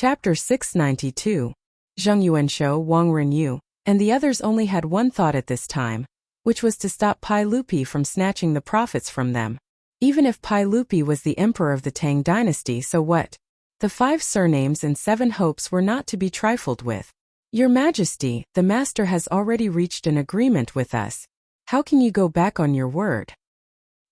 Chapter 692. Zheng Yuanshou, Wang Renyu, and the others only had one thought at this time, which was to stop Pai Lupi from snatching the profits from them. Even if Pai Lupi was the emperor of the Tang dynasty, so what? The 5 surnames and 7 hopes were not to be trifled with. Your Majesty, the master has already reached an agreement with us. How can you go back on your word?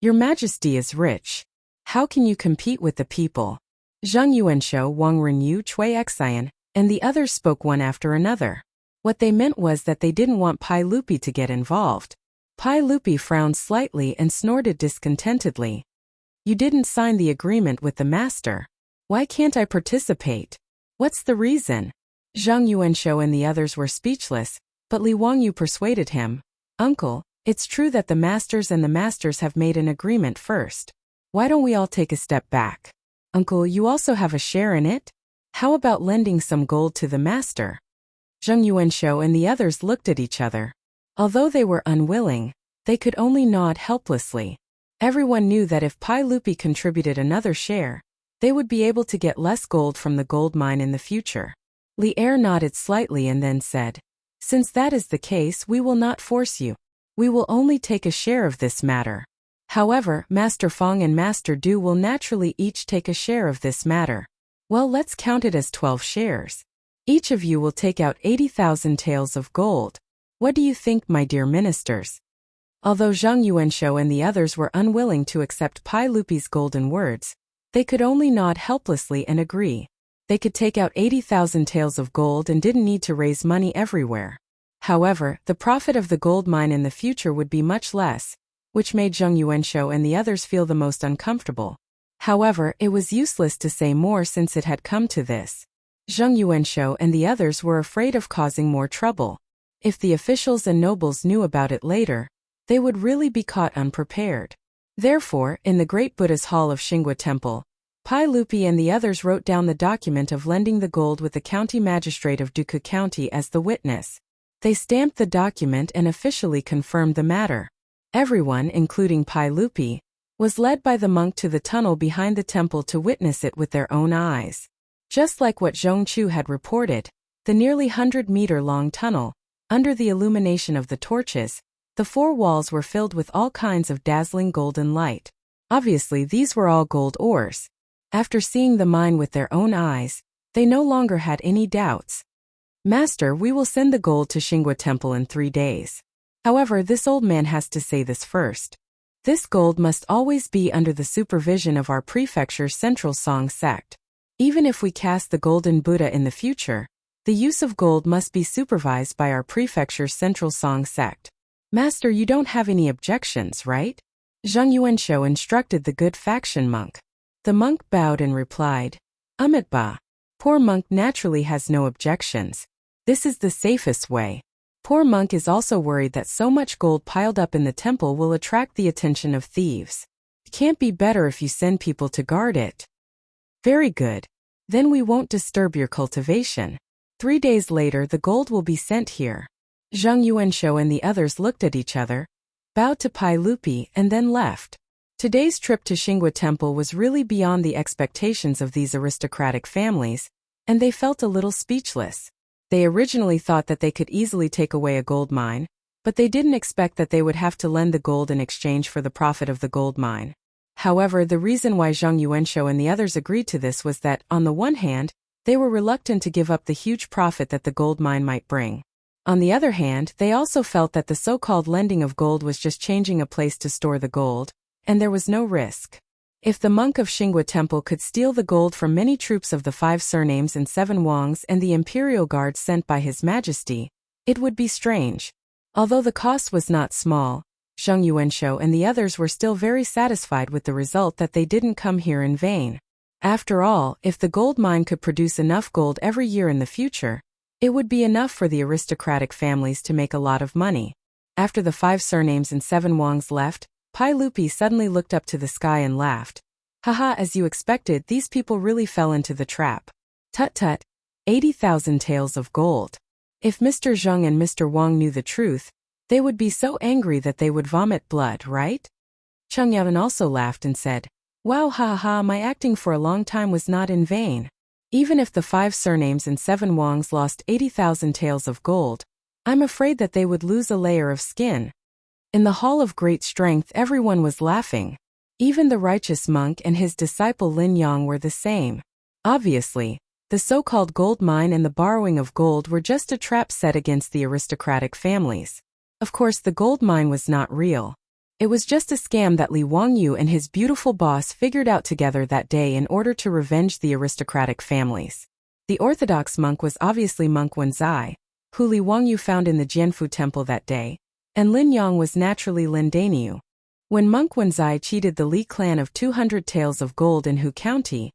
Your Majesty is rich. How can you compete with the people? Zheng Yuanshou, Wang Renyu, Cui Xian, and the others spoke one after another. What they meant was that they didn't want Pai Lupi to get involved. Pai Lupi frowned slightly and snorted discontentedly. You didn't sign the agreement with the master. Why can't I participate? What's the reason? Zheng Yuanshou and the others were speechless, but Li Wangyu persuaded him. Uncle, it's true that the masters have made an agreement first. Why don't we all take a step back? Uncle, you also have a share in it? How about lending some gold to the master? Zheng Yuanshou and the others looked at each other. Although they were unwilling, they could only nod helplessly. Everyone knew that if Pai Lupi contributed another share, they would be able to get less gold from the gold mine in the future. Li Er nodded slightly and then said, Since that is the case, we will not force you. We will only take a share of this matter. However, Master Feng and Master Du will naturally each take a share of this matter. Well, let's count it as 12 shares. Each of you will take out 80,000 taels of gold. What do you think, my dear ministers? Although Zheng Yuanshou and the others were unwilling to accept Pai Lupi's golden words, they could only nod helplessly and agree. They could take out 80,000 taels of gold and didn't need to raise money everywhere. However, the profit of the gold mine in the future would be much less, which made Zheng Yuanshou and the others feel the most uncomfortable. However, it was useless to say more since it had come to this. Zheng Yuanshou and the others were afraid of causing more trouble. If the officials and nobles knew about it later, they would really be caught unprepared. Therefore, in the great Buddha's hall of Xinghua Temple, Pai Lupi and the others wrote down the document of lending the gold with the county magistrate of Duke County as the witness. They stamped the document and officially confirmed the matter. Everyone, including Pai Lupi, was led by the monk to the tunnel behind the temple to witness it with their own eyes. Just like what Zhong Chu had reported, the nearly 100-meter-long tunnel, under the illumination of the torches, the 4 walls were filled with all kinds of dazzling golden light. Obviously, these were all gold ores. After seeing the mine with their own eyes, they no longer had any doubts. Master, we will send the gold to Xinghua Temple in 3 days. However, this old man has to say this first. This gold must always be under the supervision of our prefecture's central Song sect. Even if we cast the golden Buddha in the future, the use of gold must be supervised by our prefecture's central Song sect. Master, you don't have any objections, right? Zheng Yuanshou instructed the good faction monk. The monk bowed and replied, Ba. Poor monk naturally has no objections. This is the safest way. Poor monk is also worried that so much gold piled up in the temple will attract the attention of thieves. It can't be better if you send people to guard it. Very good. Then we won't disturb your cultivation. 3 days later the gold will be sent here. Zheng Yuanshou and the others looked at each other, bowed to Pai Lupi, and then left. Today's trip to Xinghua Temple was really beyond the expectations of these aristocratic families, and they felt a little speechless. They originally thought that they could easily take away a gold mine, but they didn't expect that they would have to lend the gold in exchange for the profit of the gold mine. However, the reason why Zheng Yuanshou and the others agreed to this was that, on the one hand, they were reluctant to give up the huge profit that the gold mine might bring. On the other hand, they also felt that the so-called lending of gold was just changing a place to store the gold, and there was no risk. If the monk of Xinghua Temple could steal the gold from many troops of the 5 surnames and 7 Wangs and the imperial guard sent by His Majesty, it would be strange. Although the cost was not small, Zheng Yuanshou and the others were still very satisfied with the result that they didn't come here in vain. After all, if the gold mine could produce enough gold every year in the future, it would be enough for the aristocratic families to make a lot of money. After the 5 surnames and 7 Wangs left, Pai Lupi suddenly looked up to the sky and laughed. Haha, as you expected, these people really fell into the trap. Tut-tut, 80,000 taels of gold. If Mr. Zheng and Mr. Wang knew the truth, they would be so angry that they would vomit blood, right? Chang'an also laughed and said, Wow, ha ha, my acting for a long time was not in vain. Even if the 5 surnames and 7 Wangs lost 80,000 taels of gold, I'm afraid that they would lose a layer of skin. In the Hall of Great Strength everyone was laughing. Even the righteous monk and his disciple Lin Yang were the same. Obviously, the so-called gold mine and the borrowing of gold were just a trap set against the aristocratic families. Of course the gold mine was not real. It was just a scam that Li Wangyu and his beautiful boss figured out together that day in order to revenge the aristocratic families. The orthodox monk was obviously Monk Wenzai, who Li Wangyu found in the Jianfu temple that day, and Lin Yang was naturally Lin Daniu. When Monk Wenzai cheated the Li clan of 200 taels of gold in Hu County,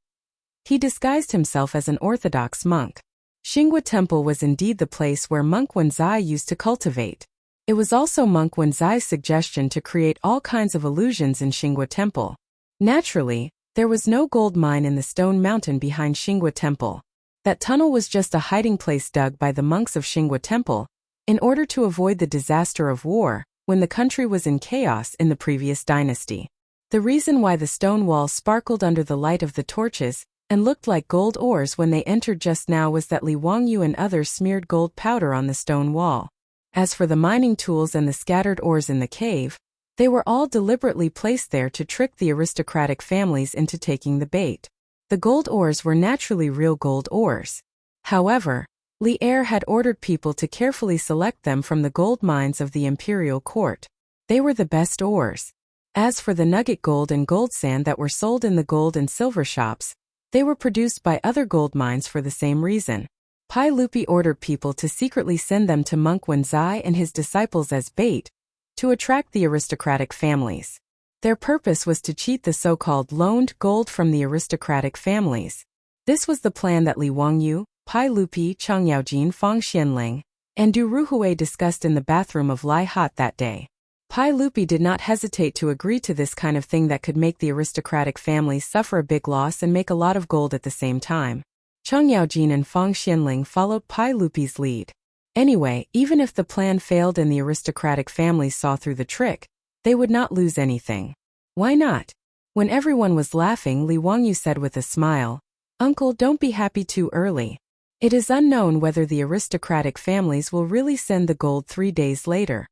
he disguised himself as an orthodox monk. Xinghua Temple was indeed the place where Monk Wenzai used to cultivate. It was also Monk Wenzai's suggestion to create all kinds of illusions in Xinghua Temple. Naturally, there was no gold mine in the stone mountain behind Xinghua Temple. That tunnel was just a hiding place dug by the monks of Xinghua Temple, in order to avoid the disaster of war, when the country was in chaos in the previous dynasty. The reason why the stone wall sparkled under the light of the torches and looked like gold ores when they entered just now was that Li Wangyu and others smeared gold powder on the stone wall. As for the mining tools and the scattered ores in the cave, they were all deliberately placed there to trick the aristocratic families into taking the bait. The gold ores were naturally real gold ores. However, Li Er had ordered people to carefully select them from the gold mines of the imperial court. They were the best ores. As for the nugget gold and gold sand that were sold in the gold and silver shops, they were produced by other gold mines for the same reason. Pai Lupi ordered people to secretly send them to Monk Wenzai and his disciples as bait, to attract the aristocratic families. Their purpose was to cheat the so-called loaned gold from the aristocratic families. This was the plan that Li Wangyu, Pai Lupi, Chang Yaojin, Fang Xianling, and Du Ruhui discussed in the bathroom of Lai Hot that day. Pai Lupi did not hesitate to agree to this kind of thing that could make the aristocratic families suffer a big loss and make a lot of gold at the same time. Chang Yaojin and Fang Xianling followed Pai Lupi's lead. Anyway, even if the plan failed and the aristocratic families saw through the trick, they would not lose anything. Why not? When everyone was laughing, Li Wangyu said with a smile, "Uncle, don't be happy too early. It is unknown whether the aristocratic families will really send the gold 3 days later."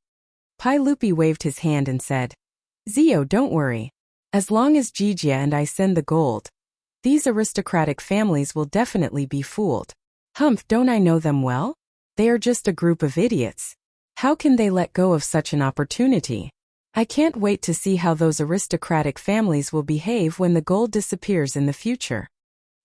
Pai Lupi waved his hand and said, "Zio, don't worry. As long as Jijia and I send the gold, these aristocratic families will definitely be fooled. Humph, don't I know them well? They are just a group of idiots. How can they let go of such an opportunity? I can't wait to see how those aristocratic families will behave when the gold disappears in the future."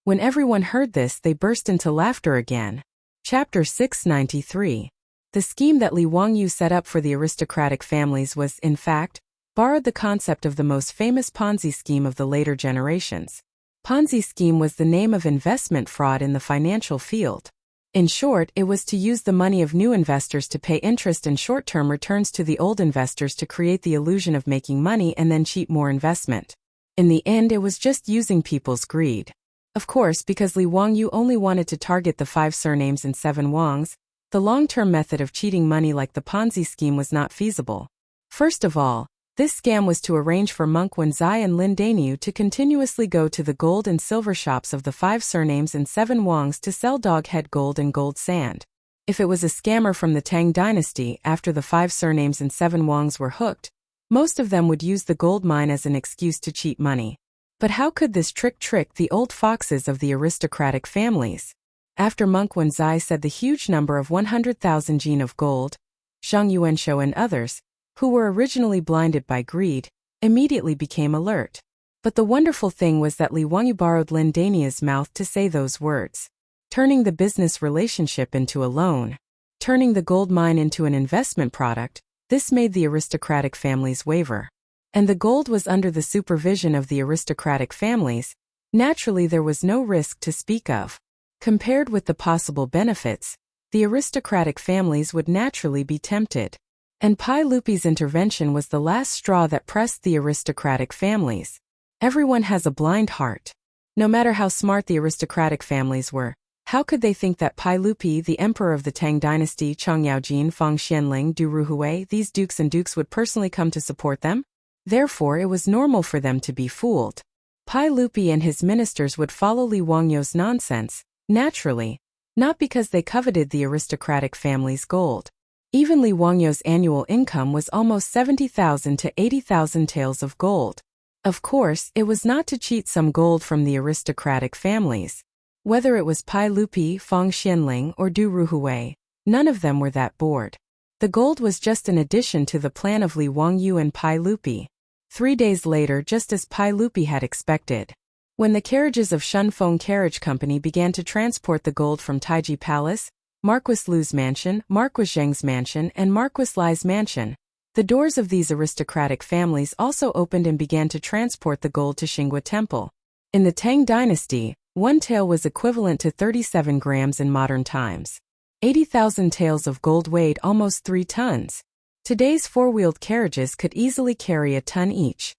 When everyone heard this, they burst into laughter again. Chapter 693. The scheme that Li Wangyu set up for the aristocratic families was, in fact, borrowed the concept of the most famous Ponzi scheme of the later generations. Ponzi scheme was the name of investment fraud in the financial field. In short, it was to use the money of new investors to pay interest and short-term returns to the old investors to create the illusion of making money and then cheat more investment. In the end, it was just using people's greed. Of course, because Li Wangyu only wanted to target the 5 surnames and 7 Wangs, the long-term method of cheating money like the Ponzi scheme was not feasible. First of all, this scam was to arrange for Monk Wenzai and Lin Daniu to continuously go to the gold and silver shops of the 5 surnames and 7 Wangs to sell dog-head gold and gold sand. If it was a scammer from the Tang dynasty, after the 5 surnames and 7 Wangs were hooked, most of them would use the gold mine as an excuse to cheat money. But how could this trick the old foxes of the aristocratic families? After Monk Wenzai said the huge number of 100,000 jin of gold, Zhang Yuanshou and others, who were originally blinded by greed, immediately became alert. But the wonderful thing was that Li Wangyu borrowed Lin Dania's mouth to say those words, turning the business relationship into a loan, turning the gold mine into an investment product. This made the aristocratic families waver. And the gold was under the supervision of the aristocratic families. Naturally, there was no risk to speak of. Compared with the possible benefits, the aristocratic families would naturally be tempted. And Pai Lupi's intervention was the last straw that pressed the aristocratic families. Everyone has a blind heart. No matter how smart the aristocratic families were, how could they think that Pai Lupi, the emperor of the Tang dynasty, Chang Yaojin, Fang Xianling, Du Ruhui, these dukes and dukes would personally come to support them? Therefore, it was normal for them to be fooled. Pai Lupi and his ministers would follow Li Wangyou's nonsense, naturally, not because they coveted the aristocratic family's gold. Even Li Wangyou's annual income was almost 70,000 to 80,000 taels of gold. Of course, it was not to cheat some gold from the aristocratic families. Whether it was Pai Lupi, Feng Xianling, or Du Ruhui, none of them were that bored. The gold was just an addition to the plan of Li Wangyou and Pai Lupi. 3 days later, just as Pai Lupi had expected, when the carriages of Shunfeng Carriage Company began to transport the gold from Taiji Palace, Marquis Lu's mansion, Marquis Zheng's mansion, and Marquis Lai's mansion, the doors of these aristocratic families also opened and began to transport the gold to Xinghua Temple. In the Tang dynasty, 1 tael was equivalent to 37 grams in modern times. 80,000 taels of gold weighed almost 3 tons. Today's four-wheeled carriages could easily carry a ton each.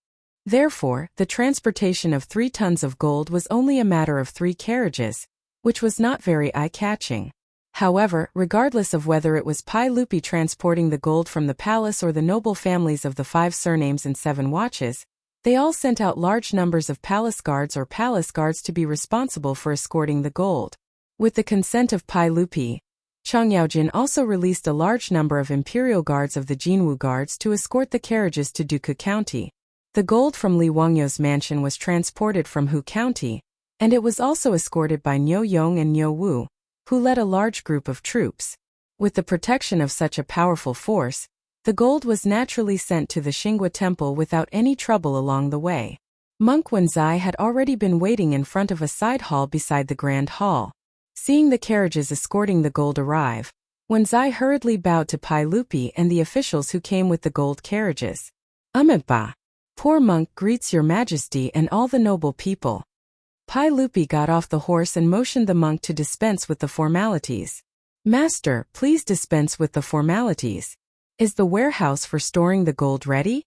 Therefore, the transportation of 3 tons of gold was only a matter of 3 carriages, which was not very eye-catching. However, regardless of whether it was Pai Lupi transporting the gold from the palace or the noble families of the 5 surnames and 7 watches, they all sent out large numbers of palace guards to be responsible for escorting the gold. With the consent of Pai Lupi, Chang'an also released a large number of imperial guards of the Jinwu Guards to escort the carriages to Duke County. The gold from Li Wangyou's mansion was transported from Hu County, and it was also escorted by Niu Yong and Niu Wu, who led a large group of troops. With the protection of such a powerful force, the gold was naturally sent to the Xinghua Temple without any trouble along the way. Monk Wenzai had already been waiting in front of a side hall beside the Grand Hall. Seeing the carriages escorting the gold arrive, Wenzai hurriedly bowed to Pai Lupi and the officials who came with the gold carriages. Amiba. Poor monk greets your majesty and all the noble people. Pai Lupi got off the horse and motioned the monk to dispense with the formalities. Master, please dispense with the formalities. Is the warehouse for storing the gold ready?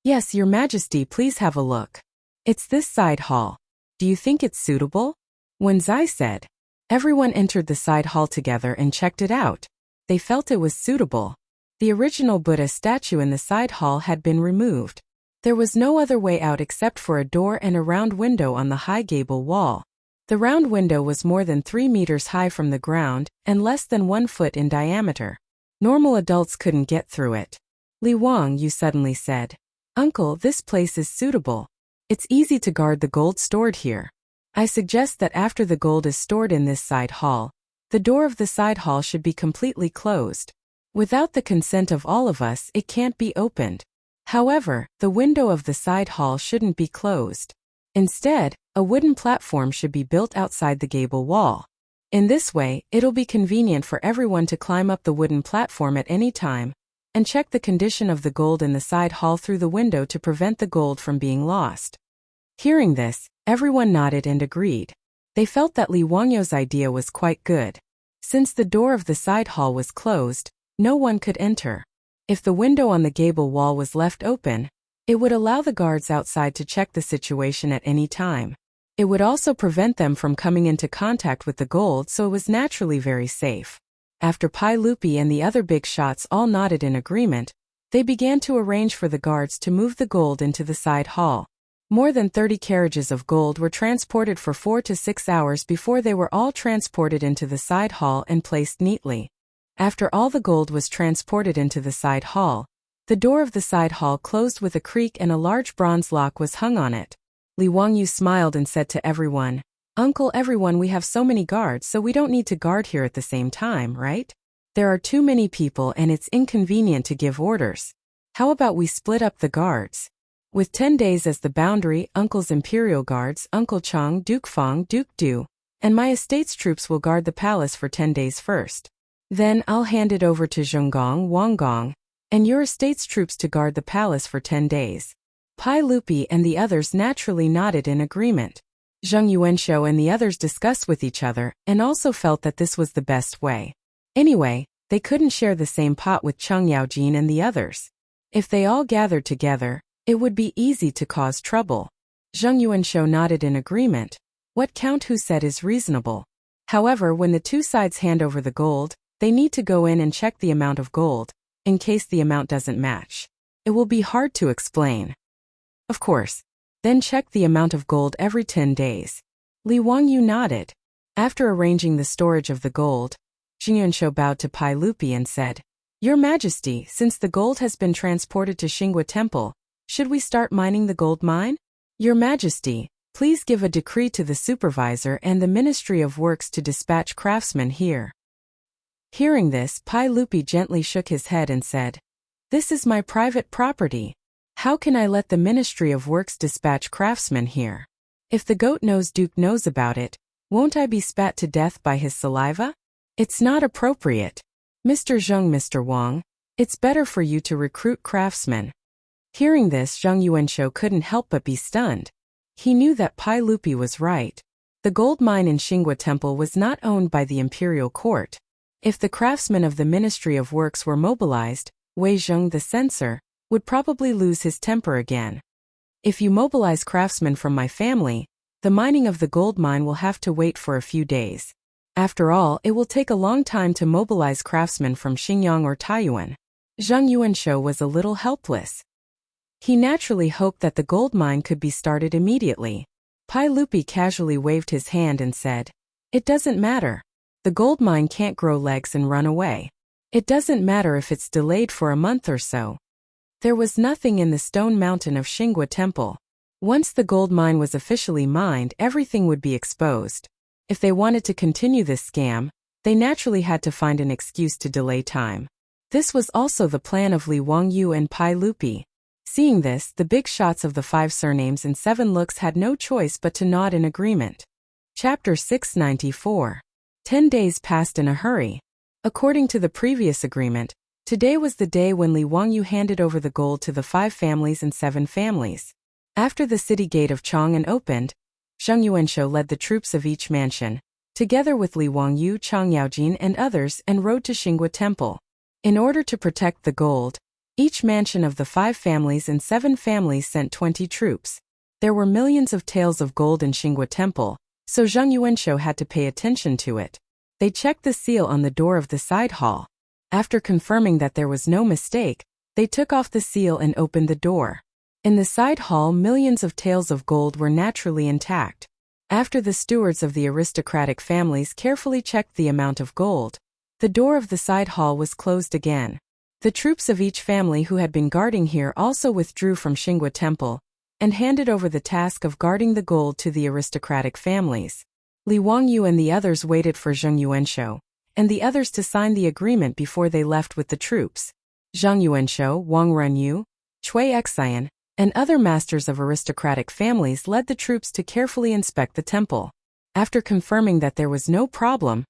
Yes, your majesty, please have a look. It's this side hall. Do you think it's suitable? Wenzai said. Everyone entered the side hall together and checked it out. They felt it was suitable. The original Buddha statue in the side hall had been removed. There was no other way out except for a door and a round window on the high gable wall. The round window was more than 3 meters high from the ground and less than 1 foot in diameter. Normal adults couldn't get through it. Li Wangyou suddenly said, Uncle, this place is suitable. It's easy to guard the gold stored here. I suggest that after the gold is stored in this side hall, the door of the side hall should be completely closed. Without the consent of all of us, it can't be opened. However, the window of the side hall shouldn't be closed. Instead, a wooden platform should be built outside the gable wall. In this way, it'll be convenient for everyone to climb up the wooden platform at any time and check the condition of the gold in the side hall through the window to prevent the gold from being lost. Hearing this, everyone nodded and agreed. They felt that Li Wangyou's idea was quite good. Since the door of the side hall was closed, no one could enter. If the window on the gable wall was left open, it would allow the guards outside to check the situation at any time. It would also prevent them from coming into contact with the gold, so it was naturally very safe. After Pai Lupi and the other big shots all nodded in agreement, they began to arrange for the guards to move the gold into the side hall. More than 30 carriages of gold were transported for 4 to 6 hours before they were all transported into the side hall and placed neatly. After all the gold was transported into the side hall, the door of the side hall closed with a creak and a large bronze lock was hung on it. Li Wangyou smiled and said to everyone, Uncle, everyone, we have so many guards, so we don't need to guard here at the same time, right? There are too many people and it's inconvenient to give orders. How about we split up the guards? With 10 days as the boundary, Uncle's imperial guards, Uncle Chang, Duke Feng, Duke Du, and my estate's troops will guard the palace for 10 days first. Then I'll hand it over to Zhonggong, Wanggong, and your estate's troops to guard the palace for 10 days. Pai Lupi and the others naturally nodded in agreement. Zheng Yuanshou and the others discussed with each other and also felt that this was the best way. Anyway, they couldn't share the same pot with Cheng Yaojin and the others. If they all gathered together, it would be easy to cause trouble. Zheng Yuanshou nodded in agreement. What Count Hu said is reasonable. However, when the two sides hand over the gold, they need to go in and check the amount of gold, in case the amount doesn't match. It will be hard to explain. Of course, Then check the amount of gold every 10 days. Li Wangyu nodded. After arranging the storage of the gold, Zhang Yuanshou bowed to Pai Lupi and said, Your Majesty, since the gold has been transported to Xingwa Temple, should we start mining the gold mine? Your Majesty, please give a decree to the supervisor and the Ministry of Works to dispatch craftsmen here. Hearing this, Pai Lupi gently shook his head and said, This is my private property. How can I let the Ministry of Works dispatch craftsmen here? If the goat-nosed Duke knows about it, won't I be spat to death by his saliva? It's not appropriate. Mr. Zheng, Mr. Wang, it's better for you to recruit craftsmen. Hearing this, Zhang Yuanshou couldn't help but be stunned. He knew that Pai Lupi was right. The gold mine in Xingwa Temple was not owned by the imperial court. If the craftsmen of the Ministry of Works were mobilized, Wei Zheng the censor would probably lose his temper again. If you mobilize craftsmen from my family, the mining of the gold mine will have to wait for a few days. After all, it will take a long time to mobilize craftsmen from Xinjiang or Taiyuan. Zhang Yuanshou was a little helpless. He naturally hoped that the gold mine could be started immediately. Pai Lupi casually waved his hand and said, It doesn't matter. The gold mine can't grow legs and run away. It doesn't matter if it's delayed for a month or so. There was nothing in the stone mountain of Xingwa Temple. Once the gold mine was officially mined, everything would be exposed. If they wanted to continue this scam, they naturally had to find an excuse to delay time. This was also the plan of Li Wangyu and Pai Lupi. Seeing this, the big shots of the 5 surnames and 7 looks had no choice but to nod in agreement. Chapter 694. 10 days passed in a hurry. According to the previous agreement, today was the day when Li Wangyu handed over the gold to the 5 families and 7 families. After the city gate of Chang'an opened, Zhang Yuanshou led the troops of each mansion, together with Li Wangyu, Chang Yaojin and others, and rode to Xingwa Temple. In order to protect the gold, each mansion of the 5 families and 7 families sent 20 troops. There were millions of taels of gold in Xingwa Temple, so Zhang Yuanshou had to pay attention to it. They checked the seal on the door of the side hall. After confirming that there was no mistake, they took off the seal and opened the door. In the side hall, millions of taels of gold were naturally intact. After the stewards of the aristocratic families carefully checked the amount of gold, the door of the side hall was closed again. The troops of each family who had been guarding here also withdrew from Xingwa Temple and handed over the task of guarding the gold to the aristocratic families. Li Wangyu and the others waited for Zhang Yuanshou and the others to sign the agreement before they left with the troops. Zhang Yuanshou, Wang Renyu, Cui Xian, and other masters of aristocratic families led the troops to carefully inspect the temple. After confirming that there was no problem,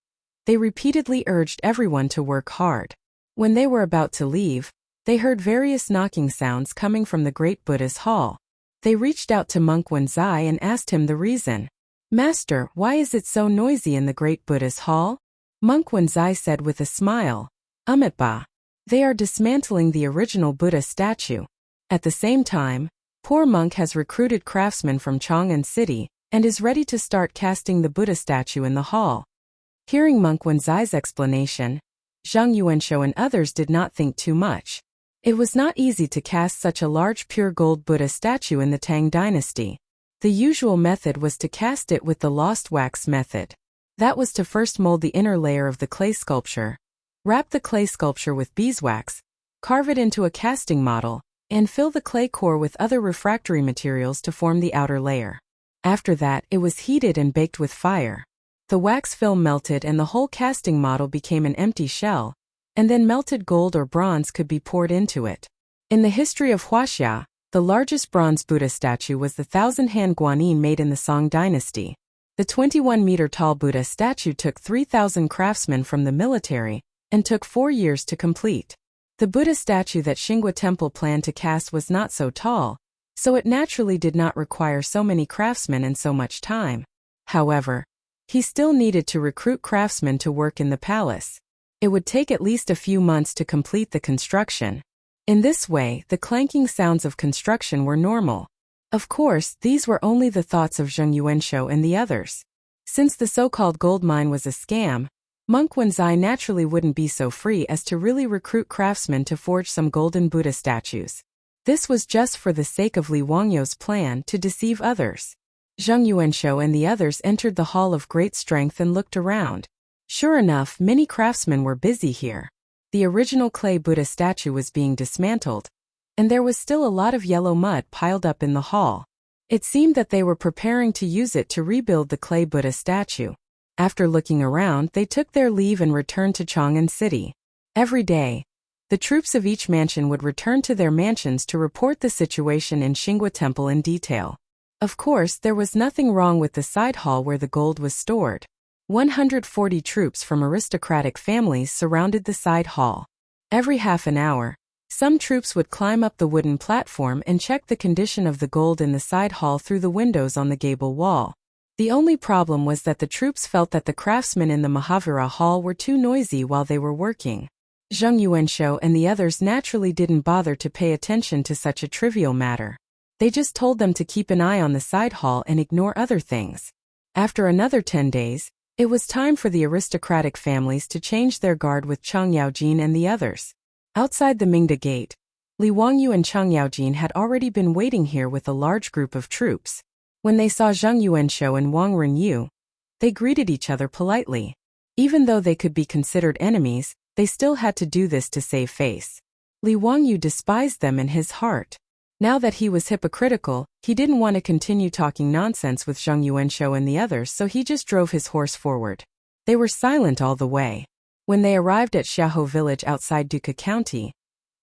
they repeatedly urged everyone to work hard. When they were about to leave, they heard various knocking sounds coming from the great Buddha's hall. They reached out to monk Wenzai and asked him the reason. Master, why is it so noisy in the great Buddha's hall? Monk Wenzai said with a smile, Amitba. They are dismantling the original Buddha statue. At the same time, poor monk has recruited craftsmen from Chang'an city and is ready to start casting the Buddha statue in the hall. Hearing monk Wenzai's explanation, Zhang Yuanshou and others did not think too much. It was not easy to cast such a large pure gold Buddha statue in the Tang dynasty. The usual method was to cast it with the lost wax method. That was to first mold the inner layer of the clay sculpture, wrap the clay sculpture with beeswax, carve it into a casting model, and fill the clay core with other refractory materials to form the outer layer. After that, it was heated and baked with fire. The wax film melted and the whole casting model became an empty shell, and then melted gold or bronze could be poured into it. In the history of Huaxia, the largest bronze Buddha statue was the 1,000-hand guanyin made in the Song dynasty. The 21-meter-tall Buddha statue took 3,000 craftsmen from the military and took 4 years to complete. The Buddha statue that Xingwa Temple planned to cast was not so tall, so it naturally did not require so many craftsmen and so much time. However, he still needed to recruit craftsmen to work in the palace. It would take at least a few months to complete the construction. In this way, the clanking sounds of construction were normal. Of course, these were only the thoughts of Zhang Yuanshou and the others. Since the so-called gold mine was a scam, monk Wenzai naturally wouldn't be so free as to really recruit craftsmen to forge some golden Buddha statues. This was just for the sake of Li Wangyou's plan to deceive others. Zheng Yuanshou and the others entered the Hall of Great Strength and looked around. Sure enough, many craftsmen were busy here. The original clay Buddha statue was being dismantled, and there was still a lot of yellow mud piled up in the hall. It seemed that they were preparing to use it to rebuild the clay Buddha statue. After looking around, they took their leave and returned to Chang'an City. Every day, the troops of each mansion would return to their mansions to report the situation in Xinghua Temple in detail. Of course, there was nothing wrong with the side hall where the gold was stored. 140 troops from aristocratic families surrounded the side hall. Every half an hour, some troops would climb up the wooden platform and check the condition of the gold in the side hall through the windows on the gable wall. The only problem was that the troops felt that the craftsmen in the Mahavira Hall were too noisy while they were working. Zheng Yuanshou and the others naturally didn't bother to pay attention to such a trivial matter. They just told them to keep an eye on the side hall and ignore other things. After another 10 days, it was time for the aristocratic families to change their guard with Chang Yaojin and the others. Outside the Mingda Gate, Li Wangyou and Chang Yaojin had already been waiting here with a large group of troops. When they saw Zheng Yuanshou and Wang Renyu, they greeted each other politely. Even though they could be considered enemies, they still had to do this to save face. Li Wangyou despised them in his heart. Now that he was hypocritical, he didn't want to continue talking nonsense with Zheng Yuanshou and the others, so he just drove his horse forward. They were silent all the way. When they arrived at Xiaohou village outside Duca County,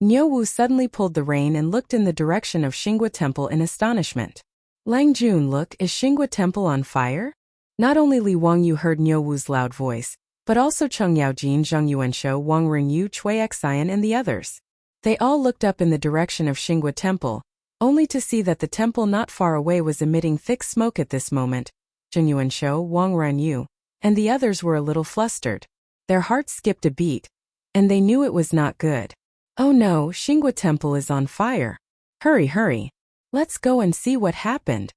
Niu Wu suddenly pulled the rein and looked in the direction of Xinghua Temple in astonishment. Lang Jun, look, is Xinghua Temple on fire? Not only Li Wangyou heard Niu Wu's loud voice, but also Cheng Yaojin, Zheng Yuanshou, Wang Renyu, Cui Xian and the others. They all looked up in the direction of Xinghua Temple, only to see that the temple not far away was emitting thick smoke at this moment. Zheng Yuanshou, Wang Renyu, and the others were a little flustered. Their hearts skipped a beat, and they knew it was not good. Oh no, Xinghua Temple is on fire. Hurry, hurry. Let's go and see what happened.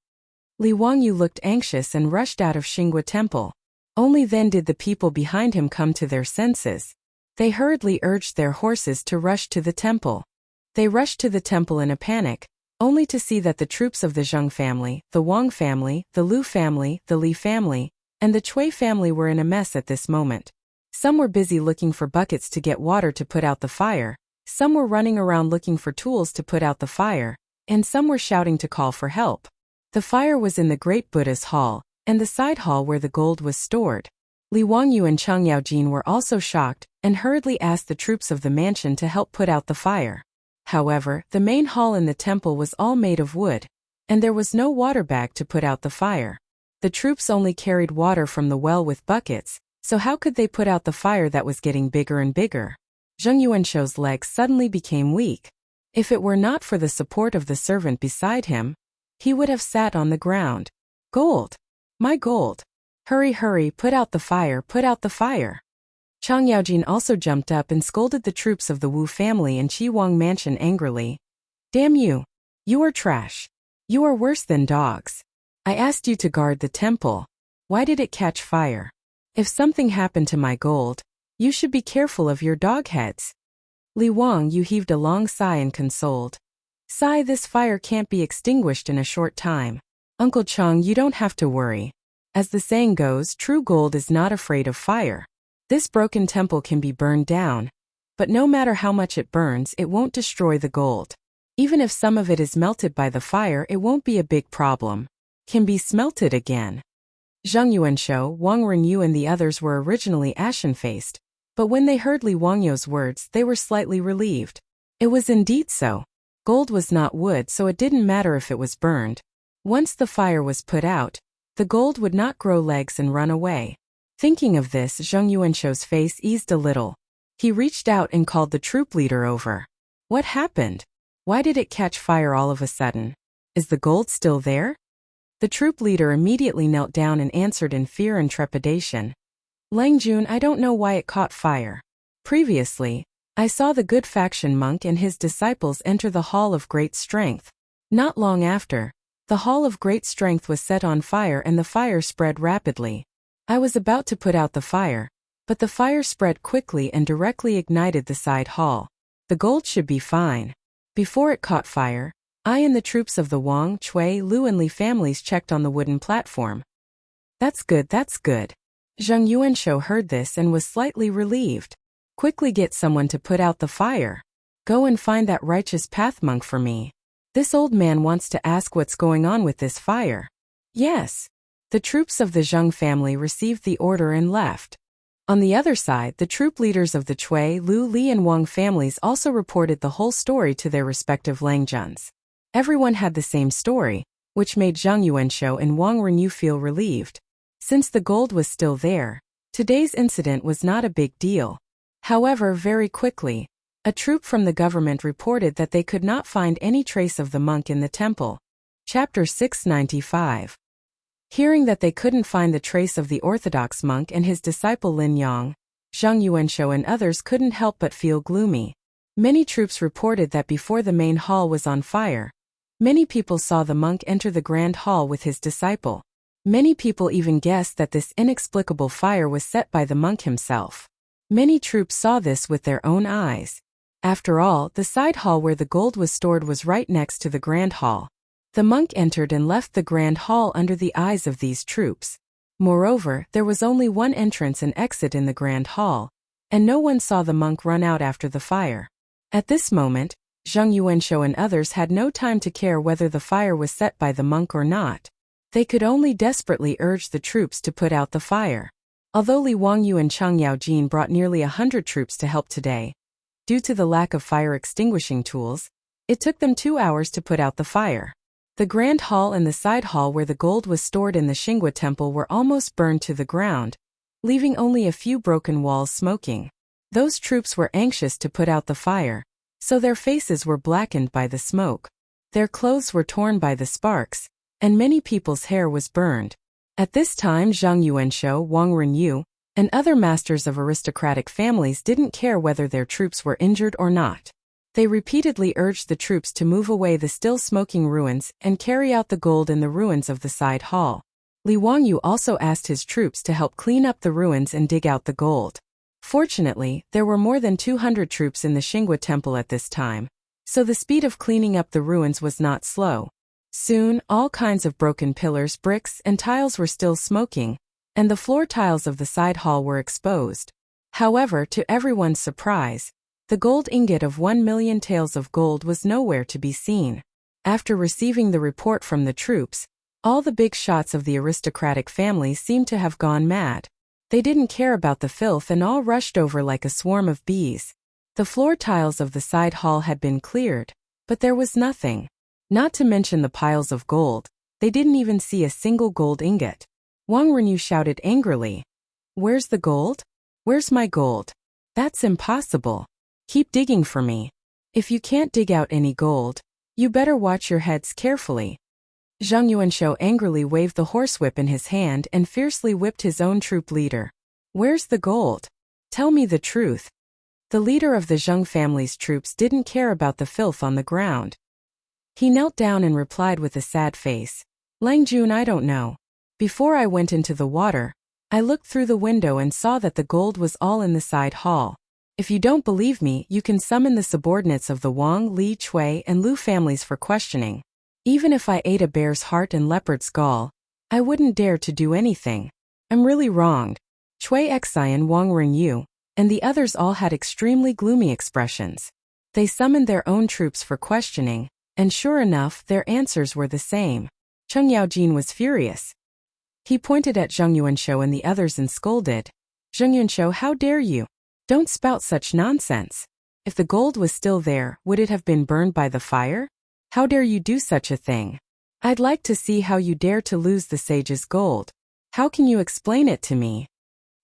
Li Wangyou looked anxious and rushed out of Xinghua Temple. Only then did the people behind him come to their senses. They hurriedly urged their horses to rush to the temple. They rushed to the temple in a panic, only to see that the troops of the Zheng family, the Wang family, the Lu family, the Li family, and the Cui family were in a mess at this moment. Some were busy looking for buckets to get water to put out the fire, some were running around looking for tools to put out the fire, and some were shouting to call for help. The fire was in the Great Buddha's hall, and the side hall where the gold was stored. Li Wangyou and Chang Yaojin were also shocked, and hurriedly asked the troops of the mansion to help put out the fire. However, the main hall in the temple was all made of wood, and there was no water bag to put out the fire. The troops only carried water from the well with buckets, so how could they put out the fire that was getting bigger and bigger? Zheng Yuanshou's legs suddenly became weak. If it were not for the support of the servant beside him, he would have sat on the ground. Gold! My gold! Hurry, hurry, put out the fire, put out the fire! Chang Yaojin also jumped up and scolded the troops of the Wu family and Qi Wang mansion angrily. Damn you! You are trash! You are worse than dogs! I asked you to guard the temple. Why did it catch fire? If something happened to my gold, you should be careful of your dog heads. Li Wangyou heaved a long sigh and consoled. Sigh, this fire can't be extinguished in a short time. Uncle Chang, you don't have to worry. As the saying goes, true gold is not afraid of fire. This broken temple can be burned down, but no matter how much it burns, it won't destroy the gold. Even if some of it is melted by the fire, it won't be a big problem. Can be smelted again. Zheng Yuanshou, Wang Renyu and the others were originally ashen-faced, but when they heard Li Wangyou's words, they were slightly relieved. It was indeed so. Gold was not wood, so it didn't matter if it was burned. Once the fire was put out, the gold would not grow legs and run away. Thinking of this, Zheng Yuanshou's face eased a little. He reached out and called the troop leader over. What happened? Why did it catch fire all of a sudden? Is the gold still there? The troop leader immediately knelt down and answered in fear and trepidation. Lang Jun, I don't know why it caught fire. Previously, I saw the good faction monk and his disciples enter the Hall of Great Strength. Not long after, the Hall of Great Strength was set on fire and the fire spread rapidly. I was about to put out the fire, but the fire spread quickly and directly ignited the side hall. The gold should be fine. Before it caught fire, I and the troops of the Wang, Cui, Lu and Li families checked on the wooden platform. That's good, that's good. Zheng Yuanshou heard this and was slightly relieved. Quickly get someone to put out the fire. Go and find that righteous path monk for me. This old man wants to ask what's going on with this fire. Yes. The troops of the Zheng family received the order and left. On the other side, the troop leaders of the Cui, Lu, Li and Wang families also reported the whole story to their respective Langjuns. Everyone had the same story, which made Zheng Yuanshou and Wang Renyu feel relieved. Since the gold was still there, today's incident was not a big deal. However, very quickly, a troop from the government reported that they could not find any trace of the monk in the temple. Chapter 695. Hearing that they couldn't find the trace of the orthodox monk and his disciple Lin Yang, Zheng Yuanshou and others couldn't help but feel gloomy. Many troops reported that before the main hall was on fire, many people saw the monk enter the grand hall with his disciple. Many people even guessed that this inexplicable fire was set by the monk himself. Many troops saw this with their own eyes. After all, the side hall where the gold was stored was right next to the grand hall. The monk entered and left the grand hall under the eyes of these troops. Moreover, there was only one entrance and exit in the grand hall, and no one saw the monk run out after the fire. At this moment, Zheng Yuanshou and others had no time to care whether the fire was set by the monk or not. They could only desperately urge the troops to put out the fire. Although Li Wangyu and Chang Yaojin brought nearly 100 troops to help today, due to the lack of fire extinguishing tools, it took them 2 hours to put out the fire. The grand hall and the side hall where the gold was stored in the Xinghua temple were almost burned to the ground, leaving only a few broken walls smoking. Those troops were anxious to put out the fire, so their faces were blackened by the smoke. Their clothes were torn by the sparks, and many people's hair was burned. At this time Zheng Yuanshou, Wang Renyu, and other masters of aristocratic families didn't care whether their troops were injured or not. They repeatedly urged the troops to move away the still smoking ruins and carry out the gold in the ruins of the side hall. Li Wangyu also asked his troops to help clean up the ruins and dig out the gold. Fortunately, there were more than 200 troops in the Xinghua temple at this time, so the speed of cleaning up the ruins was not slow. Soon, all kinds of broken pillars, bricks, and tiles were still smoking, and the floor tiles of the side hall were exposed. However, to everyone's surprise, the gold ingot of 1 million taels of gold was nowhere to be seen. After receiving the report from the troops, all the big shots of the aristocratic family seemed to have gone mad. They didn't care about the filth and all rushed over like a swarm of bees. The floor tiles of the side hall had been cleared, but there was nothing. Not to mention the piles of gold, they didn't even see a single gold ingot. Wang Renyu shouted angrily, "Where's the gold? Where's my gold? That's impossible. Keep digging for me. If you can't dig out any gold, you better watch your heads carefully." Zheng Yuanshou angrily waved the horsewhip in his hand and fiercely whipped his own troop leader. "Where's the gold? Tell me the truth." The leader of the Zheng family's troops didn't care about the filth on the ground. He knelt down and replied with a sad face, "Lang Jun, I don't know. Before I went into the water, I looked through the window and saw that the gold was all in the side hall. If you don't believe me, you can summon the subordinates of the Wang, Li, Cui, and Lu families for questioning. Even if I ate a bear's heart and leopard's gall, I wouldn't dare to do anything. I'm really wronged." Cui Xian, Wang Renyu, and the others all had extremely gloomy expressions. They summoned their own troops for questioning, and sure enough, their answers were the same. Cheng Yaojin was furious. He pointed at Zheng Yuanshou and the others and scolded, "Zheng Yuanshou, how dare you? Don't spout such nonsense. If the gold was still there, would it have been burned by the fire? How dare you do such a thing? I'd like to see how you dare to lose the sage's gold. How can you explain it to me?"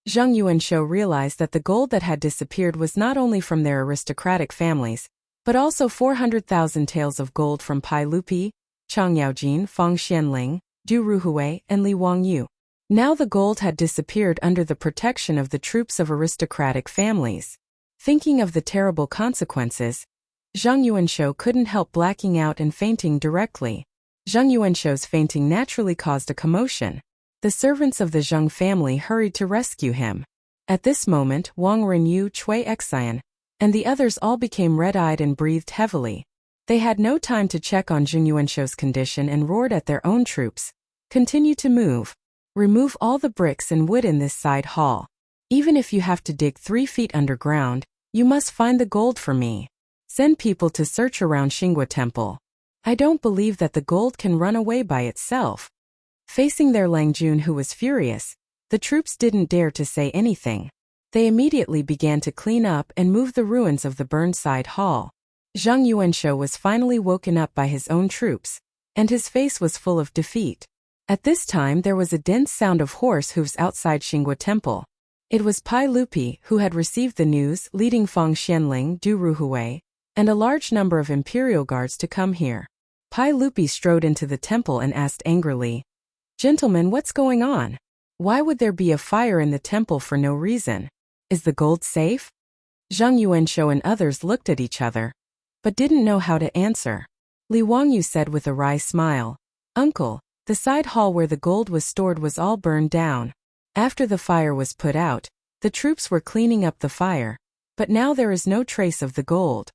Zheng Yuanshou realized that the gold that had disappeared was not only from their aristocratic families, but also 400,000 taels of gold from Pai Lupi, Chang Yaojin, Fang Xianling, Du Ruhui, and Li Wangyu. Now the gold had disappeared under the protection of the troops of aristocratic families. Thinking of the terrible consequences, Zheng Yuanshou couldn't help blacking out and fainting directly. Zheng Yuanshou's fainting naturally caused a commotion. The servants of the Zheng family hurried to rescue him. At this moment, Wang Renyu, Cui Xian, and the others all became red-eyed and breathed heavily. They had no time to check on Zheng Yuanshou's condition and roared at their own troops. Continue to move. Remove all the bricks and wood in this side hall. Even if you have to dig 3 feet underground, you must find the gold for me. Send people to search around Xingua Temple. I don't believe that the gold can run away by itself. Facing their Lang Jun, who was furious, the troops didn't dare to say anything. They immediately began to clean up and move the ruins of the burned side hall. Zheng Yuanshou was finally woken up by his own troops, and his face was full of defeat. At this time there was a dense sound of horse hooves outside Xingua Temple. It was Pai Lupi who had received the news, leading Feng Xianling, Du Ruhui, and a large number of imperial guards to come here. Pai Lupi strode into the temple and asked angrily, "Gentlemen, what's going on? Why would there be a fire in the temple for no reason? Is the gold safe?" Zheng Yuanshou and others looked at each other, but didn't know how to answer. Li Wangyu said with a wry smile, "Uncle, the side hall where the gold was stored was all burned down. After the fire was put out, the troops were cleaning up the fire, but now there is no trace of the gold."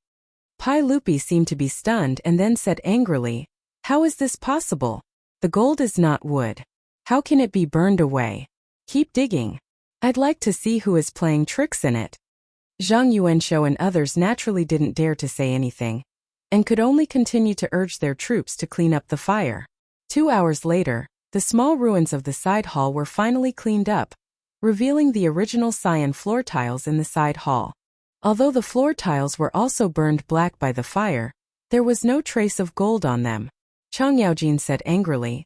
Pai Lupi seemed to be stunned and then said angrily, "How is this possible? The gold is not wood. How can it be burned away? Keep digging. I'd like to see who is playing tricks in it." Zheng Yuanshou and others naturally didn't dare to say anything, and could only continue to urge their troops to clean up the fire. 2 hours later, the small ruins of the side hall were finally cleaned up, revealing the original cyan floor tiles in the side hall. Although the floor tiles were also burned black by the fire, there was no trace of gold on them. Chang Yaojin said angrily,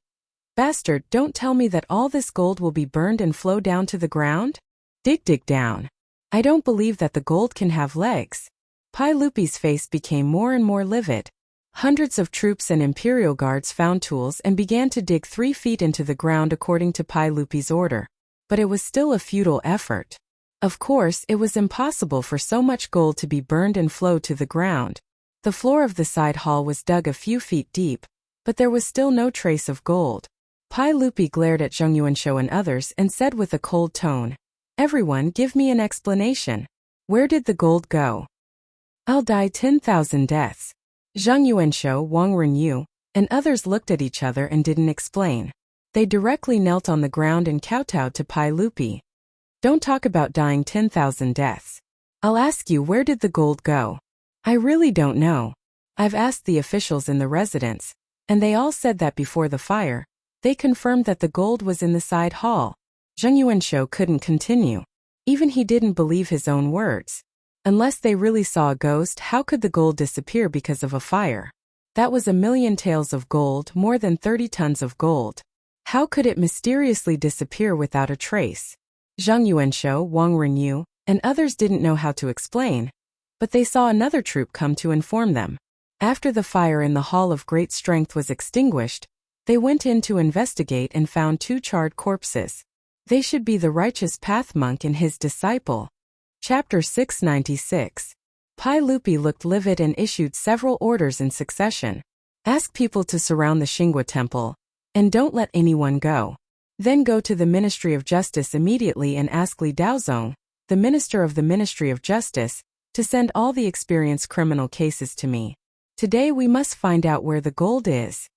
"Bastard, don't tell me that all this gold will be burned and flow down to the ground? Dig down. I don't believe that the gold can have legs." Pai Lupi's face became more and more livid. Hundreds of troops and imperial guards found tools and began to dig 3 feet into the ground according to Pai Lupi's order. But it was still a futile effort. Of course, it was impossible for so much gold to be burned and flow to the ground. The floor of the side hall was dug a few feet deep, but there was still no trace of gold. Pai Lupi glared at Zheng Yuanshou and others and said with a cold tone, "Everyone, give me an explanation. Where did the gold go? I'll die 10,000 deaths." Zheng Yuanshou, Wang Renyu, and others looked at each other and didn't explain. They directly knelt on the ground and kowtowed to Pai Lupi. "Don't talk about dying 10,000 deaths. I'll ask you, where did the gold go? I really don't know. I've asked the officials in the residence, and they all said that before the fire, they confirmed that the gold was in the side hall." Zheng Yuanshou couldn't continue. Even he didn't believe his own words. Unless they really saw a ghost, how could the gold disappear because of a fire? That was 1,000,000 taels of gold, more than 30 tons of gold. How could it mysteriously disappear without a trace? Zheng Yuanshou, Wang Renyu, and others didn't know how to explain, but they saw another troop come to inform them. After the fire in the Hall of Great Strength was extinguished, they went in to investigate and found 2 charred corpses. They should be the Righteous Path monk and his disciple. Chapter 696. Pai Lupi looked livid and issued several orders in succession. Ask people to surround the Xingua Temple, and don't let anyone go. Then go to the Ministry of Justice immediately and ask Li Daozong, the Minister of the Ministry of Justice, to send all the experienced criminal cases to me. Today we must find out where the gold is.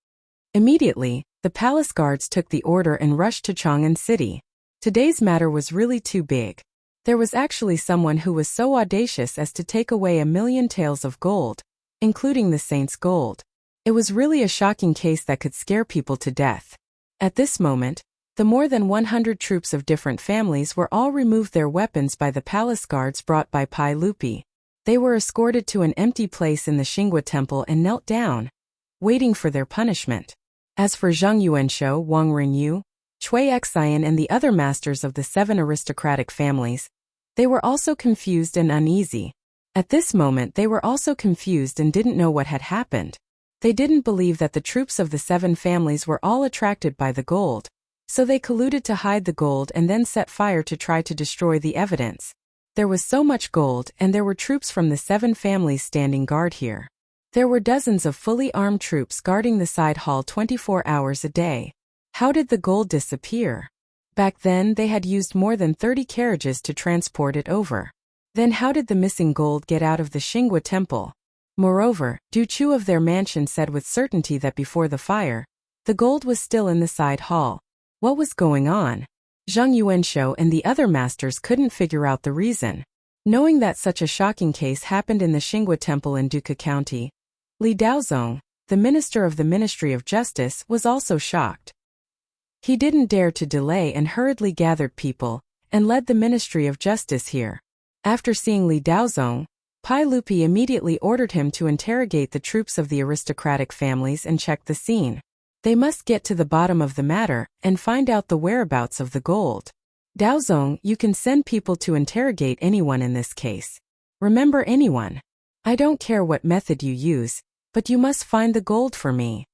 Immediately, the palace guards took the order and rushed to Chang'an City. Today's matter was really too big. There was actually someone who was so audacious as to take away 1,000,000 taels of gold, including the saint's gold. It was really a shocking case that could scare people to death. At this moment, the more than 100 troops of different families were all removed their weapons by the palace guards brought by Pai Lupi. They were escorted to an empty place in the Xingua Temple and knelt down, waiting for their punishment. As for Zheng Yuanshou, Wang Renyu, Cui Xian and the other masters of the 7 aristocratic families, they were also confused and uneasy. At this moment they were also confused and didn't know what had happened. They didn't believe that the troops of the 7 families were all attracted by the gold, so they colluded to hide the gold and then set fire to try to destroy the evidence. There was so much gold, and there were troops from the 7 families standing guard here. There were dozens of fully armed troops guarding the side hall 24 hours a day. How did the gold disappear? Back then they had used more than 30 carriages to transport it over. Then how did the missing gold get out of the Xingua Temple? Moreover, Du Chu of their mansion said with certainty that before the fire, the gold was still in the side hall. What was going on? Zhang Yuanshou and the other masters couldn't figure out the reason. Knowing that such a shocking case happened in the Xinghua Temple in Duke County, Li Daozong, the minister of the Ministry of Justice, was also shocked. He didn't dare to delay and hurriedly gathered people and led the Ministry of Justice here. After seeing Li Daozong, Pai Lupi immediately ordered him to interrogate the troops of the aristocratic families and check the scene. They must get to the bottom of the matter and find out the whereabouts of the gold. Daozong, you can send people to interrogate anyone in this case. Remember, anyone. I don't care what method you use, but you must find the gold for me.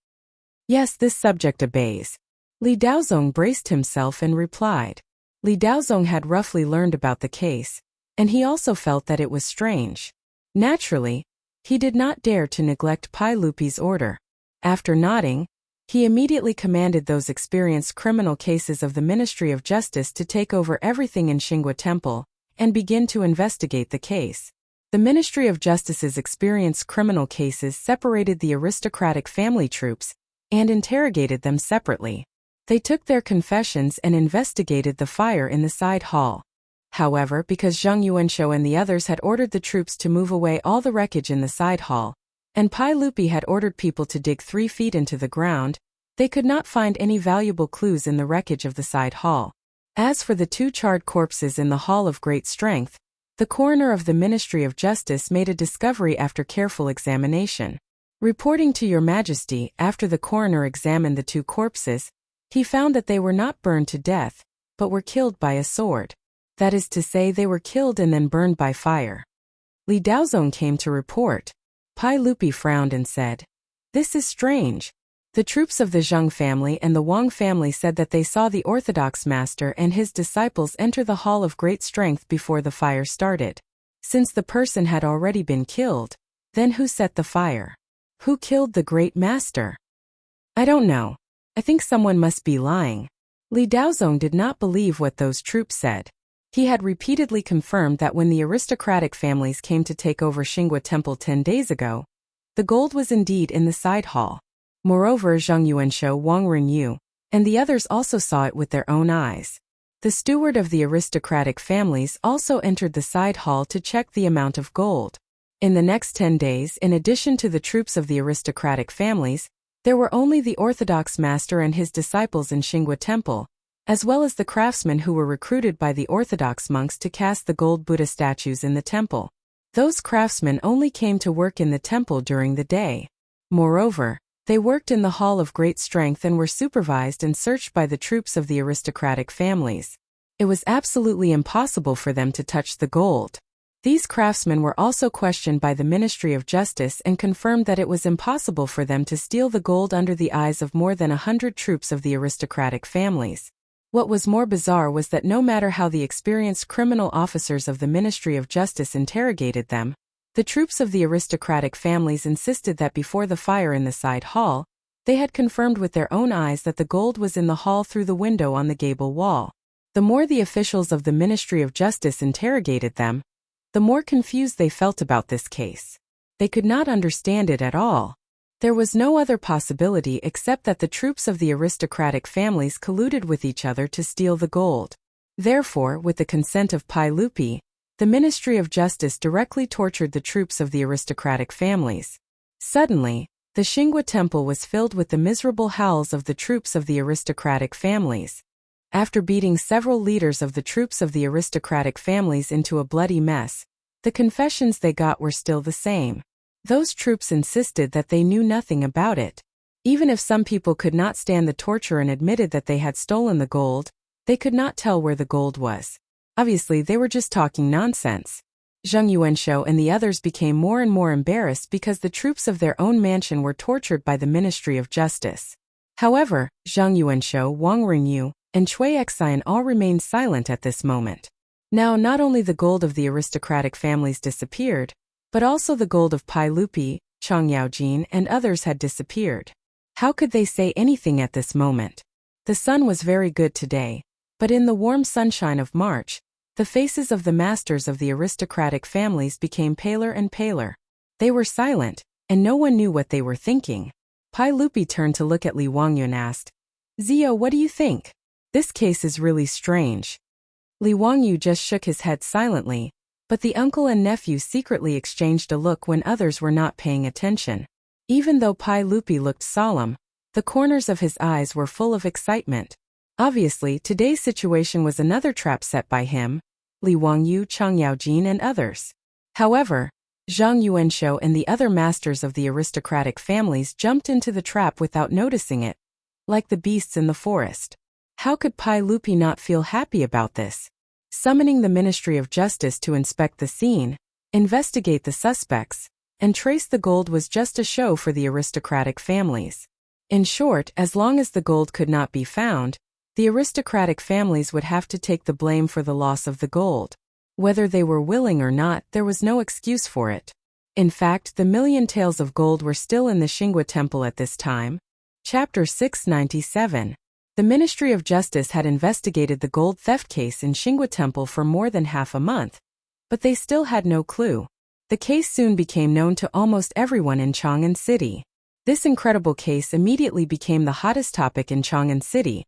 Yes, this subject obeys. Li Daozong braced himself and replied. Li Daozong had roughly learned about the case, and he also felt that it was strange. Naturally, he did not dare to neglect Pai Lupi's order. After nodding, he immediately commanded those experienced criminal cases of the Ministry of Justice to take over everything in Xinghua Temple and begin to investigate the case. The Ministry of Justice's experienced criminal cases separated the aristocratic family troops and interrogated them separately. They took their confessions and investigated the fire in the side hall. However, because Zhang Yuanshou and the others had ordered the troops to move away all the wreckage in the side hall, and Pai Lupi had ordered people to dig 3 feet into the ground, they could not find any valuable clues in the wreckage of the side hall. As for the 2 charred corpses in the Hall of Great Strength, the coroner of the Ministry of Justice made a discovery after careful examination. Reporting to Your Majesty, after the coroner examined the 2 corpses, he found that they were not burned to death, but were killed by a sword. That is to say, they were killed and then burned by fire. Li Daozong came to report. Pai Lupi frowned and said, "This is strange." The troops of the Zhang family and the Wang family said that they saw the Orthodox master and his disciples enter the Hall of Great Strength before the fire started. Since the person had already been killed, then who set the fire? Who killed the great master? I don't know. I think someone must be lying. Li Daozong did not believe what those troops said. He had repeatedly confirmed that when the aristocratic families came to take over Xinghua Temple 10 days ago, the gold was indeed in the side hall. Moreover, Zhang Yuanshou, Wang Ringyu, and the others also saw it with their own eyes. The steward of the aristocratic families also entered the side hall to check the amount of gold. In the next 10 days, in addition to the troops of the aristocratic families, there were only the Orthodox master and his disciples in Xinghua Temple, as well as the craftsmen who were recruited by the Orthodox monks to cast the gold Buddha statues in the temple. Those craftsmen only came to work in the temple during the day. Moreover, they worked in the Hall of Great Strength and were supervised and searched by the troops of the aristocratic families. It was absolutely impossible for them to touch the gold. These craftsmen were also questioned by the Ministry of Justice and confirmed that it was impossible for them to steal the gold under the eyes of more than 100 troops of the aristocratic families. What was more bizarre was that no matter how the experienced criminal officers of the Ministry of Justice interrogated them, the troops of the aristocratic families insisted that before the fire in the side hall, they had confirmed with their own eyes that the gold was in the hall through the window on the gable wall. The more the officials of the Ministry of Justice interrogated them, the more confused they felt about this case. They could not understand it at all. There was no other possibility except that the troops of the aristocratic families colluded with each other to steal the gold. Therefore, with the consent of Pai Lupi, the Ministry of Justice directly tortured the troops of the aristocratic families. Suddenly, the Xinghua Temple was filled with the miserable howls of the troops of the aristocratic families. After beating several leaders of the troops of the aristocratic families into a bloody mess, the confessions they got were still the same. Those troops insisted that they knew nothing about it. Even if some people could not stand the torture and admitted that they had stolen the gold, they could not tell where the gold was. Obviously, they were just talking nonsense. Zhang Yuanshou and the others became more and more embarrassed because the troops of their own mansion were tortured by the Ministry of Justice. However, Zhang Yuanshou, Wang Ringyu, and Cui Xian all remained silent at this moment. Now not only the gold of the aristocratic families disappeared, but also the gold of Pai Lupi, Chang Yaojin, and others had disappeared. How could they say anything at this moment? The sun was very good today, but in the warm sunshine of March, the faces of the masters of the aristocratic families became paler and paler. They were silent, and no one knew what they were thinking. Pai Lupi turned to look at Li Wangyu and asked, "Zio, what do you think? This case is really strange." Li Wangyu just shook his head silently, but the uncle and nephew secretly exchanged a look when others were not paying attention. Even though Pai Lupi looked solemn, the corners of his eyes were full of excitement. Obviously, today's situation was another trap set by him, Li Wangyu, Chang Yaojin and others. However, Zhang Yuanshou and the other masters of the aristocratic families jumped into the trap without noticing it, like the beasts in the forest. How could Pai Lupi not feel happy about this? Summoning the Ministry of Justice to inspect the scene, investigate the suspects, and trace the gold was just a show for the aristocratic families. In short, as long as the gold could not be found, the aristocratic families would have to take the blame for the loss of the gold. Whether they were willing or not, there was no excuse for it. In fact, the million taels of gold were still in the Xinghua Temple at this time. Chapter 697. The Ministry of Justice had investigated the gold theft case in Xinghua Temple for more than half a month, but they still had no clue. The case soon became known to almost everyone in Chang'an City. This incredible case immediately became the hottest topic in Chang'an City,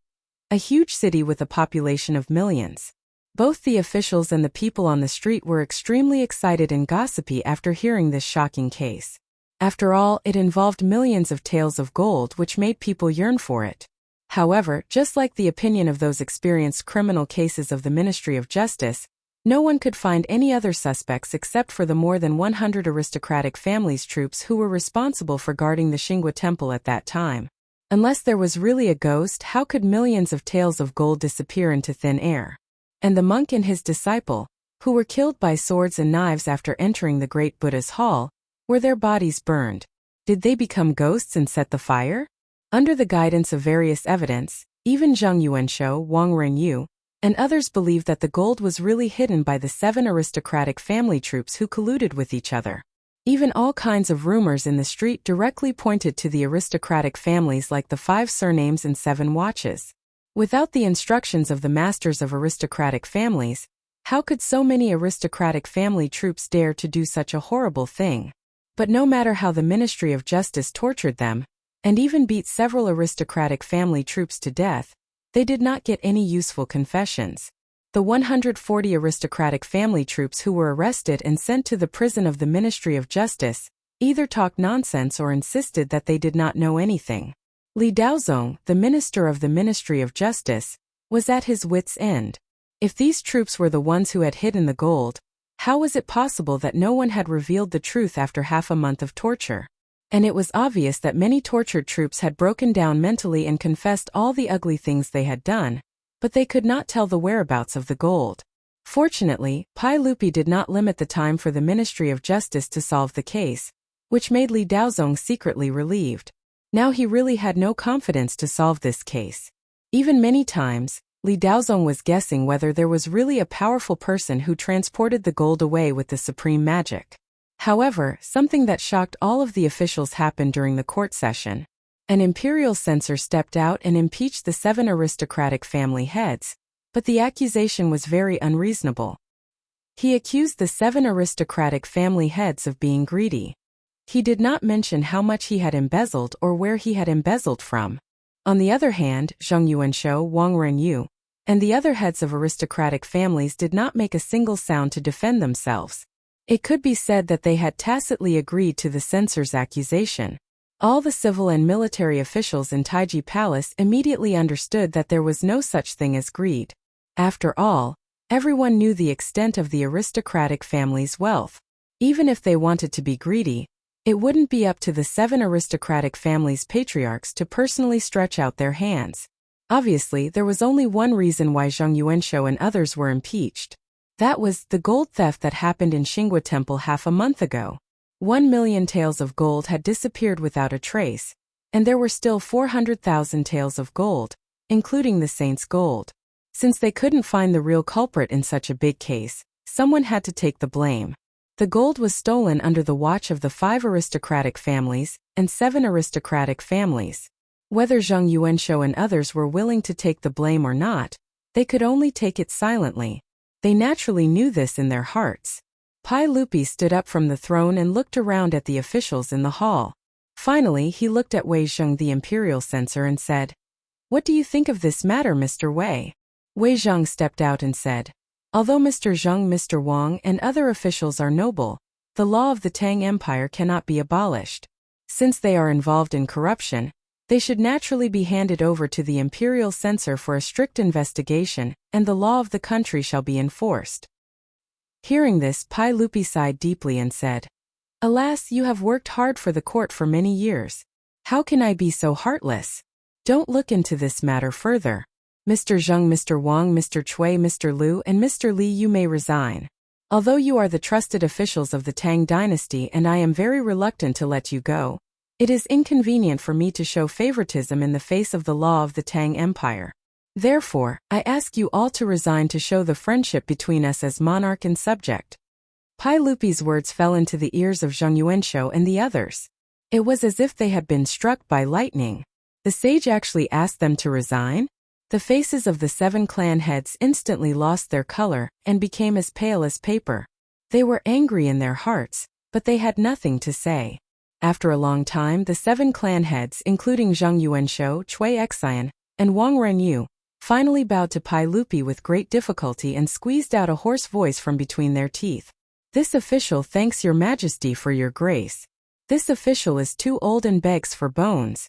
a huge city with a population of millions. Both the officials and the people on the street were extremely excited and gossipy after hearing this shocking case. After all, it involved millions of taels of gold, which made people yearn for it. However, just like the opinion of those experienced criminal cases of the Ministry of Justice, no one could find any other suspects except for the more than 100 aristocratic families' troops who were responsible for guarding the Xinghua Temple at that time. Unless there was really a ghost, how could millions of taels of gold disappear into thin air? And the monk and his disciple, who were killed by swords and knives after entering the great Buddha's hall, were their bodies burned? Did they become ghosts and set the fire? Under the guidance of various evidence, even Zhang Yuanshou, Wang Renyu, and others believed that the gold was really hidden by the 7 aristocratic family troops who colluded with each other. Even all kinds of rumors in the street directly pointed to the aristocratic families, like the 5 surnames and 7 watches. Without the instructions of the masters of aristocratic families, how could so many aristocratic family troops dare to do such a horrible thing? But no matter how the Ministry of Justice tortured them, and even beat several aristocratic family troops to death, they did not get any useful confessions. The 140 aristocratic family troops who were arrested and sent to the prison of the Ministry of Justice either talked nonsense or insisted that they did not know anything. Li Daozong, the minister of the Ministry of Justice, was at his wits' end. If these troops were the ones who had hidden the gold, how was it possible that no one had revealed the truth after half a month of torture? And it was obvious that many tortured troops had broken down mentally and confessed all the ugly things they had done, but they could not tell the whereabouts of the gold. Fortunately, Pai Lupi did not limit the time for the Ministry of Justice to solve the case, which made Li Daozong secretly relieved. Now he really had no confidence to solve this case. Even many times, Li Daozong was guessing whether there was really a powerful person who transported the gold away with the supreme magic. However, something that shocked all of the officials happened during the court session. An imperial censor stepped out and impeached the 7 aristocratic family heads, but the accusation was very unreasonable. He accused the 7 aristocratic family heads of being greedy. He did not mention how much he had embezzled or where he had embezzled from. On the other hand, Zhang Yuanshou, Wang Renyu, and the other heads of aristocratic families did not make a single sound to defend themselves. It could be said that they had tacitly agreed to the censor's accusation. All the civil and military officials in Taiji Palace immediately understood that there was no such thing as greed. After all, everyone knew the extent of the aristocratic family's wealth. Even if they wanted to be greedy, it wouldn't be up to the 7 aristocratic families' patriarchs to personally stretch out their hands. Obviously, there was only one reason why Zhang Yuanshou and others were impeached. That was the gold theft that happened in Xinghua Temple half a month ago. 1 million taels of gold had disappeared without a trace, and there were still 400,000 taels of gold, including the saint's gold. Since they couldn't find the real culprit in such a big case, someone had to take the blame. The gold was stolen under the watch of the 5 aristocratic families and 7 aristocratic families. Whether Zhang Yuanshou and others were willing to take the blame or not, they could only take it silently. They naturally knew this in their hearts. Pai Lupi stood up from the throne and looked around at the officials in the hall. Finally, he looked at Wei Zheng, the imperial censor, and said, "What do you think of this matter, Mr. Wei?" Wei Zheng stepped out and said, "Although Mr. Zheng, Mr. Wang, and other officials are noble, the law of the Tang Empire cannot be abolished. Since they are involved in corruption, they should naturally be handed over to the imperial censor for a strict investigation, and the law of the country shall be enforced." Hearing this, Pai Lupi sighed deeply and said, "Alas, you have worked hard for the court for many years. How can I be so heartless? Don't look into this matter further. Mr. Zheng, Mr. Wang, Mr. Cui, Mr. Liu, and Mr. Li, you may resign. Although you are the trusted officials of the Tang dynasty and I am very reluctant to let you go, it is inconvenient for me to show favoritism in the face of the law of the Tang Empire. Therefore, I ask you all to resign to show the friendship between us as monarch and subject." Pai Lupi's words fell into the ears of Zheng Yuanshou and the others. It was as if they had been struck by lightning. The sage actually asked them to resign? The faces of the 7 clan heads instantly lost their color and became as pale as paper. They were angry in their hearts, but they had nothing to say. After a long time, the 7 clan heads, including Zheng Yuanshou, Cui Xian, and Wang Renyu, finally bowed to Pai Lupi with great difficulty and squeezed out a hoarse voice from between their teeth. "This official thanks your majesty for your grace. This official is too old and begs for bones."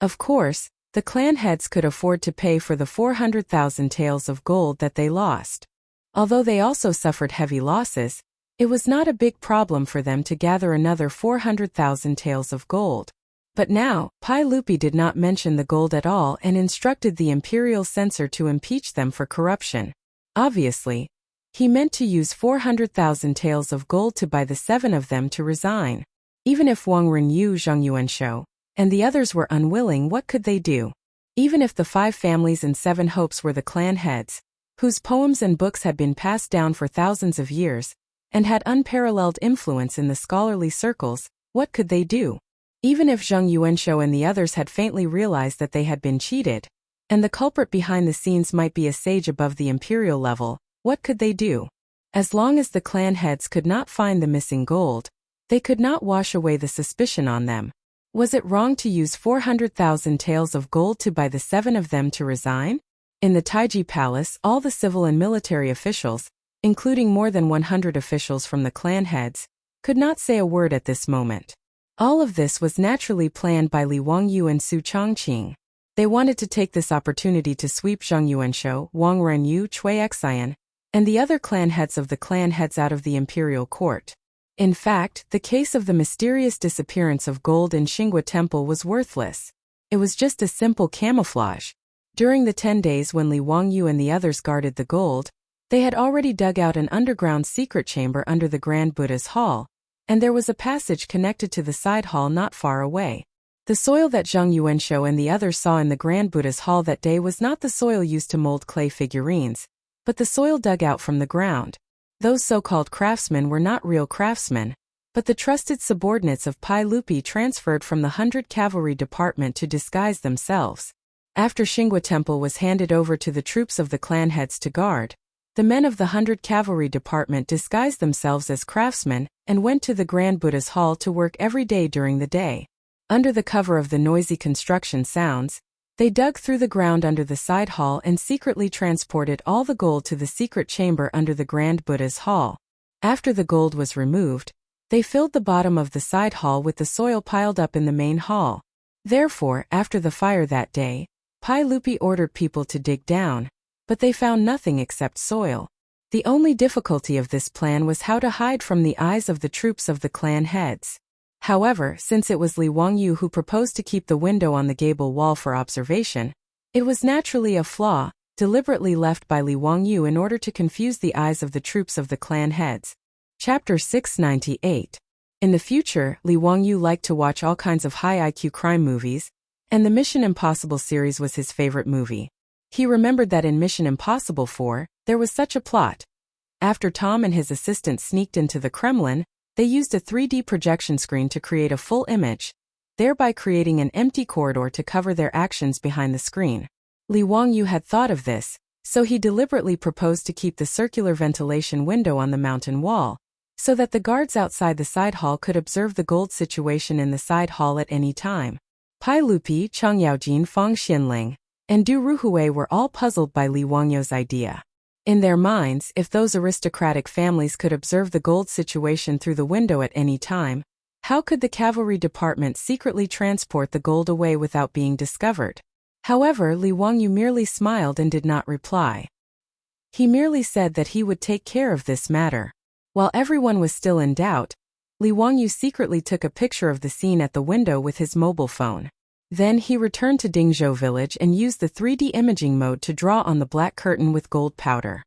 Of course, the clan heads could afford to pay for the 400,000 taels of gold that they lost. Although they also suffered heavy losses, it was not a big problem for them to gather another 400,000 taels of gold. But now, Pai Lupi did not mention the gold at all and instructed the imperial censor to impeach them for corruption. Obviously, he meant to use 400,000 taels of gold to buy the 7 of them to resign. Even if Wang Renyu, Zheng Yuanshou, and the others were unwilling, what could they do? Even if the 5 families and 7 hopes were the clan heads, whose poems and books had been passed down for thousands of years, and had unparalleled influence in the scholarly circles, what could they do? Even if Zheng Yuanshou and the others had faintly realized that they had been cheated, and the culprit behind the scenes might be a sage above the imperial level, what could they do? As long as the clan heads could not find the missing gold, they could not wash away the suspicion on them. Was it wrong to use 400,000 taels of gold to buy the 7 of them to resign? In the Taiji Palace, all the civil and military officials, including more than 100 officials from the clan heads, could not say a word at this moment. All of this was naturally planned by Li Wangyu and Su Chongqing. They wanted to take this opportunity to sweep Zheng Yuanshou, Wang Renyu, Cui Xian, and the other clan heads of the clan heads out of the imperial court. In fact, the case of the mysterious disappearance of gold in Xinghua Temple was worthless. It was just a simple camouflage. During the 10 days when Li Wangyu and the others guarded the gold, they had already dug out an underground secret chamber under the Grand Buddha's hall, and there was a passage connected to the side hall not far away. The soil that Zheng Yuanshou and the others saw in the Grand Buddha's hall that day was not the soil used to mold clay figurines, but the soil dug out from the ground. Those so-called craftsmen were not real craftsmen, but the trusted subordinates of Pai Lupi transferred from the 100 Cavalry Department to disguise themselves. After Xinghua Temple was handed over to the troops of the clan heads to guard, the men of the 100 Cavalry Department disguised themselves as craftsmen and went to the Grand Buddha's hall to work every day during the day. Under the cover of the noisy construction sounds, they dug through the ground under the side hall and secretly transported all the gold to the secret chamber under the Grand Buddha's hall. After the gold was removed, they filled the bottom of the side hall with the soil piled up in the main hall. Therefore, after the fire that day, Pai Lupi ordered people to dig down, but they found nothing except soil. The only difficulty of this plan was how to hide from the eyes of the troops of the clan heads. However, since it was Li Wangyu who proposed to keep the window on the gable wall for observation, it was naturally a flaw, deliberately left by Li Wangyu in order to confuse the eyes of the troops of the clan heads. Chapter 698. In the future, Li Wangyu liked to watch all kinds of high IQ crime movies, and the Mission Impossible series was his favorite movie. He remembered that in Mission Impossible 4, there was such a plot. After Tom and his assistant sneaked into the Kremlin, they used a 3D projection screen to create a full image, thereby creating an empty corridor to cover their actions behind the screen. Li Wangyu had thought of this, so he deliberately proposed to keep the circular ventilation window on the mountain wall, so that the guards outside the side hall could observe the gold situation in the side hall at any time. Pai Lupi, Chang Yaojin, Fang Xianling, and Du Ruhui were all puzzled by Li Wangyu's idea. In their minds, if those aristocratic families could observe the gold situation through the window at any time, how could the cavalry department secretly transport the gold away without being discovered? However, Li Wangyu merely smiled and did not reply. He merely said that he would take care of this matter. While everyone was still in doubt, Li Wangyu secretly took a picture of the scene at the window with his mobile phone. Then he returned to Dingzhou village and used the 3D imaging mode to draw on the black curtain with gold powder.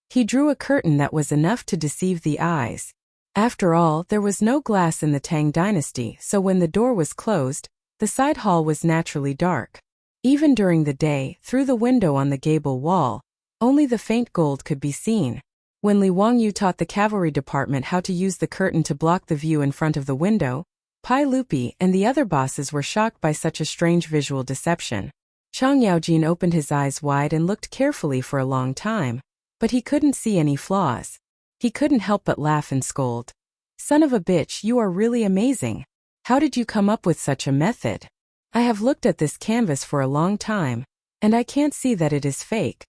He drew a curtain that was enough to deceive the eyes. After all, there was no glass in the Tang dynasty, so when the door was closed, the side hall was naturally dark. Even during the day, through the window on the gable wall, only the faint gold could be seen. When Li Wangyu taught the cavalry department how to use the curtain to block the view in front of the window, Pai Lupi and the other bosses were shocked by such a strange visual deception. Chang Yaojin opened his eyes wide and looked carefully for a long time, but he couldn't see any flaws. He couldn't help but laugh and scold. "Son of a bitch, you are really amazing. How did you come up with such a method? I have looked at this canvas for a long time, and I can't see that it is fake."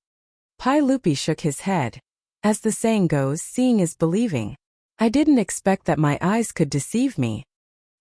Pai Lupi shook his head. As the saying goes, seeing is believing. I didn't expect that my eyes could deceive me.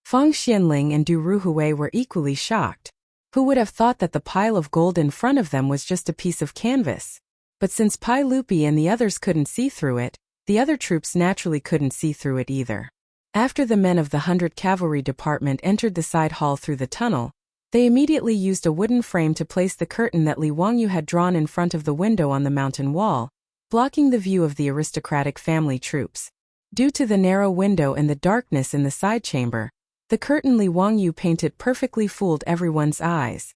Fang Xianling and Du Ruhui were equally shocked. Who would have thought that the pile of gold in front of them was just a piece of canvas? But since Pai Lupi and the others couldn't see through it, the other troops naturally couldn't see through it either. After the men of the 100 Cavalry Department entered the side hall through the tunnel, they immediately used a wooden frame to place the curtain that Li Wangyu had drawn in front of the window on the mountain wall, blocking the view of the aristocratic family troops. Due to the narrow window and the darkness in the side chamber, the curtain Li Wangyu painted perfectly fooled everyone's eyes.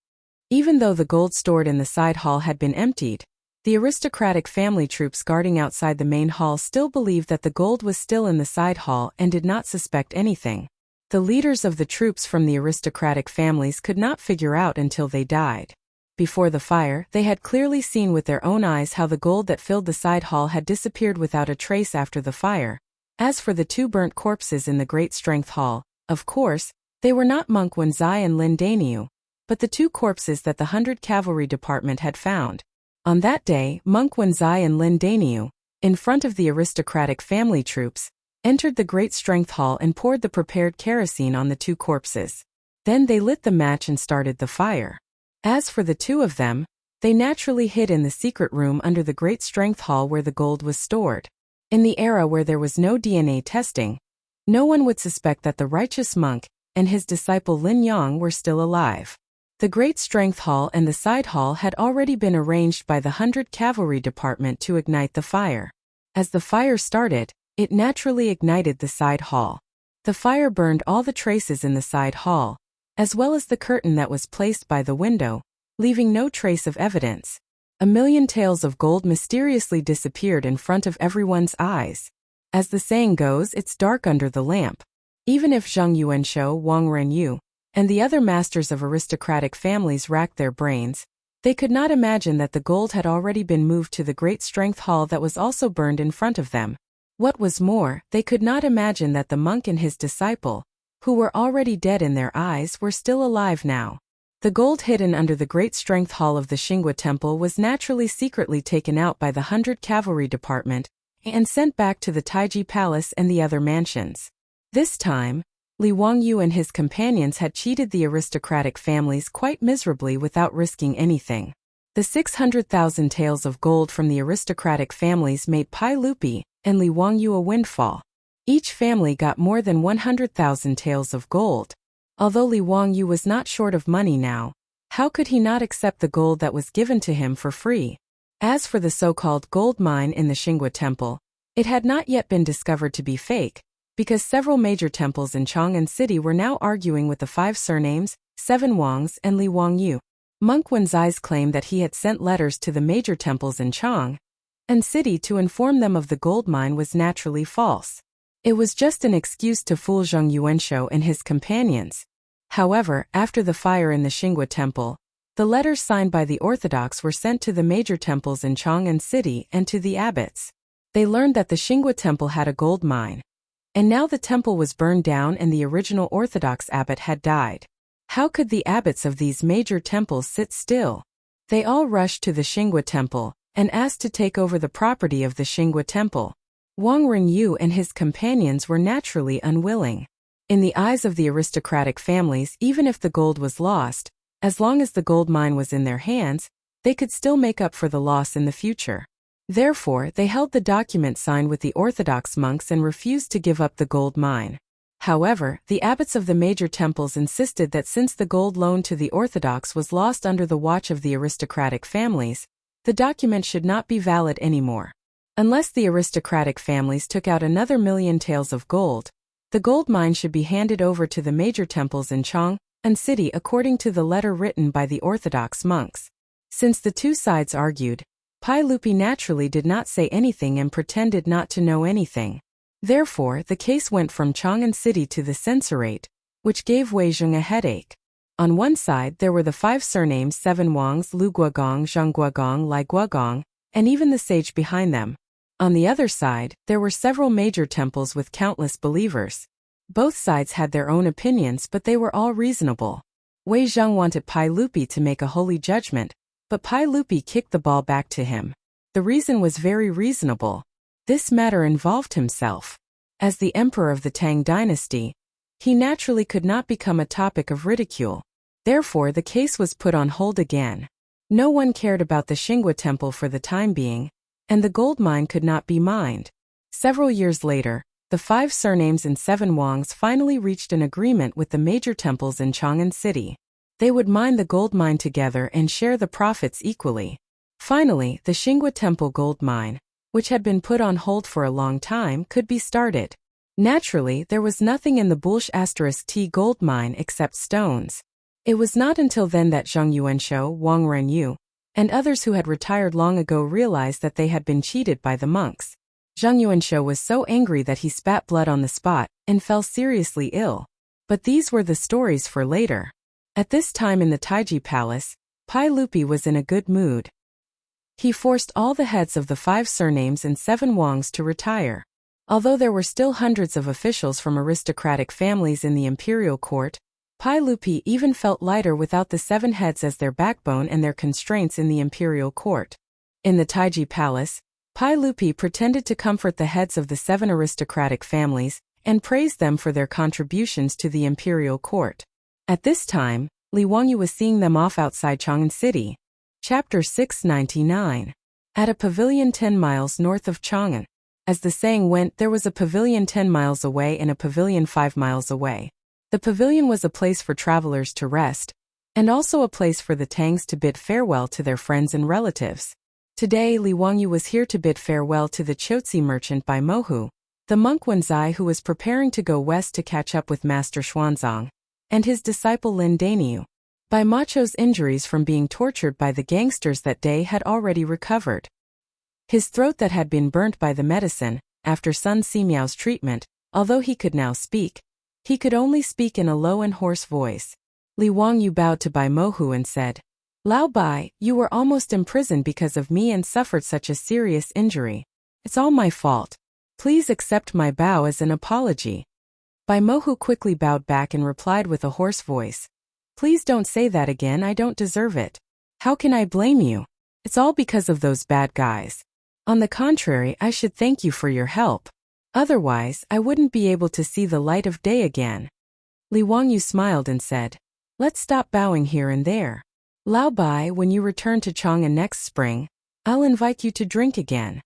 Even though the gold stored in the side hall had been emptied, the aristocratic family troops guarding outside the main hall still believed that the gold was still in the side hall and did not suspect anything. The leaders of the troops from the aristocratic families could not figure out until they died. Before the fire, they had clearly seen with their own eyes how the gold that filled the side hall had disappeared without a trace after the fire. As for the two burnt corpses in the Great Strength Hall, of course, they were not Monk Wenzai and Lin Daniu, but the two corpses that the 100 Cavalry Department had found. On that day, Monk Wenzai and Lin Daniu, in front of the aristocratic family troops, entered the Great Strength Hall and poured the prepared kerosene on the two corpses. Then they lit the match and started the fire. As for the two of them, they naturally hid in the secret room under the Great Strength Hall where the gold was stored. In the era where there was no DNA testing, no one would suspect that the righteous monk and his disciple Lin Yang were still alive. The Great Strength Hall and the side hall had already been arranged by the 100 Cavalry Department to ignite the fire. As the fire started, it naturally ignited the side hall. The fire burned all the traces in the side hall, as well as the curtain that was placed by the window, leaving no trace of evidence. 1,000,000 taels of gold mysteriously disappeared in front of everyone's eyes. As the saying goes, it's dark under the lamp. Even if Zhang Yuanshou, Wang Renyu, and the other masters of aristocratic families racked their brains, they could not imagine that the gold had already been moved to the Great Strength Hall that was also burned in front of them. What was more, they could not imagine that the monk and his disciple, who were already dead in their eyes, were still alive now. The gold hidden under the Great Strength Hall of the Xinghua Temple was naturally secretly taken out by the 100 Cavalry Department and sent back to the Taiji Palace and the other mansions. This time, Li Wangyu and his companions had cheated the aristocratic families quite miserably without risking anything. The 600,000 taels of gold from the aristocratic families made Pai Lupi and Li Wangyu a windfall. Each family got more than 100,000 taels of gold. Although Li Wangyu was not short of money now, how could he not accept the gold that was given to him for free? As for the so-called gold mine in the Xinghua Temple, it had not yet been discovered to be fake, because several major temples in Chang'an City were now arguing with the 5 surnames, 7 Wangs and Li Wangyu. Monk Wenzai's claim that he had sent letters to the major temples in Chang'an City to inform them of the gold mine was naturally false. It was just an excuse to fool Zhang Yuanshou and his companions. However, after the fire in the Xinghua Temple, the letters signed by the Orthodox were sent to the major temples in Chang'an City and to the abbots. They learned that the Xinghua Temple had a gold mine, And now the temple was burned down and the original Orthodox abbot had died. How could the abbots of these major temples sit still? They all rushed to the Xinghua temple and asked to take over the property of the Xinghua temple. Wang Ringyu and his companions were naturally unwilling. In the eyes of the aristocratic families, even if the gold was lost, as long as the gold mine was in their hands, they could still make up for the loss in the future. Therefore, they held the document signed with the Orthodox monks and refused to give up the gold mine. However, the abbots of the major temples insisted that since the gold loaned to the Orthodox was lost under the watch of the aristocratic families, the document should not be valid anymore. Unless the aristocratic families took out another 1,000,000 taels of gold, the gold mine should be handed over to the major temples in Chang'an city according to the letter written by the Orthodox monks. Since the two sides argued, Pai Lupi naturally did not say anything and pretended not to know anything. Therefore, the case went from Chang'an city to the censorate, which gave Wei Zheng a headache. On one side there were the 5 surnames 7 Wangs, Lu Guogong, Zhang Guogong, Lai Guogong, and even the sage behind them. On the other side, there were several major temples with countless believers. Both sides had their own opinions, but they were all reasonable. Wei Zheng wanted Pai Lupi to make a holy judgment, but Pai Lupi kicked the ball back to him. The reason was very reasonable. This matter involved himself. As the emperor of the Tang dynasty, he naturally could not become a topic of ridicule. Therefore, the case was put on hold again. No one cared about the Xinghua temple for the time being, and the gold mine could not be mined. Several years later, the 5 surnames and 7 Wangs finally reached an agreement with the major temples in Chang'an city. They would mine the gold mine together and share the profits equally. Finally, the Xinghua temple gold mine, which had been put on hold for a long time, could be started. Naturally, there was nothing in the Bulsh *T gold mine except stones. It was not until then that Zhang Yuanshou, Wang Renyu, and others who had retired long ago realized that they had been cheated by the monks. Zhang Yuanshou was so angry that he spat blood on the spot and fell seriously ill. But these were the stories for later. At this time in the Taiji Palace, Pai Lupi was in a good mood. He forced all the heads of the 5 surnames and 7 Wangs to retire. Although there were still hundreds of officials from aristocratic families in the imperial court, Pai Lupi even felt lighter without the 7 heads as their backbone and their constraints in the imperial court. In the Taiji Palace, Pai Lupi pretended to comfort the heads of the 7 aristocratic families and praised them for their contributions to the imperial court. At this time, Li Wangyu was seeing them off outside Chang'an city. Chapter 699. At a pavilion 10 miles north of Chang'an. As the saying went, there was a pavilion 10 miles away and a pavilion 5 miles away. The pavilion was a place for travelers to rest, and also a place for the Tangs to bid farewell to their friends and relatives. Today, Li Wangyu was here to bid farewell to the Chotzi merchant Bai Mohu, the monk Wenzai who was preparing to go west to catch up with Master Xuanzang, and his disciple Lin Daniu. Bai Macho's injuries from being tortured by the gangsters that day had already recovered. His throat that had been burnt by the medicine, after Sun Simiao's treatment, although he could now speak, he could only speak in a low and hoarse voice. Li Wangyu bowed to Bai Mohu and said, "Lao Bai, you were almost imprisoned because of me and suffered such a serious injury. It's all my fault. Please accept my bow as an apology." Bai Mohu quickly bowed back and replied with a hoarse voice, "Please don't say that again, I don't deserve it. How can I blame you? It's all because of those bad guys. On the contrary, I should thank you for your help. Otherwise, I wouldn't be able to see the light of day again." Li Wangyu smiled and said, "Let's stop bowing here and there. Lao Bai, when you return to Chang'an next spring, I'll invite you to drink again."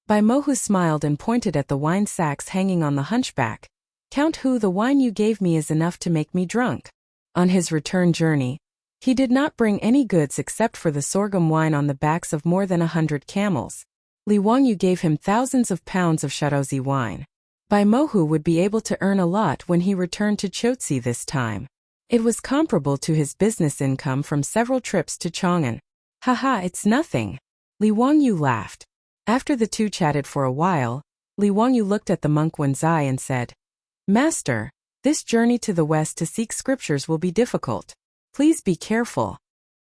Bai Mohu smiled and pointed at the wine sacks hanging on the hunchback. "Count Hu, the wine you gave me is enough to make me drunk." On his return journey, he did not bring any goods except for the sorghum wine on the backs of more than 100 camels. Li Wangyu gave him thousands of pounds of Shaozi wine. Bai Mohu would be able to earn a lot when he returned to Chotzi this time. It was comparable to his business income from several trips to Chang'an. "Haha, it's nothing." Li Wangyu laughed. After the two chatted for a while, Li Wangyu looked at the monk Wenzai and said, "Master, this journey to the west to seek scriptures will be difficult. Please be careful."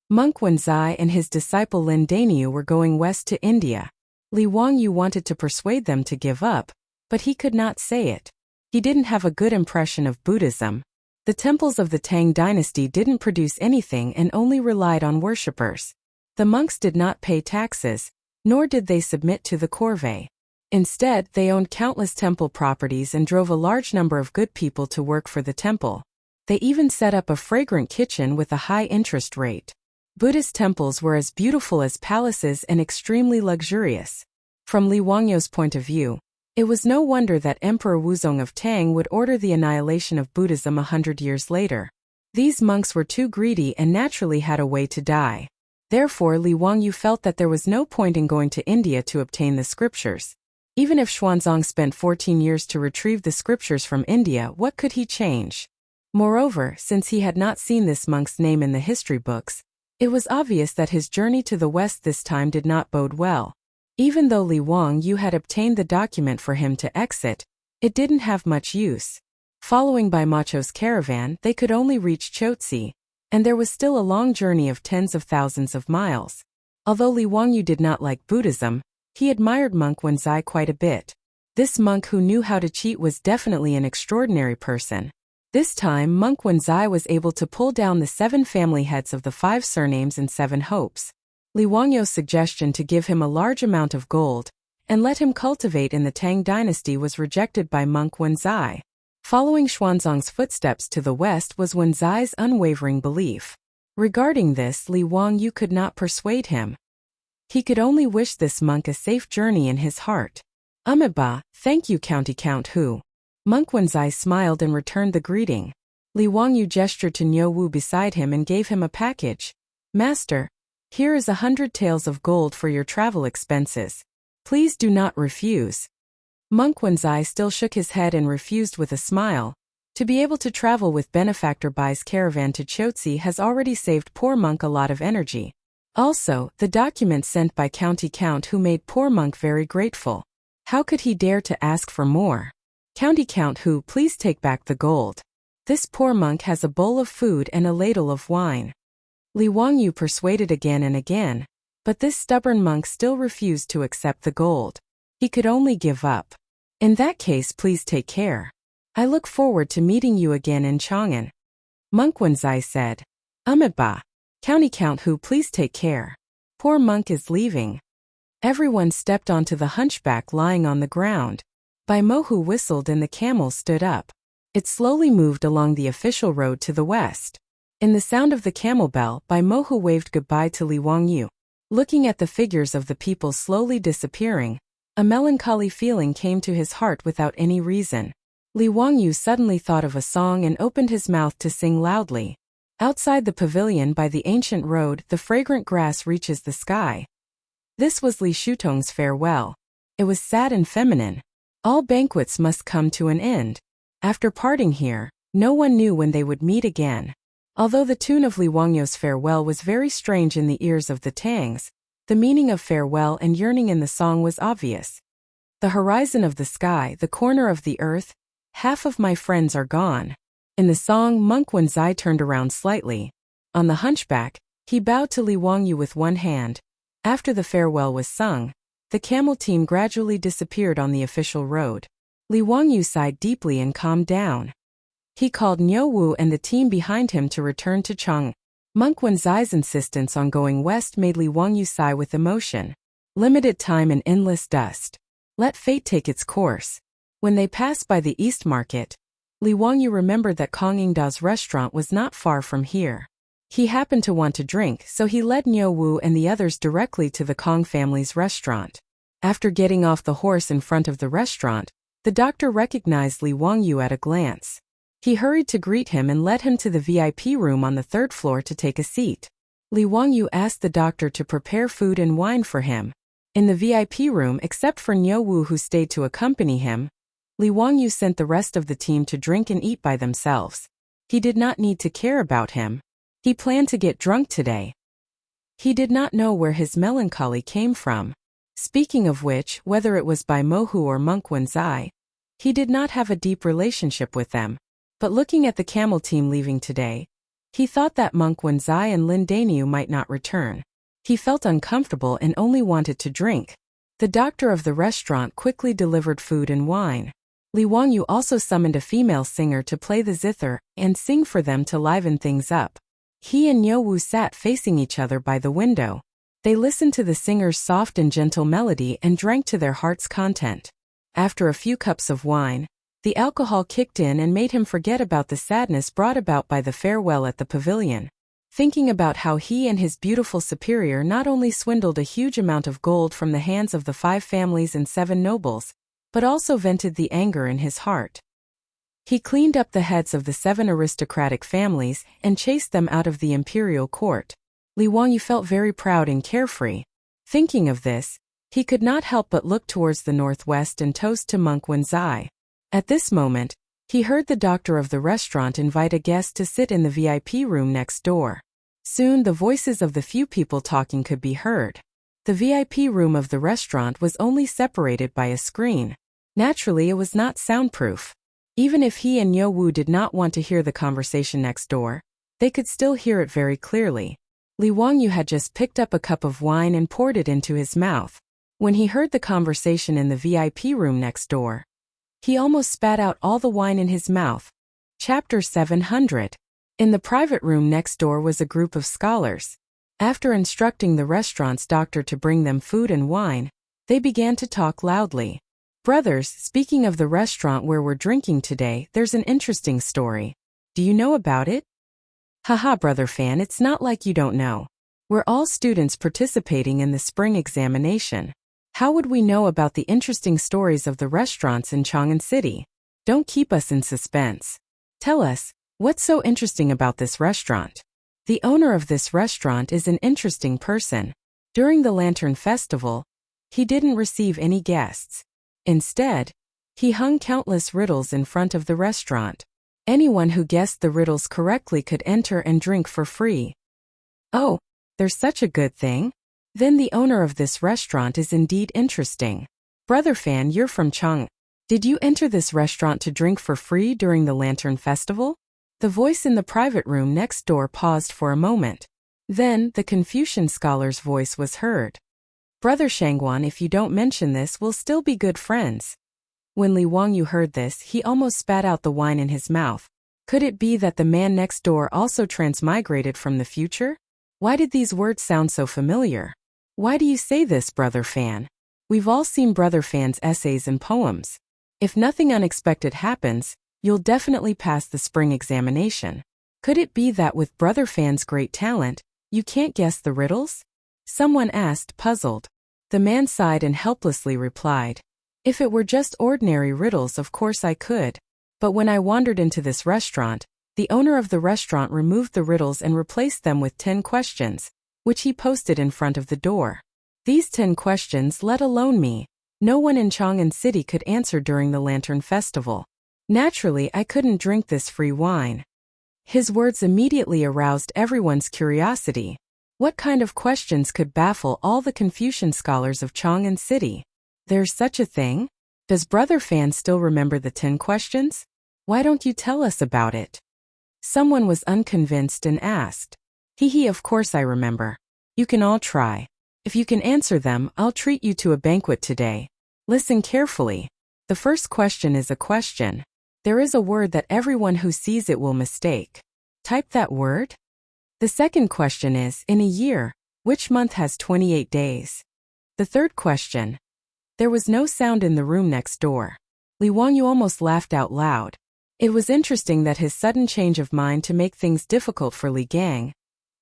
Monk Wenzai and his disciple Lin Daniu were going west to India. Li Wangyu wanted to persuade them to give up, but he could not say it. He didn't have a good impression of Buddhism. The temples of the Tang dynasty didn't produce anything and only relied on worshippers. The monks did not pay taxes, nor did they submit to the corvée. Instead, they owned countless temple properties and drove a large number of good people to work for the temple. They even set up a fragrant kitchen with a high interest rate. Buddhist temples were as beautiful as palaces and extremely luxurious. From Li Wangyou's point of view, it was no wonder that Emperor Wuzong of Tang would order the annihilation of Buddhism 100 years later. These monks were too greedy and naturally had a way to die. Therefore, Li Wangyou felt that there was no point in going to India to obtain the scriptures. Even if Xuanzang spent 14 years to retrieve the scriptures from India, what could he change? Moreover, since he had not seen this monk's name in the history books, it was obvious that his journey to the west this time did not bode well. Even though Li Wangyou had obtained the document for him to exit, it didn't have much use. Following by Macho's caravan, they could only reach Chotzi, and there was still a long journey of tens of thousands of miles. Although Li Wangyou did not like Buddhism, he admired monk Wenzai quite a bit. This monk who knew how to cheat was definitely an extraordinary person. This time, monk Wenzai was able to pull down the 7 family heads of the 5 surnames and 7 hopes. Li Wangyou's suggestion to give him a large amount of gold and let him cultivate in the Tang dynasty was rejected by monk Wenzai. Following Xuanzang's footsteps to the west was Wenzai's unwavering belief. Regarding this, Li Wangyou could not persuade him. He could only wish this monk a safe journey in his heart. Amiba, thank you County Count Hu. Monk Wenzai smiled and returned the greeting. Li Wangyou gestured to Niu Wu beside him and gave him a package. Master, here is 100 taels of gold for your travel expenses. Please do not refuse. Monk Wenzai still shook his head and refused with a smile. To be able to travel with Benefactor Bai's caravan to Chotzi has already saved poor monk a lot of energy. Also, the document sent by County Count Hu made poor monk very grateful. How could he dare to ask for more? County Count Hu, please take back the gold. This poor monk has a bowl of food and a ladle of wine. Li Wangyou persuaded again and again, but this stubborn monk still refused to accept the gold. He could only give up. In that case, please take care. I look forward to meeting you again in Chang'an. Monk Wenzai said. Amiba. County Count Hu, please take care. Poor monk is leaving. Everyone stepped onto the hunchback lying on the ground. Bai Mohu whistled and the camel stood up. It slowly moved along the official road to the west. In the sound of the camel bell, Bai Mohu waved goodbye to Li Wangyou. Looking at the figures of the people slowly disappearing, a melancholy feeling came to his heart without any reason. Li Wangyou suddenly thought of a song and opened his mouth to sing loudly. Outside the pavilion by the ancient road, the fragrant grass reaches the sky. This was Li Shutong's farewell. It was sad and feminine. All banquets must come to an end. After parting here, no one knew when they would meet again. Although the tune of Li Wangyou's farewell was very strange in the ears of the Tangs, the meaning of farewell and yearning in the song was obvious. The horizon of the sky, the corner of the earth, half of my friends are gone. In the song, Monk Wenzai turned around slightly. On the hunchback, he bowed to Li Wangyou with one hand. After the farewell was sung, the camel team gradually disappeared on the official road. Li Wangyou sighed deeply and calmed down. He called Niu Wu and the team behind him to return to Chang'an. Monk Wenzai's insistence on going west made Li Wangyou sigh with emotion. Limited time and endless dust. Let fate take its course. When they passed by the East Market, Li Wangyou remembered that Kong Yingda's restaurant was not far from here. He happened to want to drink, so he led Niu Wu and the others directly to the Kong family's restaurant. After getting off the horse in front of the restaurant, the doctor recognized Li Wangyou at a glance. He hurried to greet him and led him to the VIP room on the 3rd floor to take a seat. Li Wangyou asked the doctor to prepare food and wine for him. In the VIP room, except for Niu Wu who stayed to accompany him, Li Wangyou sent the rest of the team to drink and eat by themselves. He did not need to care about him. He planned to get drunk today. He did not know where his melancholy came from. Speaking of which, whether it was Bai Mohu or Monk Wenzai, he did not have a deep relationship with them. But looking at the camel team leaving today, he thought that Monk Wenzai and Lin Daniu might not return. He felt uncomfortable and only wanted to drink. The doctor of the restaurant quickly delivered food and wine. Li Wangyu also summoned a female singer to play the zither and sing for them to liven things up. He and Niu Wu sat facing each other by the window. They listened to the singer's soft and gentle melody and drank to their heart's content. After a few cups of wine, the alcohol kicked in and made him forget about the sadness brought about by the farewell at the pavilion. Thinking about how he and his beautiful superior not only swindled a huge amount of gold from the hands of the 5 families and 7 nobles, but also vented the anger in his heart. He cleaned up the heads of the 7 aristocratic families and chased them out of the imperial court. Li Wangyu felt very proud and carefree. Thinking of this, he could not help but look towards the northwest and toast to Monk Wenzai. At this moment, he heard the doctor of the restaurant invite a guest to sit in the VIP room next door. Soon the voices of the few people talking could be heard. The VIP room of the restaurant was only separated by a screen. Naturally, it was not soundproof. Even if he and Niu Wu did not want to hear the conversation next door, they could still hear it very clearly. Li Wangyu had just picked up a cup of wine and poured it into his mouth. When he heard the conversation in the VIP room next door, he almost spat out all the wine in his mouth. Chapter 700. In the private room next door was a group of scholars. After instructing the restaurant's doctor to bring them food and wine, they began to talk loudly. Brothers, speaking of the restaurant where we're drinking today, there's an interesting story. Do you know about it? Haha, brother Fan, it's not like you don't know. We're all students participating in the spring examination. How would we know about the interesting stories of the restaurants in Chang'an City? Don't keep us in suspense. Tell us, what's so interesting about this restaurant? The owner of this restaurant is an interesting person. During the Lantern Festival, he didn't receive any guests. Instead, he hung countless riddles in front of the restaurant. Anyone who guessed the riddles correctly could enter and drink for free. Oh, there's such a good thing? Then the owner of this restaurant is indeed interesting. Brother Fan, you're from Chang'an. Did you enter this restaurant to drink for free during the Lantern Festival? The voice in the private room next door paused for a moment. Then, the Confucian scholar's voice was heard. Brother Chang'an, if you don't mention this, we'll still be good friends. When Li Wangyu heard this, he almost spat out the wine in his mouth. Could it be that the man next door also transmigrated from the future? Why did these words sound so familiar? Why do you say this, Brother Fan? We've all seen Brother Fan's essays and poems. If nothing unexpected happens, you'll definitely pass the spring examination. Could it be that with Brother Fan's great talent, you can't guess the riddles? Someone asked, puzzled. The man sighed and helplessly replied, if it were just ordinary riddles, of course I could. But when I wandered into this restaurant, the owner of the restaurant removed the riddles and replaced them with 10 questions, which he posted in front of the door. These 10 questions, let alone me, no one in Chang'an City could answer during the Lantern Festival. Naturally, I couldn't drink this free wine. His words immediately aroused everyone's curiosity. What kind of questions could baffle all the Confucian scholars of Chang'an City? There's such a thing? Does Brother Fan still remember the 10 questions? Why don't you tell us about it? Someone was unconvinced and asked. Of course I remember. You can all try. If you can answer them, I'll treat you to a banquet today. Listen carefully. The first question is a question. There is a word that everyone who sees it will mistake. Type that word. The second question is, in a year, which month has 28 days? The third question. There was no sound in the room next door. Li Wangyu almost laughed out loud. It was interesting that his sudden change of mind to make things difficult for Li Gang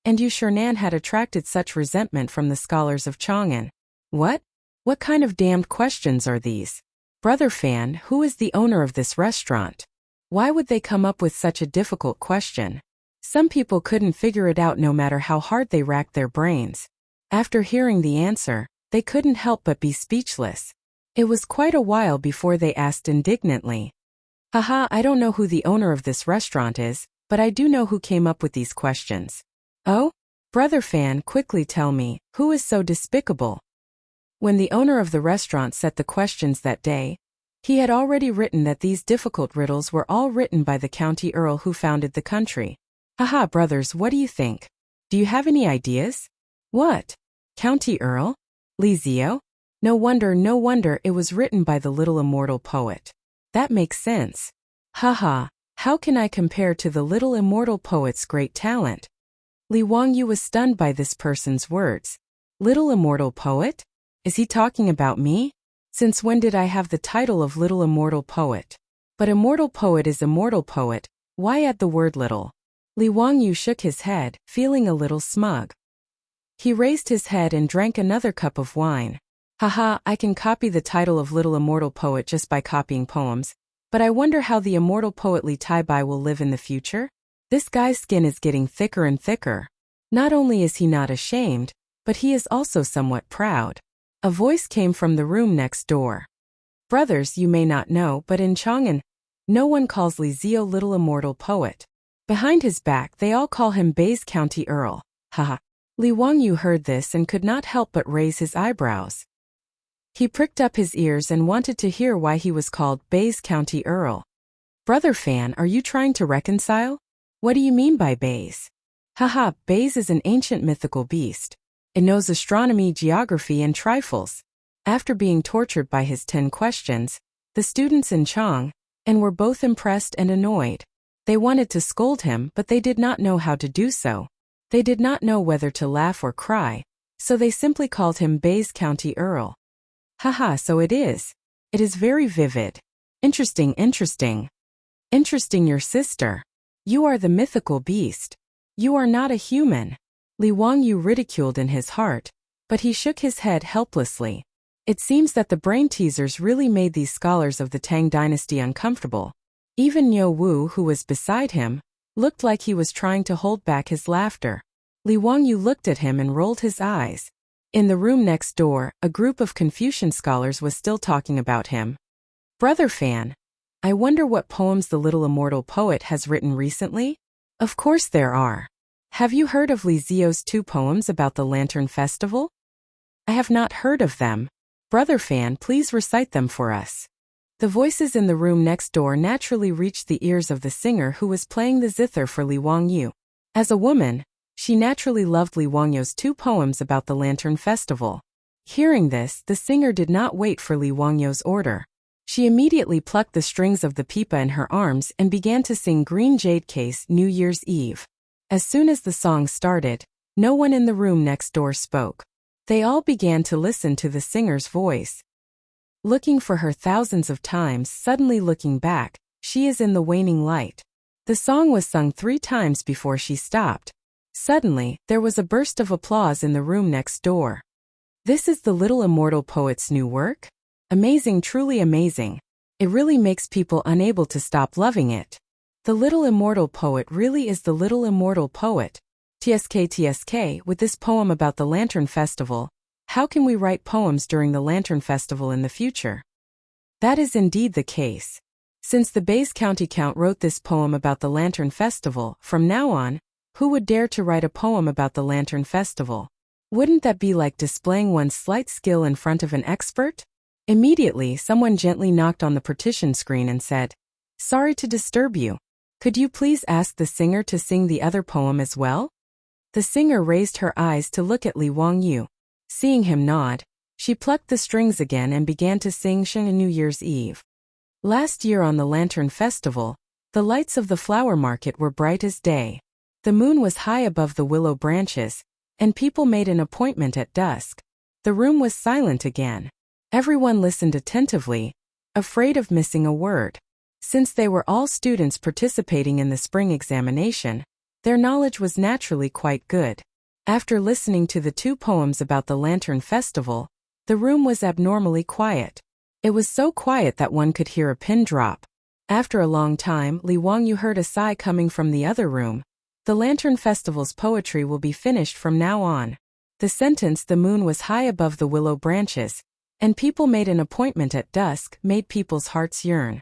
and Yu Shernan had attracted such resentment from the scholars of Chang'an. What? What kind of damned questions are these? Brother Fan, who is the owner of this restaurant? Why would they come up with such a difficult question? Some people couldn't figure it out no matter how hard they racked their brains. After hearing the answer, they couldn't help but be speechless. It was quite a while before they asked indignantly. Haha, I don't know who the owner of this restaurant is, but I do know who came up with these questions. Oh? Brother Fan, quickly tell me, who is so despicable? When the owner of the restaurant set the questions that day, he had already written that these difficult riddles were all written by the county earl who founded the country. Haha, brothers, what do you think? Do you have any ideas? What? County earl? Li Zio? No wonder it was written by the little immortal poet. That makes sense. Haha, how can I compare to the little immortal poet's great talent? Li Wangyu was stunned by this person's words. Little immortal poet? Is he talking about me? Since when did I have the title of little immortal poet? But immortal poet is immortal poet, why add the word little? Li Wangyu shook his head, feeling a little smug. He raised his head and drank another cup of wine. Haha, I can copy the title of little immortal poet just by copying poems, but I wonder how the immortal poet Li Taibai will live in the future? This guy's skin is getting thicker and thicker. Not only is he not ashamed, but he is also somewhat proud. A voice came from the room next door. Brothers, you may not know, but in Chang'an, no one calls Li Zio little immortal poet. Behind his back they all call him Bays County Earl. Haha. Li Wangyu heard this and could not help but raise his eyebrows. He pricked up his ears and wanted to hear why he was called Bays County Earl. Brother Fan, are you trying to reconcile? What do you mean by Bays? Haha, Bays is an ancient mythical beast. It knows astronomy, geography, and trifles. After being tortured by his 10 questions, the students in Chang'an were both impressed and annoyed. They wanted to scold him, but they did not know how to do so. They did not know whether to laugh or cry, so they simply called him Bays County Earl. Haha, so it is. It is very vivid. Interesting, interesting. Interesting, your sister. You are the mythical beast. You are not a human. Li Wangyu ridiculed in his heart, but he shook his head helplessly. It seems that the brain teasers really made these scholars of the Tang dynasty uncomfortable. Even Niu Wu, who was beside him, looked like he was trying to hold back his laughter. Li Wangyu looked at him and rolled his eyes. In the room next door, a group of Confucian scholars was still talking about him. Brother Fan, I wonder what poems the little immortal poet has written recently? Of course there are. Have you heard of Li Zio's 2 poems about the Lantern Festival? I have not heard of them. Brother Fan, please recite them for us. The voices in the room next door naturally reached the ears of the singer who was playing the zither for Li Wangyu. As a woman, she naturally loved Li Wangyu's 2 poems about the Lantern Festival. Hearing this, the singer did not wait for Li Wangyu's order. She immediately plucked the strings of the pipa in her arms and began to sing Green Jade Case New Year's Eve. As soon as the song started, no one in the room next door spoke. They all began to listen to the singer's voice. Looking for her thousands of times, suddenly looking back, she is in the waning light. The song was sung 3 times before she stopped. Suddenly, there was a burst of applause in the room next door. This is the little immortal poet's new work? Amazing, truly amazing. It really makes people unable to stop loving it. The little immortal poet really is the little immortal poet. TSK, with this poem about the Lantern Festival, how can we write poems during the Lantern Festival in the future? That is indeed the case. Since the Bays County Count wrote this poem about the Lantern Festival, from now on, who would dare to write a poem about the Lantern Festival? Wouldn't that be like displaying one's slight skill in front of an expert? Immediately, someone gently knocked on the partition screen and said, "Sorry to disturb you. Could you please ask the singer to sing the other poem as well?" The singer raised her eyes to look at Li Wangyu. Seeing him nod, she plucked the strings again and began to sing Chang'an New Year's Eve. Last year on the Lantern Festival, the lights of the flower market were bright as day. The moon was high above the willow branches, and people made an appointment at dusk. The room was silent again. Everyone listened attentively, afraid of missing a word. Since they were all students participating in the spring examination, their knowledge was naturally quite good. After listening to the 2 poems about the Lantern Festival, the room was abnormally quiet. It was so quiet that one could hear a pin drop. After a long time, Li Wangyu heard a sigh coming from the other room. The Lantern Festival's poetry will be finished from now on. The sentence "the moon was high above the willow branches, and people made an appointment at dusk" made people's hearts yearn.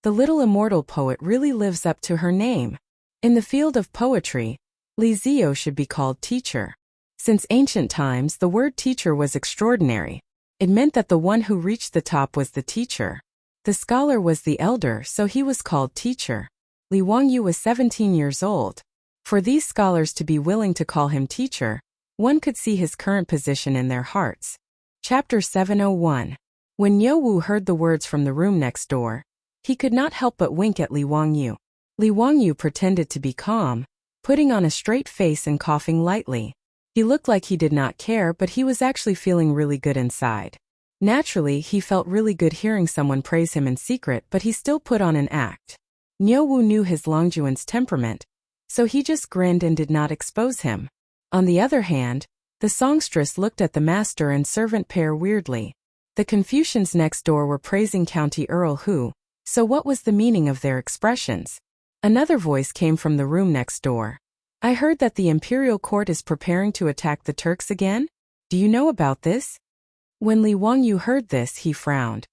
The little immortal poet really lives up to her name. In the field of poetry, Li Zio should be called teacher. Since ancient times, the word teacher was extraordinary. It meant that the one who reached the top was the teacher. The scholar was the elder, so he was called teacher. Li Wangyu was 17 years old. For these scholars to be willing to call him teacher, one could see his current position in their hearts. Chapter 701. When Niu Wu heard the words from the room next door, He could not help but wink at Li Wangyu. Li Wangyu pretended to be calm, putting on a straight face and coughing lightly. He looked like he did not care, but he was actually feeling really good inside. Naturally, he felt really good hearing someone praise him in secret, but he still put on an act. Niu Wu knew his Longjuan's temperament, so he just grinned and did not expose him. On the other hand, the songstress looked at the master and servant pair weirdly. The Confucians next door were praising County Earl Hu, so what was the meaning of their expressions? Another voice came from the room next door. I heard that the imperial court is preparing to attack the Turks again? Do you know about this? When Li Wangyu heard this, he frowned.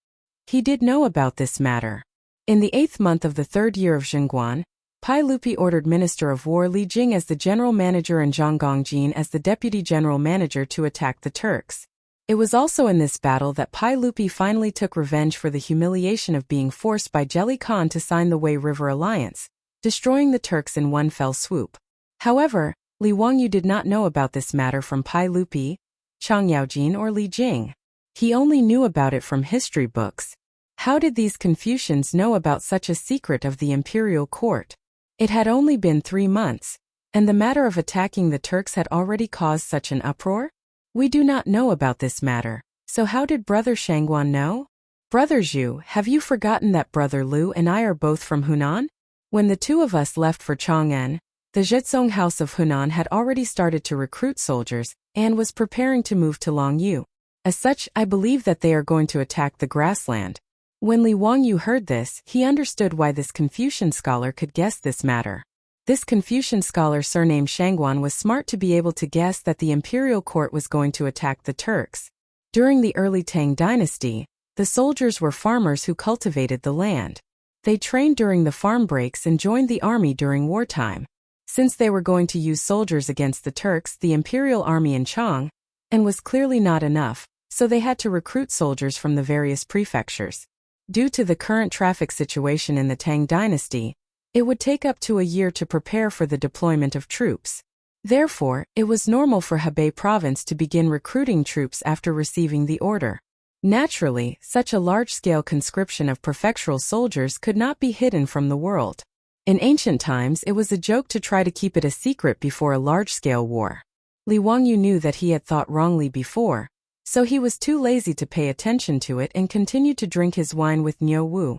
He did know about this matter. In the 8th month of the 3rd year of Chang'an, Pai Lupi ordered Minister of War Li Jing as the general manager and Zhang Gongjin as the deputy general manager to attack the Turks. It was also in this battle that Pai Lupi finally took revenge for the humiliation of being forced by Jelly Khan to sign the Wei River Alliance, destroying the Turks in one fell swoop. However, Li Wangyu did not know about this matter from Pai Lupi, Chang Yaojin or Li Jing. He only knew about it from history books. How did these Confucians know about such a secret of the imperial court? It had only been 3 months, and the matter of attacking the Turks had already caused such an uproar? We do not know about this matter, so how did Brother Shangguan know? Brother Zhu, have you forgotten that Brother Lu and I are both from Hunan? When the two of us left for Chang'an, the Zhetzong House of Hunan had already started to recruit soldiers and was preparing to move to Longyu. As such, I believe that they are going to attack the grassland. When Li Wangyu heard this, he understood why this Confucian scholar could guess this matter. This Confucian scholar surnamed Shangguan was smart to be able to guess that the imperial court was going to attack the Turks. During the early Tang dynasty, the soldiers were farmers who cultivated the land. They trained during the farm breaks and joined the army during wartime. Since they were going to use soldiers against the Turks, the imperial army in Chang, and was clearly not enough, so they had to recruit soldiers from the various prefectures. Due to the current traffic situation in the Tang dynasty, it would take up to a year to prepare for the deployment of troops. Therefore, it was normal for Hebei province to begin recruiting troops after receiving the order. Naturally, such a large-scale conscription of prefectural soldiers could not be hidden from the world. In ancient times, it was a joke to try to keep it a secret before a large-scale war. Li Wangyu knew that he had thought wrongly before, so he was too lazy to pay attention to it and continued to drink his wine with Niu Wu.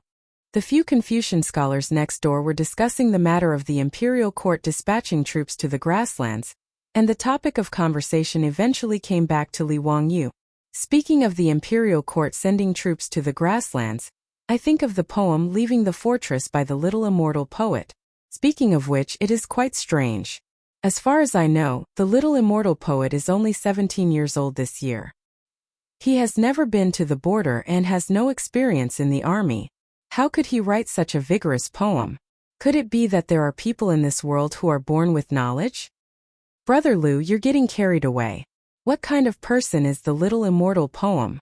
The few Confucian scholars next door were discussing the matter of the imperial court dispatching troops to the grasslands, and the topic of conversation eventually came back to Li Wangyu. Speaking of the imperial court sending troops to the grasslands, I think of the poem Leaving the Fortress by the little immortal poet. Speaking of which, it is quite strange. As far as I know, the little immortal poet is only 17 years old this year. He has never been to the border and has no experience in the army. How could he write such a vigorous poem? Could it be that there are people in this world who are born with knowledge? Brother Lu, you're getting carried away. What kind of person is the little immortal poem?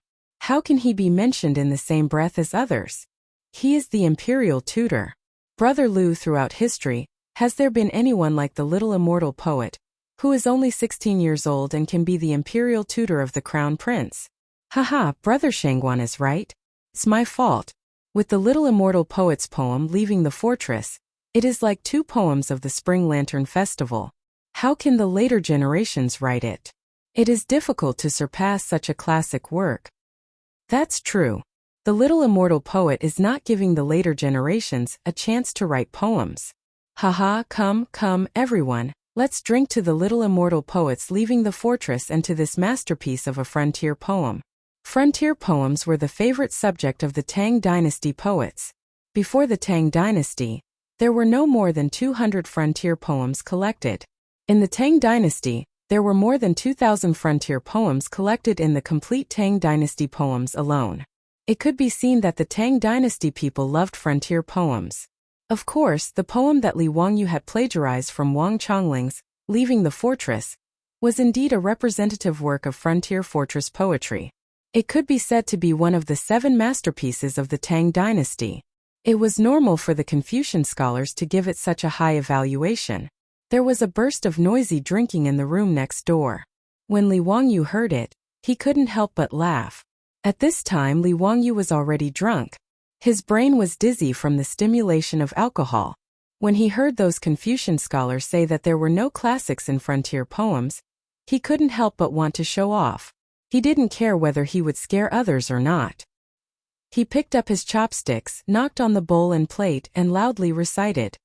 How can he be mentioned in the same breath as others? He is the imperial tutor. Brother Lu, throughout history, has there been anyone like the little immortal poet, who is only 16 years old and can be the imperial tutor of the crown prince? Haha, Brother Shangguan is right. It's my fault. With the little immortal poet's poem Leaving the Fortress, it is like 2 poems of the Spring Lantern Festival. How can the later generations write it? It is difficult to surpass such a classic work. That's true. The little immortal poet is not giving the later generations a chance to write poems. Haha, come, everyone, let's drink to the little immortal poet's Leaving the Fortress and to this masterpiece of a frontier poem. Frontier poems were the favorite subject of the Tang dynasty poets. Before the Tang dynasty, there were no more than 200 frontier poems collected. In the Tang dynasty, there were more than 2,000 frontier poems collected in the complete Tang dynasty poems alone. It could be seen that the Tang dynasty people loved frontier poems. Of course, the poem that Li Wangyu had plagiarized from Wang Chongling's Leaving the Fortress was indeed a representative work of frontier fortress poetry. It could be said to be one of the 7 masterpieces of the Tang dynasty. It was normal for the Confucian scholars to give it such a high evaluation. There was a burst of noisy drinking in the room next door. When Li Wangyu heard it, he couldn't help but laugh. At this time Li Wangyu was already drunk. His brain was dizzy from the stimulation of alcohol. When he heard those Confucian scholars say that there were no classics in frontier poems, he couldn't help but want to show off. He didn't care whether he would scare others or not. He picked up his chopsticks, knocked on the bowl and plate, and loudly recited.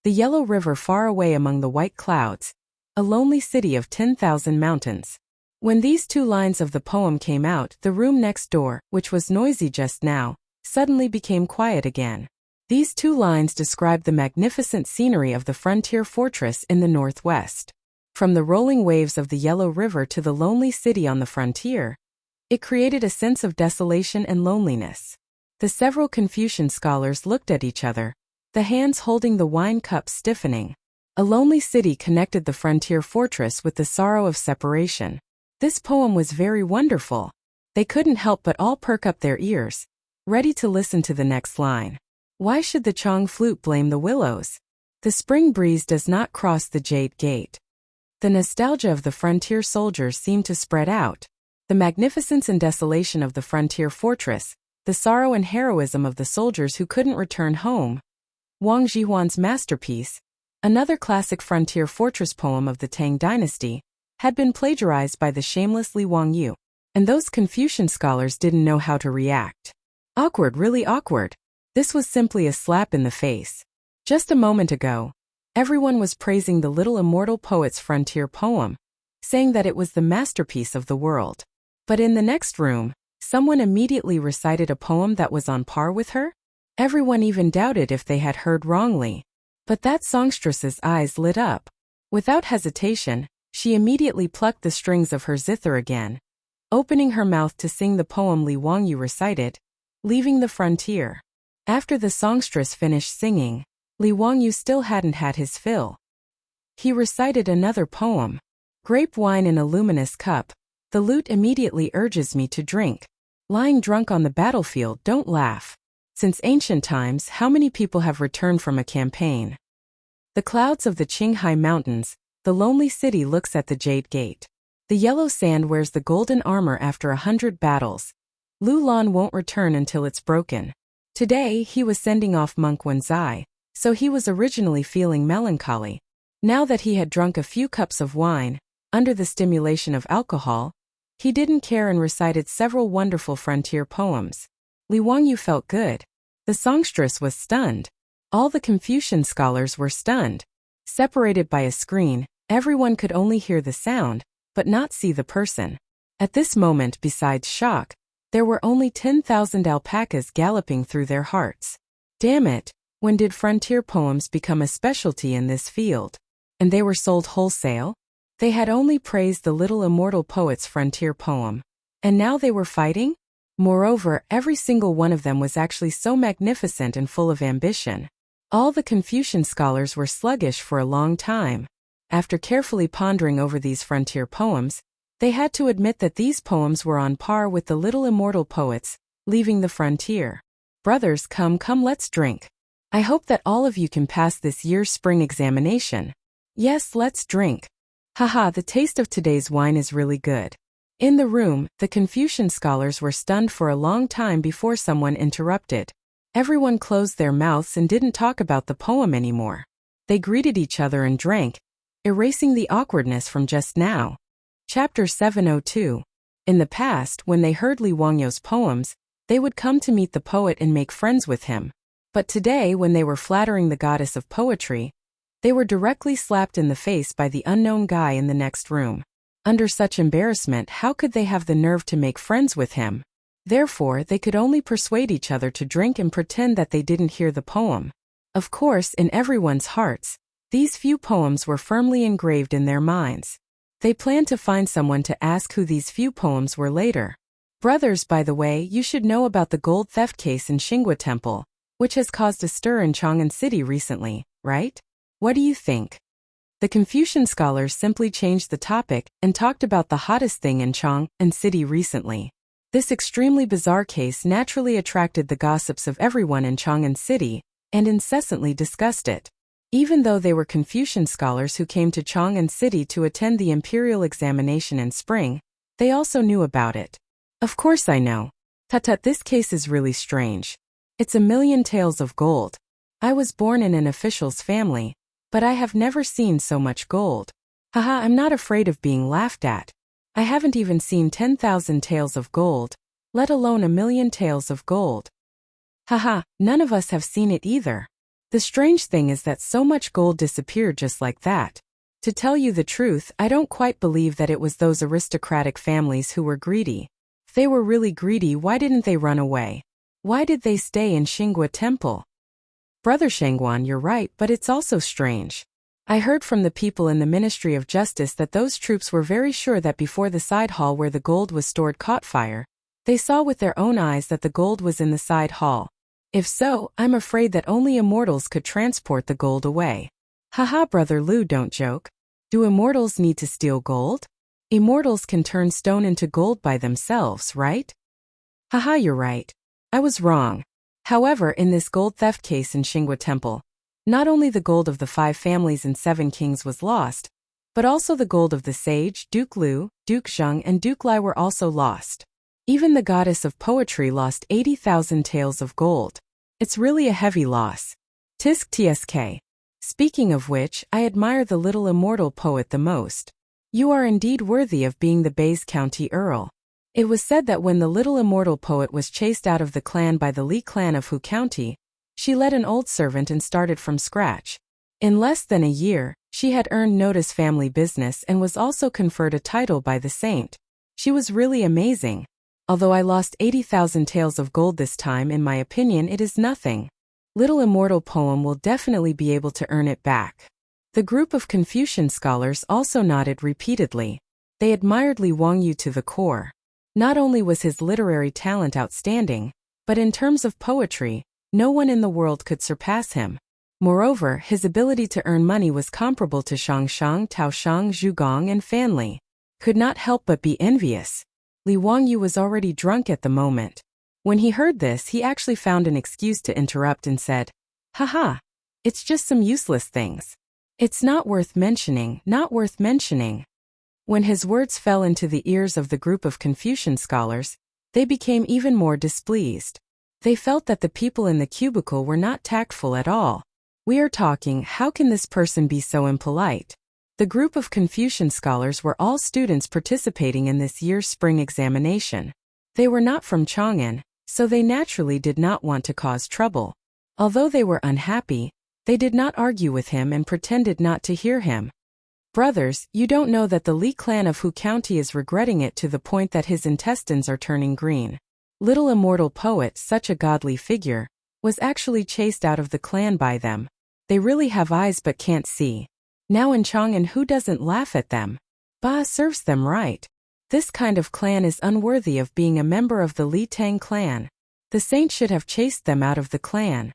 The yellow river far away among the white clouds, a lonely city of 10,000 mountains. When these two lines of the poem came out, the room next door, which was noisy just now, suddenly became quiet again. These two lines described the magnificent scenery of the frontier fortress in the northwest. From the rolling waves of the Yellow River to the lonely city on the frontier, it created a sense of desolation and loneliness. The several Confucian scholars looked at each other, the hands holding the wine cups stiffening. A lonely city connected the frontier fortress with the sorrow of separation. This poem was very wonderful. They couldn't help but all perk up their ears, ready to listen to the next line. Why should the Chang flute blame the willows? The spring breeze does not cross the jade gate. The nostalgia of the frontier soldiers seemed to spread out. The magnificence and desolation of the frontier fortress, the sorrow and heroism of the soldiers who couldn't return home. Wang Zhihuan's masterpiece, another classic frontier fortress poem of the Tang dynasty, had been plagiarized by the shameless Li Wangyu, and those Confucian scholars didn't know how to react. Awkward, really awkward. This was simply a slap in the face. Just a moment ago, everyone was praising the little immortal poet's frontier poem, saying that it was the masterpiece of the world. But in the next room, someone immediately recited a poem that was on par with her? Everyone even doubted if they had heard wrongly. But that songstress's eyes lit up. Without hesitation, she immediately plucked the strings of her zither again, opening her mouth to sing the poem Li Wangyu recited, Leaving the Frontier. After the songstress finished singing, Li Wangyu still hadn't had his fill. He recited another poem, Grape Wine in a Luminous Cup. The lute immediately urges me to drink. Lying drunk on the battlefield, don't laugh. Since ancient times, how many people have returned from a campaign? The clouds of the Qinghai Mountains, the lonely city looks at the Jade Gate. The yellow sand wears the golden armor after 100 battles. Lu Lan won't return until it's broken. Today, he was sending off monk Wenzai, so he was originally feeling melancholy. Now that he had drunk a few cups of wine, under the stimulation of alcohol, he didn't care and recited several wonderful frontier poems. Li Wangyu felt good. The songstress was stunned. All the Confucian scholars were stunned. Separated by a screen, everyone could only hear the sound, but not see the person. At this moment, besides shock, there were only 10,000 alpacas galloping through their hearts. Damn it, when did frontier poems become a specialty in this field? And they were sold wholesale? They had only praised the little immortal poet's frontier poem. And now they were fighting? Moreover, every single one of them was actually so magnificent and full of ambition. All the Confucian scholars were sluggish for a long time. After carefully pondering over these frontier poems, they had to admit that these poems were on par with the little immortal poet's, Leaving the Frontier. Brothers, come, let's drink. I hope that all of you can pass this year's spring examination. Yes, let's drink. Haha, the taste of today's wine is really good. In the room, the Confucian scholars were stunned for a long time before someone interrupted. Everyone closed their mouths and didn't talk about the poem anymore. They greeted each other and drank, erasing the awkwardness from just now. Chapter 702. In the past, when they heard Li Wangyu's poems, they would come to meet the poet and make friends with him. But today, when they were flattering the goddess of poetry, they were directly slapped in the face by the unknown guy in the next room. Under such embarrassment, how could they have the nerve to make friends with him? Therefore, they could only persuade each other to drink and pretend that they didn't hear the poem. Of course, in everyone's hearts, these few poems were firmly engraved in their minds. They planned to find someone to ask who these few poems were later. Brothers, by the way, you should know about the gold theft case in Xinghua Temple, which has caused a stir in Chang'an City recently, right? What do you think? The Confucian scholars simply changed the topic and talked about the hottest thing in Chang'an City recently. This extremely bizarre case naturally attracted the gossips of everyone in Chang'an City and incessantly discussed it. Even though they were Confucian scholars who came to Chang'an City to attend the imperial examination in spring, they also knew about it. Of course I know. Tut, this case is really strange. It's a million taels of gold. I was born in an official's family, but I have never seen so much gold. Haha, I'm not afraid of being laughed at. I haven't even seen 10,000 taels of gold, let alone a million taels of gold. Haha, none of us have seen it either. The strange thing is that so much gold disappeared just like that. To tell you the truth, I don't quite believe that it was those aristocratic families who were greedy. If they were really greedy, why didn't they run away? Why did they stay in Xinghua Temple? Brother Chang'an, you're right, but it's also strange. I heard from the people in the Ministry of Justice that those troops were very sure that before the side hall where the gold was stored caught fire, they saw with their own eyes that the gold was in the side hall. If so, I'm afraid that only immortals could transport the gold away. Haha, Brother Lu, don't joke. Do immortals need to steal gold? Immortals can turn stone into gold by themselves, right? Haha, you're right. I was wrong. However, in this gold theft case in Xinghua Temple, not only the gold of the 5 families and 7 kings was lost, but also the gold of the sage, Duke Lu, Duke Zheng, and Duke Lai were also lost. Even the goddess of poetry lost 80,000 taels of gold. It's really a heavy loss. Tisk tsk. Speaking of which, I admire the little immortal poet the most. You are indeed worthy of being the Bays County Earl. It was said that when the little immortal poet was chased out of the clan by the Li clan of Hu County, she led an old servant and started from scratch. In less than a year, she had earned notice family business and was also conferred a title by the saint. She was really amazing. Although I lost 80,000 taels of gold this time, in my opinion it is nothing. Little immortal poem will definitely be able to earn it back. The group of Confucian scholars also nodded repeatedly. They admired Li Wangyu to the core. Not only was his literary talent outstanding, but in terms of poetry, no one in the world could surpass him. Moreover, his ability to earn money was comparable to Shangshang, Taoshang, Zhugong, and Fanli. Could not help but be envious. Li Wangyu was already drunk at the moment. When he heard this, he actually found an excuse to interrupt and said, "Haha, it's just some useless things. It's not worth mentioning, not worth mentioning." When his words fell into the ears of the group of Confucian scholars, they became even more displeased. They felt that the people in the cubicle were not tactful at all. We are talking, how can this person be so impolite? The group of Confucian scholars were all students participating in this year's spring examination. They were not from Chang'an, so they naturally did not want to cause trouble. Although they were unhappy, they did not argue with him and pretended not to hear him. Brothers, you don't know that the Li clan of Hu County is regretting it to the point that his intestines are turning green. Little immortal poet, such a godly figure, was actually chased out of the clan by them. They really have eyes but can't see. Now in Chang'an, who doesn't laugh at them? Ba serves them right. This kind of clan is unworthy of being a member of the Li Tang clan. The saint should have chased them out of the clan.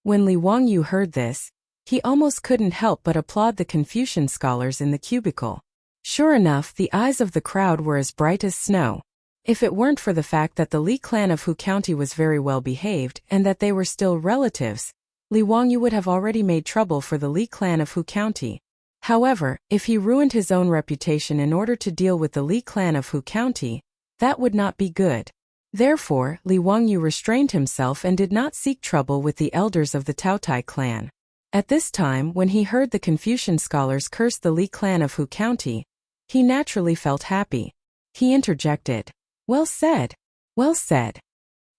When Li Wangyu heard this, he almost couldn't help but applaud the Confucian scholars in the cubicle. Sure enough, the eyes of the crowd were as bright as snow. If it weren't for the fact that the Li clan of Hu County was very well behaved and that they were still relatives, Li Wangyu would have already made trouble for the Li clan of Hu County. However, if he ruined his own reputation in order to deal with the Li clan of Hu County, that would not be good. Therefore, Li Wangyu restrained himself and did not seek trouble with the elders of the Taotai clan. At this time, when he heard the Confucian scholars curse the Li clan of Hu County, he naturally felt happy. He interjected, "Well said, well said."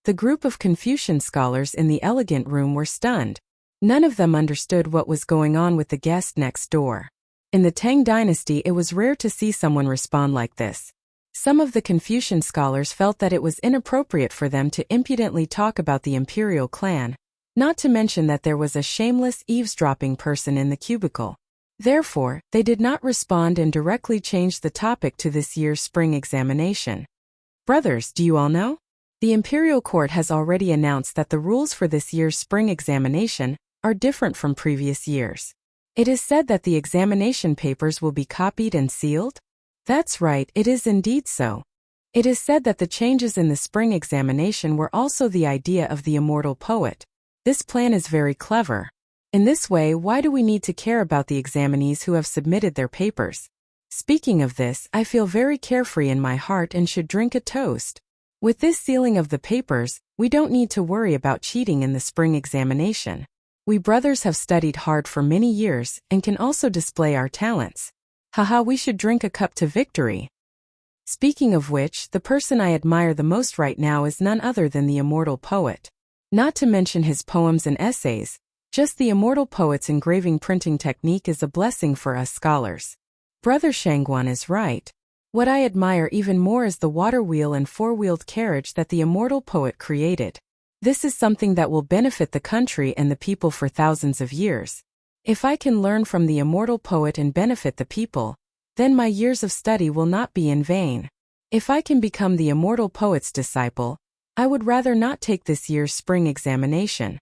The group of Confucian scholars in the elegant room were stunned. None of them understood what was going on with the guest next door. In the Tang dynasty, it was rare to see someone respond like this. Some of the Confucian scholars felt that it was inappropriate for them to impudently talk about the imperial clan, not to mention that there was a shameless eavesdropping person in the cubicle. Therefore, they did not respond and directly changed the topic to this year's spring examination. Brothers, do you all know? The imperial court has already announced that the rules for this year's spring examination are different from previous years. It is said that the examination papers will be copied and sealed? That's right, it is indeed so. It is said that the changes in the spring examination were also the idea of the immortal poet. This plan is very clever. In this way, why do we need to care about the examinees who have submitted their papers? Speaking of this, I feel very carefree in my heart and should drink a toast. With this sealing of the papers, We don't need to worry about cheating in the spring examination. We brothers have studied hard for many years and can also display our talents. Haha, we should drink a cup to victory. Speaking of which, the person I admire the most right now is none other than the immortal poet. Not to mention his poems and essays, just the immortal poet's engraving printing technique is a blessing for us scholars. Brother Chang'an is right. What I admire even more is the water wheel and four-wheeled carriage that the immortal poet created. This is something that will benefit the country and the people for thousands of years. If I can learn from the immortal poet and benefit the people, then my years of study will not be in vain. If I can become the immortal poet's disciple, I would rather not take this year's spring examination.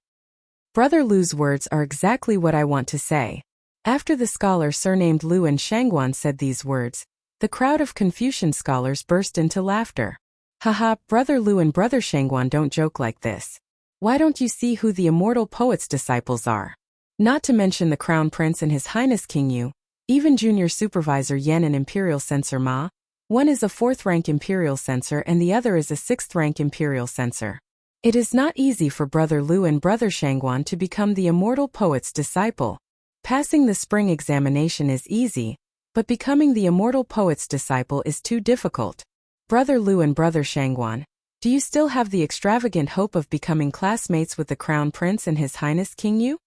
Brother Lu's words are exactly what I want to say. After the scholar surnamed Lu and Chang'an said these words, the crowd of Confucian scholars burst into laughter. Haha, Brother Lu and Brother Chang'an don't joke like this. Why don't you see who the immortal poet's disciples are? Not to mention the Crown Prince and His Highness King Yu, even Junior Supervisor Yen and Imperial Censor Ma. One is a 4th-rank Imperial Censor and the other is a 6th-rank Imperial Censor. It is not easy for Brother Lu and Brother Chang'an to become the immortal poet's disciple. Passing the spring examination is easy, but becoming the immortal poet's disciple is too difficult. Brother Lu and Brother Chang'an, do you still have the extravagant hope of becoming classmates with the Crown Prince and His Highness King Yu?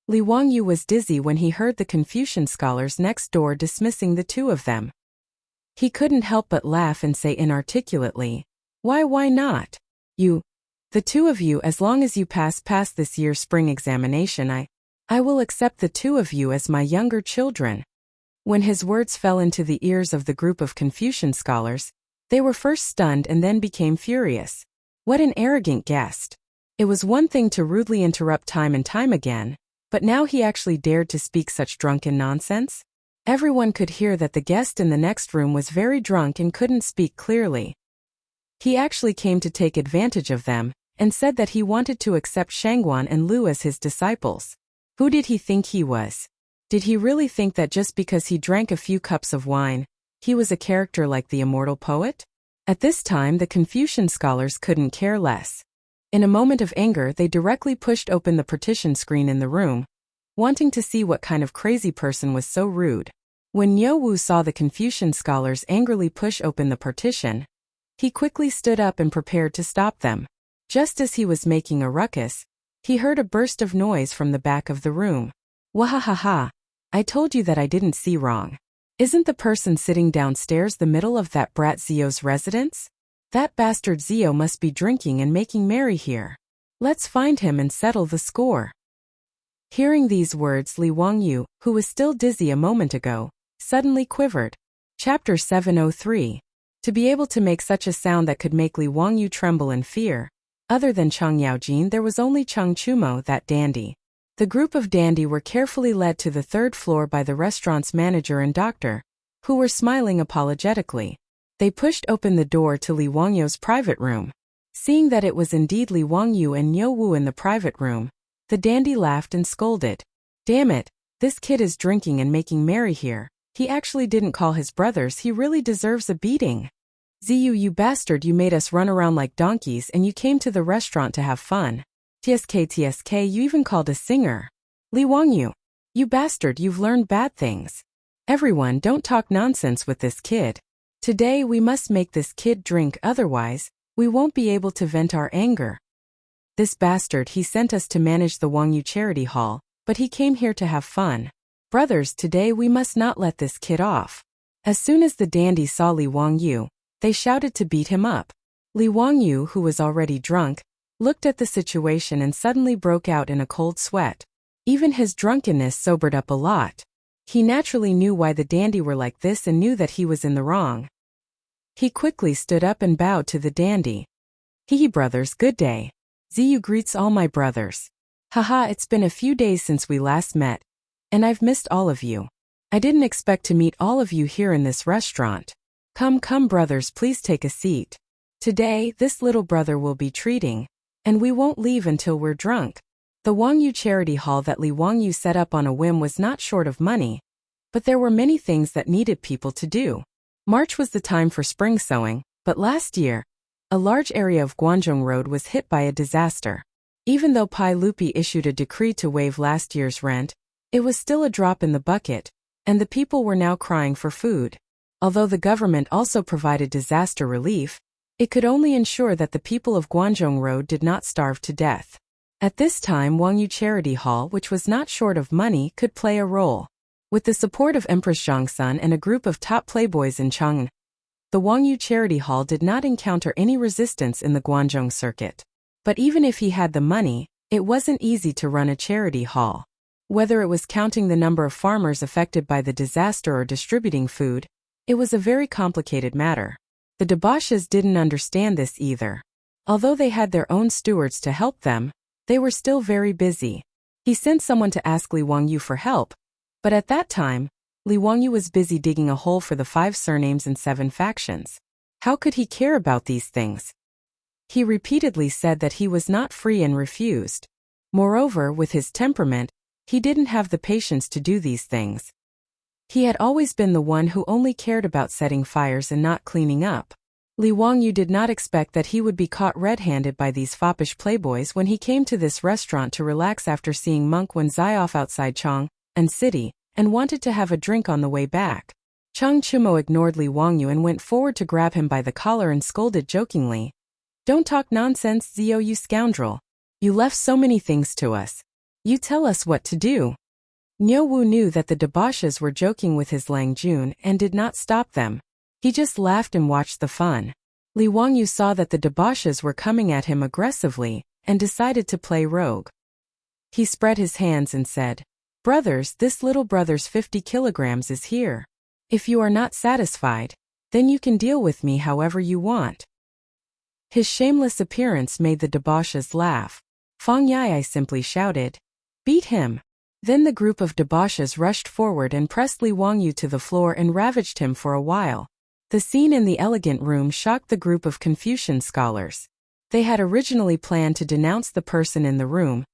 Li Wangyu was dizzy when he heard the Confucian scholars next door dismissing the two of them. He couldn't help but laugh and say inarticulately, why not? You, the two of you, as long as you pass this year's spring examination, I will accept the two of you as my younger children. When his words fell into the ears of the group of Confucian scholars, they were first stunned and then became furious. What an arrogant guest. It was one thing to rudely interrupt time and time again, but now he actually dared to speak such drunken nonsense? Everyone could hear that the guest in the next room was very drunk and couldn't speak clearly. He actually came to take advantage of them, and said that he wanted to accept Chang'an and Lu as his disciples. Who did he think he was? Did he really think that just because he drank a few cups of wine, he was a character like the immortal poet? At this time the Confucian scholars couldn't care less. In a moment of anger they directly pushed open the partition screen in the room, wanting to see what kind of crazy person was so rude. When Niu Wu saw the Confucian scholars angrily push open the partition, he quickly stood up and prepared to stop them. Just as he was making a ruckus, he heard a burst of noise from the back of the room. Wahahaha! I told you that I didn't see wrong. Isn't the person sitting downstairs the middle of that brat Zio's residence? That bastard Zio must be drinking and making merry here. Let's find him and settle the score. Hearing these words, Li Wangyu, who was still dizzy a moment ago, suddenly quivered. Chapter 703. To be able to make such a sound that could make Li Wangyu tremble in fear. Other than Chang Yaojin, there was only Chang Chumo, that dandy. The group of dandy were carefully led to the 3rd floor by the restaurant's manager and doctor, who were smiling apologetically. They pushed open the door to Li Wangyu's private room. Seeing that it was indeed Li Wangyu and Niu Wu in the private room, the dandy laughed and scolded. Damn it, this kid is drinking and making merry here. He actually didn't call his brothers, he really deserves a beating. Ziyu, you bastard, you made us run around like donkeys and you came to the restaurant to have fun. TSK, you even called a singer. Li Wangyu, you bastard, you've learned bad things. Everyone, don't talk nonsense with this kid. Today we must make this kid drink, otherwise, we won't be able to vent our anger. This bastard, he sent us to manage the Wangyu Charity Hall, but he came here to have fun. Brothers, today we must not let this kid off. As soon as the dandy saw Li Wangyu, they shouted to beat him up. Li Wangyu, who was already drunk, looked at the situation and suddenly broke out in a cold sweat. Even his drunkenness sobered up a lot. He naturally knew why the dandy were like this and knew that he was in the wrong. He quickly stood up and bowed to the dandy. Hehe brothers, good day. Ziyu greets all my brothers. Haha, it's been a few days since we last met, and I've missed all of you. I didn't expect to meet all of you here in this restaurant. Come brothers, please take a seat. Today, this little brother will be treating, and we won't leave until we're drunk. The Wangyu Charity Hall that Li Wangyu set up on a whim was not short of money, but there were many things that needed people to do. March was the time for spring sowing, but last year, A large area of Guangzhou Road was hit by a disaster. Even though Pai Lupi issued a decree to waive last year's rent, it was still a drop in the bucket, and the people were now crying for food. Although the government also provided disaster relief, it could only ensure that the people of Guangzhou Road did not starve to death. At this time, Wangyu Charity Hall, which was not short of money, could play a role. With the support of Empress Zhongsun and a group of top playboys in Chang'an, the Wangyu Charity Hall did not encounter any resistance in the Guangzhou circuit. But even if he had the money, it wasn't easy to run a charity hall. Whether it was counting the number of farmers affected by the disaster or distributing food, it was a very complicated matter. The debauches didn't understand this either. Although they had their own stewards to help them, they were still very busy. He sent someone to ask Li Wangyu for help, but at that time, Li Wangyu was busy digging a hole for the 5 surnames and 7 factions. How could he care about these things? He repeatedly said that he was not free and refused. Moreover, with his temperament, he didn't have the patience to do these things. He had always been the one who only cared about setting fires and not cleaning up. Li Wangyu did not expect that he would be caught red-handed by these foppish playboys when he came to this restaurant to relax after seeing Monk Wenzai off outside Chang'an City, and wanted to have a drink on the way back. Chang Chumo ignored Li Wangyu and went forward to grab him by the collar and scolded jokingly. "Don't talk nonsense, Zio, you scoundrel. You left so many things to us. You tell us what to do." Niu Wu knew that the debauches were joking with his Lang Jun and did not stop them. He just laughed and watched the fun. Li Wangyu saw that the debauches were coming at him aggressively and decided to play rogue. He spread his hands and said, "Brothers, this little brother's 50 kilograms is here. If you are not satisfied, then you can deal with me however you want." His shameless appearance made the debauches laugh. Fang Yai simply shouted, "Beat him!" Then the group of debauches rushed forward and pressed Li Wangyu to the floor and ravaged him for a while. The scene in the elegant room shocked the group of Confucian scholars. They had originally planned to denounce the person in the room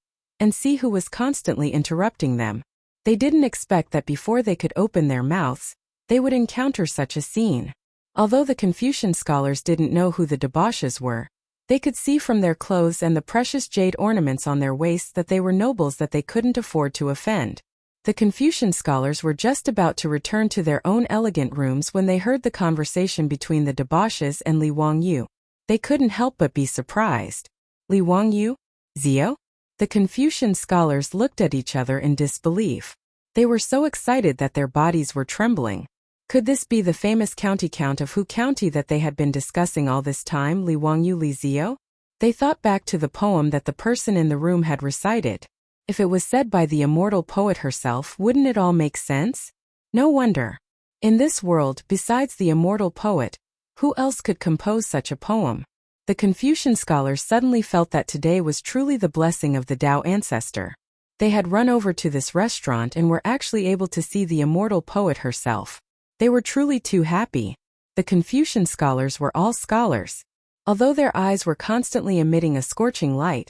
and see who was constantly interrupting them. They didn't expect that before they could open their mouths, they would encounter such a scene. Although the Confucian scholars didn't know who the debauches were, they could see from their clothes and the precious jade ornaments on their waists that they were nobles that they couldn't afford to offend. The Confucian scholars were just about to return to their own elegant rooms when they heard the conversation between the debauches and Li Wangyu. They couldn't help but be surprised. "Li Wangyu? Zio?" The Confucian scholars looked at each other in disbelief. They were so excited that their bodies were trembling. Could this be the famous county count of Hu County that they had been discussing all this time, Li Wangyu Li Zio? They thought back to the poem that the person in the room had recited. If it was said by the immortal poet herself, wouldn't it all make sense? No wonder. In this world, besides the immortal poet, who else could compose such a poem? The Confucian scholars suddenly felt that today was truly the blessing of the Tao ancestor. They had run over to this restaurant and were actually able to see the immortal poet herself. They were truly too happy. The Confucian scholars were all scholars. Although their eyes were constantly emitting a scorching light,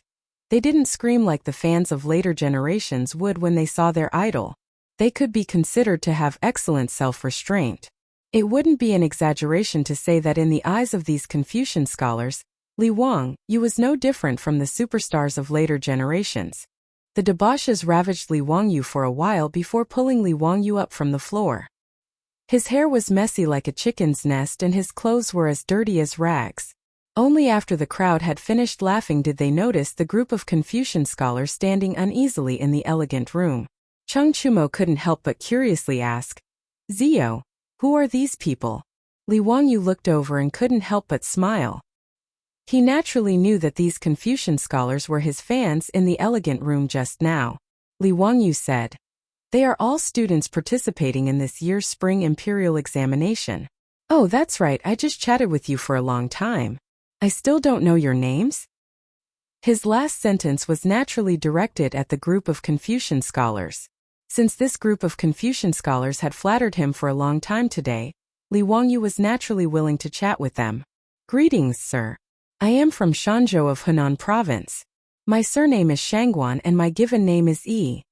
they didn't scream like the fans of later generations would when they saw their idol. They could be considered to have excellent self-restraint. It wouldn't be an exaggeration to say that in the eyes of these Confucian scholars, Li Wangyu was no different from the superstars of later generations. The debauches ravaged Li Wangyu for a while before pulling Li Wangyu up from the floor. His hair was messy like a chicken's nest and his clothes were as dirty as rags. Only after the crowd had finished laughing did they notice the group of Confucian scholars standing uneasily in the elegant room. Chang Chumo couldn't help but curiously ask, "Zio, who are these people?" Li Wangyu looked over and couldn't help but smile. He naturally knew that these Confucian scholars were his fans in the elegant room just now. Li Wangyu said, "They are all students participating in this year's spring imperial examination." "Oh, that's right, I just chatted with you for a long time. I still don't know your names?" His last sentence was naturally directed at the group of Confucian scholars. Since this group of Confucian scholars had flattered him for a long time today, Li Wangyu was naturally willing to chat with them. "Greetings, sir. I am from Shanzhou of Henan Province. My surname is Chang'an and my given name is Yi."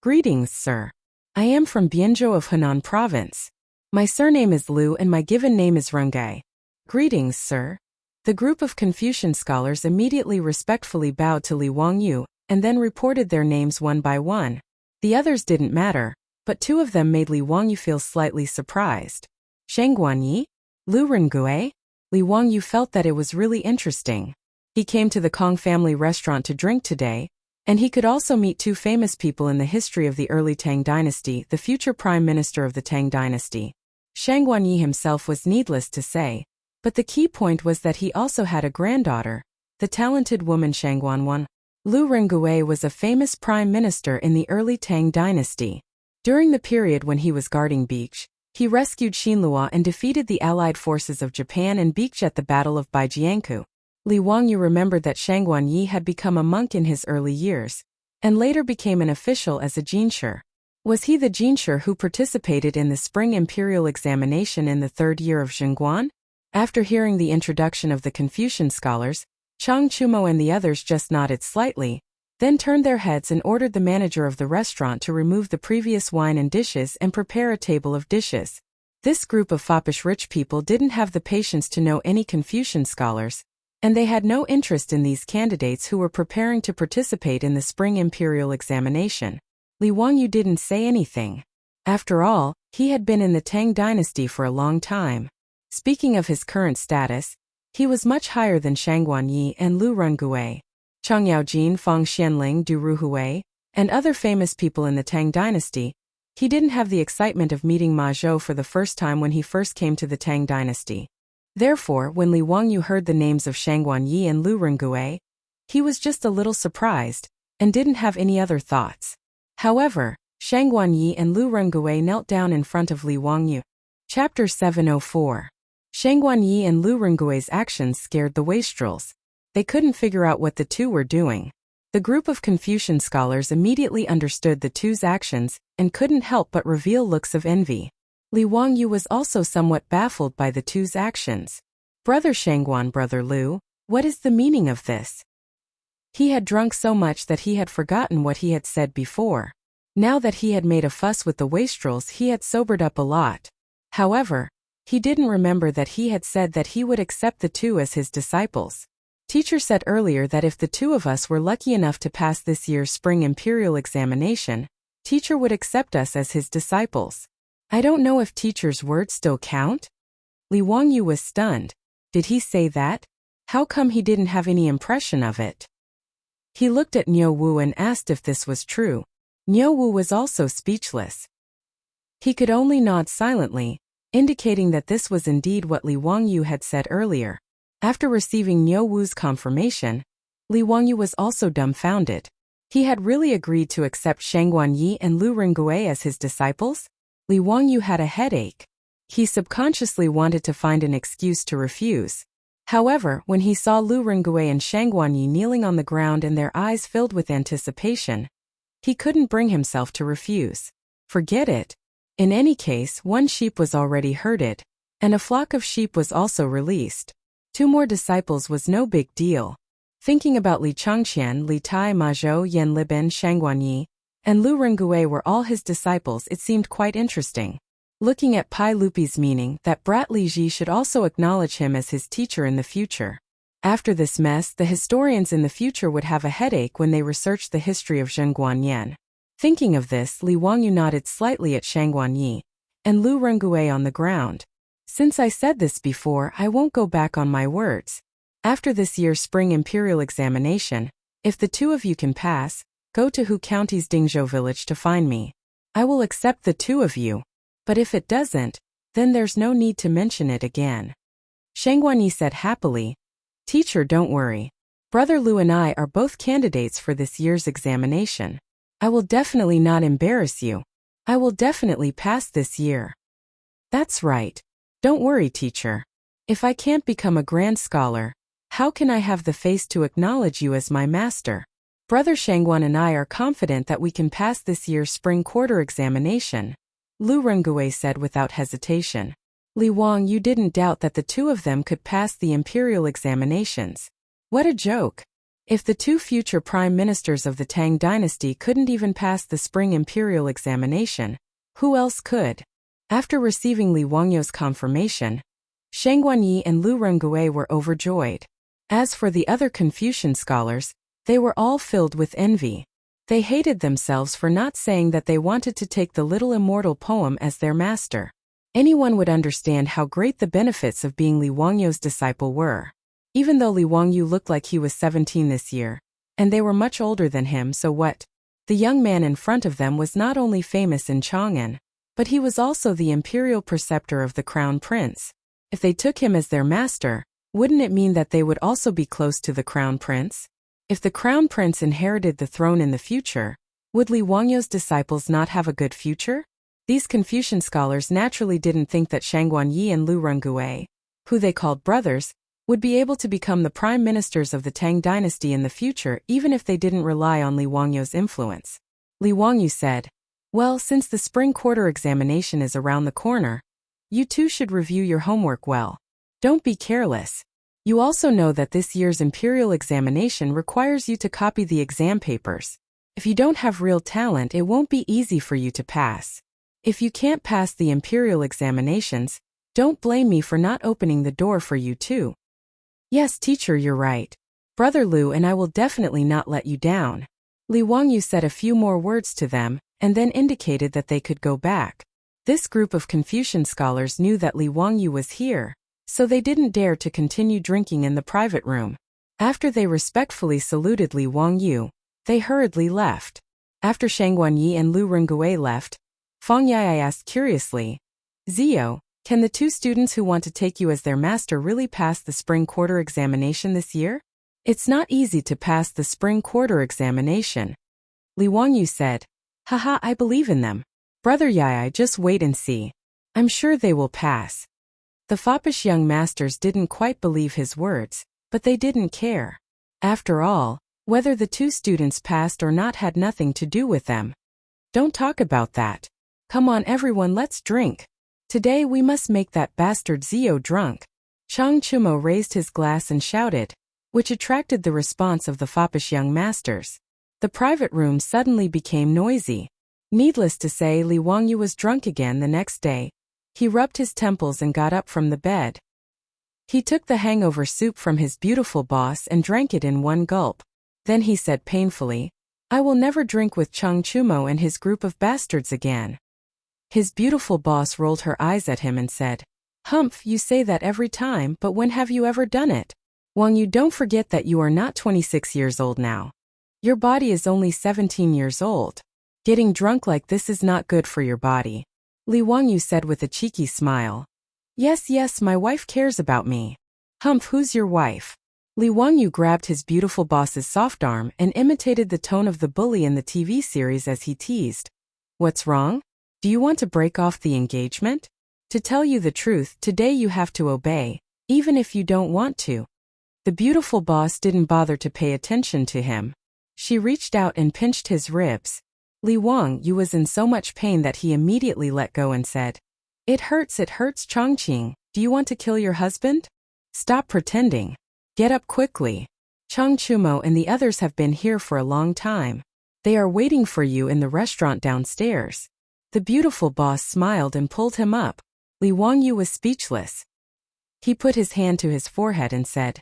"Greetings, sir. I am from Bianzhou of Henan Province. My surname is Liu and my given name is Rungai." "Greetings, sir. The group of Confucian scholars immediately respectfully bowed to Li Wangyu, and then reported their names one by one. The others didn't matter, but two of them made Li Wangyu feel slightly surprised. Chang'an Yi? Lu Rengui? Li Wangyu felt that it was really interesting. He came to the Kong family restaurant to drink today, and he could also meet two famous people in the history of the early Tang dynasty, the future prime minister of the Tang dynasty. Chang'an Yi himself was needless to say, but the key point was that he also had a granddaughter, the talented woman Chang'an Wan. Lu Rengui was a famous prime minister in the early Tang dynasty. During the period when he was guarding Beich, he rescued Xinlua and defeated the allied forces of Japan and Beich at the Battle of Baijiankou. Li Wangyu remembered that Chang'an Yi had become a monk in his early years, and later became an official as a jinshi. Was he the jinshi who participated in the spring imperial examination in the third year of Chang'an? After hearing the introduction of the Confucian scholars, Chang Chumo and the others just nodded slightly, then turned their heads and ordered the manager of the restaurant to remove the previous wine and dishes and prepare a table of dishes. This group of foppish rich people didn't have the patience to know any Confucian scholars, and they had no interest in these candidates who were preparing to participate in the spring imperial examination. Li Wangyu didn't say anything. After all, he had been in the Tang dynasty for a long time. Speaking of his current status, he was much higher than Chang'an Yi and Lu Rengui. Chang Yaojin, Fang Xianling, Du Ruhui, and other famous people in the Tang dynasty. He didn't have the excitement of meeting Ma Zhou for the first time when he first came to the Tang dynasty. Therefore, when Li Wangyu heard the names of Chang'an Yi and Lu Rengui, he was just a little surprised, and didn't have any other thoughts. However, Chang'an Yi and Lu Rengui knelt down in front of Li Wangyu. Chapter 704. Chang'an Yi and Lu Rengui's actions scared the wastrels. They couldn't figure out what the two were doing. The group of Confucian scholars immediately understood the two's actions, and couldn't help but reveal looks of envy. Li Wangyu was also somewhat baffled by the two's actions. Brother Chang'an, Brother Lu, what is the meaning of this? He had drunk so much that he had forgotten what he had said before. Now that he had made a fuss with the wastrels, he had sobered up a lot. However, he didn't remember that he had said that he would accept the two as his disciples. Teacher said earlier that if the two of us were lucky enough to pass this year's spring imperial examination, teacher would accept us as his disciples. I don't know if teacher's words still count? Li Wangyu was stunned. Did he say that? How come he didn't have any impression of it? He looked at Niu Wu and asked if this was true. Niu Wu was also speechless. He could only nod silently, indicating that this was indeed what Li Wangyu had said earlier. After receiving Niu Wu's confirmation, Li Wangyu was also dumbfounded. He had really agreed to accept Chang'an Yi and Lu Rengui as his disciples? Li Wangyu had a headache. He subconsciously wanted to find an excuse to refuse. However, when he saw Lu Rengui and Chang'an Yi kneeling on the ground and their eyes filled with anticipation, he couldn't bring himself to refuse. Forget it. In any case, one sheep was already herded, and a flock of sheep was also released. 2 more disciples was no big deal. Thinking about Li Changqian, Li Tai, Ma Zhou, Yan Libin, Chang'an Yi, and Lu Rengui were all his disciples, it seemed quite interesting. Looking at Pai Lupi's meaning, that brat Li Ji should also acknowledge him as his teacher in the future. After this mess, the historians in the future would have a headache when they researched the history of Zhengguan Yan. Thinking of this, Li Wangyu nodded slightly at Chang'an Yi and Lu Rengui on the ground. Since I said this before, I won't go back on my words. After this year's spring imperial examination, if the two of you can pass, go to Hu County's Dingzhou village to find me. I will accept the two of you. But if it doesn't, then there's no need to mention it again. Chang'an Yi said happily, Teacher, don't worry. Brother Lu and I are both candidates for this year's examination. I will definitely not embarrass you. I will definitely pass this year. That's right. Don't worry, teacher. If I can't become a grand scholar, how can I have the face to acknowledge you as my master? Brother Chang'an and I are confident that we can pass this year's spring quarter examination, Lu Rengui said without hesitation. Li Wang, you didn't doubt that the two of them could pass the imperial examinations. What a joke. If the two future prime ministers of the Tang dynasty couldn't even pass the spring imperial examination, who else could? After receiving Li Wangyu's confirmation, Shangguan Yi and Lu Rengui were overjoyed. As for the other Confucian scholars, they were all filled with envy. They hated themselves for not saying that they wanted to take the little immortal poem as their master. Anyone would understand how great the benefits of being Li Wangyu's disciple were. Even though Li Wangyu looked like he was 17 this year, and they were much older than him, so what? The young man in front of them was not only famous in Chang'an, but he was also the imperial preceptor of the crown prince. If they took him as their master, wouldn't it mean that they would also be close to the crown prince? If the crown prince inherited the throne in the future, would Li Wangyu's disciples not have a good future? These Confucian scholars naturally didn't think that Shangguan Yi and Lu Rengui, who they called brothers, would be able to become the prime ministers of the Tang dynasty in the future even if they didn't rely on Li Wangyu's influence. Li Wangyu said, "Well, since the spring quarter examination is around the corner, you two should review your homework well. Don't be careless. You also know that this year's imperial examination requires you to copy the exam papers. If you don't have real talent, it won't be easy for you to pass. If you can't pass the imperial examinations, don't blame me for not opening the door for you too." "Yes, teacher, you're right. Brother Lu and I will definitely not let you down." Li Wangyu said a few more words to them, and then indicated that they could go back. This group of Confucian scholars knew that Li Wangyu was here, so they didn't dare to continue drinking in the private room. After they respectfully saluted Li Wangyu, they hurriedly left. After Shangguan Yi and Lu Rengui left, Fang Yai asked curiously, "Zio, can the two students who want to take you as their master really pass the spring quarter examination this year?" "It's not easy to pass the spring quarter examination," Li Wangyu said. "Haha, I believe in them. Brother Yai, just wait and see. I'm sure they will pass." The foppish young masters didn't quite believe his words, but they didn't care. After all, whether the two students passed or not had nothing to do with them. "Don't talk about that. Come on everyone, let's drink. Today we must make that bastard Zio drunk." Chang Chumo raised his glass and shouted, which attracted the response of the foppish young masters. The private room suddenly became noisy. Needless to say, Li Wangyu was drunk again the next day. He rubbed his temples and got up from the bed. He took the hangover soup from his beautiful boss and drank it in one gulp. Then he said painfully, "I will never drink with Chang Chumo and his group of bastards again." His beautiful boss rolled her eyes at him and said, "Humph, you say that every time, but when have you ever done it? Wangyu, don't forget that you are not 26 years old now. Your body is only 17 years old. Getting drunk like this is not good for your body." Li Wangyu said with a cheeky smile. Yes, my wife cares about me." "Humph, who's your wife?" Li Wangyu grabbed his beautiful boss's soft arm and imitated the tone of the bully in the TV series as he teased. "What's wrong? Do you want to break off the engagement? To tell you the truth, today you have to obey, even if you don't want to." The beautiful boss didn't bother to pay attention to him. She reached out and pinched his ribs. Li Wangyu was in so much pain that he immediately let go and said, it hurts, Chongqing. Do you want to kill your husband? Stop pretending. Get up quickly. Chang Chumo and the others have been here for a long time. They are waiting for you in the restaurant downstairs." The beautiful boss smiled and pulled him up. Li Wangyu was speechless. He put his hand to his forehead and said,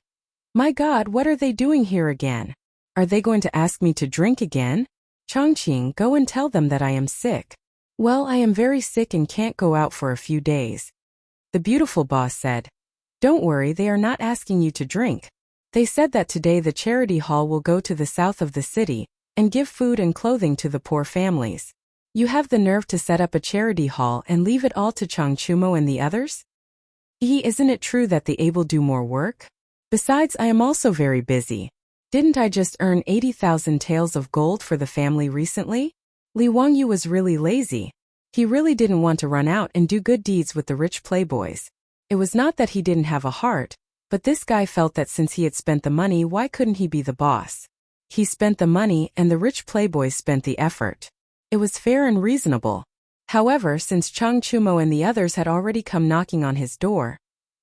"My God, what are they doing here again? Are they going to ask me to drink again? Chongqing, go and tell them that I am sick." "Well, I am very sick and can't go out for a few days." The beautiful boss said, "Don't worry, they are not asking you to drink. They said that today the charity hall will go to the south of the city and give food and clothing to the poor families. You have the nerve to set up a charity hall and leave it all to Chang Chumo and the others? Isn't it true that the able do more work? Besides, I am also very busy. Didn't I just earn 80,000 taels of gold for the family recently?" Li Wangyu was really lazy. He really didn't want to run out and do good deeds with the rich playboys. It was not that he didn't have a heart, but this guy felt that since he had spent the money, why couldn't he be the boss? He spent the money and the rich playboys spent the effort. It was fair and reasonable. However, since Chang Chumo and the others had already come knocking on his door,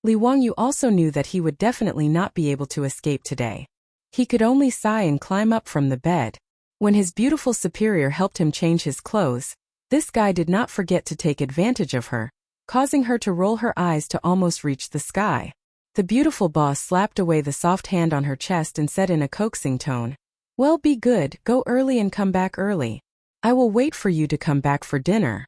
Li Wangyu also knew that he would definitely not be able to escape today. He could only sigh and climb up from the bed. When his beautiful superior helped him change his clothes, this guy did not forget to take advantage of her. causing her to roll her eyes to almost reach the sky. The beautiful boss slapped away the soft hand on her chest and said in a coaxing tone, "Well, be good, go early and come back early. I will wait for you to come back for dinner."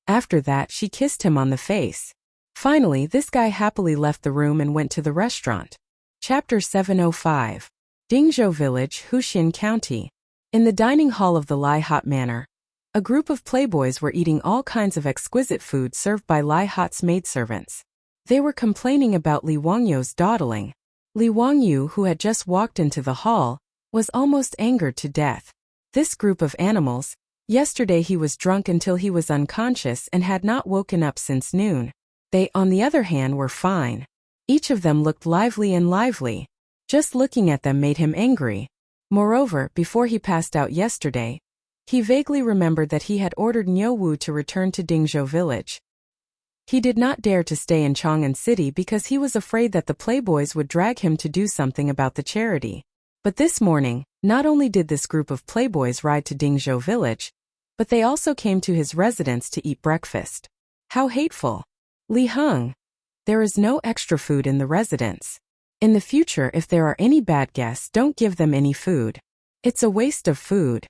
After that, she kissed him on the face. Finally, this guy happily left the room and went to the restaurant. Chapter 705. Dingzhou Village, Huxin County. In the dining hall of the Lai Hot Manor, a group of playboys were eating all kinds of exquisite food served by Lai Hot's maidservants. They were complaining about Li Wangyu's dawdling. Li Wangyu, who had just walked into the hall, was almost angered to death. This group of animals, yesterday he was drunk until he was unconscious and had not woken up since noon. They, on the other hand, were fine. Each of them looked lively. Just looking at them made him angry. Moreover, before he passed out yesterday, he vaguely remembered that he had ordered Niu Wu to return to Dingzhou Village. He did not dare to stay in Chang'an City because he was afraid that the playboys would drag him to do something about the charity. But this morning, not only did this group of playboys ride to Dingzhou Village, but they also came to his residence to eat breakfast. How hateful. Li Heng. There is no extra food in the residence. In the future, if there are any bad guests, don't give them any food. It's a waste of food.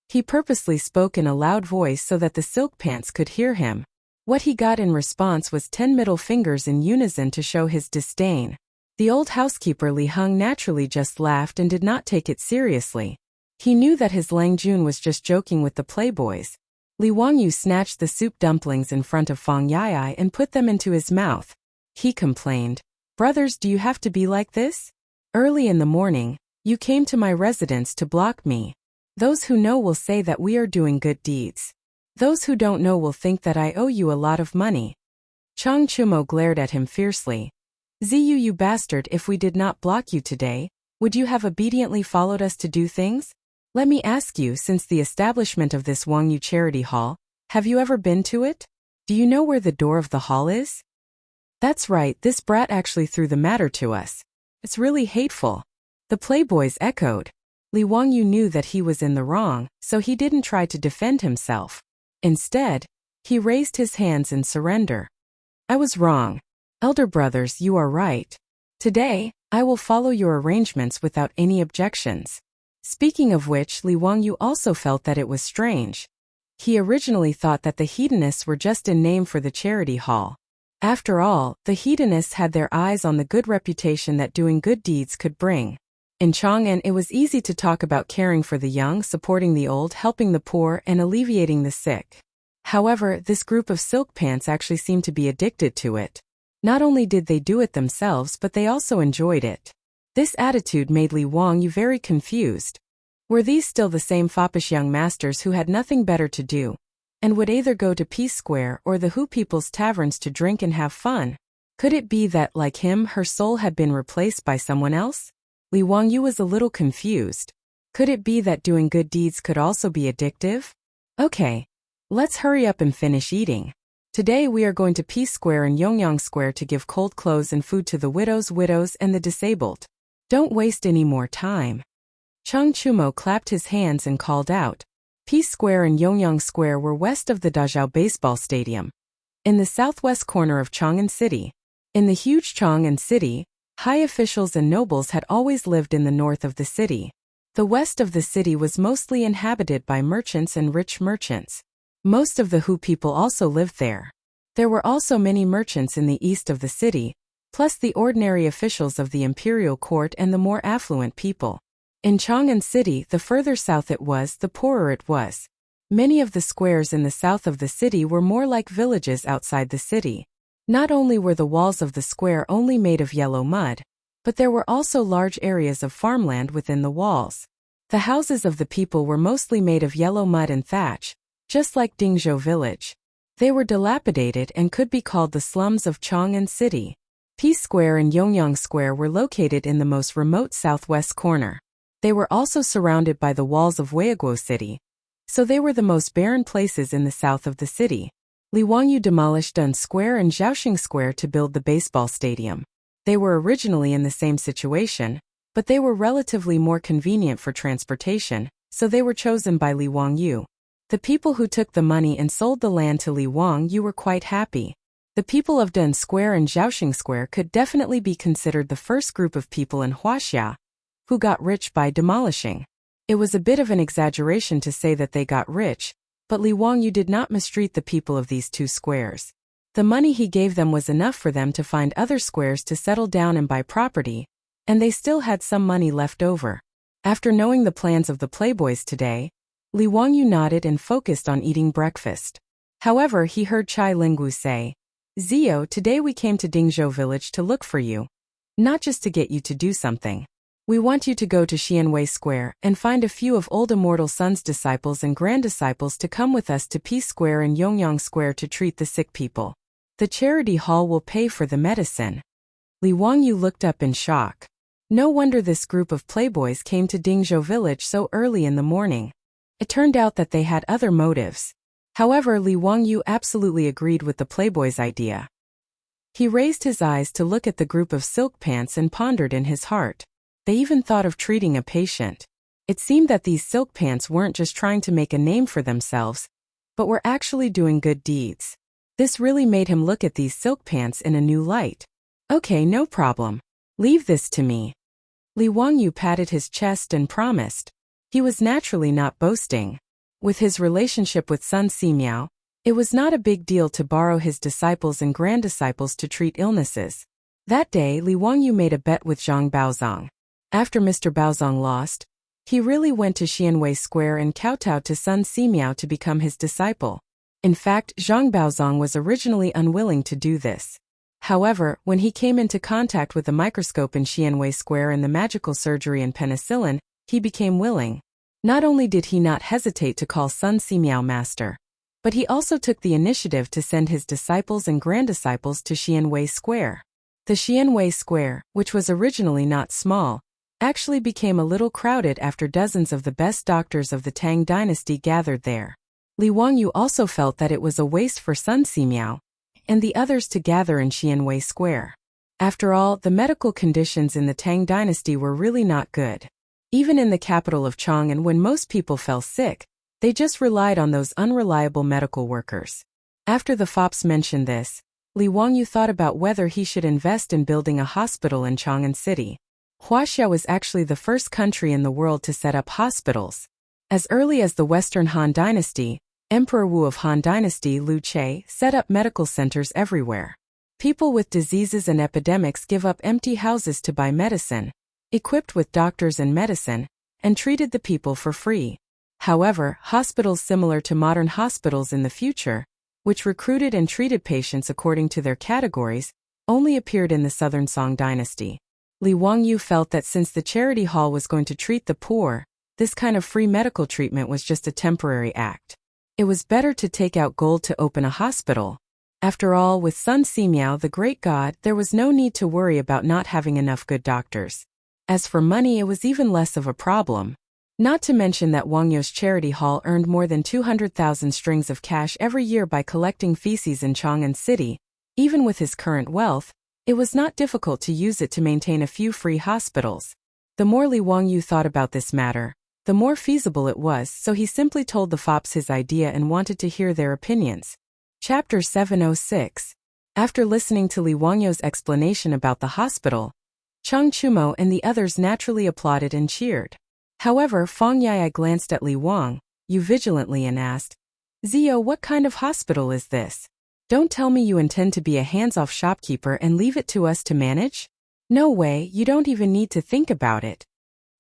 He purposely spoke in a loud voice so that the silk pants could hear him. What he got in response was 10 middle fingers in unison to show his disdain. The old housekeeper Li Heng naturally just laughed and did not take it seriously. He knew that his Lang Jun was just joking with the playboys. Li Wangyu snatched the soup dumplings in front of Fang Yai and put them into his mouth. He complained, "Brothers, do you have to be like this? Early in the morning, you came to my residence to block me. Those who know will say that we are doing good deeds. Those who don't know will think that I owe you a lot of money." Chang Chumo glared at him fiercely. "Ziyu, you bastard, if we did not block you today, would you have obediently followed us to do things? Let me ask you, since the establishment of this Wangyu Charity Hall, have you ever been to it? Do you know where the door of the hall is?" "That's right, this brat actually threw the matter to us. It's really hateful." The playboys echoed. Li Wangyu knew that he was in the wrong, so he didn't try to defend himself. Instead, he raised his hands in surrender. "I was wrong. Elder brothers, you are right. Today, I will follow your arrangements without any objections." Speaking of which, Li Wangyu also felt that it was strange. He originally thought that the hedonists were just a name for the charity hall. After all, the hedonists had their eyes on the good reputation that doing good deeds could bring. In Chang'an, it was easy to talk about caring for the young, supporting the old, helping the poor, and alleviating the sick. However, this group of silk pants actually seemed to be addicted to it. Not only did they do it themselves, but they also enjoyed it. This attitude made Li Wangyu very confused. Were these still the same foppish young masters who had nothing better to do, and would either go to Peace Square or the Hu People's taverns to drink and have fun? Could it be that, like him, her soul had been replaced by someone else? Li Wangyu was a little confused. Could it be that doing good deeds could also be addictive? Okay, let's hurry up and finish eating. Today we are going to Peace Square and Yongyang Square to give cold clothes and food to the widows, and the disabled. Don't waste any more time. Chang Chumo clapped his hands and called out. Peace Square and Yongyang Square were west of the Dazhao Baseball Stadium, in the southwest corner of Chang'an City. In the huge Chang'an City, high officials and nobles had always lived in the north of the city. The west of the city was mostly inhabited by merchants and rich merchants. Most of the Hu people also lived there. There were also many merchants in the east of the city, plus the ordinary officials of the imperial court and the more affluent people. In Chang'an City, the further south it was, the poorer it was. Many of the squares in the south of the city were more like villages outside the city. Not only were the walls of the square only made of yellow mud, but there were also large areas of farmland within the walls. The houses of the people were mostly made of yellow mud and thatch, just like Dingzhou Village. They were dilapidated and could be called the slums of Chang'an City. Peace Square and Yongyang Square were located in the most remote southwest corner. They were also surrounded by the walls of Weiguo City, so they were the most barren places in the south of the city. Li Wangyu demolished Dun Square and Zhaoxing Square to build the baseball stadium. They were originally in the same situation, but they were relatively more convenient for transportation, so they were chosen by Li Wangyu. The people who took the money and sold the land to Li Wangyu were quite happy. The people of Dun Square and Zhaoxing Square could definitely be considered the first group of people in Huaxia who got rich by demolishing. It was a bit of an exaggeration to say that they got rich, but Li Wangyu did not mistreat the people of these two squares. The money he gave them was enough for them to find other squares to settle down and buy property, and they still had some money left over. After knowing the plans of the playboys today, Li Wangyu nodded and focused on eating breakfast. However, he heard Chai Lingwu say, "Zio, today we came to Dingzhou village to look for you. Not just to get you to do something. We want you to go to Xianwei Square and find a few of old Immortal Sun's disciples and grand-disciples to come with us to Peace Square and Yongyang Square to treat the sick people. The charity hall will pay for the medicine." Li Wangyu looked up in shock. No wonder this group of playboys came to Dingzhou village so early in the morning. It turned out that they had other motives. However, Li Wangyu absolutely agreed with the playboy's idea. He raised his eyes to look at the group of silk pants and pondered in his heart. They even thought of treating a patient. It seemed that these silk pants weren't just trying to make a name for themselves, but were actually doing good deeds. This really made him look at these silk pants in a new light. "Okay, no problem. Leave this to me." Li Wangyu patted his chest and promised. He was naturally not boasting. With his relationship with Sun Simiao, it was not a big deal to borrow his disciples and grand-disciples to treat illnesses. That day, Li Wangyu made a bet with Zhang Baozong. After Mr. Baozong lost, he really went to Xianwei Square and kowtowed to Sun Simiao to become his disciple. In fact, Zhang Baozong was originally unwilling to do this. However, when he came into contact with the microscope in Xianwei Square and the magical surgery and penicillin, he became willing. Not only did he not hesitate to call Sun Simiao master, but he also took the initiative to send his disciples and grand-disciples to Xianwei Square. The Xianwei Square, which was originally not small, actually became a little crowded after dozens of the best doctors of the Tang dynasty gathered there. Li Wangyu also felt that it was a waste for Sun Simiao and the others to gather in Xianwei Square. After all, the medical conditions in the Tang dynasty were really not good. Even in the capital of Chang'an, when most people fell sick, they just relied on those unreliable medical workers. After the fops mentioned this, Li Wangyu thought about whether he should invest in building a hospital in Chang'an City. Huaxia was actually the first country in the world to set up hospitals. As early as the Western Han Dynasty, Emperor Wu of Han Dynasty Lu Che set up medical centers everywhere. People with diseases and epidemics give up empty houses to buy medicine, equipped with doctors and medicine, and treated the people for free. However, hospitals similar to modern hospitals in the future, which recruited and treated patients according to their categories, only appeared in the Southern Song Dynasty. Li Wangyu felt that since the charity hall was going to treat the poor, this kind of free medical treatment was just a temporary act. It was better to take out gold to open a hospital. After all, with Sun Simiao, the great god, there was no need to worry about not having enough good doctors. As for money, it was even less of a problem. Not to mention that Wangyu's charity hall earned more than 200,000 strings of cash every year by collecting feces in Chang'an City. Even with his current wealth, it was not difficult to use it to maintain a few free hospitals. The more Li Wangyu thought about this matter, the more feasible it was, so he simply told the fops his idea and wanted to hear their opinions. Chapter 706. After listening to Li Wangyu's explanation about the hospital, Cheng Chumo and the others naturally applauded and cheered. However, Fang Yai glanced at Li Wangyu vigilantly and asked, "Zio, what kind of hospital is this? Don't tell me you intend to be a hands-off shopkeeper and leave it to us to manage? No way, you don't even need to think about it."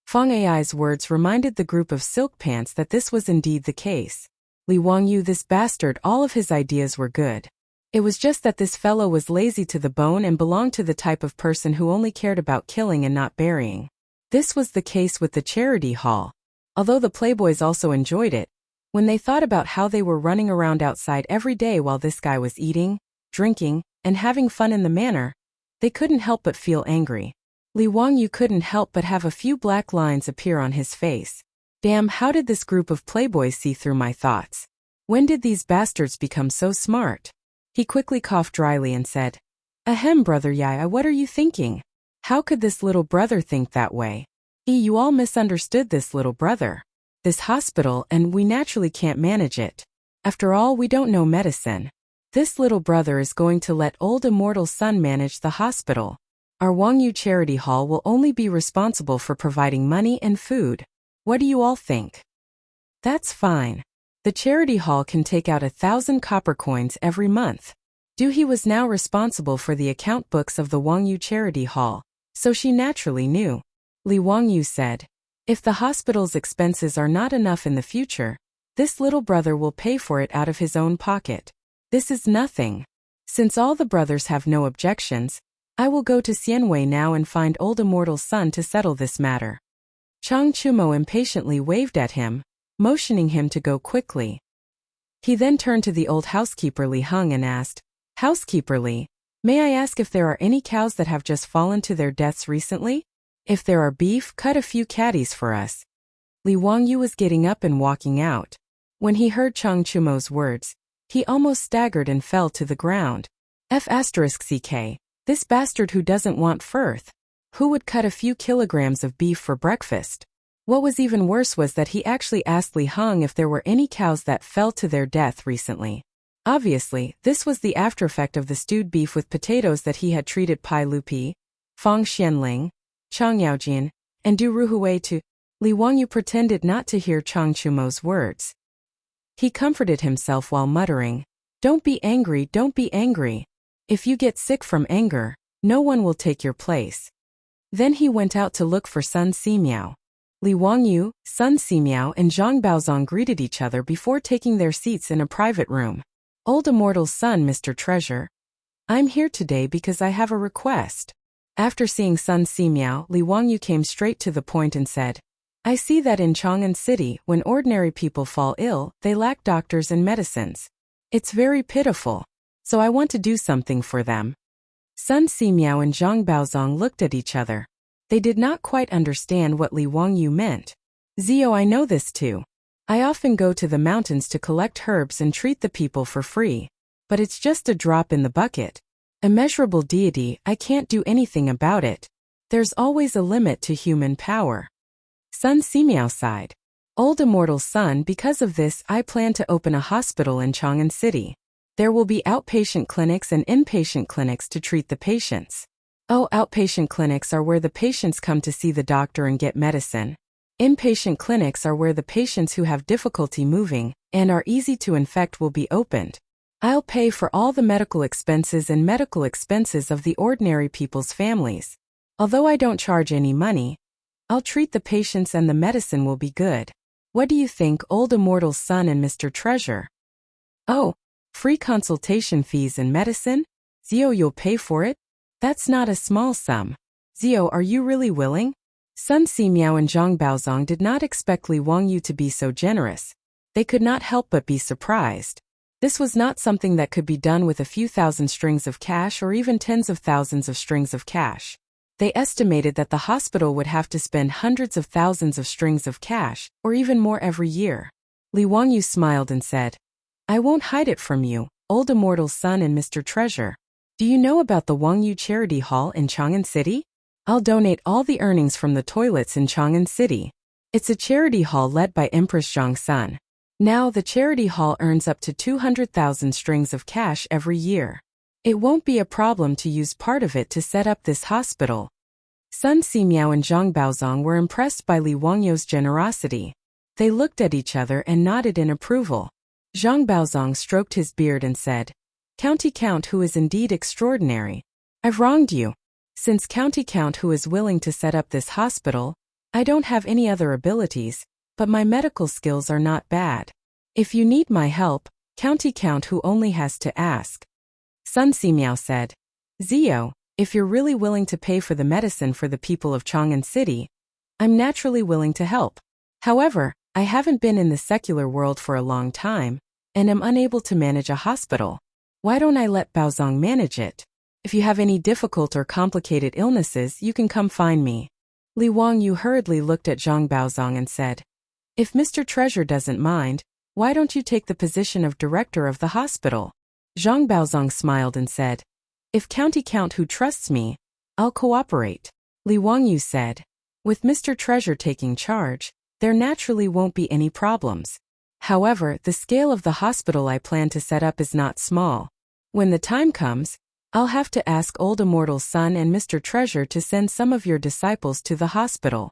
Fang Yai's words reminded the group of silk pants that this was indeed the case. Li Wangyu, this bastard, all of his ideas were good. It was just that this fellow was lazy to the bone and belonged to the type of person who only cared about killing and not burying. This was the case with the charity hall. Although the playboys also enjoyed it, when they thought about how they were running around outside every day while this guy was eating, drinking, and having fun in the manor, they couldn't help but feel angry. Li Wangyu couldn't help but have a few black lines appear on his face. Damn, how did this group of playboys see through my thoughts? When did these bastards become so smart? He quickly coughed dryly and said, "Ahem, brother Yai, what are you thinking? How could this little brother think that way? You all misunderstood this little brother. this hospital, and we naturally can't manage it. After all, we don't know medicine. This little brother is going to let old immortal son manage the hospital. Our Wangyu Charity Hall will only be responsible for providing money and food. What do you all think? That's fine. The charity hall can take out 1,000 copper coins every month. He was now responsible for the account books of the Wangyu Charity Hall, so she naturally knew. Li Wangyu said, if the hospital's expenses are not enough in the future, this little brother will pay for it out of his own pocket. This is nothing. Since all the brothers have no objections, I will go to Xianwei now and find old immortal son to settle this matter. Chang Chumo impatiently waved at him, motioning him to go quickly. He then turned to the old housekeeper Li Heng and asked, Housekeeper Li, may I ask if there are any cows that have just fallen to their deaths recently? If there are beef, cut a few catties for us. Li Wangyu was getting up and walking out. When he heard Chang Chumo's words, he almost staggered and fell to the ground. F***ck, this bastard who doesn't want firth. Who would cut a few kilograms of beef for breakfast? What was even worse was that he actually asked Li Heng if there were any cows that fell to their death recently. Obviously, this was the aftereffect of the stewed beef with potatoes that he had treated Pai Lupi, Fang Xianling, Chang Yaojian, and Du Ruhui to. Li Wangyu pretended not to hear Chang Chumo's words. He comforted himself while muttering, don't be angry, don't be angry. If you get sick from anger, no one will take your place. Then he went out to look for Sun Simiao. Li Wangyu, Sun Simiao, and Zhang Baozong greeted each other before taking their seats in a private room. Old immortal's son, Mr. Treasure. I'm here today because I have a request. After seeing Sun Simiao, Li Wangyu came straight to the point and said, I see that in Chang'an City, when ordinary people fall ill, they lack doctors and medicines. It's very pitiful. So I want to do something for them. Sun Simiao and Zhang Baozong looked at each other. They did not quite understand what Li Wangyu meant. Zio, I know this too. I often go to the mountains to collect herbs and treat the people for free. But it's just a drop in the bucket. Immeasurable deity, I can't do anything about it. There's always a limit to human power. Sun Simiao sighed. Old immortal son, because of this, I plan to open a hospital in Chang'an City. There will be outpatient clinics and inpatient clinics to treat the patients. Oh, outpatient clinics are where the patients come to see the doctor and get medicine. Inpatient clinics are where the patients who have difficulty moving and are easy to infect will be opened. I'll pay for all the medical expenses and medical expenses of the ordinary people's families. Although I don't charge any money, I'll treat the patients and the medicine will be good. What do you think, old immortal son and Mr. Treasure? Oh, free consultation fees and medicine? Zio, you'll pay for it? That's not a small sum. Zio, are you really willing? Sun Simiao and Zhang Baozong did not expect Li Wangyu to be so generous. They could not help but be surprised. This was not something that could be done with a few thousand strings of cash or even tens of thousands of strings of cash. They estimated that the hospital would have to spend hundreds of thousands of strings of cash, or even more every year. Li Wangyu smiled and said, I won't hide it from you, old immortal son and Mr. Treasure. Do you know about the Wangyu Charity Hall in Chang'an City? I'll donate all the earnings from the toilets in Chang'an City. It's a charity hall led by Empress Zhangsun. Now the charity hall earns up to 200,000 strings of cash every year. It won't be a problem to use part of it to set up this hospital. Sun Simiao and Zhang Baozong were impressed by Li Wangyu's generosity. They looked at each other and nodded in approval. Zhang Baozong stroked his beard and said, County Count who is indeed extraordinary. I've wronged you. Since County Count who is willing to set up this hospital, I don't have any other abilities, but my medical skills are not bad. If you need my help, County Count who only has to ask. Sun Simiao said, Zio, if you're really willing to pay for the medicine for the people of Chang'an City, I'm naturally willing to help. However, I haven't been in the secular world for a long time, and am unable to manage a hospital. Why don't I let Baozong manage it? If you have any difficult or complicated illnesses, you can come find me. Li Wangyu hurriedly looked at Zhang Baozong and said, If Mr. Treasure doesn't mind, why don't you take the position of director of the hospital? Zhang Baozong smiled and said, If County Count who trusts me, I'll cooperate. Li Wangyu said, With Mr. Treasure taking charge, there naturally won't be any problems. However, the scale of the hospital I plan to set up is not small. When the time comes, I'll have to ask Old Immortal's son and Mr. Treasure to send some of your disciples to the hospital.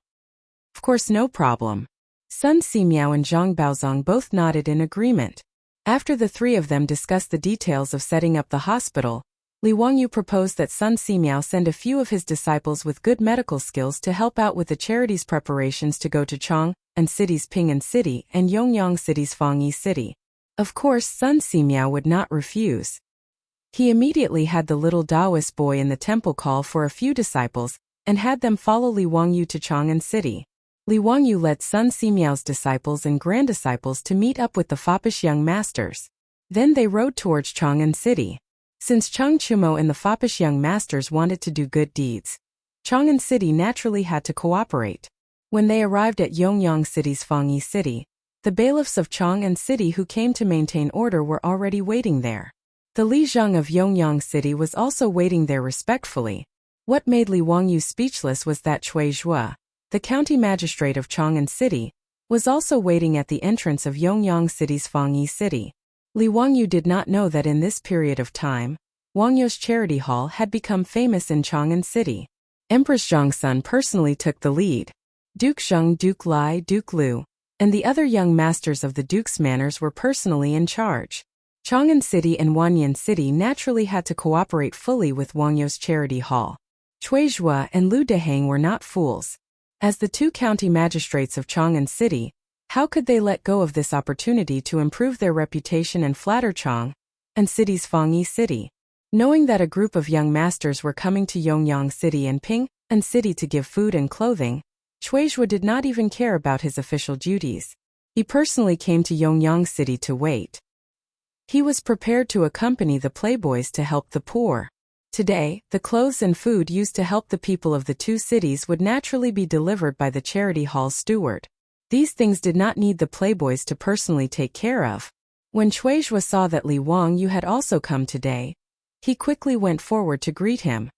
Of course, no problem. Sun Simiao and Zhang Baozong both nodded in agreement. After the three of them discussed the details of setting up the hospital, Li Wangyu proposed that Sun Simiao send a few of his disciples with good medical skills to help out with the charity's preparations to go to Chang'an City's Ping'an City and Yongyang City's Fangyi City. Of course, Sun Simiao would not refuse. He immediately had the little Taoist boy in the temple call for a few disciples and had them follow Li Wangyu to Chang'an City. Li Wangyu led Sun Simiao's disciples and grand-disciples to meet up with the foppish young masters. Then they rode towards Chang'an City. Since Cheng Chumo and the foppish young masters wanted to do good deeds, Chang'an City naturally had to cooperate. When they arrived at Yongyang City's Fangyi City, the bailiffs of Chang'an City who came to maintain order were already waiting there. The Li Zheng of Yongyang City was also waiting there respectfully. What made Li Wangyu speechless was that Cui Zhua, the county magistrate of Chang'an City, was also waiting at the entrance of Yongyang City's Fangyi City. Li Wangyu did not know that in this period of time, Wangyu's charity hall had become famous in Chang'an City. Empress Zhang's son personally took the lead. Duke Zheng, Duke Lai, Duke Lu, and the other young masters of the Duke's Manors were personally in charge. Chang'an City and Wanyan City naturally had to cooperate fully with Wangyu's charity hall. Cui Zhua and Lu Dehang were not fools. As the two county magistrates of Chang'an City, how could they let go of this opportunity to improve their reputation and flatter Chang'an City's Fangyi City? Knowing that a group of young masters were coming to Yongyang City and Ping'an City to give food and clothing, Cui Zhua did not even care about his official duties. He personally came to Yongyang City to wait. He was prepared to accompany the playboys to help the poor. Today, the clothes and food used to help the people of the two cities would naturally be delivered by the charity hall's steward. These things did not need the playboys to personally take care of. When Cui Zhua saw that Li Wangyu had also come today, he quickly went forward to greet him.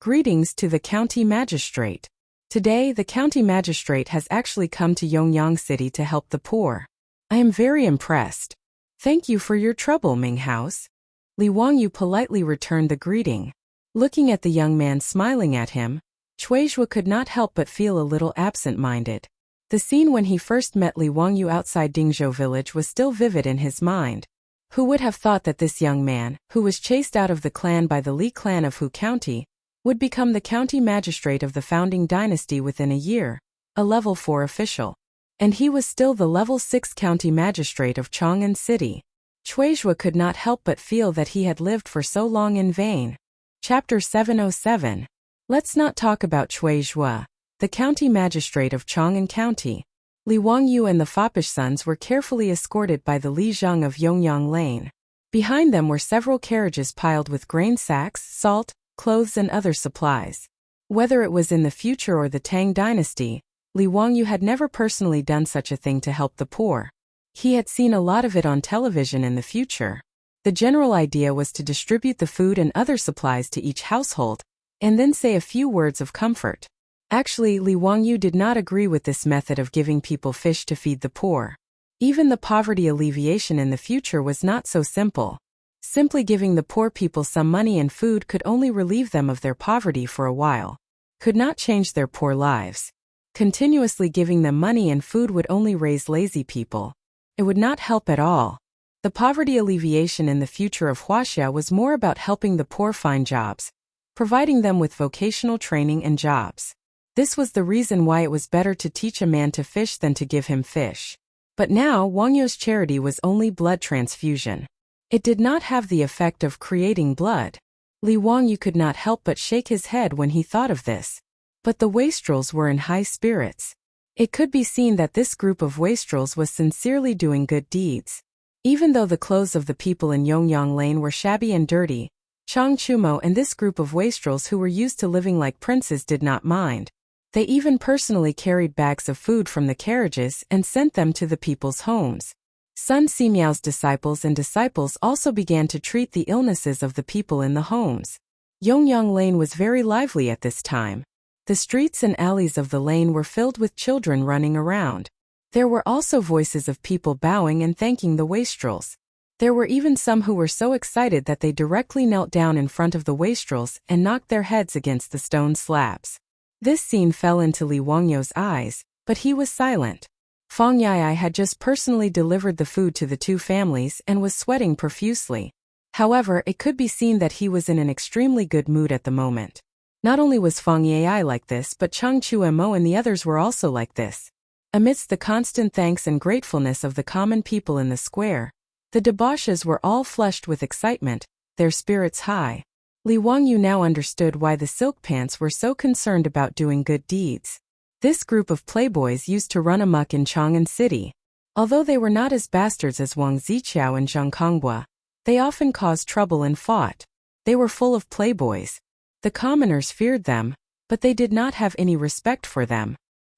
Greetings to the county magistrate. Today, the county magistrate has actually come to Yongyang City to help the poor. I am very impressed. Thank you for your trouble, Ming House. Li Wangyu politely returned the greeting. Looking at the young man smiling at him, Cui Zhua could not help but feel a little absent-minded. The scene when he first met Li Wangyu outside Dingzhou village was still vivid in his mind. Who would have thought that this young man, who was chased out of the clan by the Li clan of Hu County, would become the county magistrate of the founding dynasty within a year, a level 4 official. And he was still the level 6 county magistrate of Chang'an City. Cui Zhua could not help but feel that he had lived for so long in vain. Chapter 707. Let's not talk about Cui Zhua, the county magistrate of Chang'an County. Li Wangyu and the foppish sons were carefully escorted by the Li Zheng of Yongyang Lane. Behind them were several carriages piled with grain sacks, salt, clothes and other supplies. Whether it was in the future or the Tang dynasty, Li Wangyu had never personally done such a thing to help the poor. He had seen a lot of it on television in the future. The general idea was to distribute the food and other supplies to each household, and then say a few words of comfort. Actually, Li Wangyu did not agree with this method of giving people fish to feed the poor. Even the poverty alleviation in the future was not so simple. Simply giving the poor people some money and food could only relieve them of their poverty for a while. Could not change their poor lives. Continuously giving them money and food would only raise lazy people. It would not help at all. The poverty alleviation in the future of Huaxia was more about helping the poor find jobs, providing them with vocational training and jobs. This was the reason why it was better to teach a man to fish than to give him fish. But now, Wangyu's charity was only blood transfusion. It did not have the effect of creating blood. Li Wangyu could not help but shake his head when he thought of this. But the wastrels were in high spirits. It could be seen that this group of wastrels was sincerely doing good deeds. Even though the clothes of the people in Yongyang Lane were shabby and dirty, Chang Chumo and this group of wastrels who were used to living like princes did not mind. They even personally carried bags of food from the carriages and sent them to the people's homes. Sun Simiao's disciples also began to treat the illnesses of the people in the homes. Yongyang Lane was very lively at this time. The streets and alleys of the lane were filled with children running around. There were also voices of people bowing and thanking the wastrels. There were even some who were so excited that they directly knelt down in front of the wastrels and knocked their heads against the stone slabs. This scene fell into Li Wangyo's eyes, but he was silent. Fang Yai had just personally delivered the food to the two families and was sweating profusely. However, it could be seen that he was in an extremely good mood at the moment. Not only was Fang Yai like this, but Chang Chuemo and the others were also like this. Amidst the constant thanks and gratefulness of the common people in the square, the debauches were all flushed with excitement, their spirits high. Li Wangyu now understood why the silk pants were so concerned about doing good deeds. This group of playboys used to run amok in Chang'an City. Although they were not as bastards as Wang Ziqiao and Zhang Kongbua, they often caused trouble and fought. They were full of playboys. The commoners feared them, but they did not have any respect for them.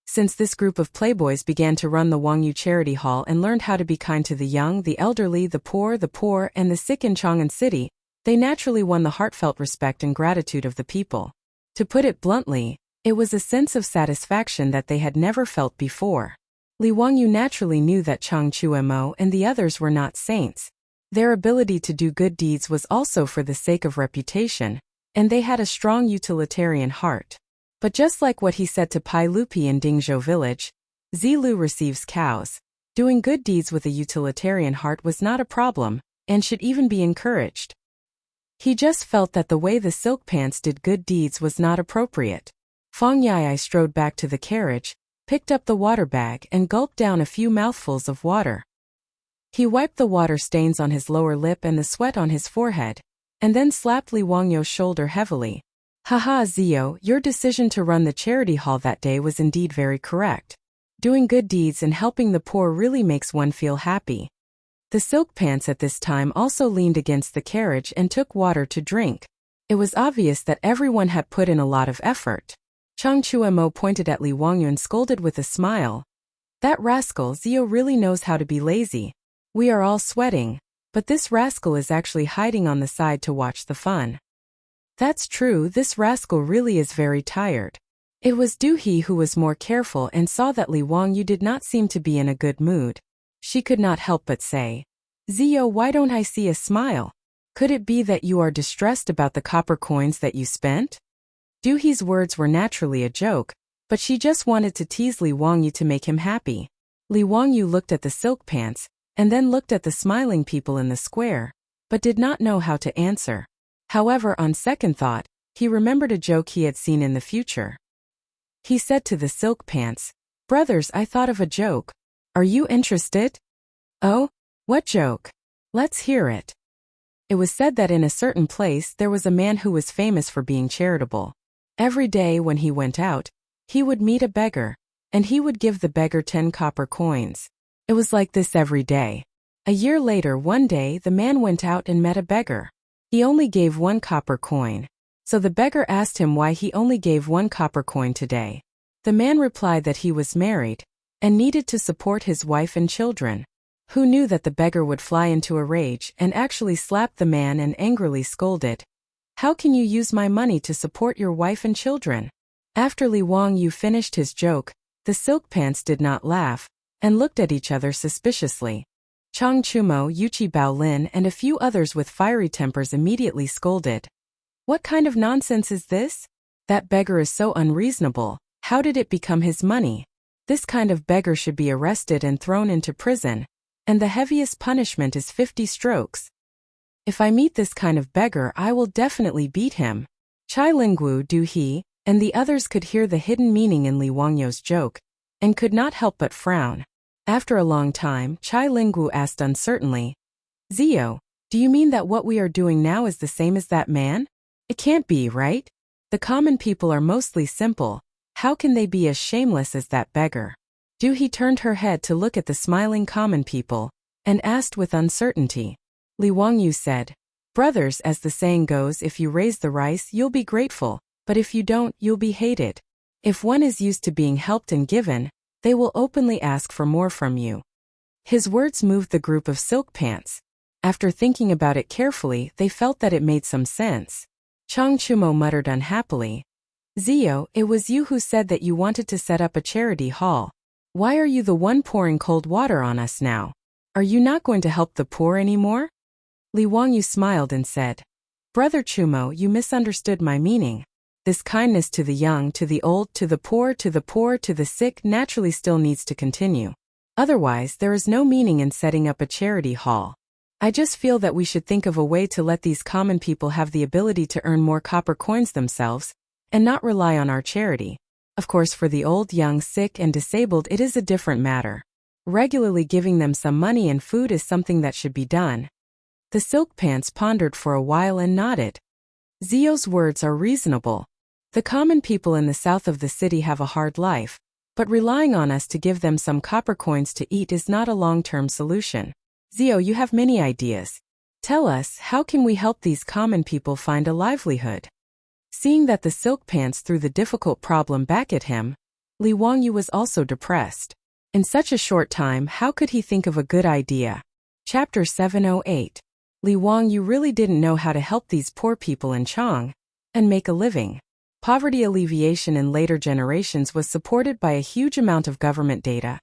Since this group of playboys began to run the Wangyu Charity Hall and learned how to be kind to the young, the elderly, the poor, and the sick in Chang'an City, they naturally won the heartfelt respect and gratitude of the people. To put it bluntly, it was a sense of satisfaction that they had never felt before. Li Wangyu naturally knew that Chang Chuemo and the others were not saints. Their ability to do good deeds was also for the sake of reputation, and they had a strong utilitarian heart. But just like what he said to Pai Lupi in Dingzhou village, Zilu receives cows. Doing good deeds with a utilitarian heart was not a problem, and should even be encouraged. He just felt that the way the silk pants did good deeds was not appropriate. Fang Yai strode back to the carriage, picked up the water bag and gulped down a few mouthfuls of water. He wiped the water stains on his lower lip and the sweat on his forehead, and then slapped Li Wangyo's shoulder heavily. Haha, Zio, your decision to run the charity hall that day was indeed very correct. Doing good deeds and helping the poor really makes one feel happy. The silk pants at this time also leaned against the carriage and took water to drink. It was obvious that everyone had put in a lot of effort. Chang Chuemo pointed at Li Wangyu and scolded with a smile. That rascal Zio really knows how to be lazy. We are all sweating, but this rascal is actually hiding on the side to watch the fun. That's true, this rascal really is very tired. It was Du He who was more careful and saw that Li Wangyu did not seem to be in a good mood. She could not help but say, Zio, why don't I see a smile? Could it be that you are distressed about the copper coins that you spent? Du He's words were naturally a joke, but she just wanted to tease Li Wangyu to make him happy. Li Wangyu looked at the silk pants, and then looked at the smiling people in the square, but did not know how to answer. However, on second thought, he remembered a joke he had seen in the future. He said to the silk pants, Brothers, I thought of a joke. Are you interested? Oh? What joke? Let's hear it. It was said that in a certain place there was a man who was famous for being charitable. Every day when he went out, he would meet a beggar, and he would give the beggar 10 copper coins. It was like this every day. A year later, one day, the man went out and met a beggar. He only gave 1 copper coin. So the beggar asked him why he only gave 1 copper coin today. The man replied that he was married and needed to support his wife and children. Who knew that the beggar would fly into a rage and actually slap the man and angrily scolded, How can you use my money to support your wife and children? After Li Wangyu finished his joke, the silk pants did not laugh and looked at each other suspiciously. Chang Chumo, Yuchi Baolin and a few others with fiery tempers immediately scolded. What kind of nonsense is this? That beggar is so unreasonable. How did it become his money? This kind of beggar should be arrested and thrown into prison, and the heaviest punishment is 50 strokes. If I meet this kind of beggar, I will definitely beat him. Chai Lingwu, Du He, and the others could hear the hidden meaning in Li Wangyo's joke, and could not help but frown. After a long time, Chai Lingwu asked uncertainly, Zio, do you mean that what we are doing now is the same as that man? It can't be, right? The common people are mostly simple. How can they be as shameless as that beggar? Du He turned her head to look at the smiling common people, and asked with uncertainty. Li Wangyu said, Brothers, as the saying goes, if you raise the rice, you'll be grateful, but if you don't, you'll be hated. If one is used to being helped and given, they will openly ask for more from you. His words moved the group of silk pants. After thinking about it carefully, they felt that it made some sense. Chang Chumo muttered unhappily, Zio, it was you who said that you wanted to set up a charity hall. Why are you the one pouring cold water on us now? Are you not going to help the poor anymore? Li Wangyu smiled and said, Brother Chumo, you misunderstood my meaning. This kindness to the young, to the old, to the poor, to the poor, to the sick naturally still needs to continue. Otherwise, there is no meaning in setting up a charity hall. I just feel that we should think of a way to let these common people have the ability to earn more copper coins themselves, and not rely on our charity. Of course, for the old, young, sick, and disabled it is a different matter. Regularly giving them some money and food is something that should be done. The silk pants pondered for a while and nodded. Zio's words are reasonable. The common people in the south of the city have a hard life, but relying on us to give them some copper coins to eat is not a long-term solution. Zio, you have many ideas. Tell us, how can we help these common people find a livelihood? Seeing that the silk pants threw the difficult problem back at him, Li Wangyu was also depressed. In such a short time, how could he think of a good idea? Chapter 708. Li Wangyu really didn't know how to help these poor people in Chang'an and make a living. Poverty alleviation in later generations was supported by a huge amount of government data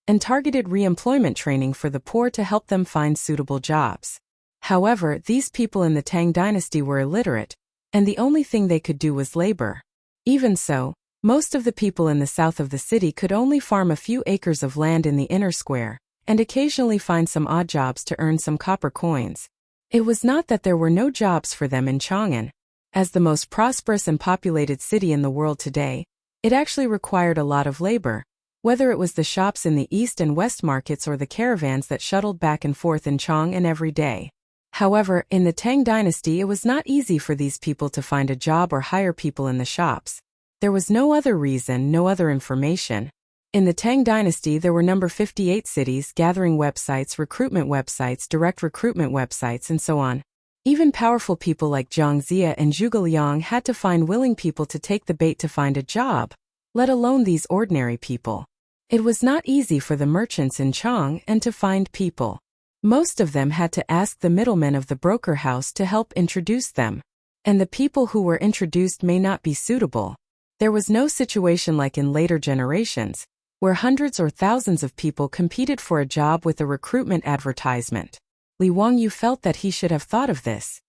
and targeted re-employment training for the poor to help them find suitable jobs. However, these people in the Tang dynasty were illiterate, and the only thing they could do was labor. Even so, most of the people in the south of the city could only farm a few acres of land in the inner square, and occasionally find some odd jobs to earn some copper coins. It was not that there were no jobs for them in Chang'an. As the most prosperous and populated city in the world today, it actually required a lot of labor, whether it was the shops in the east and west markets or the caravans that shuttled back and forth in Chang'an every day. However, in the Tang dynasty it was not easy for these people to find a job or hire people in the shops. There was no other reason, no other information. In the Tang dynasty there were number 58 cities, gathering websites, recruitment websites, direct recruitment websites, and so on. Even powerful people like Zhang Zia and Zhuge Liang had to find willing people to take the bait to find a job, let alone these ordinary people. It was not easy for the merchants in Chang'an to find people. Most of them had to ask the middlemen of the broker house to help introduce them. And the people who were introduced may not be suitable. There was no situation like in later generations, where hundreds or thousands of people competed for a job with a recruitment advertisement. Li Wangyu felt that he should have thought of this.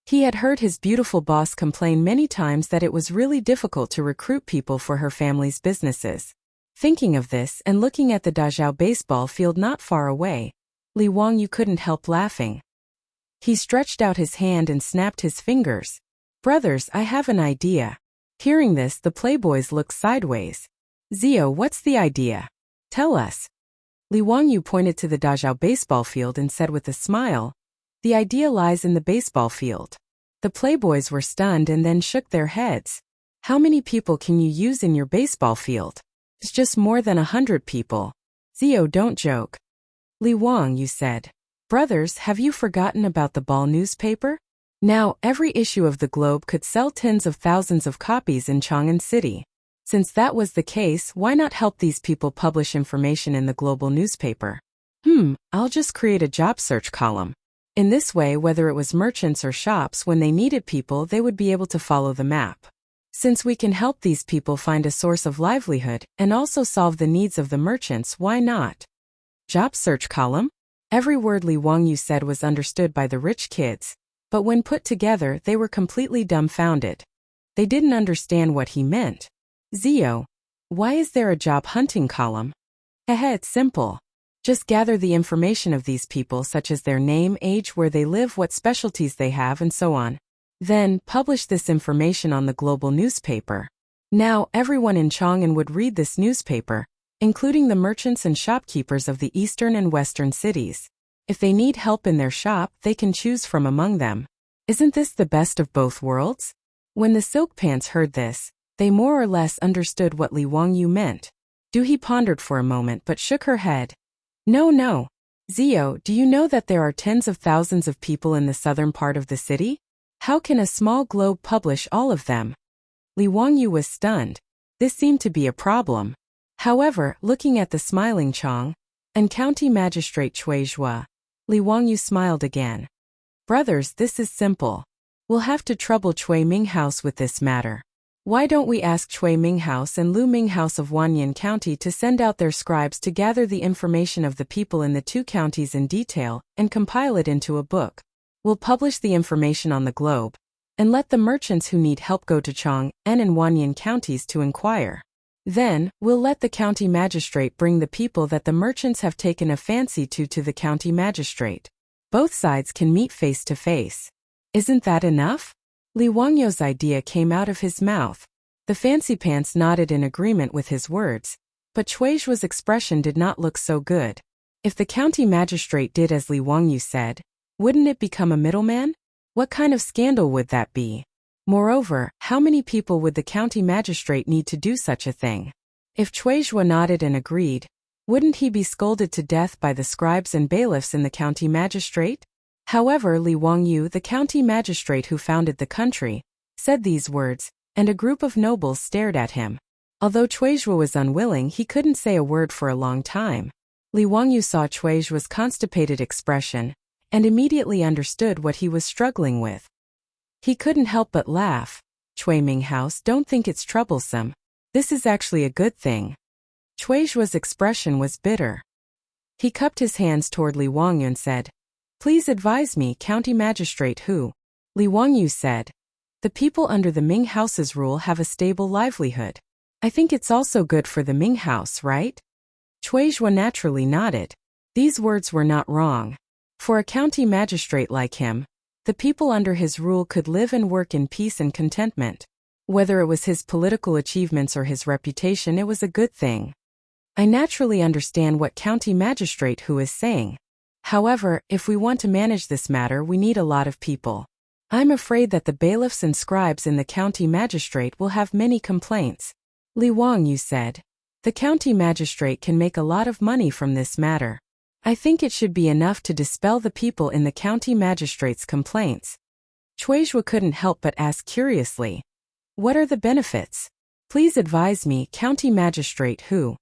He had heard his beautiful boss complain many times that it was really difficult to recruit people for her family's businesses. Thinking of this and looking at the Dazhao baseball field not far away, Li Wangyu couldn't help laughing. He stretched out his hand and snapped his fingers. Brothers, I have an idea. Hearing this, the playboys looked sideways. Zio, what's the idea? Tell us. Li Wangyu pointed to the Dazhao baseball field and said with a smile, The idea lies in the baseball field. The playboys were stunned and then shook their heads. How many people can you use in your baseball field? It's just more than 100 people. Zio, don't joke. Li Wangyu said, Brothers, have you forgotten about the ball newspaper? Now, every issue of the Globe could sell tens of thousands of copies in Chang'an City. Since that was the case, why not help these people publish information in the global newspaper? I'll just create a job search column. In this way, whether it was merchants or shops, when they needed people, they would be able to follow the map. Since we can help these people find a source of livelihood and also solve the needs of the merchants, why not? Job search column? Every word Li Wangyu said was understood by the rich kids, but when put together, they were completely dumbfounded. They didn't understand what he meant. Zio, why is there a job hunting column? It's simple. Just gather the information of these people such as their name, age, where they live, what specialties they have, and so on. Then, publish this information on the global newspaper. Now, everyone in Chang'an would read this newspaper, including the merchants and shopkeepers of the eastern and western cities. If they need help in their shop, they can choose from among them. Isn't this the best of both worlds? When the silk pants heard this, they more or less understood what Li Wangyu meant. He pondered for a moment but shook her head. No. Zio, do you know that there are tens of thousands of people in the southern part of the city? How can a small globe publish all of them? Li Wangyu was stunned. This seemed to be a problem. However, looking at the smiling Chang and County Magistrate Cui Zhua, Li Wangyu smiled again. Brothers, this is simple. We'll have to trouble Cui Ming House with this matter. Why don't we ask Chui Minghouse and Lu Minghouse of Wanyan County to send out their scribes to gather the information of the people in the two counties in detail and compile it into a book? We'll publish the information on the globe and let the merchants who need help go to Chang'an and Wanyan counties to inquire. Then, we'll let the county magistrate bring the people that the merchants have taken a fancy to the county magistrate. Both sides can meet face to face. Isn't that enough? Li Wangyo's idea came out of his mouth. The fancy pants nodded in agreement with his words, but Chui's expression did not look so good. If the county magistrate did as Li Wangyu said, wouldn't it become a middleman? What kind of scandal would that be? Moreover, how many people would the county magistrate need to do such a thing? If Chui nodded and agreed, wouldn't he be scolded to death by the scribes and bailiffs in the county magistrate? However, Li Wangyu, the county magistrate who founded the country, said these words, and a group of nobles stared at him. Although Chui was unwilling, he couldn't say a word for a long time. Li Wangyu saw Chui's constipated expression and immediately understood what he was struggling with. He couldn't help but laugh. Chui Minghouse, don't think it's troublesome. This is actually a good thing. Chui's expression was bitter. He cupped his hands toward Li Wangyu and said, "Please advise me, county magistrate who?" Li Wangyu said, "The people under the Ming House's rule have a stable livelihood. I think it's also good for the Ming House, right?" Chui naturally nodded. These words were not wrong. For a county magistrate like him, the people under his rule could live and work in peace and contentment. Whether it was his political achievements or his reputation, it was a good thing. I naturally understand what county magistrate who is saying. However, if we want to manage this matter, we need a lot of people. I'm afraid that the bailiffs and scribes in the county magistrate will have many complaints. Li Wangyu said, "The county magistrate can make a lot of money from this matter. I think it should be enough to dispel the people in the county magistrate's complaints." Chui couldn't help but ask curiously, "What are the benefits? Please advise me, county magistrate who?"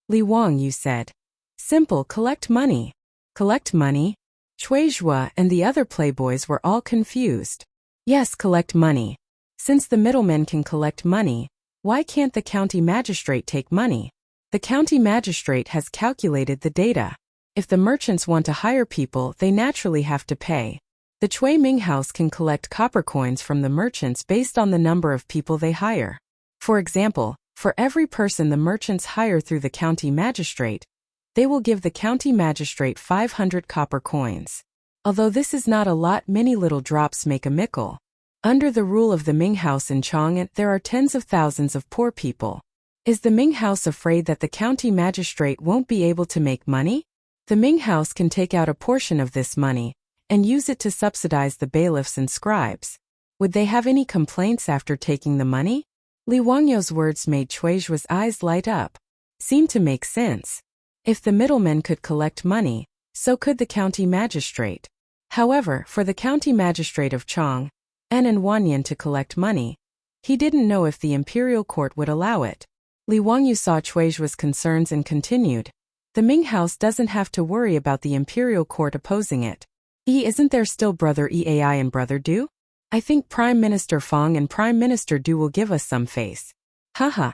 Li Wangyu said, "Simple, collect money." Collect money? Chui and the other playboys were all confused. Yes, collect money. Since the middlemen can collect money, why can't the county magistrate take money? The county magistrate has calculated the data. If the merchants want to hire people, they naturally have to pay. The Chui Ming House can collect copper coins from the merchants based on the number of people they hire. For example, for every person the merchants hire through the county magistrate, they will give the county magistrate 500 copper coins. Although this is not a lot, many little drops make a mickle. Under the rule of the Ming House in Chang'an, there are tens of thousands of poor people. Is the Ming House afraid that the county magistrate won't be able to make money? The Ming House can take out a portion of this money and use it to subsidize the bailiffs and scribes. Would they have any complaints after taking the money? Li Wangyu's words made Chui's eyes light up. Seemed to make sense. If the middlemen could collect money, so could the county magistrate. However, for the county magistrate of Chang'an and Wanyan to collect money, he didn't know if the imperial court would allow it. Li Wangyu saw Chui's concerns and continued, "The Ming House doesn't have to worry about the imperial court opposing it. Isn't there still Brother Eai and Brother Du? I think Prime Minister Fong and Prime Minister Du will give us some face." Haha.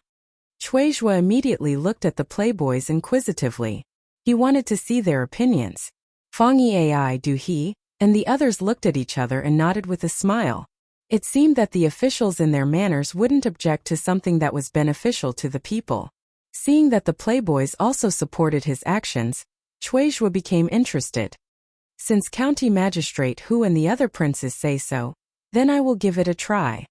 Chui immediately looked at the playboys inquisitively. He wanted to see their opinions. Fong Eai Du he, and the others looked at each other and nodded with a smile. It seemed that the officials in their manners wouldn't object to something that was beneficial to the people. Seeing that the playboys also supported his actions, Chui became interested. Since county magistrate Hu and the other princes say so, then I will give it a try.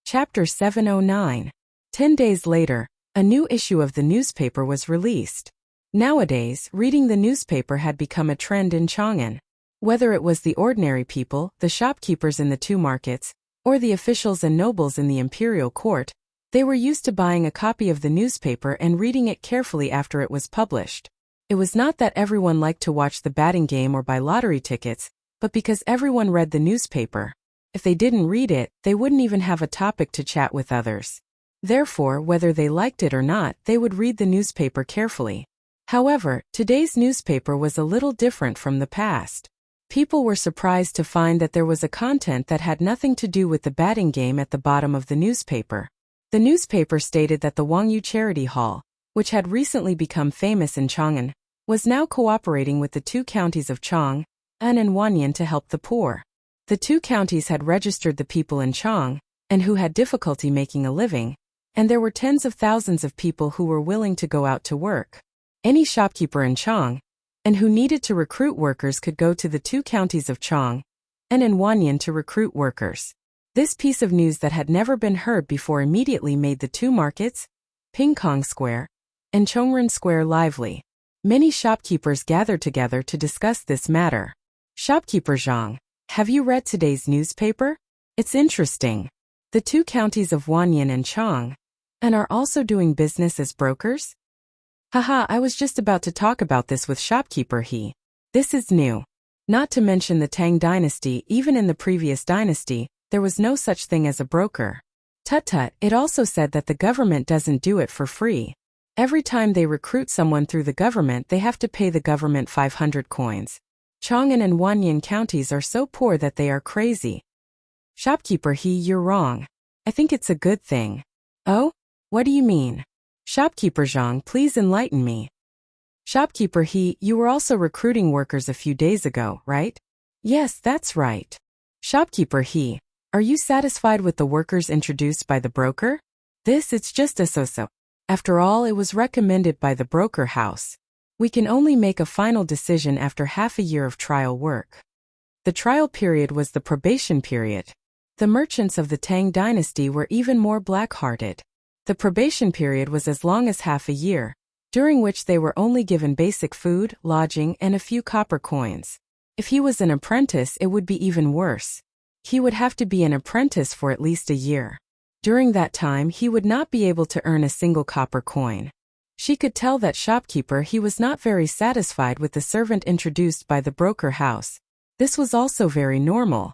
Chapter 709. 10 days later, a new issue of the newspaper was released. Nowadays, reading the newspaper had become a trend in Chang'an. Whether it was the ordinary people, the shopkeepers in the two markets, or the officials and nobles in the imperial court, they were used to buying a copy of the newspaper and reading it carefully after it was published. It was not that everyone liked to watch the batting game or buy lottery tickets, but because everyone read the newspaper. If they didn't read it, they wouldn't even have a topic to chat with others. Therefore, whether they liked it or not, they would read the newspaper carefully. However, today's newspaper was a little different from the past. People were surprised to find that there was a content that had nothing to do with the batting game at the bottom of the newspaper. The newspaper stated that the Wangyu Charity Hall, which had recently become famous in Chang'an, was now cooperating with the two counties of Chang'an and Wanyan to help the poor. The two counties had registered the people in Chang'an and who had difficulty making a living, and there were tens of thousands of people who were willing to go out to work. Any shopkeeper in Chang'an and who needed to recruit workers could go to the two counties of Chang'an and Wanyan to recruit workers. This piece of news that had never been heard before immediately made the two markets, Pingkong Square and Chongren Square, lively. Many shopkeepers gathered together to discuss this matter. Shopkeeper Zhang, have you read today's newspaper? It's interesting. The two counties of Wanyan and Chang'an are also doing business as brokers? Haha, I was just about to talk about this with shopkeeper He. This is new. Not to mention the Tang dynasty, even in the previous dynasty, there was no such thing as a broker. Tut-tut, it also said that the government doesn't do it for free. Every time they recruit someone through the government, they have to pay the government 500 coins. Chang'an and Wanyan counties are so poor that they are crazy. Shopkeeper He, you're wrong. I think it's a good thing. Oh? What do you mean? Shopkeeper Zhang, please enlighten me. Shopkeeper He, you were also recruiting workers a few days ago, right? Yes, that's right. Shopkeeper He, are you satisfied with the workers introduced by the broker? It's just a so-so. After all, it was recommended by the broker house. We can only make a final decision after half a year of trial work. The trial period was the probation period. The merchants of the Tang dynasty were even more black-hearted. The probation period was as long as half a year, during which they were only given basic food, lodging, and a few copper coins. If he was an apprentice, it would be even worse. He would have to be an apprentice for at least a year. During that time, he would not be able to earn a single copper coin. She could tell that shopkeeper He was not very satisfied with the servant introduced by the broker house. This was also very normal.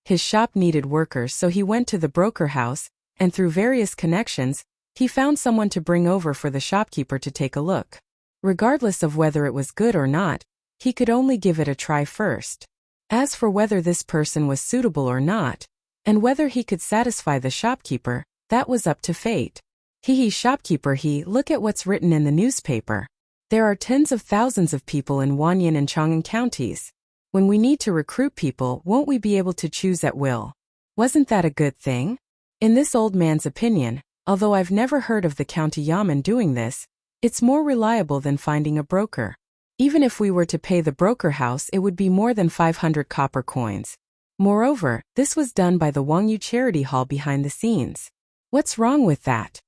His shop needed workers, so he went to the broker house, and through various connections, he found someone to bring over for the shopkeeper to take a look. Regardless of whether it was good or not, he could only give it a try first. As for whether this person was suitable or not, and whether he could satisfy the shopkeeper, that was up to fate. Shopkeeper He, look at what's written in the newspaper. There are tens of thousands of people in Wanyan and Chang'an counties. When we need to recruit people, won't we be able to choose at will? Wasn't that a good thing? In this old man's opinion, although I've never heard of the county yamen doing this, it's more reliable than finding a broker. Even if we were to pay the broker house, it would be more than 500 copper coins. Moreover, this was done by the Wangyu Charity Hall behind the scenes. What's wrong with that?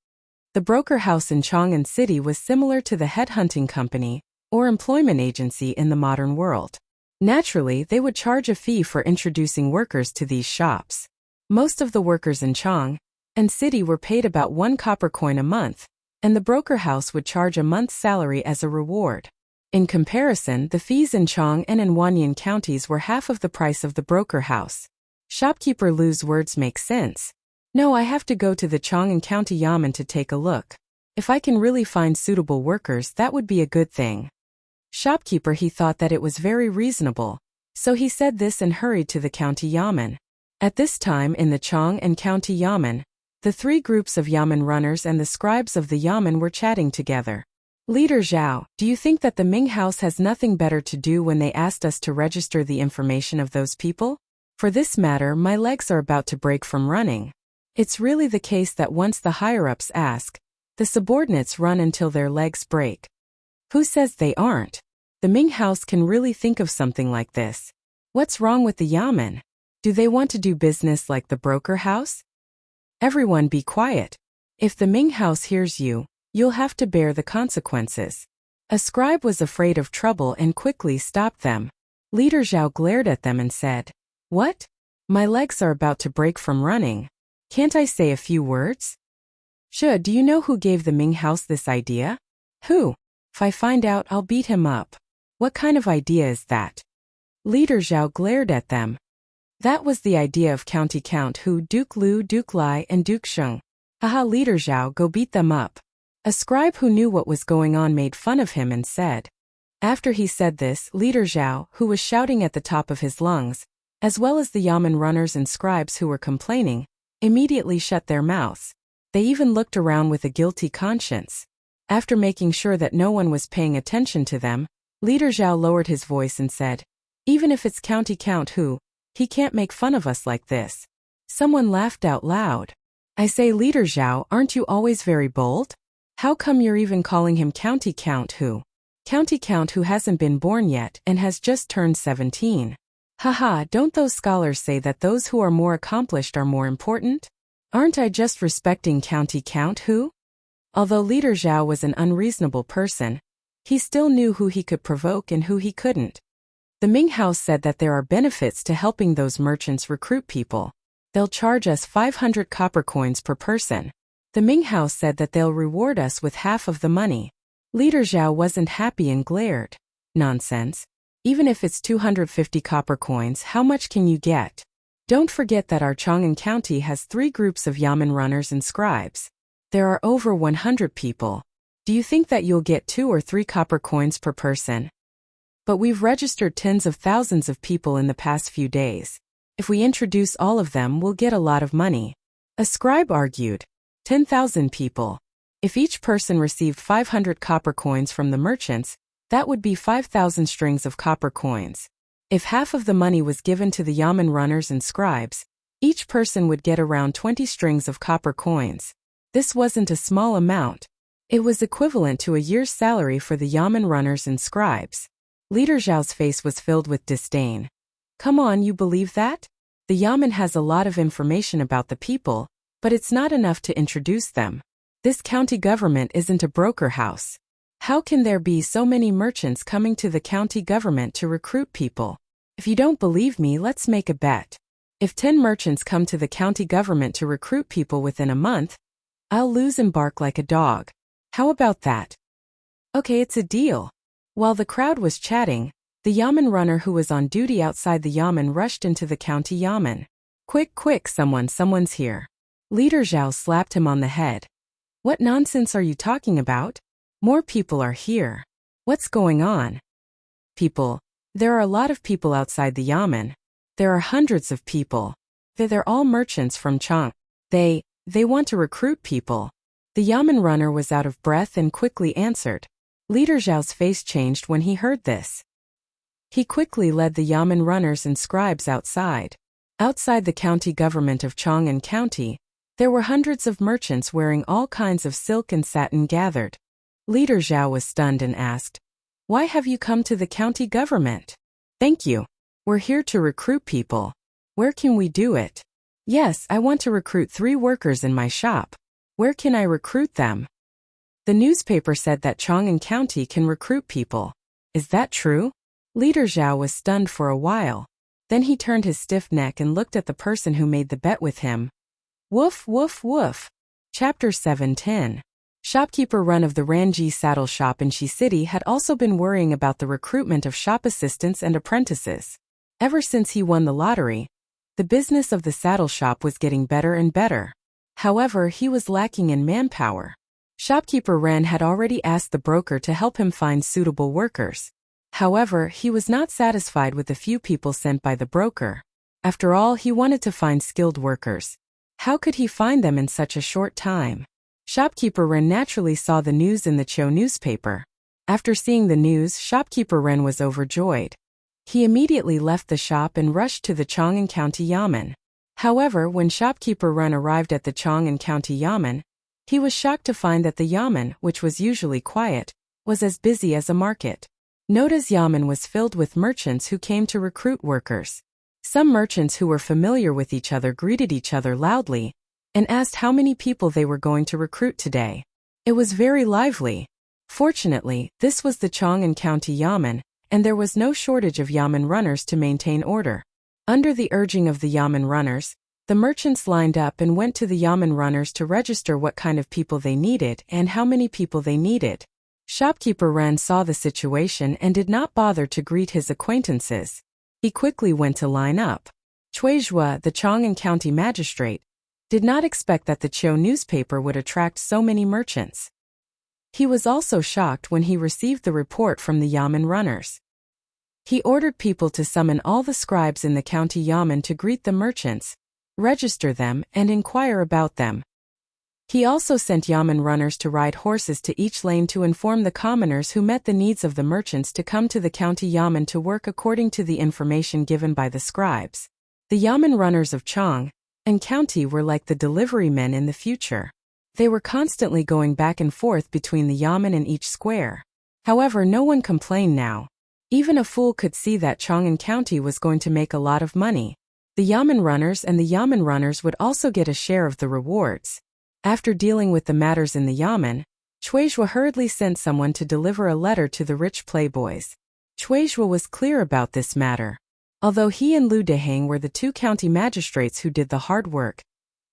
The broker house in Chang'an City was similar to the headhunting company, or employment agency in the modern world. Naturally, they would charge a fee for introducing workers to these shops. Most of the workers in Chang'an City were paid about 1 copper coin a month, and the broker house would charge a month's salary as a reward. In comparison, the fees in Chang'an and Wanyan counties were half of the price of the broker house. Shopkeeper Lu's words make sense. No, I have to go to the Chang'an County Yamen to take a look. If I can really find suitable workers, that would be a good thing. Shopkeeper He thought that it was very reasonable, so he said this and hurried to the County Yamen. At this time in the Chang'an County Yamen, the three groups of Yamen runners and the scribes of the Yamen were chatting together. Leader Zhao, do you think that the Ming House has nothing better to do when they asked us to register the information of those people? For this matter, my legs are about to break from running. It's really the case that once the higher-ups ask, the subordinates run until their legs break. Who says they aren't? The Ming House can really think of something like this. What's wrong with the Yamen? Do they want to do business like the broker house? Everyone be quiet. If the Ming House hears you, you'll have to bear the consequences. A scribe was afraid of trouble and quickly stopped them. Leader Zhao glared at them and said, "What? My legs are about to break from running. Can't I say a few words?" Do you know who gave the Ming House this idea? Who? If I find out, I'll beat him up. What kind of idea is that? Leader Zhao glared at them. That was the idea of County Count Hu, Duke Lu, Duke Lai, and Duke Sheng. Haha, Leader Zhao, go beat them up. A scribe who knew what was going on made fun of him and said. After he said this, Leader Zhao, who was shouting at the top of his lungs, as well as the Yamen runners and scribes who were complaining, immediately shut their mouths. They even looked around with a guilty conscience. After making sure that no one was paying attention to them, Leader Zhao lowered his voice and said, "Even if it's County Count Hu, he can't make fun of us like this." Someone laughed out loud. "I say, Leader Zhao, aren't you always very bold? How come you're even calling him County Count Hu? County Count Hu hasn't been born yet and has just turned 17. Haha, don't those scholars say that those who are more accomplished are more important? Aren't I just respecting County Count Hu?" Although Leader Zhao was an unreasonable person, he still knew who he could provoke and who he couldn't. The Ming House said that there are benefits to helping those merchants recruit people. They'll charge us 500 copper coins per person. The Ming House said that they'll reward us with half of the money. Leader Zhao wasn't happy and glared. "Nonsense. Even if it's 250 copper coins, how much can you get? Don't forget that our Chang'an County has 3 groups of yamen runners and scribes. There are over 100 people. Do you think that you'll get 2 or 3 copper coins per person? But we've registered tens of thousands of people in the past few days. If we introduce all of them, we'll get a lot of money." A scribe argued. 10,000 people. If each person received 500 copper coins from the merchants, that would be 5,000 strings of copper coins. If half of the money was given to the yamen runners and scribes, each person would get around 20 strings of copper coins. This wasn't a small amount. It was equivalent to a year's salary for the yamen runners and scribes. Leader Zhao's face was filled with disdain. "Come on, you believe that? The yamen has a lot of information about the people, but it's not enough to introduce them. This county government isn't a broker house. How can there be so many merchants coming to the county government to recruit people? If you don't believe me, let's make a bet. If 10 merchants come to the county government to recruit people within a month, I'll lose and bark like a dog. How about that?" "Okay, it's a deal." While the crowd was chatting, the yamen runner who was on duty outside the yamen rushed into the county yamen. "Quick, quick, someone's here." Leader Zhao slapped him on the head. "What nonsense are you talking about? More people are here. What's going on?" "People. There are a lot of people outside the yamen. There are hundreds of people. They're all merchants from Chang. They want to recruit people." The yamen runner was out of breath and quickly answered. Leader Zhao's face changed when he heard this. He quickly led the yamen runners and scribes outside. Outside the county government of Chang'an County, there were hundreds of merchants wearing all kinds of silk and satin gathered. Leader Zhao was stunned and asked, "Why have you come to the county government?" "Thank you. We're here to recruit people. Where can we do it?" "Yes, I want to recruit 3 workers in my shop. Where can I recruit them?" "The newspaper said that Chang'an County can recruit people. Is that true?" Leader Zhao was stunned for a while. Then he turned his stiff neck and looked at the person who made the bet with him. Woof, woof, woof. Chapter 710. Shopkeeper Run of the Ranji Saddle Shop in Shi City had also been worrying about the recruitment of shop assistants and apprentices. Ever since he won the lottery, the business of the saddle shop was getting better and better. However, he was lacking in manpower. Shopkeeper Ren had already asked the broker to help him find suitable workers. However, he was not satisfied with the few people sent by the broker. After all, he wanted to find skilled workers. How could he find them in such a short time? Shopkeeper Ren naturally saw the news in the Cho newspaper. After seeing the news, Shopkeeper Ren was overjoyed. He immediately left the shop and rushed to the Chang'an County Yamen. However, when Shopkeeper Ren arrived at the Chang'an County Yamen, he was shocked to find that the yamen, which was usually quiet, was as busy as a market. Noda's yamen was filled with merchants who came to recruit workers. Some merchants who were familiar with each other greeted each other loudly and asked how many people they were going to recruit today. It was very lively. Fortunately, this was the Chang'an County Yamen, and there was no shortage of yamen runners to maintain order. Under the urging of the yamen runners, the merchants lined up and went to the yamen runners to register what kind of people they needed and how many people they needed. Shopkeeper Ren saw the situation and did not bother to greet his acquaintances. He quickly went to line up. Cui Zhua, the Chang'an County magistrate, did not expect that the Cho newspaper would attract so many merchants. He was also shocked when he received the report from the yamen runners. He ordered people to summon all the scribes in the county yamen to greet the merchants, register them, and inquire about them. He also sent yamen runners to ride horses to each lane to inform the commoners who met the needs of the merchants to come to the county yamen to work according to the information given by the scribes. The yamen runners of Chang'an county were like the delivery men in the future. They were constantly going back and forth between the yamen and each square. However, no one complained now. Even a fool could see that Chang'an county was going to make a lot of money. The yamen runners would also get a share of the rewards. After dealing with the matters in the yamen, Chuizhua hurriedly sent someone to deliver a letter to the rich playboys. Chuizhua was clear about this matter. Although he and Lu Deheng were the two county magistrates who did the hard work,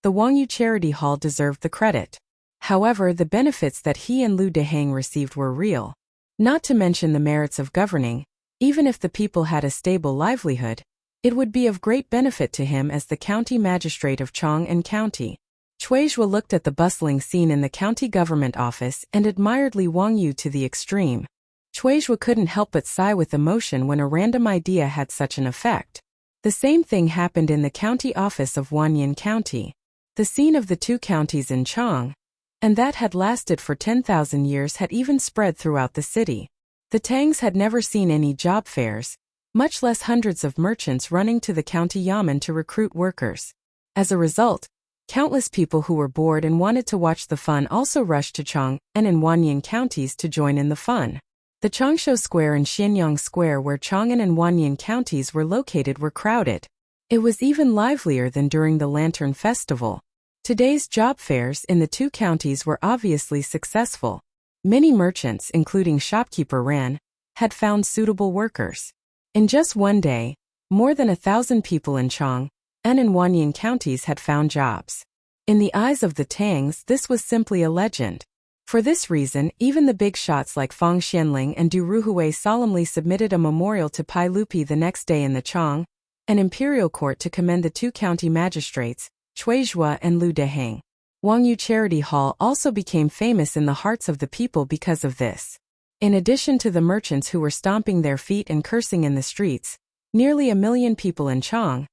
the Wangyu Charity Hall deserved the credit. However, the benefits that he and Lu Deheng received were real. Not to mention the merits of governing. Even if the people had a stable livelihood, it would be of great benefit to him as the county magistrate of Chang'an County. Chuizhua looked at the bustling scene in the county government office and admired Li Wangyu to the extreme. Chuizhua couldn't help but sigh with emotion when a random idea had such an effect. The same thing happened in the county office of Wanyan County, the scene of the two counties in Chang'an, and that had lasted for 10,000 years had even spread throughout the city. The Tangs had never seen any job fairs, much less hundreds of merchants running to the county yamen to recruit workers. As a result, countless people who were bored and wanted to watch the fun also rushed to Chang'an and Wanyan counties to join in the fun. The Changshu Square and Xianyang Square, where Chang'an and Wanyan counties were located, were crowded. It was even livelier than during the Lantern Festival. Today's job fairs in the two counties were obviously successful. Many merchants, including shopkeeper Ran, had found suitable workers. In just one day, more than 1,000 people in Chang'an and in Wanyan counties had found jobs. In the eyes of the Tangs, this was simply a legend. For this reason, even the big shots like Fang Xianling and Du Ruhui solemnly submitted a memorial to Pai Lupi the next day in the Chang'an imperial court to commend the two county magistrates, Chuizhua and Lu Deheng. Wangyu Charity Hall also became famous in the hearts of the people because of this. In addition to the merchants who were stomping their feet and cursing in the streets, nearly 1 million people in Chang'an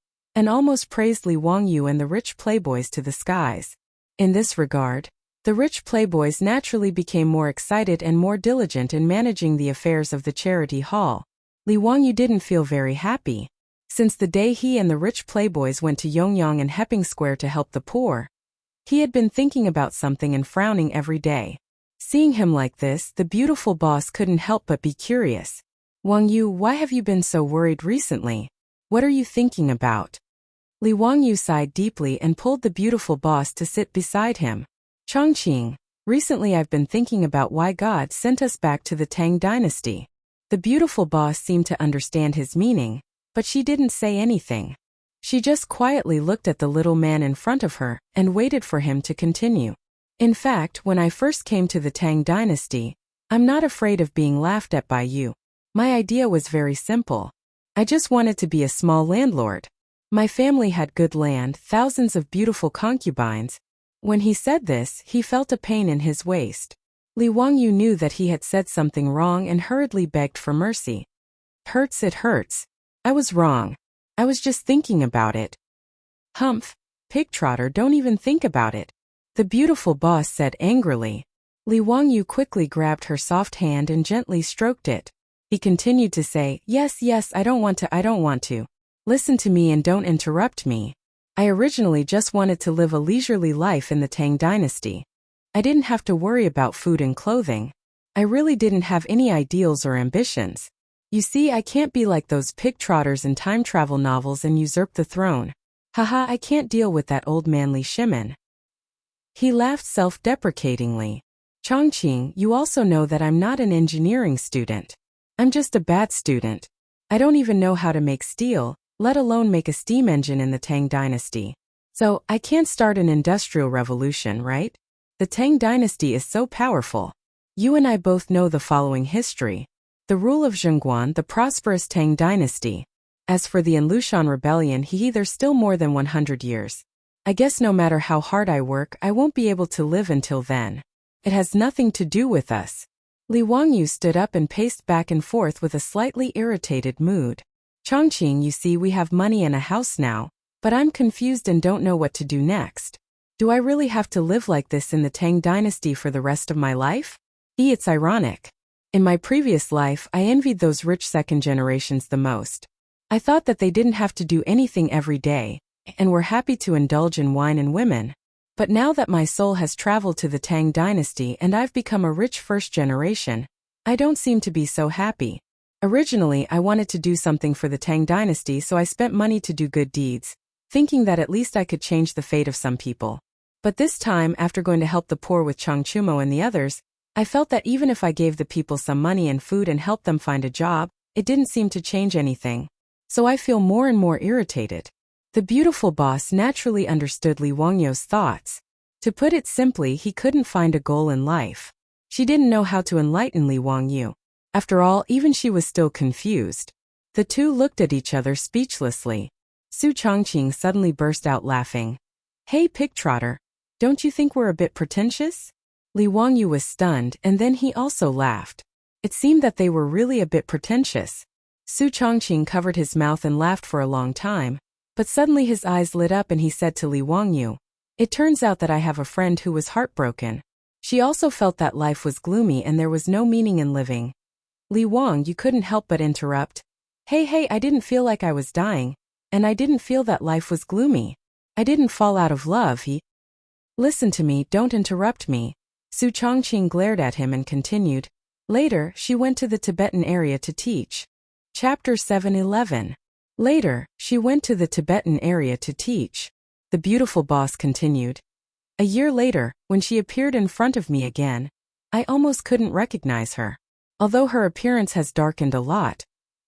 almost praised Li Wangyu and the rich playboys to the skies. In this regard, the rich playboys naturally became more excited and more diligent in managing the affairs of the charity hall. Li Wangyu didn't feel very happy. Since the day he and the rich playboys went to Yongyang and Heping Square to help the poor, he had been thinking about something and frowning every day. Seeing him like this, the beautiful boss couldn't help but be curious. "Wangyu, why have you been so worried recently? What are you thinking about?" Li Wangyu sighed deeply and pulled the beautiful boss to sit beside him. "Chongqing, recently I've been thinking about why God sent us back to the Tang dynasty." The beautiful boss seemed to understand his meaning, but she didn't say anything. She just quietly looked at the little man in front of her and waited for him to continue. "In fact, when I first came to the Tang dynasty, I'm not afraid of being laughed at by you. My idea was very simple. I just wanted to be a small landlord. My family had good land, thousands of beautiful concubines." When he said this, he felt a pain in his waist. Li Wangyu knew that he had said something wrong and hurriedly begged for mercy. "Hurts, it hurts. I was wrong. I was just thinking about it." "Humph, pig-trotter, don't even think about it," the beautiful boss said angrily. Li Wangyu quickly grabbed her soft hand and gently stroked it. He continued to say, Yes, I don't want to. Listen to me and don't interrupt me. I originally just wanted to live a leisurely life in the Tang dynasty. I didn't have to worry about food and clothing. I really didn't have any ideals or ambitions. You see, I can't be like those pig-trotters in time travel novels and usurp the throne. Haha, I can't deal with that old man Li Shimin. He laughed self-deprecatingly. "Chongqing, you also know that I'm not an engineering student. I'm just a bad student. I don't even know how to make steel, let alone make a steam engine in the Tang dynasty. So, I can't start an industrial revolution, right? The Tang dynasty is so powerful. You and I both know the following history. The rule of Zhengguan, the prosperous Tang dynasty. As for the Anlushan rebellion, there's still more than 100 years. I guess no matter how hard I work, I won't be able to live until then. It has nothing to do with us." Li Wangyu stood up and paced back and forth with a slightly irritated mood. "Chongqing, you see, we have money and a house now, but I'm confused and don't know what to do next. Do I really have to live like this in the Tang dynasty for the rest of my life? It's ironic. In my previous life, I envied those rich second generations the most. I thought that they didn't have to do anything every day, and were happy to indulge in wine and women. But now that my soul has traveled to the Tang dynasty and I've become a rich first generation, I don't seem to be so happy. Originally, I wanted to do something for the Tang dynasty, so I spent money to do good deeds, thinking that at least I could change the fate of some people. But this time, after going to help the poor with Chang'an and the others, I felt that even if I gave the people some money and food and helped them find a job, it didn't seem to change anything. So I feel more and more irritated. The beautiful boss naturally understood Li Wangyu's thoughts. To put it simply, he couldn't find a goal in life. She didn't know how to enlighten Li Wangyu. After all, even she was still confused. The two looked at each other speechlessly. Su Chongqing suddenly burst out laughing. Hey pigtrotter, don't you think we're a bit pretentious? Li Wangyu was stunned, and then he also laughed. It seemed that they were really a bit pretentious. Su Chongqing covered his mouth and laughed for a long time, but suddenly his eyes lit up and he said to Li Wangyu, "It turns out that I have a friend who was heartbroken. She also felt that life was gloomy and there was no meaning in living." Li Wangyu couldn't help but interrupt. Hey, I didn't feel like I was dying, and I didn't feel that life was gloomy. I didn't fall out of love, Listen to me, don't interrupt me. Su Chongqing glared at him and continued. Later, she went to the Tibetan area to teach. Chapter 7:11. Later, she went to the Tibetan area to teach. The beautiful boss continued. A year later, when she appeared in front of me again, I almost couldn't recognize her. Although her appearance has darkened a lot,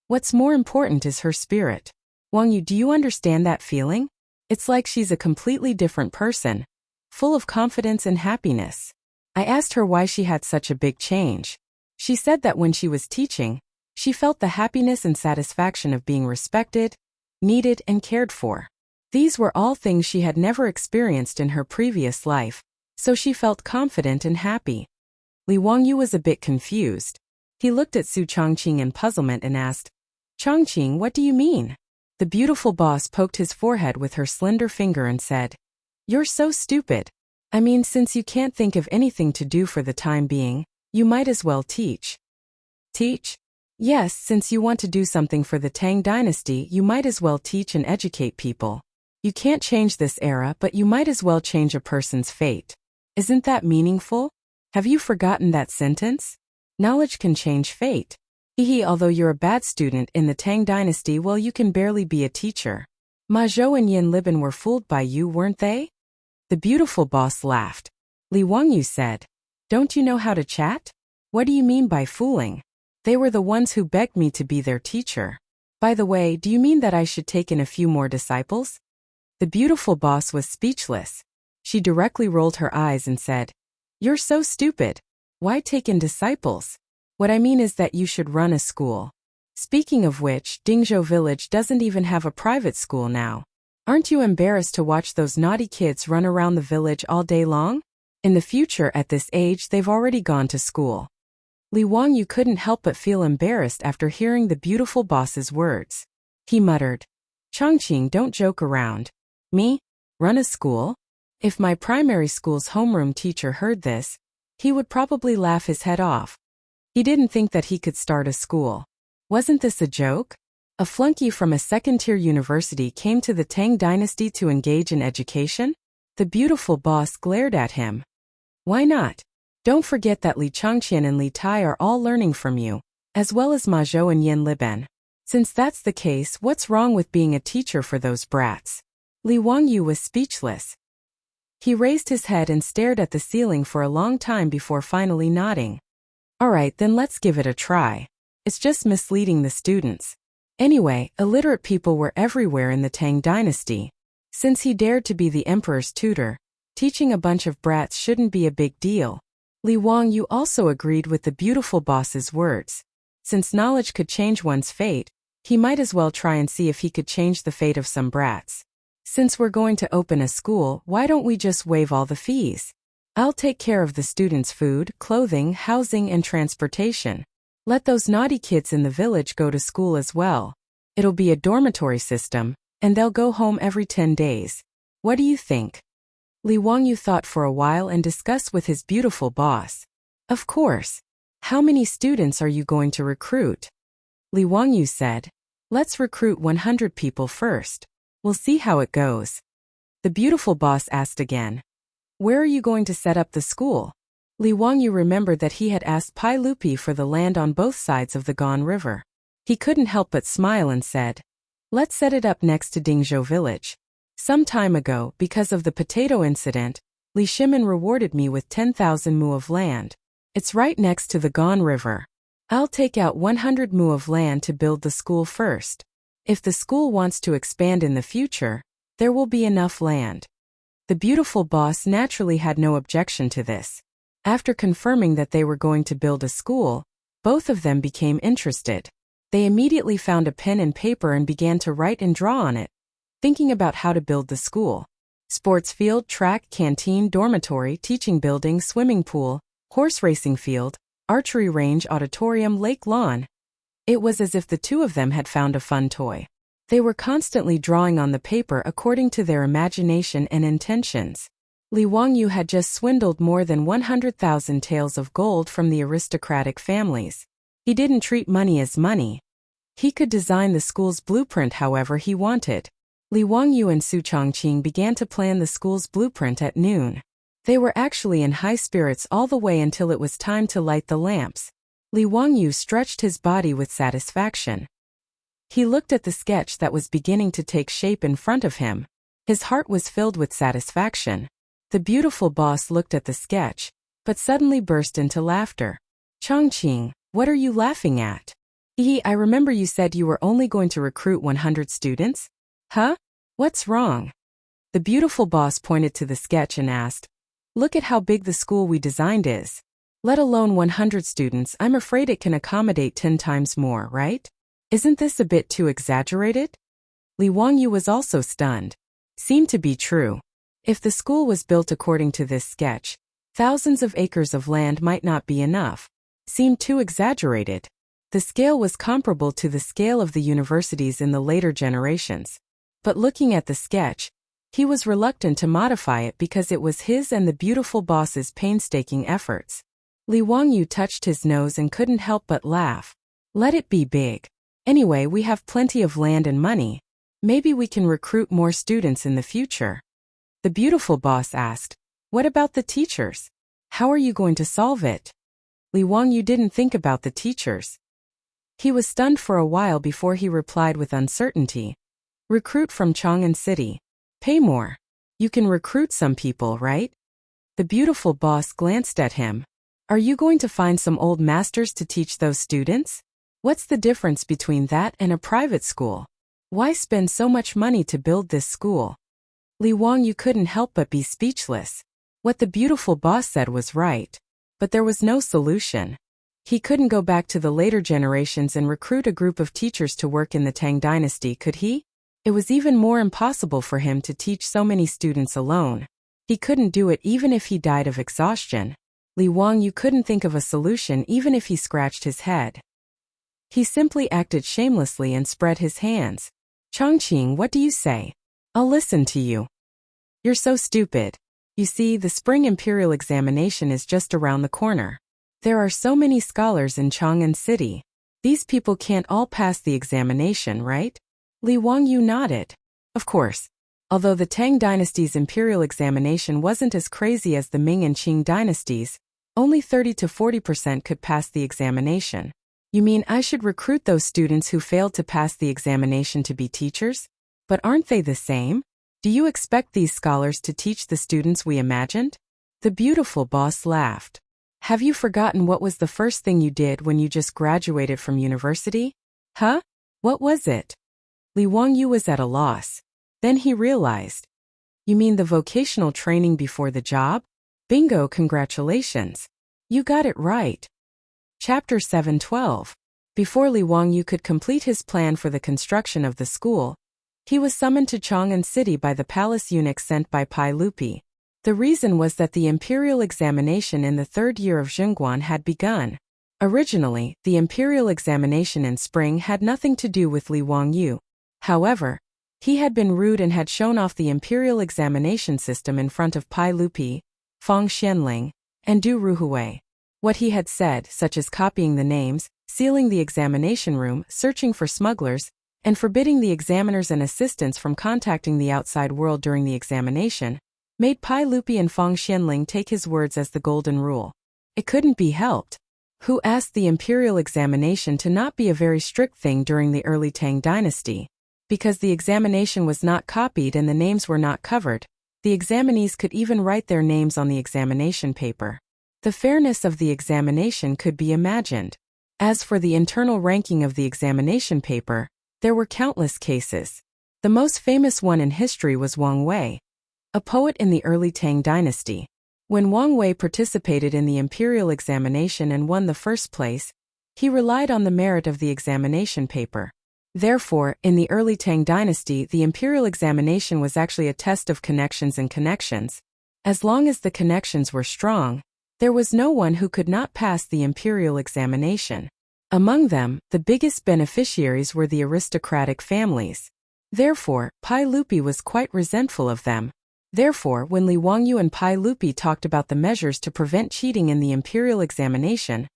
what's more important is her spirit. Wangyu, do you understand that feeling? It's like she's a completely different person, full of confidence and happiness. I asked her why she had such a big change. She said that when she was teaching, she felt the happiness and satisfaction of being respected, needed, and cared for. These were all things she had never experienced in her previous life, so she felt confident and happy. Li Wangyu was a bit confused. He looked at Su Chongqing in puzzlement and asked, Chongqing, what do you mean? The beautiful boss poked his forehead with her slender finger and said, You're so stupid. I mean, since you can't think of anything to do for the time being, you might as well teach. Teach? Yes, since you want to do something for the Tang dynasty, you might as well teach and educate people. You can't change this era, but you might as well change a person's fate. Isn't that meaningful? Have you forgotten that sentence? Knowledge can change fate. Although you're a bad student in the Tang dynasty, well, you can barely be a teacher. Ma Zhou and Yin Liban were fooled by you, weren't they? The beautiful boss laughed. Li Wangyu said, Don't you know how to chat? What do you mean by fooling? They were the ones who begged me to be their teacher. By the way, do you mean that I should take in a few more disciples? The beautiful boss was speechless. She directly rolled her eyes and said, You're so stupid. Why take in disciples? What I mean is that you should run a school. Speaking of which, Dingzhou village doesn't even have a private school now. Aren't you embarrassed to watch those naughty kids run around the village all day long? In the future, at this age, they've already gone to school. Li Wangyu couldn't help but feel embarrassed after hearing the beautiful boss's words. He muttered, Chongqing, don't joke around. Me? Run a school? If my primary school's homeroom teacher heard this, he would probably laugh his head off. He didn't think that he could start a school. Wasn't this a joke? A flunky from a second-tier university came to the Tang dynasty to engage in education? The beautiful boss glared at him. Why not? Don't forget that Li Changqian and Li Tai are all learning from you, as well as Ma Zhou and Yin Liban. Since that's the case, what's wrong with being a teacher for those brats? Li Wangyu was speechless. He raised his head and stared at the ceiling for a long time before finally nodding. Alright, then let's give it a try. It's just misleading the students. Anyway, illiterate people were everywhere in the Tang dynasty. Since he dared to be the emperor's tutor, teaching a bunch of brats shouldn't be a big deal. Li Wangyu also agreed with the beautiful boss's words. Since knowledge could change one's fate, he might as well try and see if he could change the fate of some brats. Since we're going to open a school, why don't we just waive all the fees? I'll take care of the students' food, clothing, housing, and transportation. Let those naughty kids in the village go to school as well. It'll be a dormitory system, and they'll go home every 10 days. What do you think? Li Wangyu thought for a while and discussed with his beautiful boss. Of course. How many students are you going to recruit? Li Wangyu said. Let's recruit 100 people first. We'll see how it goes. The beautiful boss asked again. Where are you going to set up the school? Li Wangyu remembered that he had asked Pai Lupi for the land on both sides of the Gan River. He couldn't help but smile and said, let's set it up next to Dingzhou village. Some time ago, because of the potato incident, Li Shimin rewarded me with 10,000 mu of land. It's right next to the Gan River. I'll take out 100 mu of land to build the school first. If the school wants to expand in the future, there will be enough land. The beautiful boss naturally had no objection to this. After confirming that they were going to build a school, both of them became interested. They immediately found a pen and paper and began to write and draw on it, thinking about how to build the school. Sports field, track, canteen, dormitory, teaching building, swimming pool, horse racing field, archery range, auditorium, lake lawn. It was as if the two of them had found a fun toy. They were constantly drawing on the paper according to their imagination and intentions. Li Wangyu had just swindled more than 100,000 taels of gold from the aristocratic families. He didn't treat money as money. He could design the school's blueprint however he wanted. Li Wangyu and Su Changqing began to plan the school's blueprint at noon. They were actually in high spirits all the way until it was time to light the lamps. Li Wangyu stretched his body with satisfaction. He looked at the sketch that was beginning to take shape in front of him. His heart was filled with satisfaction. The beautiful boss looked at the sketch, but suddenly burst into laughter. Changqing, what are you laughing at? I remember you said you were only going to recruit 100 students? Huh? What's wrong? The beautiful boss pointed to the sketch and asked, look at how big the school we designed is. Let alone 100 students, I'm afraid it can accommodate 10 times more, right? Isn't this a bit too exaggerated? Li Wangyu was also stunned. Seemed to be true. If the school was built according to this sketch, thousands of acres of land might not be enough. Seemed too exaggerated. The scale was comparable to the scale of the universities in the later generations. But looking at the sketch, he was reluctant to modify it because it was his and the beautiful boss's painstaking efforts. Li Wangyu touched his nose and couldn't help but laugh. Let it be big. Anyway, we have plenty of land and money. Maybe we can recruit more students in the future. The beautiful boss asked, what about the teachers? How are you going to solve it? Li Wangyu didn't think about the teachers. He was stunned for a while before he replied with uncertainty. Recruit from Chang'an City. Pay more. You can recruit some people, right? The beautiful boss glanced at him. Are you going to find some old masters to teach those students? What's the difference between that and a private school? Why spend so much money to build this school? Li Wangyu couldn't help but be speechless. What the beautiful boss said was right. But there was no solution. He couldn't go back to the later generations and recruit a group of teachers to work in the Tang dynasty, could he? It was even more impossible for him to teach so many students alone. He couldn't do it even if he died of exhaustion. Li Wangyu couldn't think of a solution even if he scratched his head. He simply acted shamelessly and spread his hands. Changqing, what do you say? I'll listen to you. You're so stupid. You see, the spring imperial examination is just around the corner. There are so many scholars in Chang'an City. These people can't all pass the examination, right? Li Wangyu nodded. Of course. Although the Tang dynasty's imperial examination wasn't as crazy as the Ming and Qing dynasties, only 30 to 40% could pass the examination. You mean I should recruit those students who failed to pass the examination to be teachers? But aren't they the same? Do you expect these scholars to teach the students we imagined? The beautiful boss laughed. Have you forgotten what was the first thing you did when you just graduated from university? Huh? What was it? Li Wangyu was at a loss. Then he realized. You mean the vocational training before the job? Bingo, congratulations. You got it right. Chapter 7:12. Before Li Wangyu could complete his plan for the construction of the school, he was summoned to Chang'an City by the palace eunuch sent by Pai Lupi. The reason was that the imperial examination in the third year of Zhengguan had begun. Originally, the imperial examination in spring had nothing to do with Li Wangyu. However, He had been rude and had shown off the imperial examination system in front of Pai Lupi, Fang Xianling, and Du Ruhui. What he had said, such as copying the names, sealing the examination room, searching for smugglers, and forbidding the examiners and assistants from contacting the outside world during the examination, made Pai Lupi and Fang Xianling take his words as the golden rule. It couldn't be helped. Hu asked the imperial examination to not be a very strict thing during the early Tang dynasty. Because the examination was not copied and the names were not covered, the examinees could even write their names on the examination paper. The fairness of the examination could be imagined. As for the internal ranking of the examination paper, there were countless cases. The most famous one in history was Wang Wei, a poet in the early Tang dynasty. When Wang Wei participated in the imperial examination and won the first place, he relied on the merit of the examination paper. Therefore, in the early Tang dynasty, the imperial examination was actually a test of connections and connections. As long as the connections were strong, there was no one who could not pass the imperial examination. Among them, the biggest beneficiaries were the aristocratic families. Therefore, Pai Lupi was quite resentful of them. Therefore, when Li Wangyu and Pai Lupi talked about the measures to prevent cheating in the imperial examination,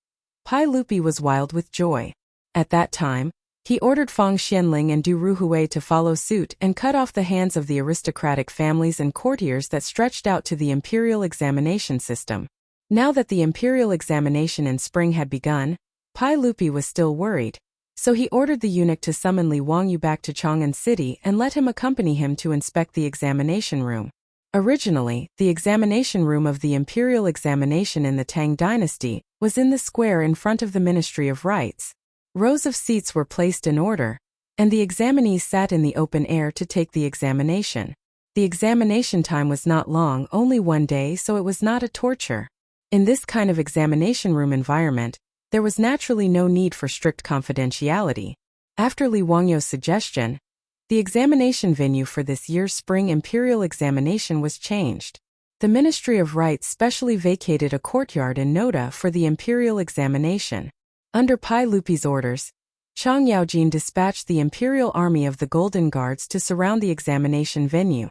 Pai Lupi was wild with joy. At that time, he ordered Fang Xianling and Du Ruhui to follow suit and cut off the hands of the aristocratic families and courtiers that stretched out to the imperial examination system. Now that the imperial examination in spring had begun, Pai Lupi was still worried. So he ordered the eunuch to summon Li Wangyu back to Chang'an city and let him accompany him to inspect the examination room. Originally, the examination room of the imperial examination in the Tang dynasty was in the square in front of the Ministry of Rites. Rows of seats were placed in order, and the examinees sat in the open air to take the examination. The examination time was not long, only 1 day, so it was not a torture. In this kind of examination room environment, there was naturally no need for strict confidentiality. After Li Wangyu's suggestion, the examination venue for this year's spring imperial examination was changed. The Ministry of Rites specially vacated a courtyard in Noda for the imperial examination. Under Pai Lupi's orders, Chang Yaojin dispatched the imperial army of the Golden Guards to surround the examination venue.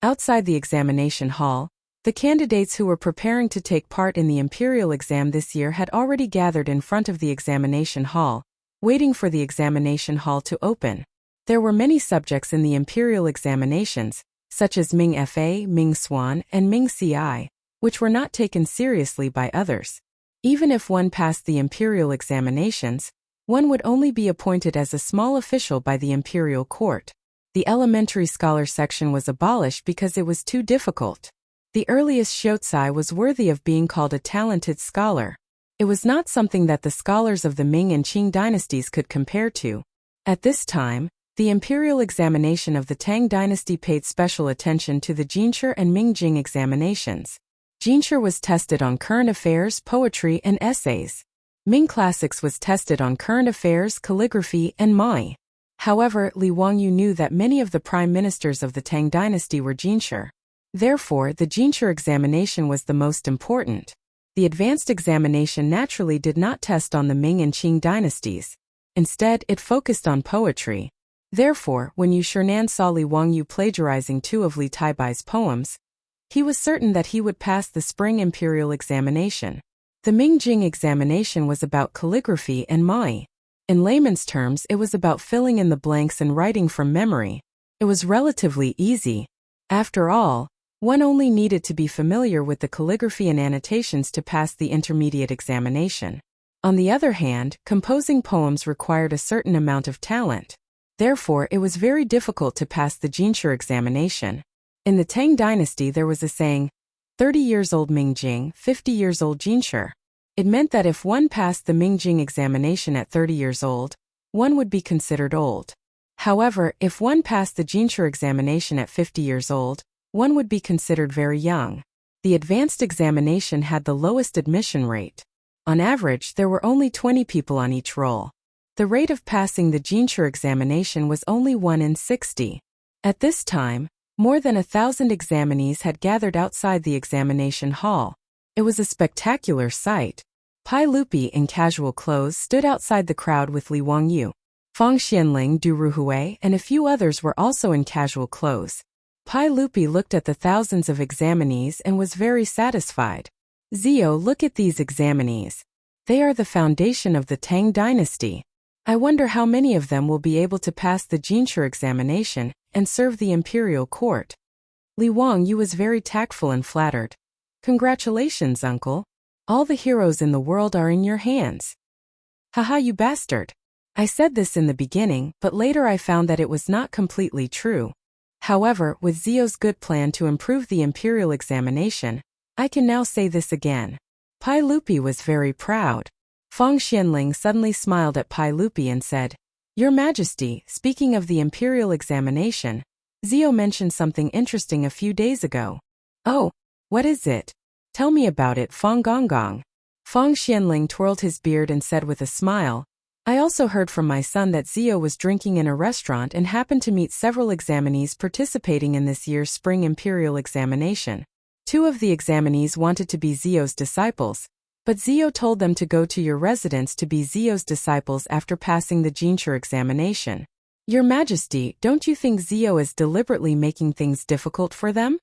Outside the examination hall, the candidates who were preparing to take part in the imperial exam this year had already gathered in front of the examination hall, waiting for the examination hall to open. There were many subjects in the imperial examinations, such as Ming Fa, Ming Swan, and Ming Ci, which were not taken seriously by others. Even if one passed the imperial examinations, one would only be appointed as a small official by the imperial court. The elementary scholar section was abolished because it was too difficult. The earliest Xiaocai was worthy of being called a talented scholar. It was not something that the scholars of the Ming and Qing dynasties could compare to. At this time, the imperial examination of the Tang dynasty paid special attention to the Jinshi and Mingjing examinations. Jinshi was tested on current affairs, poetry, and essays. Ming classics was tested on current affairs, calligraphy, and Mai. However, Li Wangyu knew that many of the prime ministers of the Tang dynasty were Jinshi. Therefore, the Jinshi examination was the most important. The advanced examination naturally did not test on the Ming and Qing dynasties. Instead, it focused on poetry. Therefore, when Yu Shinan saw Li Wangyu plagiarizing 2 of Li Taibai's poems, he was certain that he would pass the spring imperial examination. The Mingjing examination was about calligraphy and Mai. In layman's terms, it was about filling in the blanks and writing from memory. It was relatively easy. After all, one only needed to be familiar with the calligraphy and annotations to pass the intermediate examination. On the other hand, composing poems required a certain amount of talent. Therefore, it was very difficult to pass the Jinshi examination. In the Tang dynasty there was a saying, 30 years old Mingjing, 50 years old Jinshi. It meant that if one passed the Mingjing examination at 30 years old, one would be considered old. However, if one passed the Jinshi examination at 50 years old, one would be considered very young. The advanced examination had the lowest admission rate. On average, there were only 20 people on each roll. The rate of passing the Jinshi examination was only 1 in 60. At this time, more than 1,000 examinees had gathered outside the examination hall. It was a spectacular sight. Pai Lupi in casual clothes stood outside the crowd with Li Wangyu. Feng Xianling, Du Ruhui, and a few others were also in casual clothes. Pai Lupi looked at the thousands of examinees and was very satisfied. Zio, look at these examinees. They are the foundation of the Tang dynasty. I wonder how many of them will be able to pass the Jinshi examination and serve the imperial court. Li Wangyu was very tactful and flattered. Congratulations, uncle. All the heroes in the world are in your hands. Haha, you bastard. I said this in the beginning, but later I found that it was not completely true. However, with Zio's good plan to improve the imperial examination, I can now say this again. Pai Lupi was very proud. Feng Xianling suddenly smiled at Pai Lupi and said, Your Majesty, speaking of the imperial examination, Zio mentioned something interesting a few days ago. Oh, what is it? Tell me about it, Feng Gonggong. Feng Xianling twirled his beard and said with a smile, I also heard from my son that Zio was drinking in a restaurant and happened to meet several examinees participating in this year's spring imperial examination. 2 of the examinees wanted to be Zio's disciples, but Zio told them to go to your residence to be Zio's disciples after passing the Jinshi examination. Your Majesty, don't you think Zio is deliberately making things difficult for them?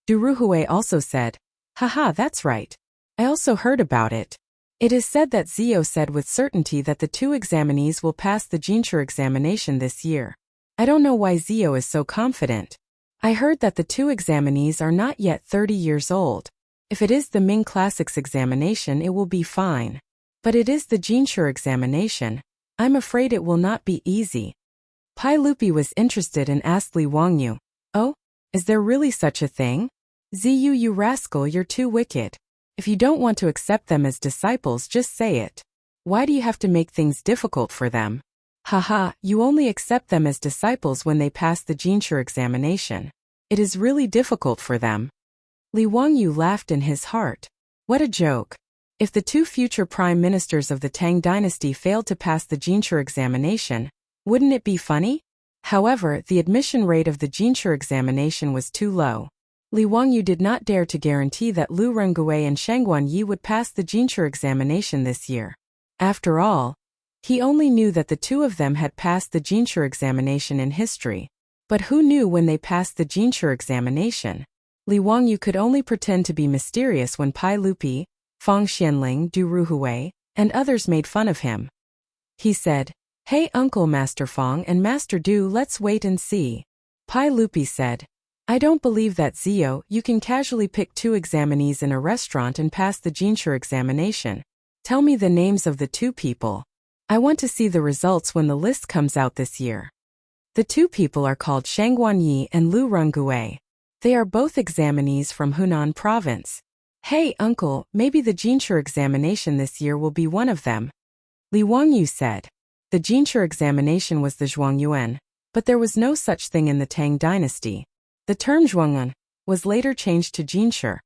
Du Ruhui also said, Haha, that's right. I also heard about it. It is said that Zio said with certainty that the 2 examinees will pass the Jinshi examination this year. I don't know why Zio is so confident. I heard that the 2 examinees are not yet 30 years old. If it is the Ming Classics examination, it will be fine. But it is the Jinshi examination. I'm afraid it will not be easy. Pai Lupi was interested and asked Li Wangyu, Oh, is there really such a thing? Ziyu, you rascal, you're too wicked. If you don't want to accept them as disciples, just say it. Why do you have to make things difficult for them? Haha, you only accept them as disciples when they pass the Jinshi examination. It is really difficult for them. Li Wangyu laughed in his heart. What a joke. If the 2 future prime ministers of the Tang dynasty failed to pass the Jinshi examination, wouldn't it be funny? However, the admission rate of the Jinshi examination was too low. Li Wangyu did not dare to guarantee that Lu Rengui and Chang'an Yi would pass the Jinshi examination this year. After all, he only knew that the 2 of them had passed the Jinshi examination in history. But who knew when they passed the Jinshi examination? Li Wangyu could only pretend to be mysterious when Pai Lupi, Feng Xianling, Du Ruhui, and others made fun of him. He said, Hey Uncle Master Feng and Master Du, let's wait and see. Pai Lupi said, I don't believe that, Zio. You can casually pick 2 examinees in a restaurant and pass the Jinshi examination. Tell me the names of the 2 people. I want to see the results when the list comes out this year. The 2 people are called Chang'an Yi and Lu Rengui. They are both examinees from Hunan province. Hey uncle, maybe the Jinshi examination this year will be one of them. Li Wangyu said. The Jinshi examination was the Zhuangyuan, but there was no such thing in the Tang dynasty. The term Zhuangyuan was later changed to Jinshi,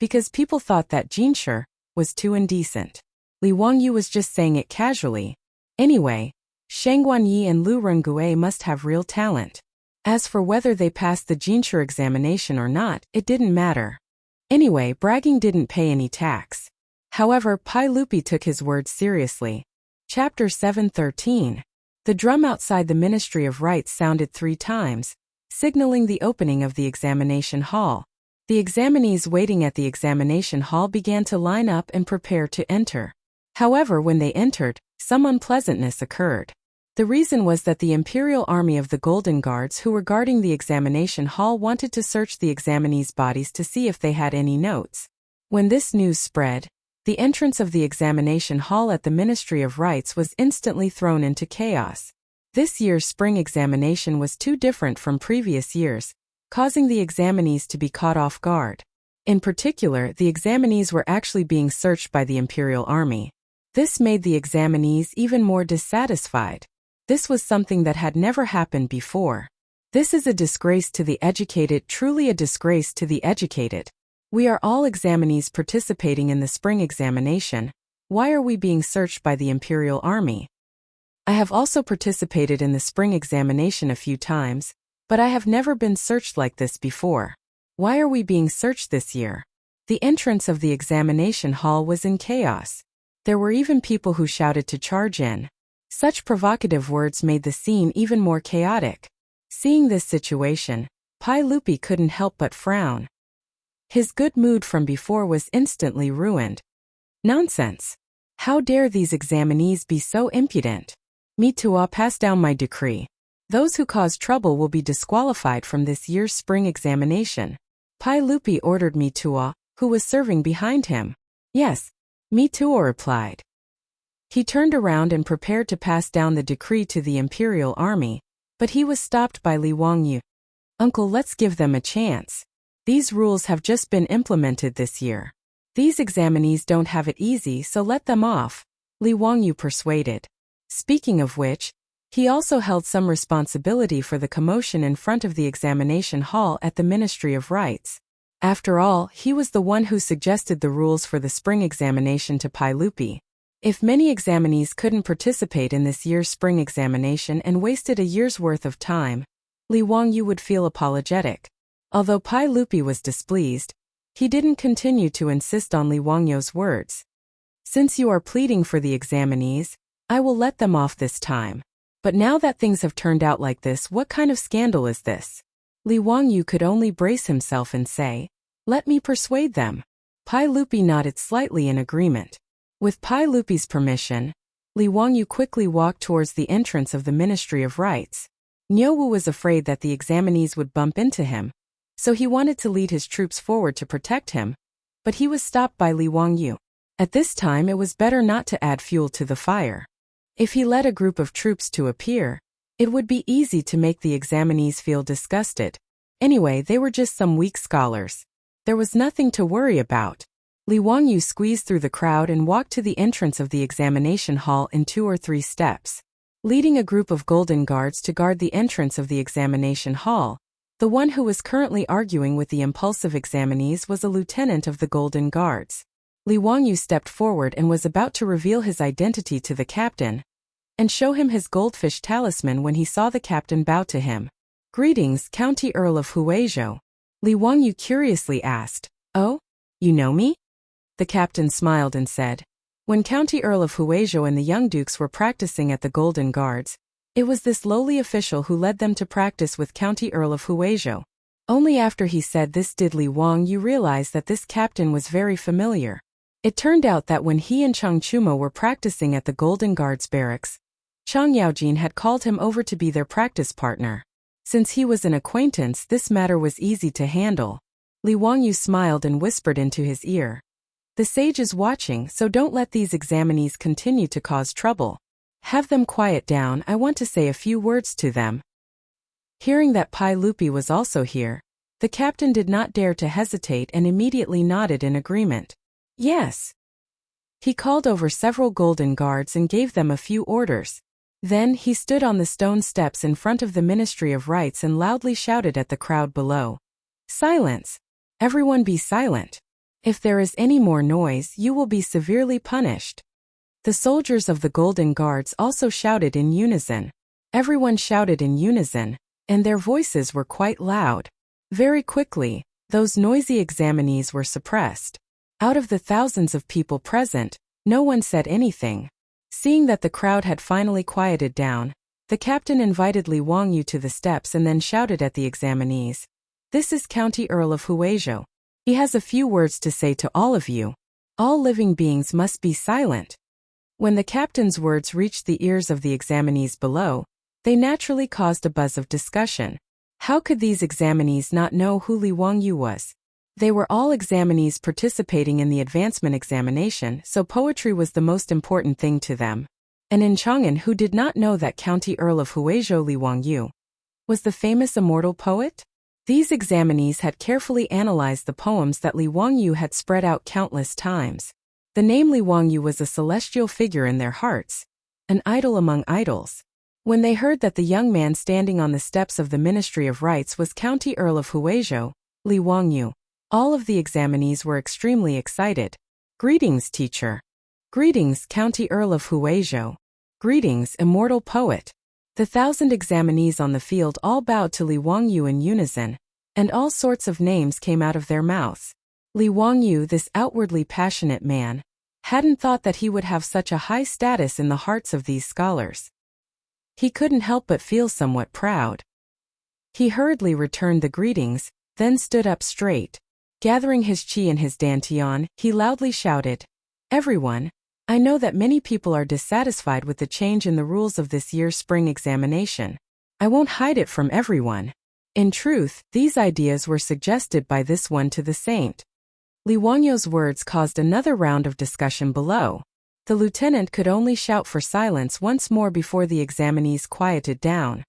because people thought that Jinshi was too indecent. Li Wangyu was just saying it casually. Anyway, Chang'an Yi and Lu Rengui must have real talent. As for whether they passed the Jinshi examination or not, it didn't matter. Anyway, bragging didn't pay any tax. However, Pai Lupi took his words seriously. Chapter 7:13. The drum outside the Ministry of Rites sounded 3 times, signaling the opening of the examination hall. The examinees waiting at the examination hall began to line up and prepare to enter. However, when they entered, some unpleasantness occurred. The reason was that the Imperial Army of the Golden Guards who were guarding the examination hall wanted to search the examinees' bodies to see if they had any notes. When this news spread, the entrance of the examination hall at the Ministry of Rites was instantly thrown into chaos. This year's spring examination was too different from previous years, causing the examinees to be caught off guard. In particular, the examinees were actually being searched by the Imperial Army. This made the examinees even more dissatisfied. This was something that had never happened before. This is a disgrace to the educated, truly a disgrace to the educated. We are all examinees participating in the spring examination. Why are we being searched by the Imperial Army? I have also participated in the spring examination a few times, but I have never been searched like this before. Why are we being searched this year? The entrance of the examination hall was in chaos. There were even people who shouted to charge in. Such provocative words made the scene even more chaotic. Seeing this situation, Pai Lupi couldn't help but frown. His good mood from before was instantly ruined. Nonsense! How dare these examinees be so impudent? Me Tua pass down my decree. Those who cause trouble will be disqualified from this year's spring examination. Pai Lupi ordered Me Tua, who was serving behind him. Yes, Me Tua replied. He turned around and prepared to pass down the decree to the imperial army, but he was stopped by Li Wangyu. Uncle, let's give them a chance. These rules have just been implemented this year. These examinees don't have it easy, so let them off, Li Wangyu persuaded. Speaking of which, he also held some responsibility for the commotion in front of the examination hall at the Ministry of Rites. After all, he was the one who suggested the rules for the spring examination to Pai Lupi. If many examinees couldn't participate in this year's spring examination and wasted a year's worth of time, Li Wangyu would feel apologetic. Although Pai Lupi was displeased, he didn't continue to insist on Li Wangyu's words. Since you are pleading for the examinees, I will let them off this time. But now that things have turned out like this, what kind of scandal is this? Li Wangyu could only brace himself and say, let me persuade them. Pai Lupi nodded slightly in agreement. With Pai Lupi's permission, Li Wangyu quickly walked towards the entrance of the Ministry of Rites. Nyowu was afraid that the examinees would bump into him, so he wanted to lead his troops forward to protect him, but he was stopped by Li Wangyu. At this time it was better not to add fuel to the fire. If he led a group of troops to appear, it would be easy to make the examinees feel disgusted. Anyway, they were just some weak scholars. There was nothing to worry about. Li Wangyu squeezed through the crowd and walked to the entrance of the examination hall in 2 or 3 steps. Leading a group of golden guards to guard the entrance of the examination hall, the one who was currently arguing with the impulsive examinees was a lieutenant of the golden guards. Li Wangyu stepped forward and was about to reveal his identity to the captain and show him his goldfish talisman when he saw the captain bow to him. Greetings, County Earl of Huizhou. Li Wangyu curiously asked. Oh, you know me? The captain smiled and said. When County Earl of Huizhou and the young dukes were practicing at the Golden Guards, it was this lowly official who led them to practice with County Earl of Huizhou. Only after he said this did Li Wangyu realize that this captain was very familiar. It turned out that when he and Chang Chuma were practicing at the Golden Guards barracks, Chang Yaojin had called him over to be their practice partner. Since he was an acquaintance, this matter was easy to handle. Li Wangyu smiled and whispered into his ear. The sage is watching, so don't let these examinees continue to cause trouble. Have them quiet down, I want to say a few words to them. Hearing that Pai Lupi was also here, the captain did not dare to hesitate and immediately nodded in agreement. Yes. He called over several golden guards and gave them a few orders. Then he stood on the stone steps in front of the Ministry of Rites and loudly shouted at the crowd below. Silence! Everyone be silent. If there is any more noise, you will be severely punished. The soldiers of the Golden Guards also shouted in unison. Everyone shouted in unison, and their voices were quite loud. Very quickly, those noisy examinees were suppressed. Out of the thousands of people present, no one said anything. Seeing that the crowd had finally quieted down, the captain invited Li Wangyu to the steps and then shouted at the examinees. This is County Earl of Huizhou. He has a few words to say to all of you. All living beings must be silent. When the captain's words reached the ears of the examinees below, they naturally caused a buzz of discussion. How could these examinees not know who Li Wangyu was? They were all examinees participating in the advancement examination, so poetry was the most important thing to them. And in Chang'an, who did not know that County Earl of Huizhou Li Wangyu was the famous immortal poet? These examinees had carefully analyzed the poems that Li Wangyu had spread out countless times. The name Li Wangyu was a celestial figure in their hearts, an idol among idols. When they heard that the young man standing on the steps of the Ministry of Rites was County Earl of Huizhou, Li Wangyu, all of the examinees were extremely excited. Greetings, teacher. Greetings, County Earl of Huizhou. Greetings, immortal poet. The 1,000 examinees on the field all bowed to Li Wangyu in unison, and all sorts of names came out of their mouths. Li Wangyu, this outwardly passionate man, hadn't thought that he would have such a high status in the hearts of these scholars. He couldn't help but feel somewhat proud. He hurriedly returned the greetings, then stood up straight. Gathering his chi and his dantian, he loudly shouted, "Everyone, I know that many people are dissatisfied with the change in the rules of this year's spring examination. I won't hide it from everyone. In truth, these ideas were suggested by this one to the saint." Li Wangyu's words caused another round of discussion below. The lieutenant could only shout for silence once more before the examinees quieted down.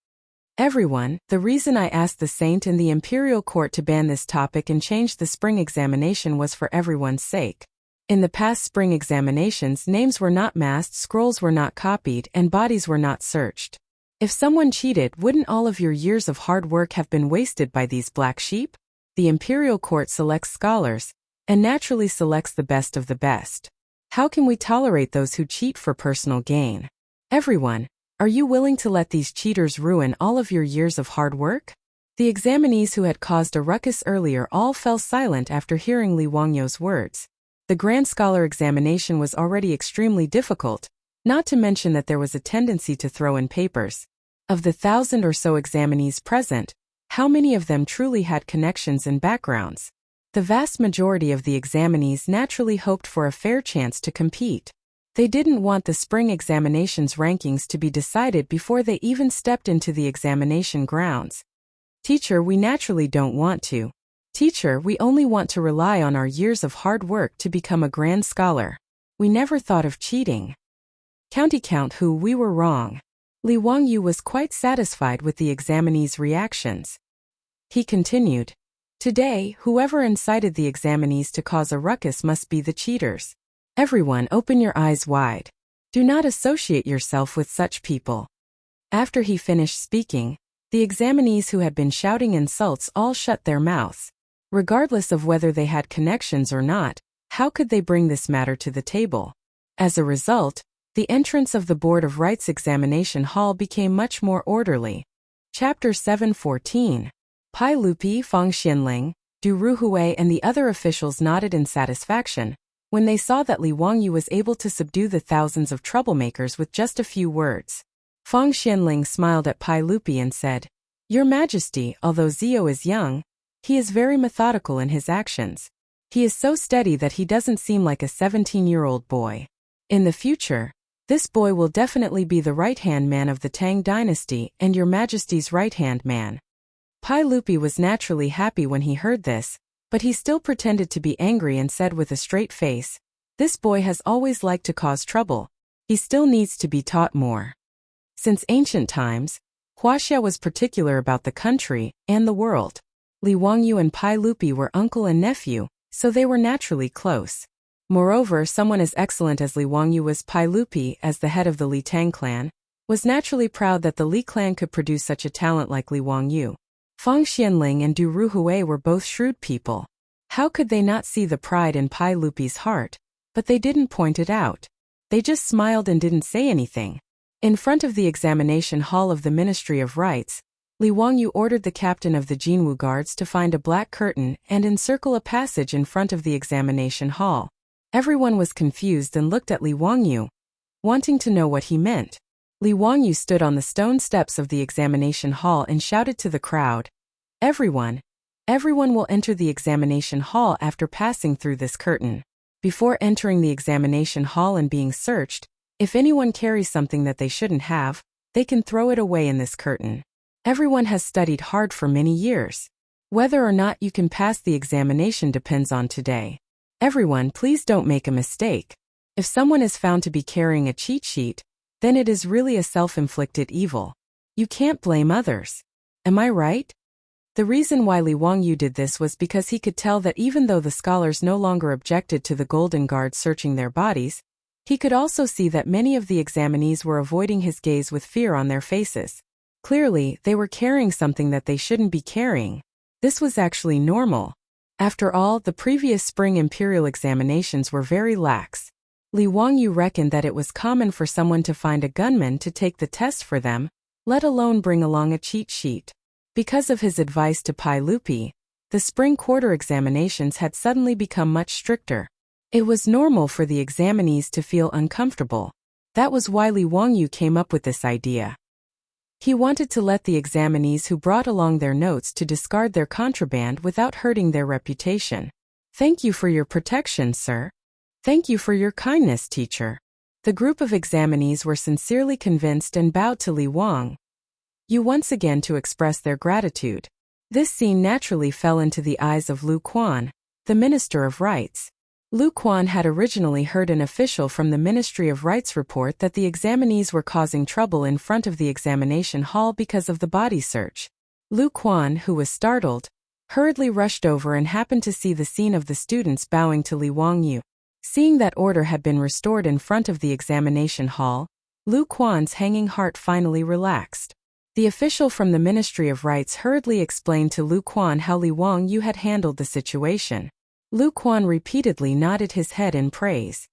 "Everyone, the reason I asked the saint and the imperial court to ban this topic and change the spring examination was for everyone's sake. In the past spring examinations, names were not masked, scrolls were not copied, and bodies were not searched. If someone cheated, wouldn't all of your years of hard work have been wasted by these black sheep? The imperial court selects scholars, and naturally selects the best of the best. How can we tolerate those who cheat for personal gain? Everyone, are you willing to let these cheaters ruin all of your years of hard work?" The examinees who had caused a ruckus earlier all fell silent after hearing Li Wangyu's words. The Grand Scholar examination was already extremely difficult, not to mention that there was a tendency to throw in papers. Of the 1,000 or so examinees present, how many of them truly had connections and backgrounds? The vast majority of the examinees naturally hoped for a fair chance to compete. They didn't want the spring examinations rankings to be decided before they even stepped into the examination grounds. "Teacher, we naturally don't want to. Teacher, we only want to rely on our years of hard work to become a grand scholar. We never thought of cheating." County count who we were wrong. Li Wangyu was quite satisfied with the examinees' reactions. He continued, "Today, whoever incited the examinees to cause a ruckus must be the cheaters. Everyone, open your eyes wide. Do not associate yourself with such people." After he finished speaking, the examinees who had been shouting insults all shut their mouths. Regardless of whether they had connections or not, how could they bring this matter to the table? As a result, the entrance of the Board of Rights examination hall became much more orderly. Chapter 7:14. Pai Lupi, Fang Xianling, Du Ruhui and the other officials nodded in satisfaction when they saw that Li Wangyu was able to subdue the thousands of troublemakers with just a few words. Fang Xianling smiled at Pai Lupi and said, "Your Majesty, although Zio is young, he is very methodical in his actions. He is so steady that he doesn't seem like a 17-year-old boy. In the future, this boy will definitely be the right-hand man of the Tang dynasty and your Majesty's right-hand man." Pai Lupi was naturally happy when he heard this, but he still pretended to be angry and said with a straight face, "This boy has always liked to cause trouble. He still needs to be taught more." Since ancient times, Huaxia was particular about the country and the world. Li Wangyu and Pai Lupi were uncle and nephew, so they were naturally close. Moreover, someone as excellent as Li Wangyu was, Pai Lupi, as the head of the Li Tang clan, was naturally proud that the Li clan could produce such a talent like Li Wangyu. Fang Xianling and Du Ruhui were both shrewd people. How could they not see the pride in Pai Lupi's heart? But they didn't point it out. They just smiled and didn't say anything. In front of the examination hall of the Ministry of Rights, Li Wangyu ordered the captain of the Jinwu guards to find a black curtain and encircle a passage in front of the examination hall. Everyone was confused and looked at Li Wangyu, wanting to know what he meant. Li Wangyu stood on the stone steps of the examination hall and shouted to the crowd, Everyone will enter the examination hall after passing through this curtain. Before entering the examination hall and being searched, if anyone carries something that they shouldn't have, they can throw it away in this curtain. Everyone has studied hard for many years. Whether or not you can pass the examination depends on today. Everyone, please don't make a mistake. If someone is found to be carrying a cheat sheet, then it is really a self-inflicted evil. You can't blame others. Am I right? The reason why Li Wangyu did this was because he could tell that even though the scholars no longer objected to the Golden Guard searching their bodies, he could also see that many of the examinees were avoiding his gaze with fear on their faces. Clearly, they were carrying something that they shouldn't be carrying. This was actually normal. After all, the previous spring imperial examinations were very lax. Li Wangyu reckoned that it was common for someone to find a gunman to take the test for them, let alone bring along a cheat sheet. Because of his advice to Pai Lupi, the spring quarter examinations had suddenly become much stricter. It was normal for the examinees to feel uncomfortable. That was why Li Wangyu came up with this idea. He wanted to let the examinees who brought along their notes to discard their contraband without hurting their reputation. Thank you for your protection, sir. Thank you for your kindness, teacher. The group of examinees were sincerely convinced and bowed to Li Wangyu once again to express their gratitude. This scene naturally fell into the eyes of Lu Quan, the Minister of Rights. Lu Quan had originally heard an official from the Ministry of Rights report that the examinees were causing trouble in front of the examination hall because of the body search. Lu Quan, who was startled, hurriedly rushed over and happened to see the scene of the students bowing to Li Wangyu. Seeing that order had been restored in front of the examination hall, Lu Quan's hanging heart finally relaxed. The official from the Ministry of Rights hurriedly explained to Lu Quan how Li Wangyu had handled the situation. Lu Quan repeatedly nodded his head in praise.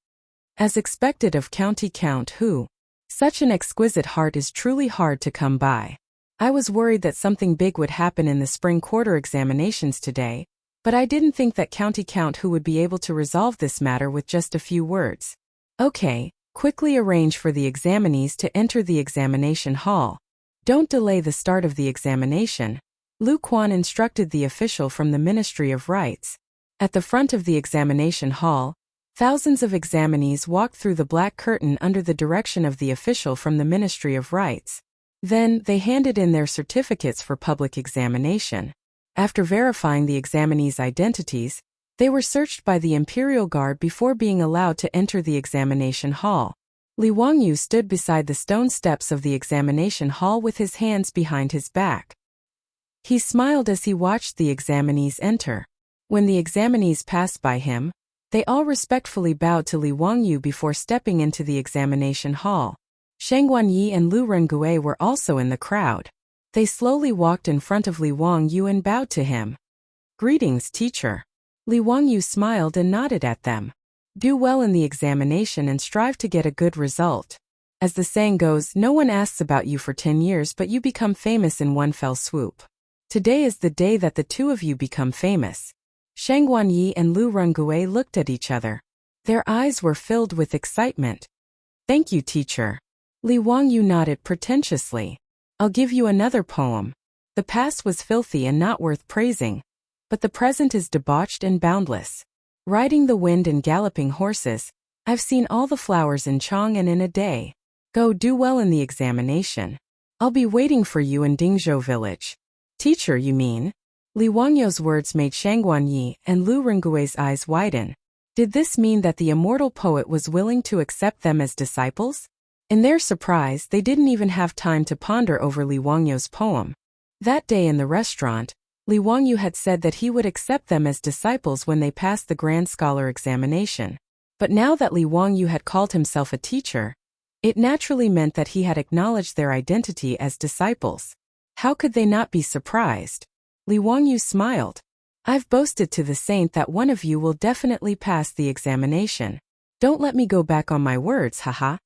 As expected of County Count Hu, such an exquisite heart is truly hard to come by. I was worried that something big would happen in the spring quarter examinations today, but I didn't think that County Count Hu would be able to resolve this matter with just a few words. Okay, quickly arrange for the examinees to enter the examination hall. Don't delay the start of the examination, Lu Quan instructed the official from the Ministry of Rights. At the front of the examination hall, thousands of examinees walked through the black curtain under the direction of the official from the Ministry of Rights. Then, they handed in their certificates for public examination. After verifying the examinees' identities, they were searched by the Imperial Guard before being allowed to enter the examination hall. Li Wangyu stood beside the stone steps of the examination hall with his hands behind his back. He smiled as he watched the examinees enter. When the examinees passed by him, they all respectfully bowed to Li Wangyu before stepping into the examination hall. Chang'an Yi and Lu Rengue were also in the crowd. They slowly walked in front of Li Wangyu and bowed to him. Greetings, teacher. Li Wangyu smiled and nodded at them. Do well in the examination and strive to get a good result. As the saying goes, no one asks about you for 10 years but you become famous in one fell swoop. Today is the day that the two of you become famous. Chang'an Yi and Lu Rengue looked at each other. Their eyes were filled with excitement. Thank you, teacher. Li Wangyu nodded pretentiously. I'll give you another poem. The past was filthy and not worth praising, but the present is debauched and boundless. Riding the wind and galloping horses, I've seen all the flowers in Chang'an in a day. Go do well in the examination. I'll be waiting for you in Dingzhou village. Teacher, you mean? Li Wangyu's words made Chang'an Yi and Lu Rengue's eyes widen. Did this mean that the immortal poet was willing to accept them as disciples? In their surprise, they didn't even have time to ponder over Li Wangyu's poem. That day in the restaurant, Li Wangyu had said that he would accept them as disciples when they passed the Grand Scholar examination. But now that Li Wangyu had called himself a teacher, it naturally meant that he had acknowledged their identity as disciples. How could they not be surprised? Li Wangyu smiled. I've boasted to the saint that one of you will definitely pass the examination. Don't let me go back on my words, haha.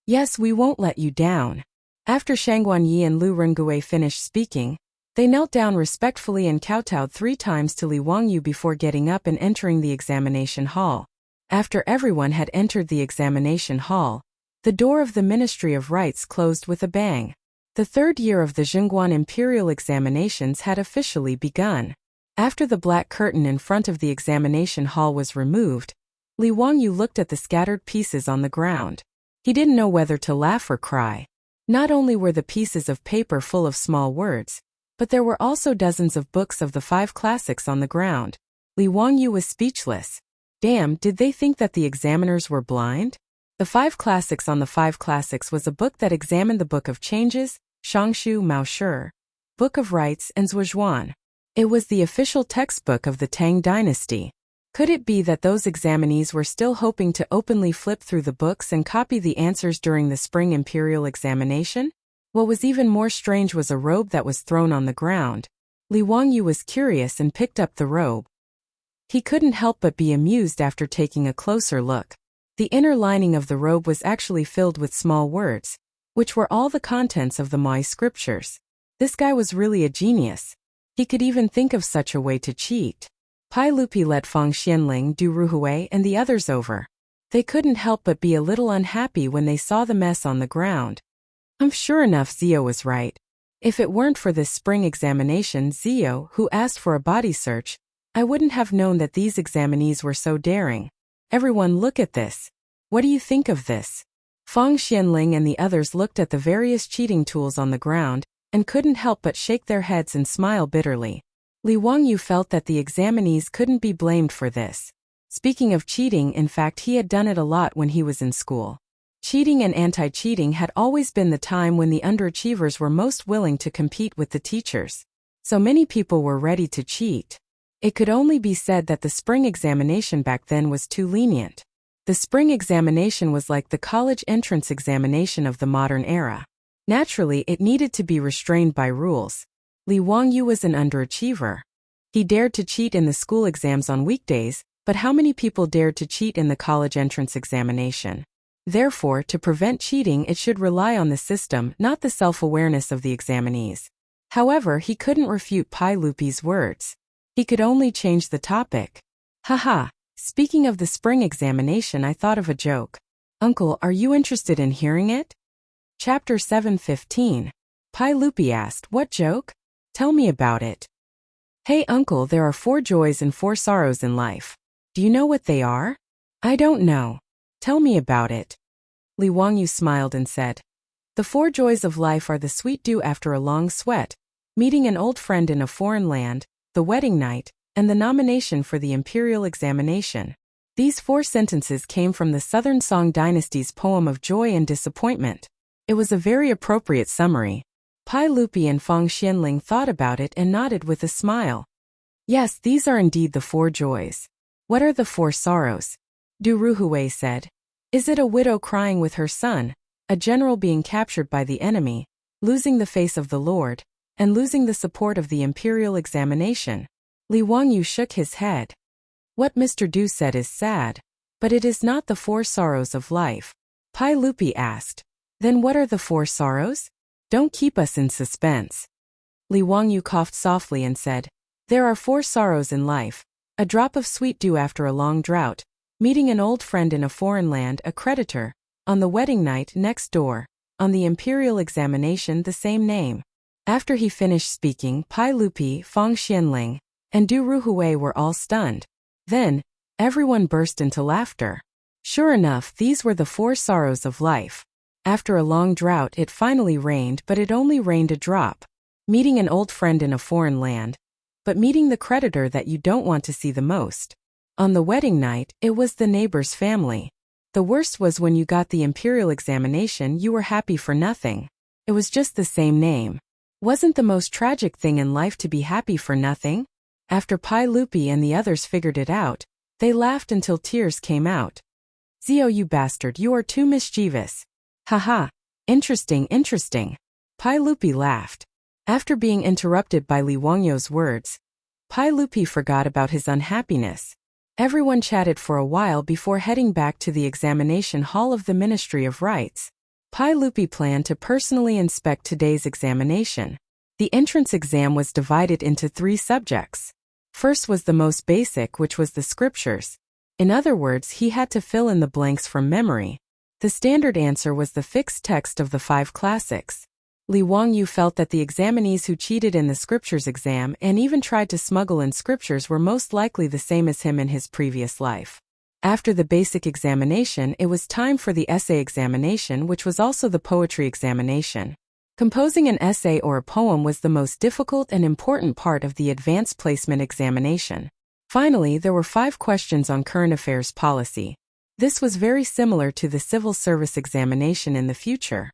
Yes, we won't let you down. After Chang'an Yi and Lu Rengue finished speaking, they knelt down respectfully and kowtowed 3 times to Li Wangyu before getting up and entering the examination hall. After everyone had entered the examination hall, the door of the Ministry of Rights closed with a bang. The 3rd year of the Chang'an Imperial examinations had officially begun. After the black curtain in front of the examination hall was removed, Li Wangyu looked at the scattered pieces on the ground. He didn't know whether to laugh or cry. Not only were the pieces of paper full of small words, but there were also dozens of books of the 5 classics on the ground. Li Wangyu was speechless. Damn, did they think that the examiners were blind? The 5 classics on the 5 classics was a book that examined the Book of Changes, Shangshu Maoshi, Book of Rights, and Zhuozhuan. It was the official textbook of the Tang dynasty. Could it be that those examinees were still hoping to openly flip through the books and copy the answers during the spring imperial examination? What was even more strange was a robe that was thrown on the ground. Li Wangyu was curious and picked up the robe. He couldn't help but be amused after taking a closer look. The inner lining of the robe was actually filled with small words, which were all the contents of the Moai scriptures. This guy was really a genius. He could even think of such a way to cheat. Pai Lupi let Feng Xianling, Du Ruhui, and the others over. They couldn't help but be a little unhappy when they saw the mess on the ground. Sure enough, Zio was right. If it weren't for this spring examination, Zio, who asked for a body search, I wouldn't have known that these examinees were so daring. Everyone, look at this. What do you think of this? Feng Xianling and the others looked at the various cheating tools on the ground and couldn't help but shake their heads and smile bitterly. Li Wangyu felt that the examinees couldn't be blamed for this. Speaking of cheating, in fact, he had done it a lot when he was in school. Cheating and anti-cheating had always been the time when the underachievers were most willing to compete with the teachers. So many people were ready to cheat. It could only be said that the spring examination back then was too lenient. The spring examination was like the college entrance examination of the modern era. Naturally, it needed to be restrained by rules. Li Wangyu was an underachiever. He dared to cheat in the school exams on weekdays, but how many people dared to cheat in the college entrance examination? Therefore, to prevent cheating, it should rely on the system, not the self-awareness of the examinees. However, he couldn't refute Pai Lupi's words. He could only change the topic. Haha, speaking of the spring examination, I thought of a joke. Uncle, are you interested in hearing it? Chapter 7:15. Pai Lupi asked, what joke? Tell me about it. Hey uncle, there are 4 joys and 4 sorrows in life. Do you know what they are? I don't know. Tell me about it. Li Wangyu smiled and said, the 4 joys of life are the sweet dew after a long sweat, meeting an old friend in a foreign land, the wedding night, and the nomination for the imperial examination. These 4 sentences came from the Southern Song Dynasty's poem of joy and disappointment. It was a very appropriate summary. Pai Lupi and Feng Xianling thought about it and nodded with a smile. Yes, these are indeed the 4 joys. What are the 4 sorrows? Du Ruhui said. Is it a widow crying with her son, a general being captured by the enemy, losing the face of the Lord, and losing the support of the imperial examination? Li Wangyu shook his head. What Mr. Du said is sad, but it is not the 4 sorrows of life. Pai Lupi asked. Then what are the 4 sorrows? Don't keep us in suspense. Li Wangyu coughed softly and said, there are 4 sorrows in life. A drop of sweet dew after a long drought, meeting an old friend in a foreign land, a creditor, on the wedding night next door, on the imperial examination the same name. After he finished speaking, Pai Lupi, Feng Xianling, and Du Ruhui were all stunned. Then, everyone burst into laughter. Sure enough, these were the 4 sorrows of life. After a long drought, it finally rained, but it only rained a drop. Meeting an old friend in a foreign land, but meeting the creditor that you don't want to see the most. On the wedding night, it was the neighbor's family. The worst was when you got the imperial examination, you were happy for nothing. It was just the same name. Wasn't the most tragic thing in life to be happy for nothing? After Pai Lupi and the others figured it out, they laughed until tears came out. Zio, you bastard, you are too mischievous. Haha, interesting, interesting. Pai Lupi laughed. After being interrupted by Li Wangyu's words, Pai Lupi forgot about his unhappiness. Everyone chatted for a while before heading back to the examination hall of the Ministry of Rites. Pai Lupi planned to personally inspect today's examination. The entrance exam was divided into 3 subjects. First was the most basic, which was the scriptures. In other words, he had to fill in the blanks from memory. The standard answer was the fixed text of the 5 classics. Li Wangyu felt that the examinees who cheated in the scriptures exam and even tried to smuggle in scriptures were most likely the same as him in his previous life. After the basic examination, it was time for the essay examination, which was also the poetry examination. Composing an essay or a poem was the most difficult and important part of the advanced placement examination. Finally, there were 5 questions on current affairs policy. This was very similar to the civil service examination in the future.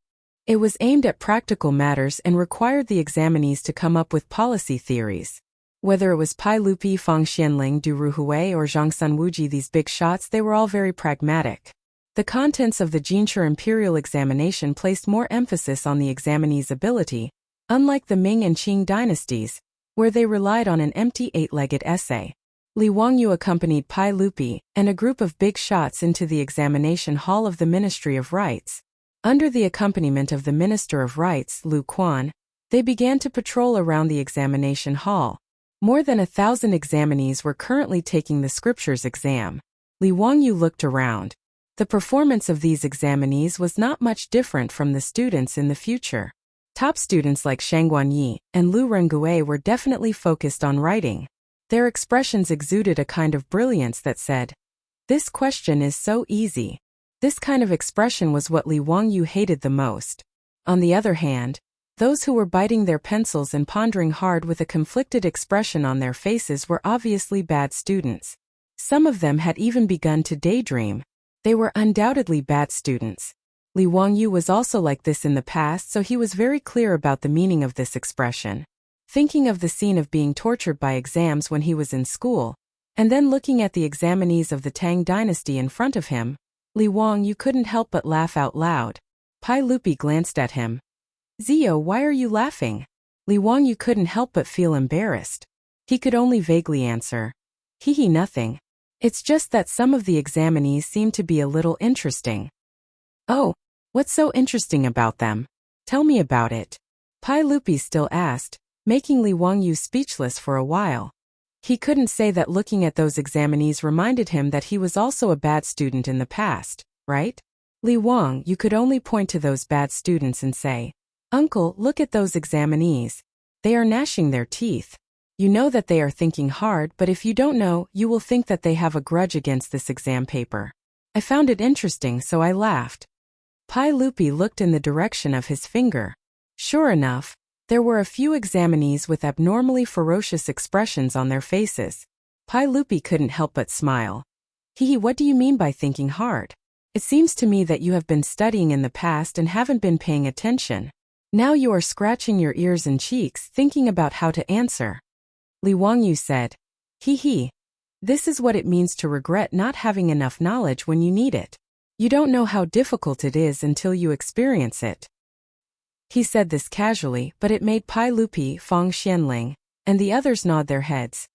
It was aimed at practical matters and required the examinees to come up with policy theories. Whether it was Pai Lupi, Feng Xianling, Du Ruhui, or Zhang Sunwuji, these big shots, they were all very pragmatic. The contents of the Jinshi Imperial examination placed more emphasis on the examinee's ability, unlike the Ming and Qing dynasties, where they relied on an empty 8-legged essay. Li Wangyu accompanied Pai Lupi and a group of big shots into the examination hall of the Ministry of Rites. Under the accompaniment of the Minister of Rites, Lu Quan, they began to patrol around the examination hall. More than 1,000 examinees were currently taking the scriptures exam. Li Wangyu looked around. The performance of these examinees was not much different from the students in the future. Top students like Chang'an Yi and Lu Rengue were definitely focused on writing. Their expressions exuded a kind of brilliance that said, "This question is so easy." This kind of expression was what Li Wangyu hated the most. On the other hand, those who were biting their pencils and pondering hard with a conflicted expression on their faces were obviously bad students. Some of them had even begun to daydream. They were undoubtedly bad students. Li Wangyu was also like this in the past, so he was very clear about the meaning of this expression. Thinking of the scene of being tortured by exams when he was in school, and then looking at the examinees of the Tang dynasty in front of him, Li Wangyu couldn't help but laugh out loud. Pai Lupi glanced at him. "Zio, why are you laughing?" Li Wangyu couldn't help but feel embarrassed. He could only vaguely answer, "Hee, nothing. It's just that some of the examinees seem to be a little interesting." "Oh, what's so interesting about them? Tell me about it." Pai Lupi still asked, making Li Wangyu speechless for a while. He couldn't say that looking at those examinees reminded him that he was also a bad student in the past, right? Li Wangyu could only point to those bad students and say, "Uncle, look at those examinees. They are gnashing their teeth. You know that they are thinking hard, but if you don't know, you will think that they have a grudge against this exam paper. I found it interesting, so I laughed." Pai Lupi looked in the direction of his finger. Sure enough, there were a few examinees with abnormally ferocious expressions on their faces. Pai Lupi couldn't help but smile. "Hee, what do you mean by thinking hard? It seems to me that you have been studying in the past and haven't been paying attention. Now you are scratching your ears and cheeks thinking about how to answer." Li Wangyu said, "Hee. This is what it means to regret not having enough knowledge when you need it. You don't know how difficult it is until you experience it." He said this casually, but it made Pai Lupi, Fang Xianling, and the others nod their heads.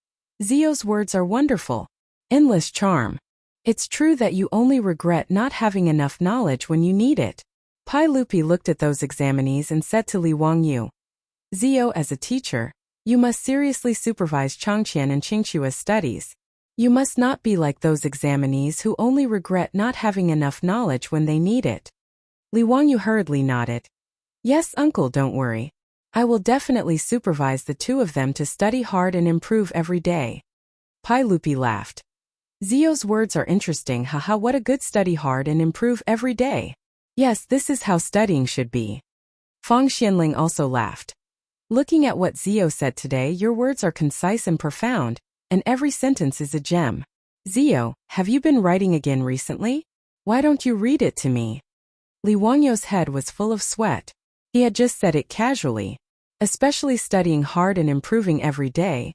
Zio's words are wonderful. Endless charm. It's true that you only regret not having enough knowledge when you need it. Pai Lupi looked at those examinees and said to Li Wangyu, "Zio, as a teacher, you must seriously supervise Chang'an and Qingqua's studies. You must not be like those examinees who only regret not having enough knowledge when they need it." Li Wangyu hurriedly nodded. "Yes, uncle, don't worry. I will definitely supervise the two of them to study hard and improve every day." Pai Lupi laughed. Zio's words are interesting, haha, what a good study hard and improve every day. Yes, this is how studying should be. Fang Xianling also laughed. Looking at what Zio said today, your words are concise and profound, and every sentence is a gem. Zio, have you been writing again recently? Why don't you read it to me? Li Wangyu's head was full of sweat. He had just said it casually. Especially studying hard and improving every day.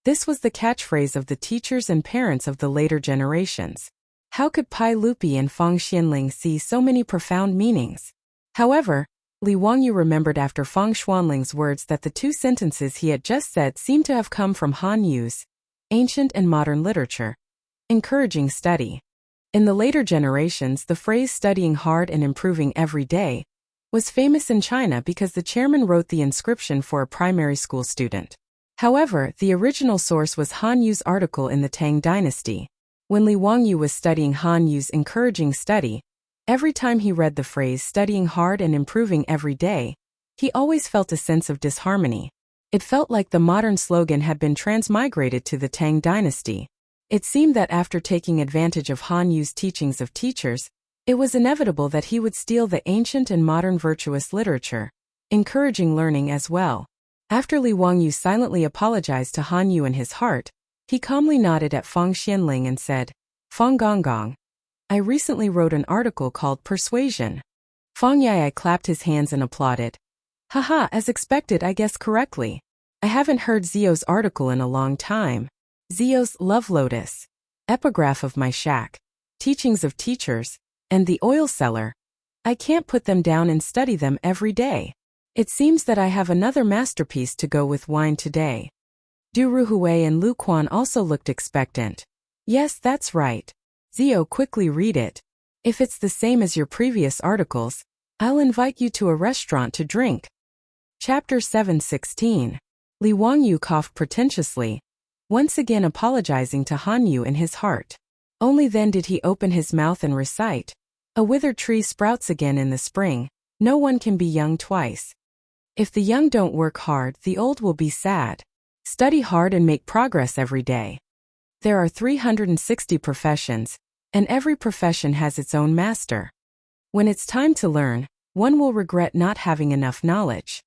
This was the catchphrase of the teachers and parents of the later generations. How could Pai Lupi and Fang Xianling see so many profound meanings? However, Li Wangyu remembered after Fang Xuanling's words that the two sentences he had just said seemed to have come from Han Yu's ancient and modern literature, encouraging study. In the later generations, the phrase studying hard and improving every day was famous in China because the chairman wrote the inscription for a primary school student. However, the original source was Han Yu's article in the Tang dynasty. When Li Wangyu was studying Han Yu's encouraging study, every time he read the phrase studying hard and improving every day, he always felt a sense of disharmony. It felt like the modern slogan had been transmigrated to the Tang dynasty. It seemed that after taking advantage of Han Yu's teachings of teachers, it was inevitable that he would steal the ancient and modern virtuous literature, encouraging learning as well. After Li Wangyu silently apologized to Han Yu in his heart, he calmly nodded at Fang Xianling and said, "Fang Gonggong, I recently wrote an article called Persuasion." Fang Yai clapped his hands and applauded. "Haha, as expected, I guessed correctly. I haven't heard Zio's article in a long time. Zio's Love Lotus, Epigraph of My Shack, Teachings of Teachers, and The Oil Cellar. I can't put them down and study them every day. It seems that I have another masterpiece to go with wine today." Du Ruhui and Lu Quan also looked expectant. "Yes, that's right. Zio, quickly read it. If it's the same as your previous articles, I'll invite you to a restaurant to drink." Chapter 7:16. Li Wangyu coughed pretentiously, once again apologizing to Han Yu in his heart. Only then did he open his mouth and recite, "A withered tree sprouts again in the spring, no one can be young twice. If the young don't work hard, the old will be sad. Study hard and make progress every day." There are 360 professions, and every profession has its own master. When it's time to learn, one will regret not having enough knowledge.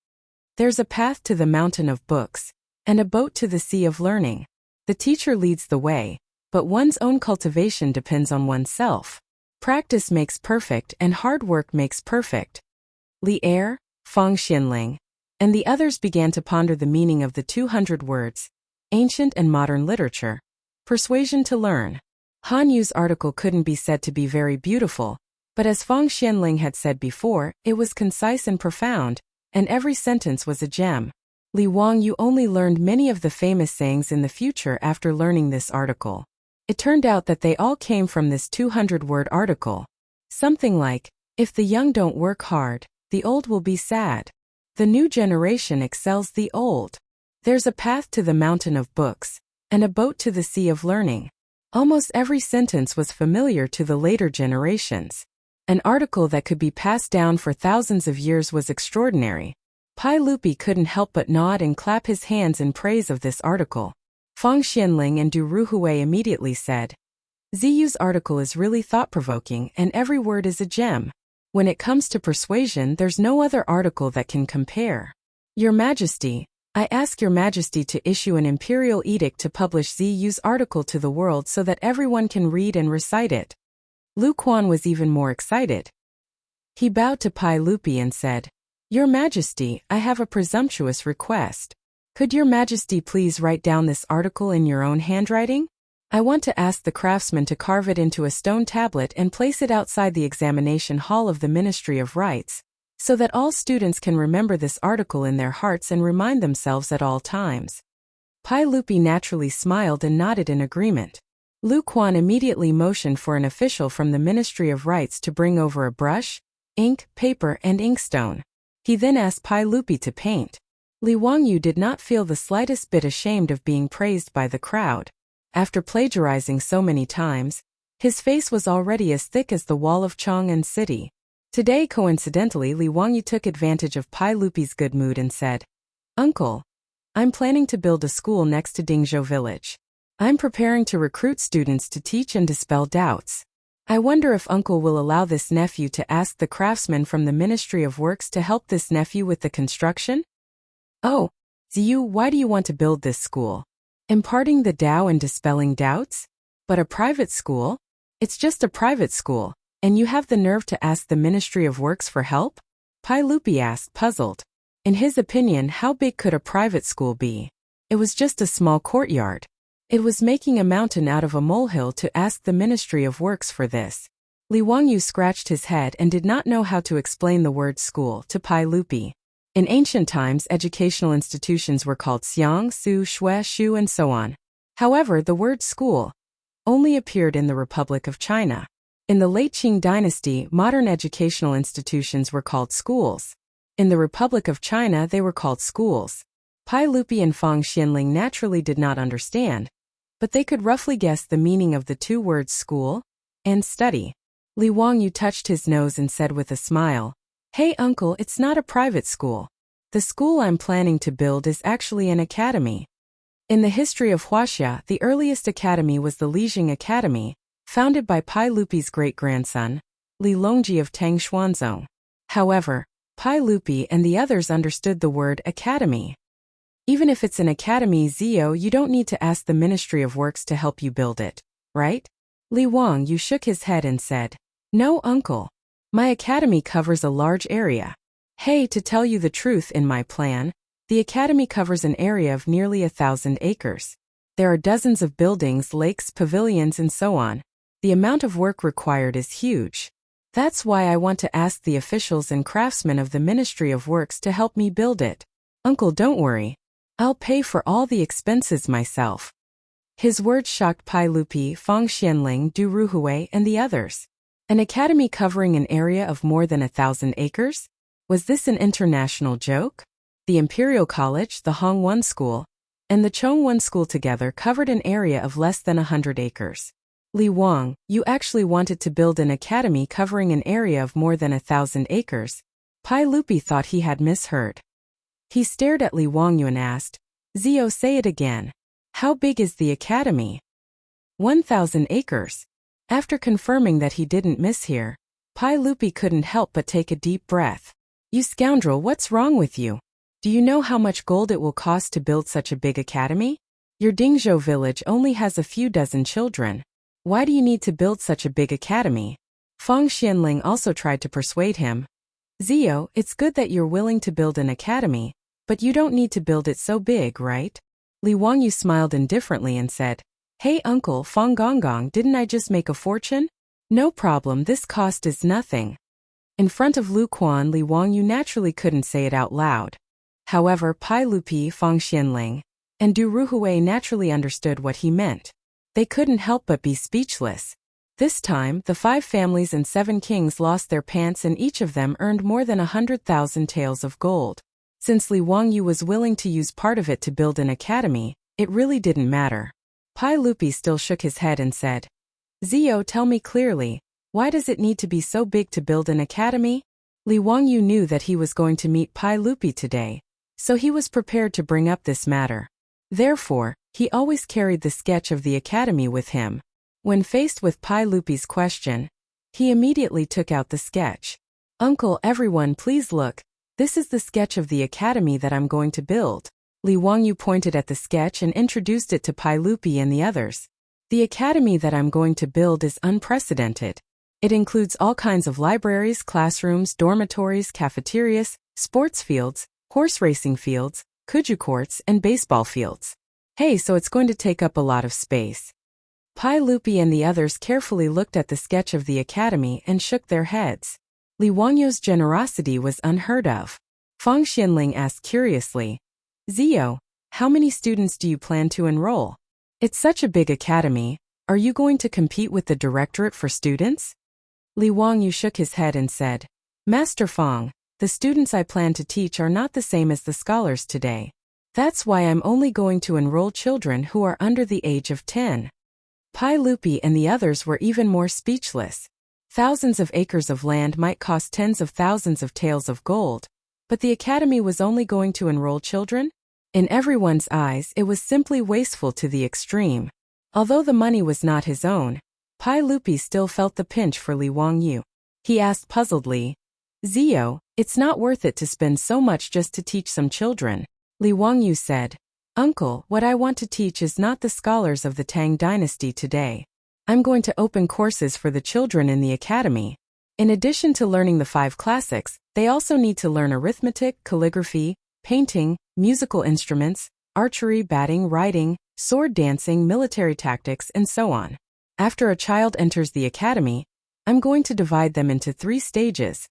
There's a path to the mountain of books, and a boat to the sea of learning. The teacher leads the way, but one's own cultivation depends on oneself. Practice makes perfect and hard work makes perfect. Li Er, Fang Xianling, and the others began to ponder the meaning of the 200 words, ancient and modern literature. Persuasion to learn. Han Yu's article couldn't be said to be very beautiful, but as Fang Xianling had said before, it was concise and profound, and every sentence was a gem. Li Wangyu only learned many of the famous sayings in the future after learning this article. It turned out that they all came from this 200-word article. Something like, "If the young don't work hard, the old will be sad. The new generation excels the old. There's a path to the mountain of books, and a boat to the sea of learning." Almost every sentence was familiar to the later generations. An article that could be passed down for thousands of years was extraordinary. Pai Lupi couldn't help but nod and clap his hands in praise of this article. Fang Xianling and Du Ruhui immediately said, "Ziyu's article is really thought-provoking and every word is a gem. When it comes to persuasion, there's no other article that can compare. Your Majesty, I ask Your Majesty to issue an imperial edict to publish Ziyu's article to the world so that everyone can read and recite it." Lu Quan was even more excited. He bowed to Pai Lupi and said, "Your Majesty, I have a presumptuous request. Could Your Majesty please write down this article in your own handwriting? I want to ask the craftsman to carve it into a stone tablet and place it outside the examination hall of the Ministry of Rites, so that all students can remember this article in their hearts and remind themselves at all times." Pai Lupi naturally smiled and nodded in agreement. Lu Quan immediately motioned for an official from the Ministry of Rites to bring over a brush, ink, paper, and inkstone. He then asked Pai Lupi to paint. Li Wangyu did not feel the slightest bit ashamed of being praised by the crowd. After plagiarizing so many times, his face was already as thick as the wall of Chang'an city. Today, coincidentally, Li Wangyu took advantage of Pai Lupi's good mood and said, "Uncle, I'm planning to build a school next to Dingzhou village. I'm preparing to recruit students to teach and dispel doubts. I wonder if Uncle will allow this nephew to ask the craftsman from the Ministry of Works to help this nephew with the construction?" "Oh, Ziyu, why do you want to build this school? Imparting the Tao and dispelling doubts? But a private school? It's just a private school, and you have the nerve to ask the Ministry of Works for help?" Pai Lupi asked, puzzled. In his opinion, how big could a private school be? It was just a small courtyard. It was making a mountain out of a molehill to ask the Ministry of Works for this. Li Wangyu scratched his head and did not know how to explain the word school to Pai Lupi. In ancient times, educational institutions were called xiang, su, shui, shu, and so on. However, the word school only appeared in the Republic of China. In the late Qing dynasty, modern educational institutions were called schools. In the Republic of China, they were called schools. Pai Lupi and Fang Xianling naturally did not understand, but they could roughly guess the meaning of the two words school and study. Li Wangyu touched his nose and said with a smile, "Hey uncle, it's not a private school. The school I'm planning to build is actually an academy." In the history of Huaxia, the earliest academy was the Lijing Academy, founded by Pai Lupi's great-grandson, Li Longji of Tang Xuanzong. However, Pai Lupi and the others understood the word academy. Even if it's an academy, Zio, you don't need to ask the Ministry of Works to help you build it, right? Li Wangyu shook his head and said, "No, uncle. My academy covers a large area. Hey, to tell you the truth, in my plan, the academy covers an area of nearly 1,000 acres. There are dozens of buildings, lakes, pavilions, and so on. The amount of work required is huge. That's why I want to ask the officials and craftsmen of the Ministry of Works to help me build it. Uncle, don't worry. I'll pay for all the expenses myself." His words shocked Pai Lupi, Fang Xianling, Du Ruhui, and the others. An academy covering an area of more than 1,000 acres? Was this an international joke? the Imperial College, the Hongwon School, and the Chongwon School together covered an area of less than 100 acres. Li Wang, you actually wanted to build an academy covering an area of more than 1,000 acres. Pai Lupi thought he had misheard. He stared at Li Wangyu and asked, Zio, say it again. How big is the academy? 1,000 acres. After confirming that he didn't mishear, Pai Lupi couldn't help but take a deep breath. You scoundrel, what's wrong with you? Do you know how much gold it will cost to build such a big academy? Your Dingzhou village only has a few dozen children. Why do you need to build such a big academy? Fang Xianling also tried to persuade him. Zio, it's good that you're willing to build an academy, but you don't need to build it so big, right? Li Wangyu smiled indifferently and said, Hey Uncle Fang Gonggong, didn't I just make a fortune? No problem, this cost is nothing. In front of Lu Quan, Li Wangyu naturally couldn't say it out loud. However, Pai Lupi, Fang Xianling, and Du Ruhui naturally understood what he meant. They couldn't help but be speechless. This time, the 5 families and 7 kings lost their pants and each of them earned more than 100,000 taels of gold. Since Li Wangyu was willing to use part of it to build an academy, it really didn't matter. Pai Lupi still shook his head and said, Zio, tell me clearly, why does it need to be so big to build an academy? Li Wangyu knew that he was going to meet Pai Lupi today, so he was prepared to bring up this matter. Therefore, he always carried the sketch of the academy with him. When faced with Pai Lupi's question, he immediately took out the sketch. Uncle, everyone, please look. This is the sketch of the academy that I'm going to build. Li Wangyu pointed at the sketch and introduced it to Pai Lupi and the others. The academy that I'm going to build is unprecedented. It includes all kinds of libraries, classrooms, dormitories, cafeterias, sports fields, horse racing fields, kuju courts, and baseball fields. Hey, so it's going to take up a lot of space. Pai Lupi and the others carefully looked at the sketch of the academy and shook their heads. Li Wangyu's generosity was unheard of. Fang Xianling asked curiously, Zio, how many students do you plan to enroll? It's such a big academy, are you going to compete with the Directorate for Students? Li Wangyu shook his head and said, Master Fang, the students I plan to teach are not the same as the scholars today. That's why I'm only going to enroll children who are under the age of 10. Pai Lupi and the others were even more speechless. Thousands of acres of land might cost tens of thousands of taels of gold, but the academy was only going to enroll children? In everyone's eyes, it was simply wasteful to the extreme. Although the money was not his own, Pai Lupi still felt the pinch for Li Wangyu. He asked puzzledly, Zio, it's not worth it to spend so much just to teach some children. Li Wangyu said, Uncle, what I want to teach is not the scholars of the Tang dynasty today. I'm going to open courses for the children in the academy. In addition to learning the 5 classics, they also need to learn arithmetic, calligraphy, painting, musical instruments, archery, batting, riding, sword dancing, military tactics, and so on. After a child enters the academy, I'm going to divide them into 3 stages: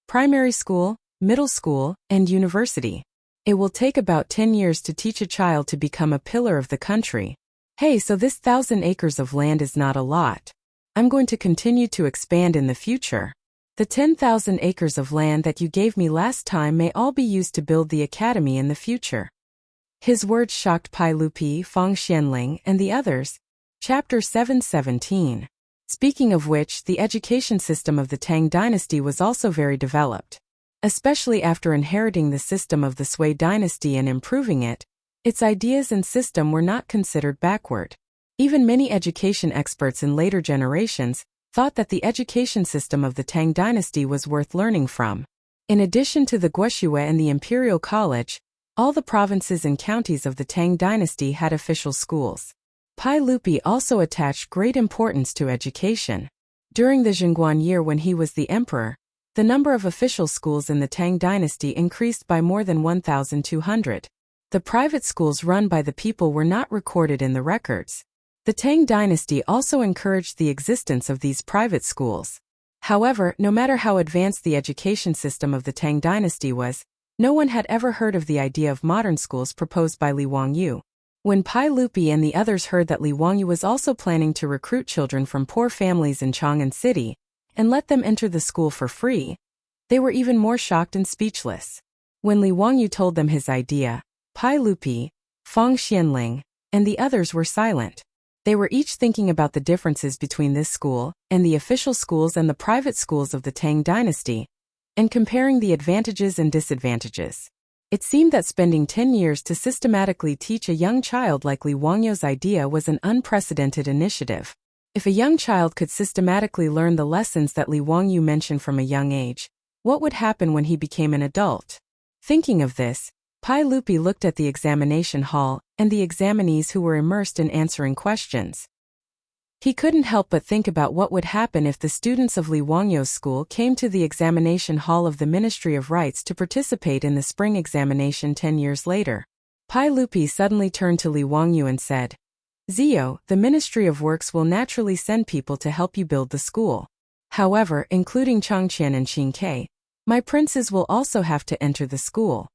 primary school, middle school, and university. It will take about 10 years to teach a child to become a pillar of the country. Hey, so this 1,000 acres of land is not a lot. I'm going to continue to expand in the future. The 10,000 acres of land that you gave me last time may all be used to build the academy in the future. His words shocked Pai Lupi, Fang Xianling, and the others. Chapter 717. Speaking of which, the education system of the Tang dynasty was also very developed. Especially after inheriting the system of the Sui dynasty and improving it, its ideas and system were not considered backward. Even many education experts in later generations thought that the education system of the Tang dynasty was worth learning from. In addition to the Guoxue and the Imperial College, all the provinces and counties of the Tang dynasty had official schools. Pai Lupi also attached great importance to education. During the Chang'an year when he was the emperor, the number of official schools in the Tang dynasty increased by more than 1,200. The private schools run by the people were not recorded in the records. The Tang dynasty also encouraged the existence of these private schools. However, no matter how advanced the education system of the Tang dynasty was, no one had ever heard of the idea of modern schools proposed by Li Wangyu. When Pai Lupi and the others heard that Li Wangyu was also planning to recruit children from poor families in Chang'an City and let them enter the school for free, they were even more shocked and speechless. When Li Wangyu told them his idea, Pai Lupi, Feng Xianling, and the others were silent. They were each thinking about the differences between this school and the official schools and the private schools of the Tang dynasty, and comparing the advantages and disadvantages. It seemed that spending 10 years to systematically teach a young child like Li Wangyu's idea was an unprecedented initiative. If a young child could systematically learn the lessons that Li Wangyu mentioned from a young age, what would happen when he became an adult? Thinking of this, Pai Lupi looked at the examination hall and the examinees who were immersed in answering questions. He couldn't help but think about what would happen if the students of Li Wangyu's school came to the examination hall of the Ministry of Rites to participate in the spring examination 10 years later. Pai Lupi suddenly turned to Li Wangyu and said, "Zio, the Ministry of Works will naturally send people to help you build the school. However, including Chang'an and Qingke, my princes will also have to enter the school."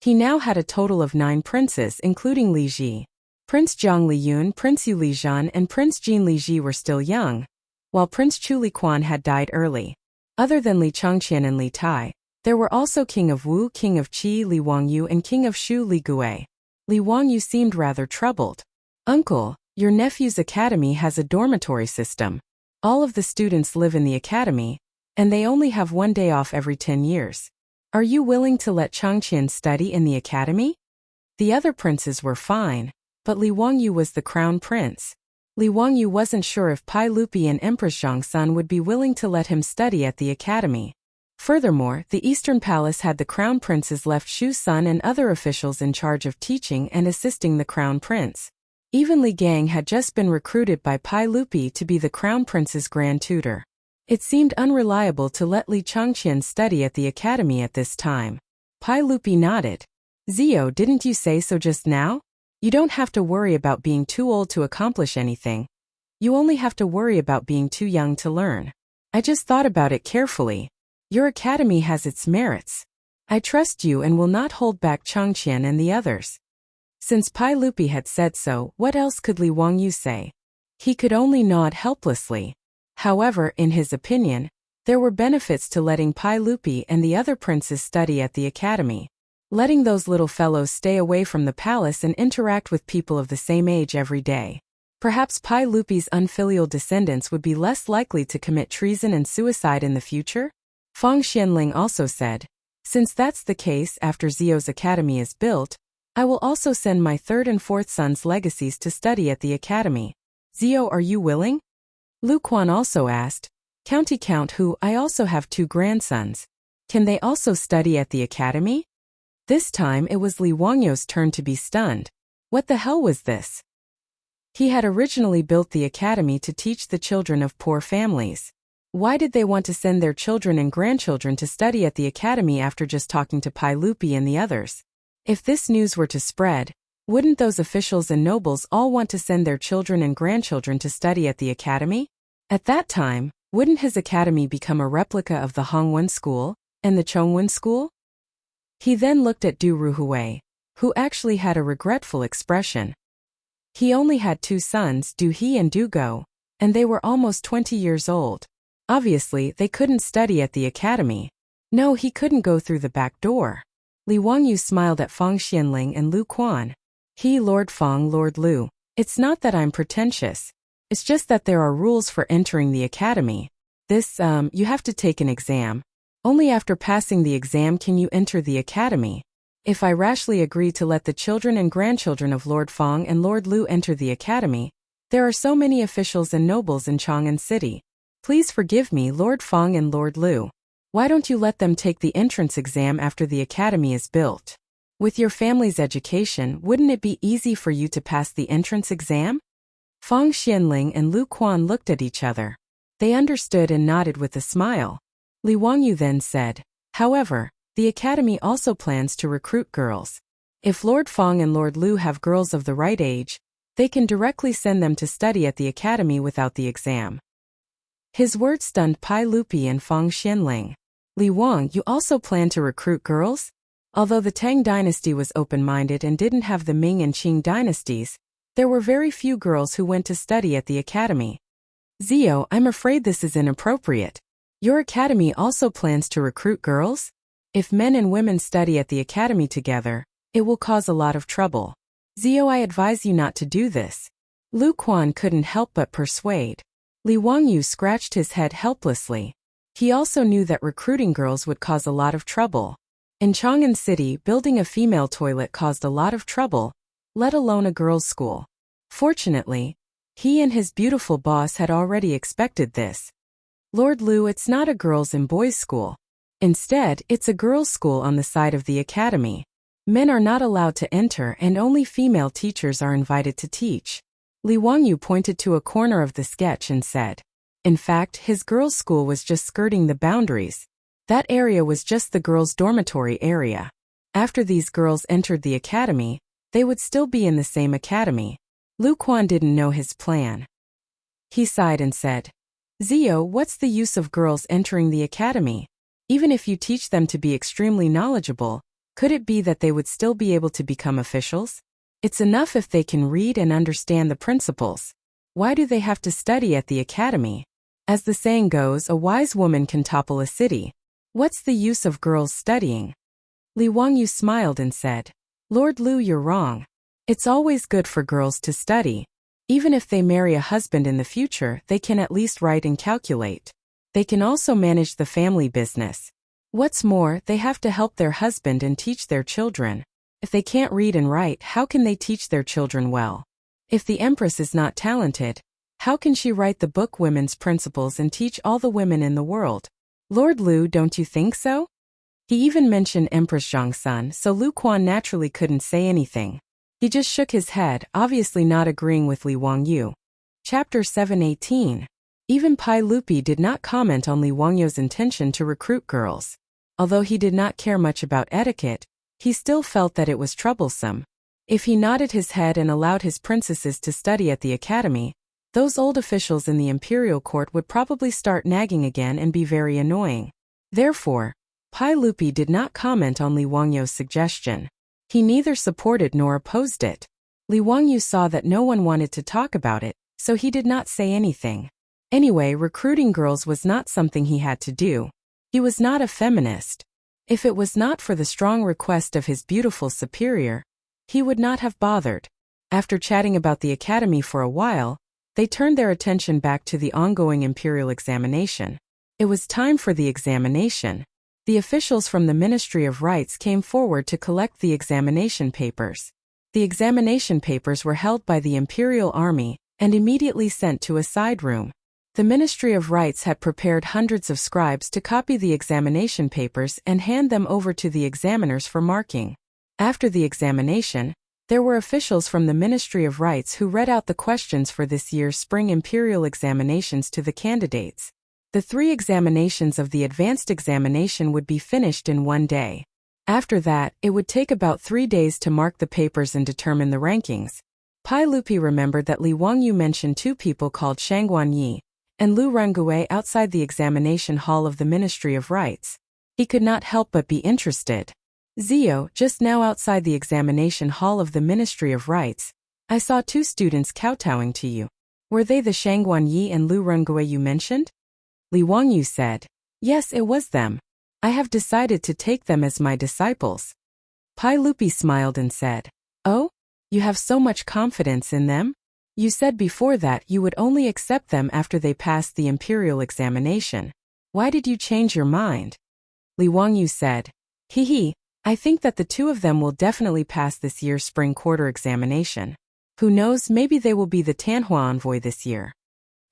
He now had a total of 9 princes including Li Ji. Prince Zhang Liyun, Prince Yu Lijian and Prince Jin Li Ji were still young, while Prince Chu Liquan had died early. Other than Li Changqian and Li Tai, there were also King of Wu, King of Qi, Li Wangyu and King of Shu, Li Gui. Li Wangyu seemed rather troubled. "Uncle, your nephew's academy has a dormitory system. All of the students live in the academy, and they only have 1 day off every 10 years. Are you willing to let Changqian study in the academy?" The other princes were fine, but Li Wangyu was the crown prince. Li Wangyu wasn't sure if Pai Lupi and Empress Zhongsun would be willing to let him study at the academy. Furthermore, the Eastern Palace had the crown princes left Shu Sun and other officials in charge of teaching and assisting the crown prince. Even Li Gang had just been recruited by Pai Lupi to be the crown prince's grand tutor. It seemed unreliable to let Li Changqian study at the academy at this time. Pai Lupi nodded. "Zio, didn't you say so just now? You don't have to worry about being too old to accomplish anything. You only have to worry about being too young to learn. I just thought about it carefully. Your academy has its merits. I trust you and will not hold back Changqian and the others." Since Pai Lupi had said so, what else could Li Wangyu say? He could only nod helplessly. However, in his opinion, there were benefits to letting Pai Lupi and the other princes study at the academy. Letting those little fellows stay away from the palace and interact with people of the same age every day. Perhaps Pai Lupi's unfilial descendants would be less likely to commit treason and suicide in the future? Feng Xianling also said, "Since that's the case, after Zio's academy is built, I will also send my 3rd and 4th sons' legacies to study at the academy. Zio, are you willing?" Lu Quan also asked, "County Count Hu, I also have 2 grandsons. Can they also study at the academy?" This time it was Li Wangyu's turn to be stunned. What the hell was this? He had originally built the academy to teach the children of poor families. Why did they want to send their children and grandchildren to study at the academy after just talking to Pai Lupi and the others? If this news were to spread, wouldn't those officials and nobles all want to send their children and grandchildren to study at the academy? At that time, wouldn't his academy become a replica of the Hongwen School and the Chongwen School? He then looked at Du Ruhui, who actually had a regretful expression. He only had 2 sons, Du He and Du Go, and they were almost 20 years old. Obviously, they couldn't study at the academy. No, he couldn't go through the back door. Li Wangyu smiled at Feng Xianling and Lu Quan. "He, Lord Feng, Lord Lu. It's not that I'm pretentious. It's just that there are rules for entering the academy. You have to take an exam. Only after passing the exam can you enter the academy. If I rashly agree to let the children and grandchildren of Lord Feng and Lord Lu enter the academy, there are so many officials and nobles in Chang'an City. Please forgive me, Lord Feng and Lord Lu. Why don't you let them take the entrance exam after the academy is built? With your family's education, wouldn't it be easy for you to pass the entrance exam?" Feng Xianling and Lu Quan looked at each other. They understood and nodded with a smile. Li Wangyu then said, "However, the academy also plans to recruit girls. If Lord Feng and Lord Lu have girls of the right age, they can directly send them to study at the academy without the exam." His words stunned Pai Lupi and Feng Xianling. "Li Wang, you also plan to recruit girls?" Although the Tang dynasty was open-minded and didn't have the Ming and Qing dynasties, there were very few girls who went to study at the academy. "Zio, I'm afraid this is inappropriate. Your academy also plans to recruit girls?" If men and women study at the academy together, it will cause a lot of trouble. Zio, I advise you not to do this. Lu Quan couldn't help but persuade. Li Wangyu scratched his head helplessly. He also knew that recruiting girls would cause a lot of trouble. In Chang'an City, building a female toilet caused a lot of trouble, let alone a girls' school. Fortunately, he and his beautiful boss had already expected this. Lord Lu, it's not a girls' and boys' school. Instead, it's a girls' school on the side of the academy. Men are not allowed to enter and only female teachers are invited to teach. Li Wangyu pointed to a corner of the sketch and said. In fact, his girls' school was just skirting the boundaries. That area was just the girls' dormitory area. After these girls entered the academy, they would still be in the same academy. Lu Quan didn't know his plan. He sighed and said, Zio, what's the use of girls entering the academy? Even if you teach them to be extremely knowledgeable, could it be that they would still be able to become officials? It's enough if they can read and understand the principles. Why do they have to study at the academy? As the saying goes, a wise woman can topple a city. What's the use of girls studying? Li Wangyu smiled and said, Lord Lu, you're wrong. It's always good for girls to study. Even if they marry a husband in the future, they can at least write and calculate. They can also manage the family business. What's more, they have to help their husband and teach their children. If they can't read and write, how can they teach their children well? If the Empress is not talented, how can she write the book Women's Principles and teach all the women in the world? Lord Lu, don't you think so? He even mentioned Empress Zhangsun, so Lu Quan naturally couldn't say anything. He just shook his head, obviously not agreeing with Li Wangyu. Chapter 718. Even Pai Lupi did not comment on Li Wangyu's intention to recruit girls. Although he did not care much about etiquette, he still felt that it was troublesome. If he nodded his head and allowed his princesses to study at the academy, those old officials in the imperial court would probably start nagging again and be very annoying. Therefore, Pai Lupi did not comment on Li Wangyu's suggestion. He neither supported nor opposed it. Li Wangyu saw that no one wanted to talk about it, so he did not say anything. Anyway, recruiting girls was not something he had to do. He was not a feminist. If it was not for the strong request of his beautiful superior, he would not have bothered. After chatting about the academy for a while, they turned their attention back to the ongoing imperial examination. It was time for the examination. The officials from the Ministry of Rights came forward to collect the examination papers. The examination papers were held by the Imperial Army and immediately sent to a side room. The Ministry of Rights had prepared hundreds of scribes to copy the examination papers and hand them over to the examiners for marking. After the examination, there were officials from the Ministry of Rights who read out the questions for this year's spring imperial examinations to the candidates. The 3 examinations of the advanced examination would be finished in one day. After that, it would take about 3 days to mark the papers and determine the rankings. Pai Lupi remembered that Li Wangyu mentioned 2 people called Shangwan Yi and Lu Rengue outside the examination hall of the Ministry of Rights. He could not help but be interested. Zio, just now outside the examination hall of the Ministry of Rights, I saw 2 students kowtowing to you. Were they the Shangwan Yi and Lu Rengue you mentioned? Li Wangyu said. Yes, it was them. I have decided to take them as my disciples. Pai Lupi smiled and said, Oh? You have so much confidence in them? You said before that you would only accept them after they passed the imperial examination. Why did you change your mind? Li Wangyu said, Hee, I think that the 2 of them will definitely pass this year's spring quarter examination. Who knows, maybe they will be the Tanhua envoy this year.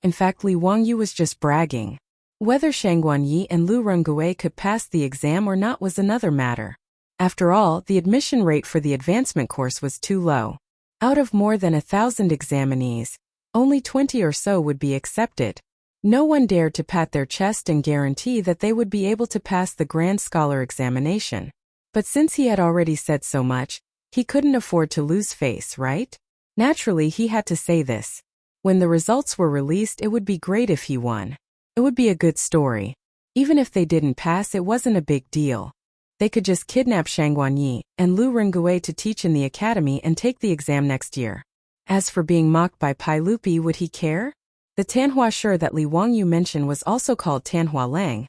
In fact, Li Wangyu was just bragging. Whether Shangwan Yi and Lu Rengue could pass the exam or not was another matter. After all, the admission rate for the advancement course was too low. Out of more than 1,000 examinees, only 20 or so would be accepted. No one dared to pat their chest and guarantee that they would be able to pass the Grand Scholar examination. But since he had already said so much, he couldn't afford to lose face, right? Naturally, he had to say this. When the results were released, it would be great if he won. It would be a good story. Even if they didn't pass, it wasn't a big deal. They could just kidnap Shangwan Yi and Lu Rengue to teach in the academy and take the exam next year. As for being mocked by Pai Lupi, would he care? The Tanhua Shi that Li Wangyu mentioned was also called Tanhua Lang.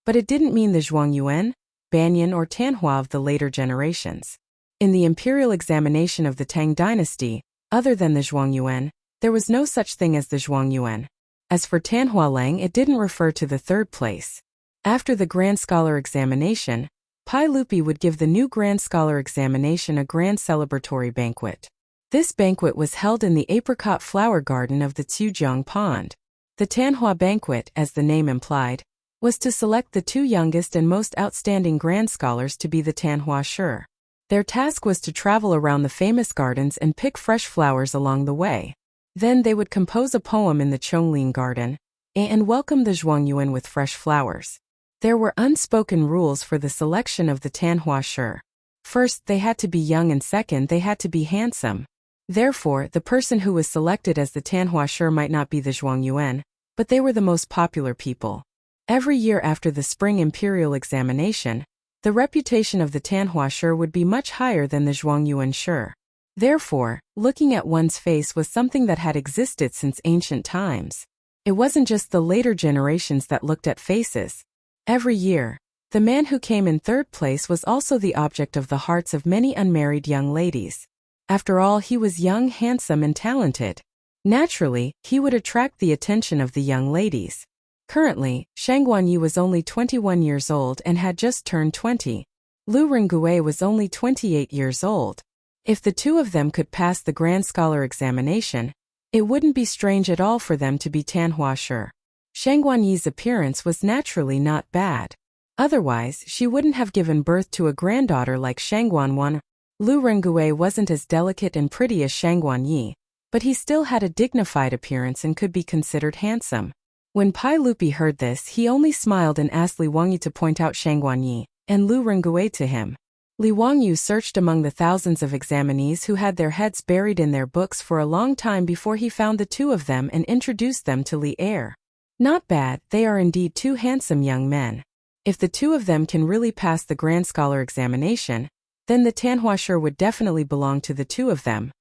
But it didn't mean the Zhuangyuan, Banyan or Tanhua of the later generations. In the imperial examination of the Tang dynasty, other than the Zhuangyuan, there was no such thing as the Zhuangyuan. As for Tanhualang, it didn't refer to the third place. After the Grand Scholar examination, Pai Lupi would give the new Grand Scholar examination a grand celebratory banquet. This banquet was held in the apricot flower garden of the Tsujiang Pond. The Tanhua banquet, as the name implied, was to select the two youngest and most outstanding Grand Scholars to be the Tanhua Shi. Their task was to travel around the famous gardens and pick fresh flowers along the way. Then they would compose a poem in the Chonglin garden and welcome the Zhuangyuan with fresh flowers. There were unspoken rules for the selection of the Tanhua Shi. First, they had to be young, and second, they had to be handsome. Therefore, the person who was selected as the Tanhua Shi might not be the Zhuangyuan, but they were the most popular people. Every year after the spring imperial examination, the reputation of the Tanhua Shi would be much higher than the Zhuangyuan Shi. Therefore, looking at one's face was something that had existed since ancient times. It wasn't just the later generations that looked at faces. Every year, the man who came in third place was also the object of the hearts of many unmarried young ladies. After all, he was young, handsome, and talented. Naturally, he would attract the attention of the young ladies. Currently, Shangguan Yi was only 21 years old and had just turned 20. Lu Rengui was only 28 years old. If the two of them could pass the Grand Scholar examination, it wouldn't be strange at all for them to be Tanhua Shi. Shangguan Yi's appearance was naturally not bad. Otherwise, she wouldn't have given birth to a granddaughter like Shangguan Wan. Lu Rengui wasn't as delicate and pretty as Shangguan Yi, but he still had a dignified appearance and could be considered handsome. When Pai Lupi heard this, he only smiled and asked Li Wangyu to point out Shangguan Yi and Lu Rengui to him. Li Wangyu searched among the thousands of examinees who had their heads buried in their books for a long time before he found the two of them and introduced them to Li Er. Not bad, they are indeed two handsome young men. If the two of them can really pass the Grand Scholar examination, then the Tanhua Shi would definitely belong to the two of them.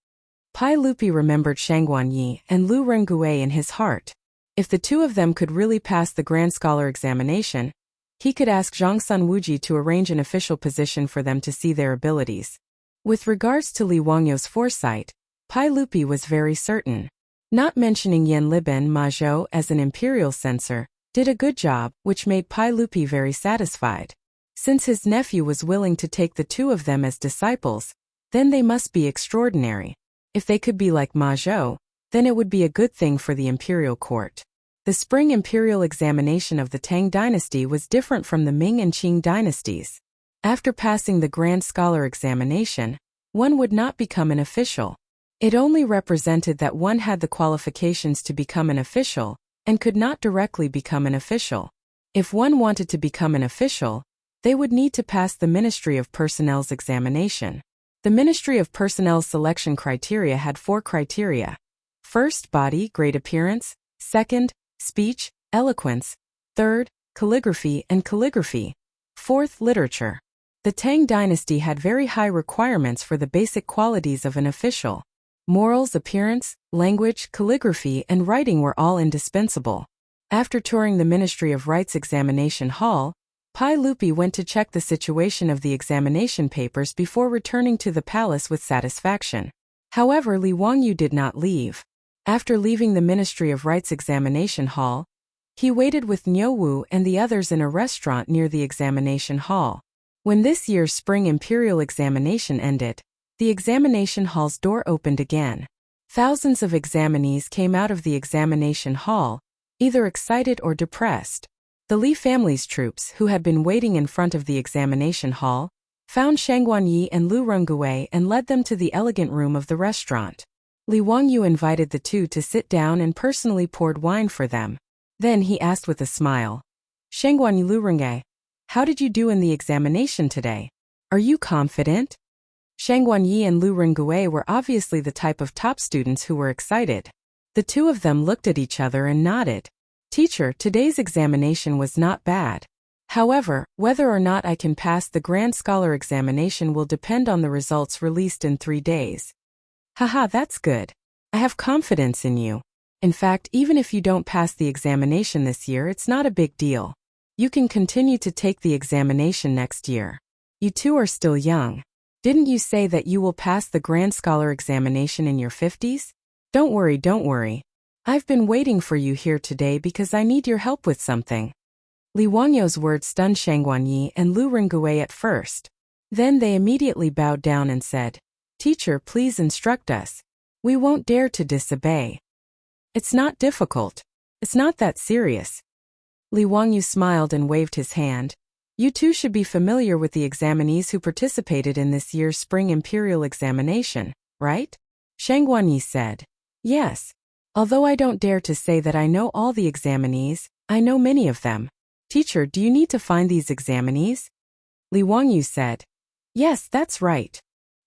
Pai Lupi remembered Shangguan Yi and Lu Rengui in his heart. If the two of them could really pass the Grand Scholar examination, he could ask Zhang Sun Wuji to arrange an official position for them to see their abilities. With regards to Li Wangyu's foresight, Pai Lupi was very certain. Not mentioning Yan Liben Ma Zhou as an imperial censor did a good job, which made Pai Lupi very satisfied. Since his nephew was willing to take the two of them as disciples, then they must be extraordinary. If they could be like Ma Zhou, then it would be a good thing for the imperial court. The spring imperial examination of the Tang dynasty was different from the Ming and Qing dynasties. After passing the Grand Scholar examination, one would not become an official. It only represented that one had the qualifications to become an official, and could not directly become an official. If one wanted to become an official, they would need to pass the Ministry of Personnel's examination. The Ministry of Personnel's selection criteria had 4 criteria. First, body, great appearance. Second, speech, eloquence. Third, calligraphy and calligraphy. Fourth, literature. The Tang dynasty had very high requirements for the basic qualities of an official. Morals, appearance, language, calligraphy, and writing were all indispensable. After touring the Ministry of Rites examination hall, Pai Lupi went to check the situation of the examination papers before returning to the palace with satisfaction. However, Li Wangyu did not leave. After leaving the Ministry of Rites examination hall, he waited with Niu Wu and the others in a restaurant near the examination hall. When this year's spring imperial examination ended, the examination hall's door opened again. Thousands of examinees came out of the examination hall, either excited or depressed. The Li family's troops, who had been waiting in front of the examination hall, found Shangguan Yi and Lu Rengui and led them to the elegant room of the restaurant. Li Wangyu invited the two to sit down and personally poured wine for them. Then he asked with a smile, "Shangguan Yi, Lu Rengui, how did you do in the examination today? Are you confident?" Shangguan Yi and Lu Rengui were obviously the type of top students who were excited. The two of them looked at each other and nodded. "Teacher, today's examination was not bad. However, whether or not I can pass the Grand Scholar examination will depend on the results released in 3 days. Haha, that's good. I have confidence in you. In fact, even if you don't pass the examination this year, it's not a big deal. You can continue to take the examination next year. You two are still young. Didn't you say that you will pass the Grand Scholar examination in your 50s? Don't worry. I've been waiting for you here today because I need your help with something. Li Wangyo's words stunned Chang'an Yi and Lu Rengui at first. Then they immediately bowed down and said, "Teacher, please instruct us. We won't dare to disobey." "It's not difficult. It's not that serious." Li Wangyu smiled and waved his hand. "You two should be familiar with the examinees who participated in this year's spring imperial examination, right?" Chang'an Yi said. "Yes. Although I don't dare to say that I know all the examinees, I know many of them. Teacher, do you need to find these examinees?" Li Wangyu said. "Yes, that's right."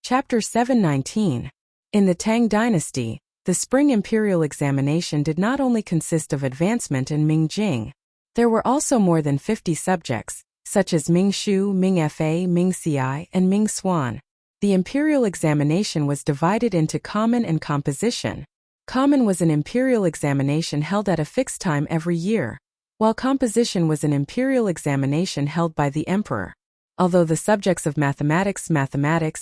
Chapter 719. In the Tang Dynasty, the spring imperial examination did not only consist of advancement in Ming Jing. There were also more than 50 subjects, such as Ming Shu, Ming Fa, Ming Ci, and Ming Swan. The imperial examination was divided into common and composition. Common was an imperial examination held at a fixed time every year, while composition was an imperial examination held by the emperor. Although the subjects of mathematics,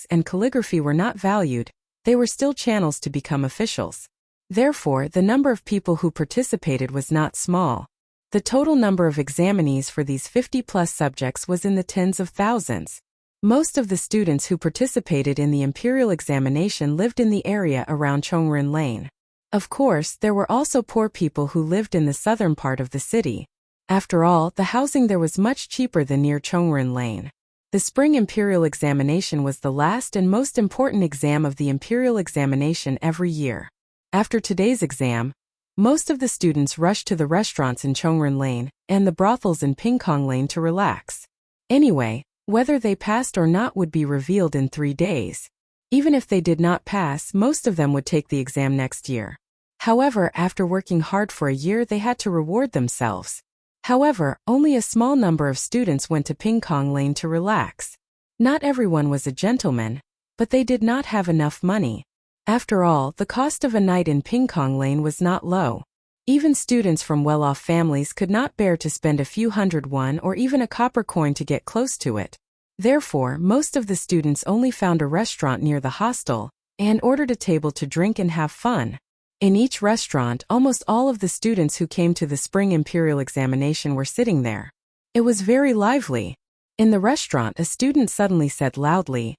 and calligraphy were not valued, they were still channels to become officials. Therefore, the number of people who participated was not small. The total number of examinees for these 50-plus subjects was in the tens of thousands. Most of the students who participated in the imperial examination lived in the area around Chongren Lane. Of course, there were also poor people who lived in the southern part of the city. After all, the housing there was much cheaper than near Chongren Lane. The spring imperial examination was the last and most important exam of the imperial examination every year. After today's exam, most of the students rushed to the restaurants in Chongren Lane and the brothels in Pingkong Lane to relax. Anyway, whether they passed or not would be revealed in 3 days. Even if they did not pass, most of them would take the exam next year. However, after working hard for a year, they had to reward themselves. However, only a small number of students went to Pingkong Lane to relax. Not everyone was a gentleman, but they did not have enough money. After all, the cost of a night in Pingkong Lane was not low. Even students from well-off families could not bear to spend a few hundred won or even a copper coin to get close to it. Therefore, most of the students only found a restaurant near the hostel and ordered a table to drink and have fun. In each restaurant, almost all of the students who came to the spring imperial examination were sitting there. It was very lively. In the restaurant, a student suddenly said loudly,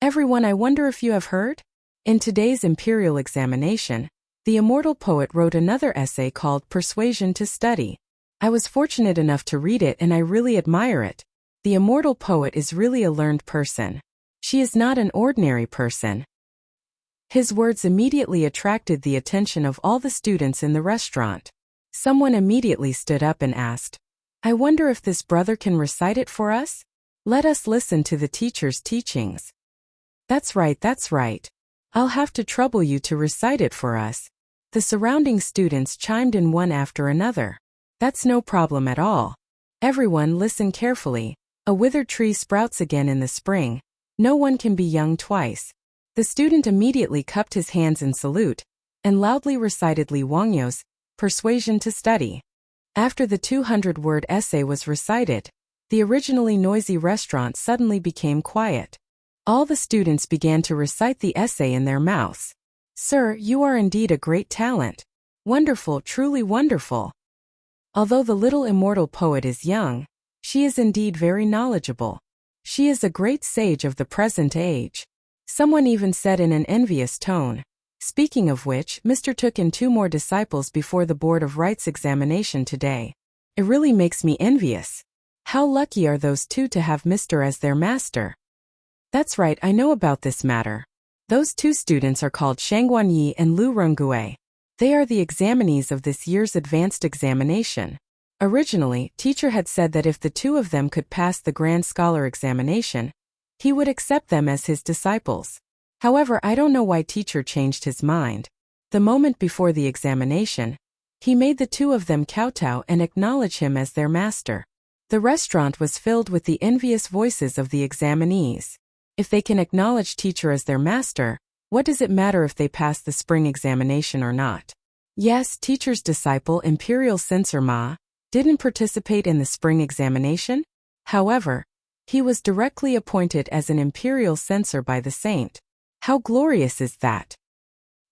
"Everyone, I wonder if you have heard? In today's imperial examination, the immortal poet wrote another essay called Persuasion to Study. I was fortunate enough to read it and I really admire it. The immortal poet is really a learned person. She is not an ordinary person." His words immediately attracted the attention of all the students in the restaurant. Someone immediately stood up and asked, "I wonder if this brother can recite it for us? Let us listen to the teacher's teachings." That's right. I'll have to trouble you to recite it for us." The surrounding students chimed in one after another. "That's no problem at all. Everyone, listen carefully. A withered tree sprouts again in the spring. No one can be young twice." The student immediately cupped his hands in salute and loudly recited Li Wangyo's Persuasion to Study. After the 200-word essay was recited, the originally noisy restaurant suddenly became quiet. All the students began to recite the essay in their mouths. "Sir, you are indeed a great talent. Wonderful, truly wonderful." Although the little immortal poet is young, she is indeed very knowledgeable. She is a great sage of the present age. Someone even said in an envious tone, "Speaking of which, Mr. took in 2 more disciples before the Board of Rites examination today. It really makes me envious. How lucky are those 2 to have Mr. as their master." "That's right, I know about this matter. Those 2 students are called Chang'an Yi and Lu Rengui. They are the examinees of this year's advanced examination. Originally, teacher had said that if the 2 of them could pass the Grand Scholar examination, he would accept them as his disciples. However, I don't know why teacher changed his mind. The moment before the examination, he made the 2 of them kowtow and acknowledge him as their master." The restaurant was filled with the envious voices of the examinees. If they can acknowledge teacher as their master, what does it matter if they pass the spring examination or not? Yes, teacher's disciple Imperial Censor Ma, didn't participate in the spring examination. However, he was directly appointed as an imperial censor by the saint. How glorious is that!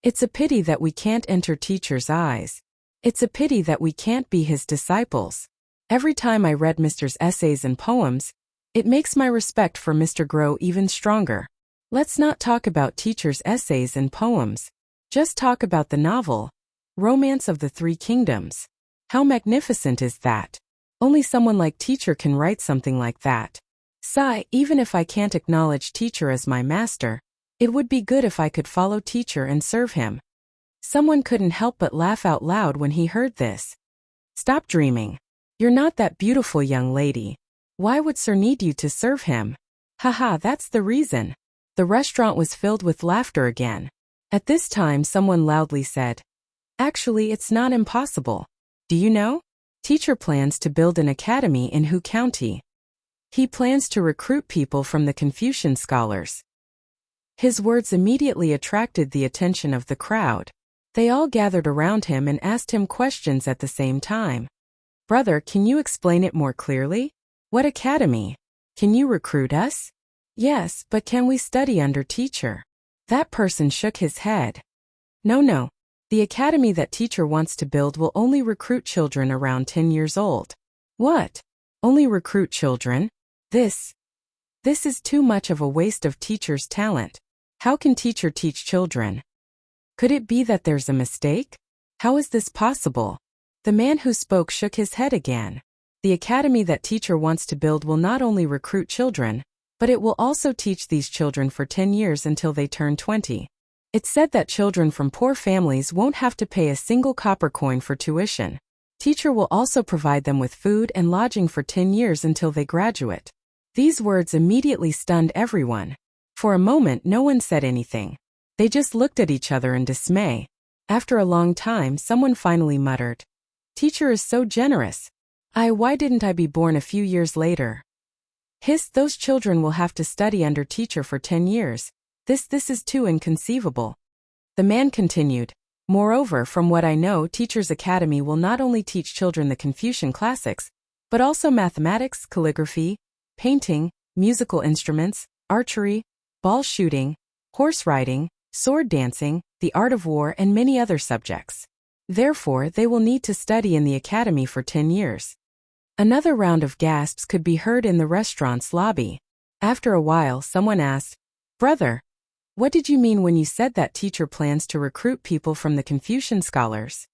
It's a pity that we can't enter teacher's eyes. It's a pity that we can't be his disciples. Every time I read Mr.'s essays and poems, it makes my respect for Mr. grow even stronger. Let's not talk about teacher's essays and poems. Just talk about the novel, Romance of the Three Kingdoms. How magnificent is that? Only someone like teacher can write something like that. Sigh, even if I can't acknowledge teacher as my master, it would be good if I could follow teacher and serve him. Someone couldn't help but laugh out loud when he heard this. Stop dreaming. You're not that beautiful young lady. Why would sir need you to serve him? Haha, that's the reason. The restaurant was filled with laughter again. At this time someone loudly said, actually it's not impossible. Do you know? Teacher plans to build an academy in Hu County. He plans to recruit people from the Confucian scholars. His words immediately attracted the attention of the crowd. They all gathered around him and asked him questions at the same time. Brother, can you explain it more clearly? What academy? Can you recruit us? Yes, but can we study under teacher? That person shook his head. No. The academy that teacher wants to build will only recruit children around 10 years old. What? Only recruit children? This is too much of a waste of teacher's talent. How can teacher teach children? Could it be that there's a mistake? How is this possible? The man who spoke shook his head again. The academy that teacher wants to build will not only recruit children, but it will also teach these children for 10 years until they turn 20. It's said that children from poor families won't have to pay a single copper coin for tuition. Teacher will also provide them with food and lodging for 10 years until they graduate. These words immediately stunned everyone. For a moment no one said anything. They just looked at each other in dismay. After a long time someone finally muttered, teacher is so generous. Why didn't I be born a few years later? Hiss, those children will have to study under teacher for 10 years. This is too inconceivable. The man continued, moreover, from what I know, Teacher's Academy will not only teach children the Confucian classics, but also mathematics, calligraphy, painting, musical instruments, archery, ball shooting, horse riding, sword dancing, the art of war, and many other subjects. Therefore, they will need to study in the academy for 10 years. Another round of gasps could be heard in the restaurant's lobby. After a while, someone asked, brother, what did you mean when you said that teacher plans to recruit people from the Confucian scholars?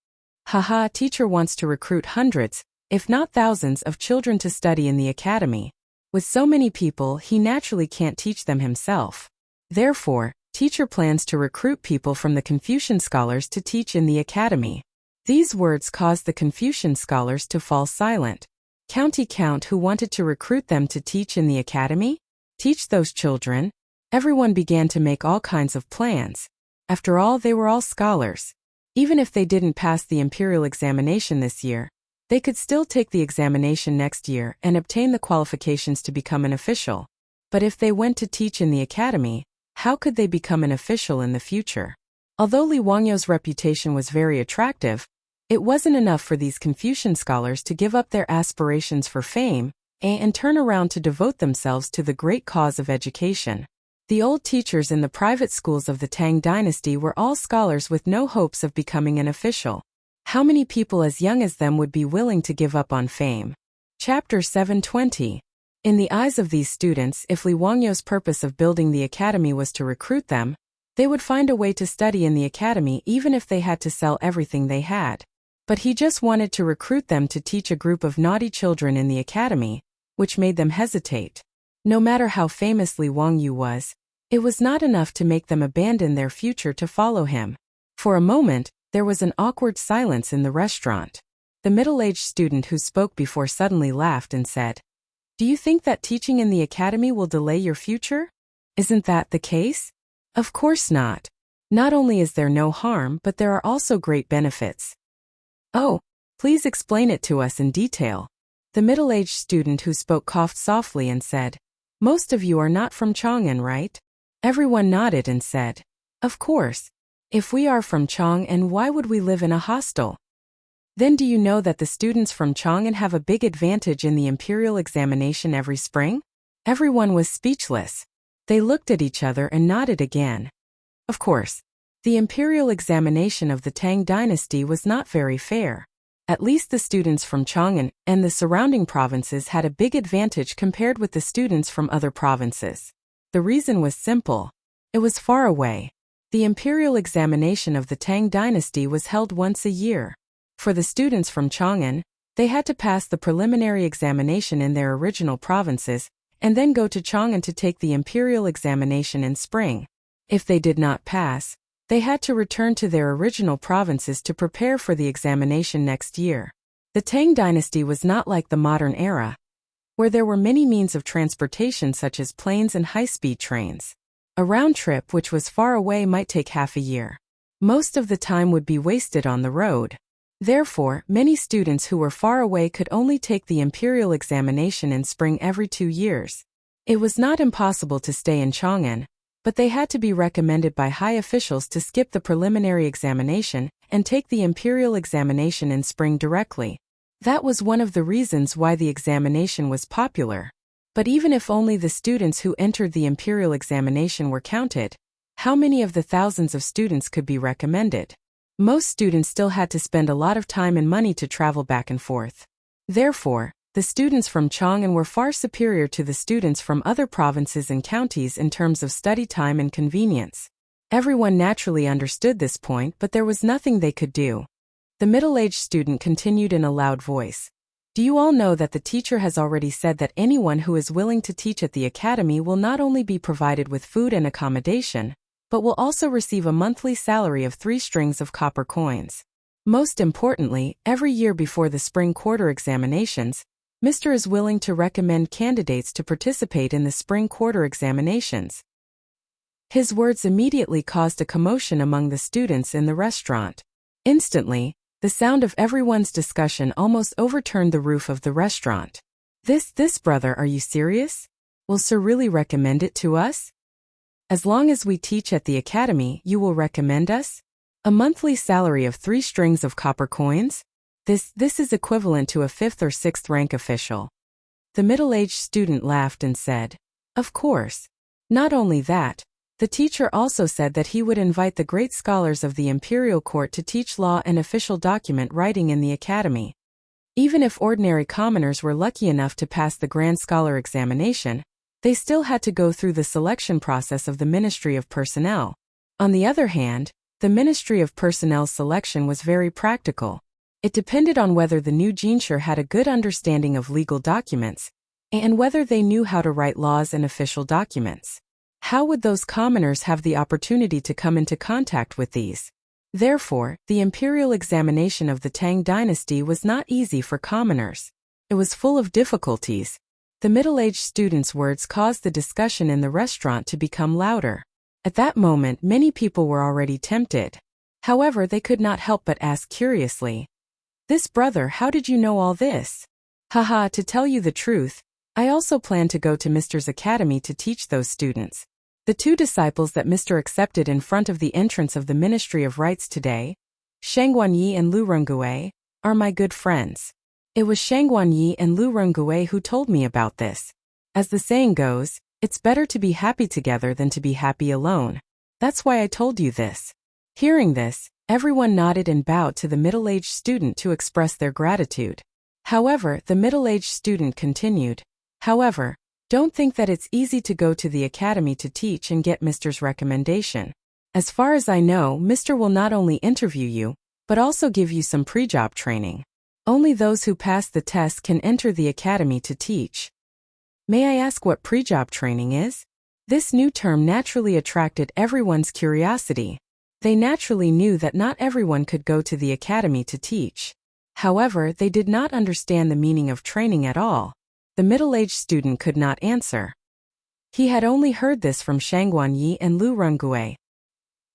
Haha, teacher wants to recruit hundreds, if not thousands, of children to study in the academy. With so many people, he naturally can't teach them himself. Therefore, teacher plans to recruit people from the Confucian scholars to teach in the academy. These words caused the Confucian scholars to fall silent. Count who wanted to recruit them to teach in the academy? Teach those children? Everyone began to make all kinds of plans. After all, they were all scholars. Even if they didn't pass the imperial examination this year, they could still take the examination next year and obtain the qualifications to become an official. But if they went to teach in the academy, how could they become an official in the future? Although Li Wangyo's reputation was very attractive, it wasn't enough for these Confucian scholars to give up their aspirations for fame and turn around to devote themselves to the great cause of education. The old teachers in the private schools of the Tang dynasty were all scholars with no hopes of becoming an official. How many people as young as them would be willing to give up on fame? Chapter 720. In the eyes of these students, if Li Wangyo's purpose of building the academy was to recruit them, they would find a way to study in the academy even if they had to sell everything they had. But he just wanted to recruit them to teach a group of naughty children in the academy, which made them hesitate. No matter how famous Li Wangyu was, it was not enough to make them abandon their future to follow him. For a moment, there was an awkward silence in the restaurant. The middle-aged student who spoke before suddenly laughed and said, do you think that teaching in the academy will delay your future? Isn't that the case? Of course not. Not only is there no harm, but there are also great benefits. Oh, please explain it to us in detail. The middle-aged student who spoke coughed softly and said, most of you are not from Chang'an, right? Everyone nodded and said, of course. If we are from Chang'an, why would we live in a hostel? Then do you know that the students from Chang'an have a big advantage in the imperial examination every spring? Everyone was speechless. They looked at each other and nodded again. Of course, the imperial examination of the Tang dynasty was not very fair. At least the students from Chang'an and the surrounding provinces had a big advantage compared with the students from other provinces. The reason was simple. It was far away. The imperial examination of the Tang dynasty was held once a year. For the students from Chang'an, they had to pass the preliminary examination in their original provinces, and then go to Chang'an to take the imperial examination in spring. If they did not pass, they had to return to their original provinces to prepare for the examination next year. The Tang dynasty was not like the modern era, where there were many means of transportation such as planes and high-speed trains. A round trip which was far away might take half a year. Most of the time would be wasted on the road. Therefore, many students who were far away could only take the imperial examination in spring every 2 years. It was not impossible to stay in Chang'an, but they had to be recommended by high officials to skip the preliminary examination and take the imperial examination in spring directly. That was one of the reasons why the examination was popular. But even if only the students who entered the imperial examination were counted, how many of the thousands of students could be recommended? Most students still had to spend a lot of time and money to travel back and forth. Therefore, the students from Chang'an were far superior to the students from other provinces and counties in terms of study time and convenience. Everyone naturally understood this point, but there was nothing they could do. The middle-aged student continued in a loud voice. Do you all know that the teacher has already said that anyone who is willing to teach at the academy will not only be provided with food and accommodation, but will also receive a monthly salary of 3 strings of copper coins. Most importantly, every year before the spring quarter examinations, Mr. is willing to recommend candidates to participate in the spring quarter examinations. His words immediately caused a commotion among the students in the restaurant. Instantly, the sound of everyone's discussion almost overturned the roof of the restaurant. This brother, are you serious? Will sir really recommend it to us? As long as we teach at the academy, you will recommend us? A monthly salary of 3 strings of copper coins? This is equivalent to a 5th or 6th rank official. The middle-aged student laughed and said, of course. Not only that, the teacher also said that he would invite the great scholars of the imperial court to teach law and official document writing in the academy. Even if ordinary commoners were lucky enough to pass the grand scholar examination, they still had to go through the selection process of the Ministry of Personnel. On the other hand, the Ministry of Personnel's selection was very practical. It depended on whether the new Jinshur had a good understanding of legal documents, and whether they knew how to write laws and official documents. How would those commoners have the opportunity to come into contact with these? Therefore, the imperial examination of the Tang dynasty was not easy for commoners. It was full of difficulties. The middle-aged student's words caused the discussion in the restaurant to become louder. At that moment, many people were already tempted. However, they could not help but ask curiously, "This brother, how did you know all this?" Haha, to tell you the truth, I also plan to go to Mr.'s academy to teach those students. The 2 disciples that Mr. accepted in front of the entrance of the Ministry of Rights today, Chang'an Yi and Lu Rengue, are my good friends. It was Chang'an Yi and Lu Rengue who told me about this. As the saying goes, it's better to be happy together than to be happy alone. That's why I told you this. Hearing this, everyone nodded and bowed to the middle-aged student to express their gratitude. However, the middle-aged student continued, "However, don't think that it's easy to go to the academy to teach and get Mr.'s recommendation. As far as I know, Mr. will not only interview you, but also give you some pre-job training. Only those who pass the test can enter the academy to teach." May I ask what pre-job training is? This new term naturally attracted everyone's curiosity. They naturally knew that not everyone could go to the academy to teach. However, they did not understand the meaning of training at all. The middle-aged student could not answer. He had only heard this from Chang'an Yi and Lu Rengue.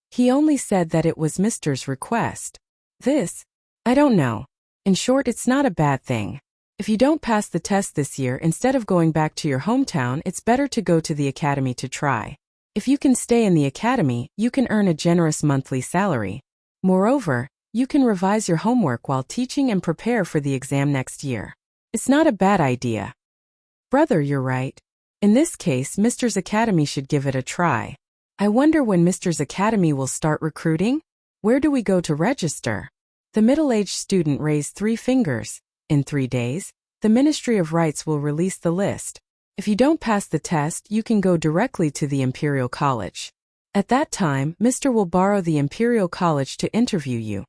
He only said that it was Mr.'s request. I don't know. In short, it's not a bad thing. If you don't pass the test this year, instead of going back to your hometown, it's better to go to the academy to try. If you can stay in the academy, you can earn a generous monthly salary. Moreover, You can revise your homework while teaching and prepare for the exam next year. It's not a bad idea. Brother, you're right. In this case, Mr.'s Academy should give it a try. I wonder when Mr.'s Academy will start recruiting? Where do we go to register? The middle-aged student raised 3 fingers. In 3 days, the Ministry of Rights will release the list. If you don't pass the test, you can go directly to the Imperial College. At that time, Mr. will borrow the Imperial College to interview you.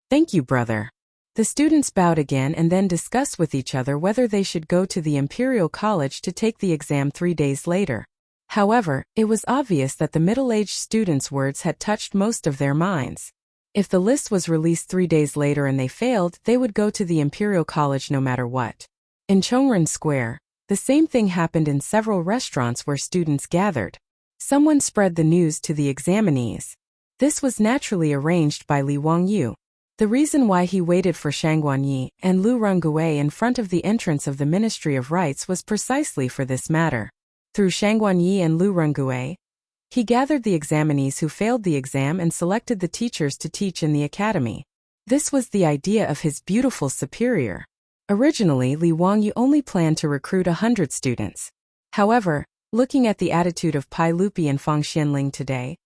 Thank you, brother. The students bowed again and then discussed with each other whether they should go to the Imperial College to take the exam 3 days later. However, it was obvious that the middle-aged students' words had touched most of their minds. If the list was released 3 days later and they failed, they would go to the Imperial College no matter what. In Chang'an Square, the same thing happened in several restaurants where students gathered. Someone spread the news to the examinees. This was naturally arranged by Li Wangyu. The reason why he waited for Chang'an Yi and Lu Rongui in front of the entrance of the Ministry of Rights was precisely for this matter. Through Chang'an Yi and Lu Rongui, he gathered the examinees who failed the exam and selected the teachers to teach in the academy. This was the idea of his beautiful superior. Originally, Li Wangyu only planned to recruit 100 students. However, looking at the attitude of Pai Lupi and Fang Xianling today,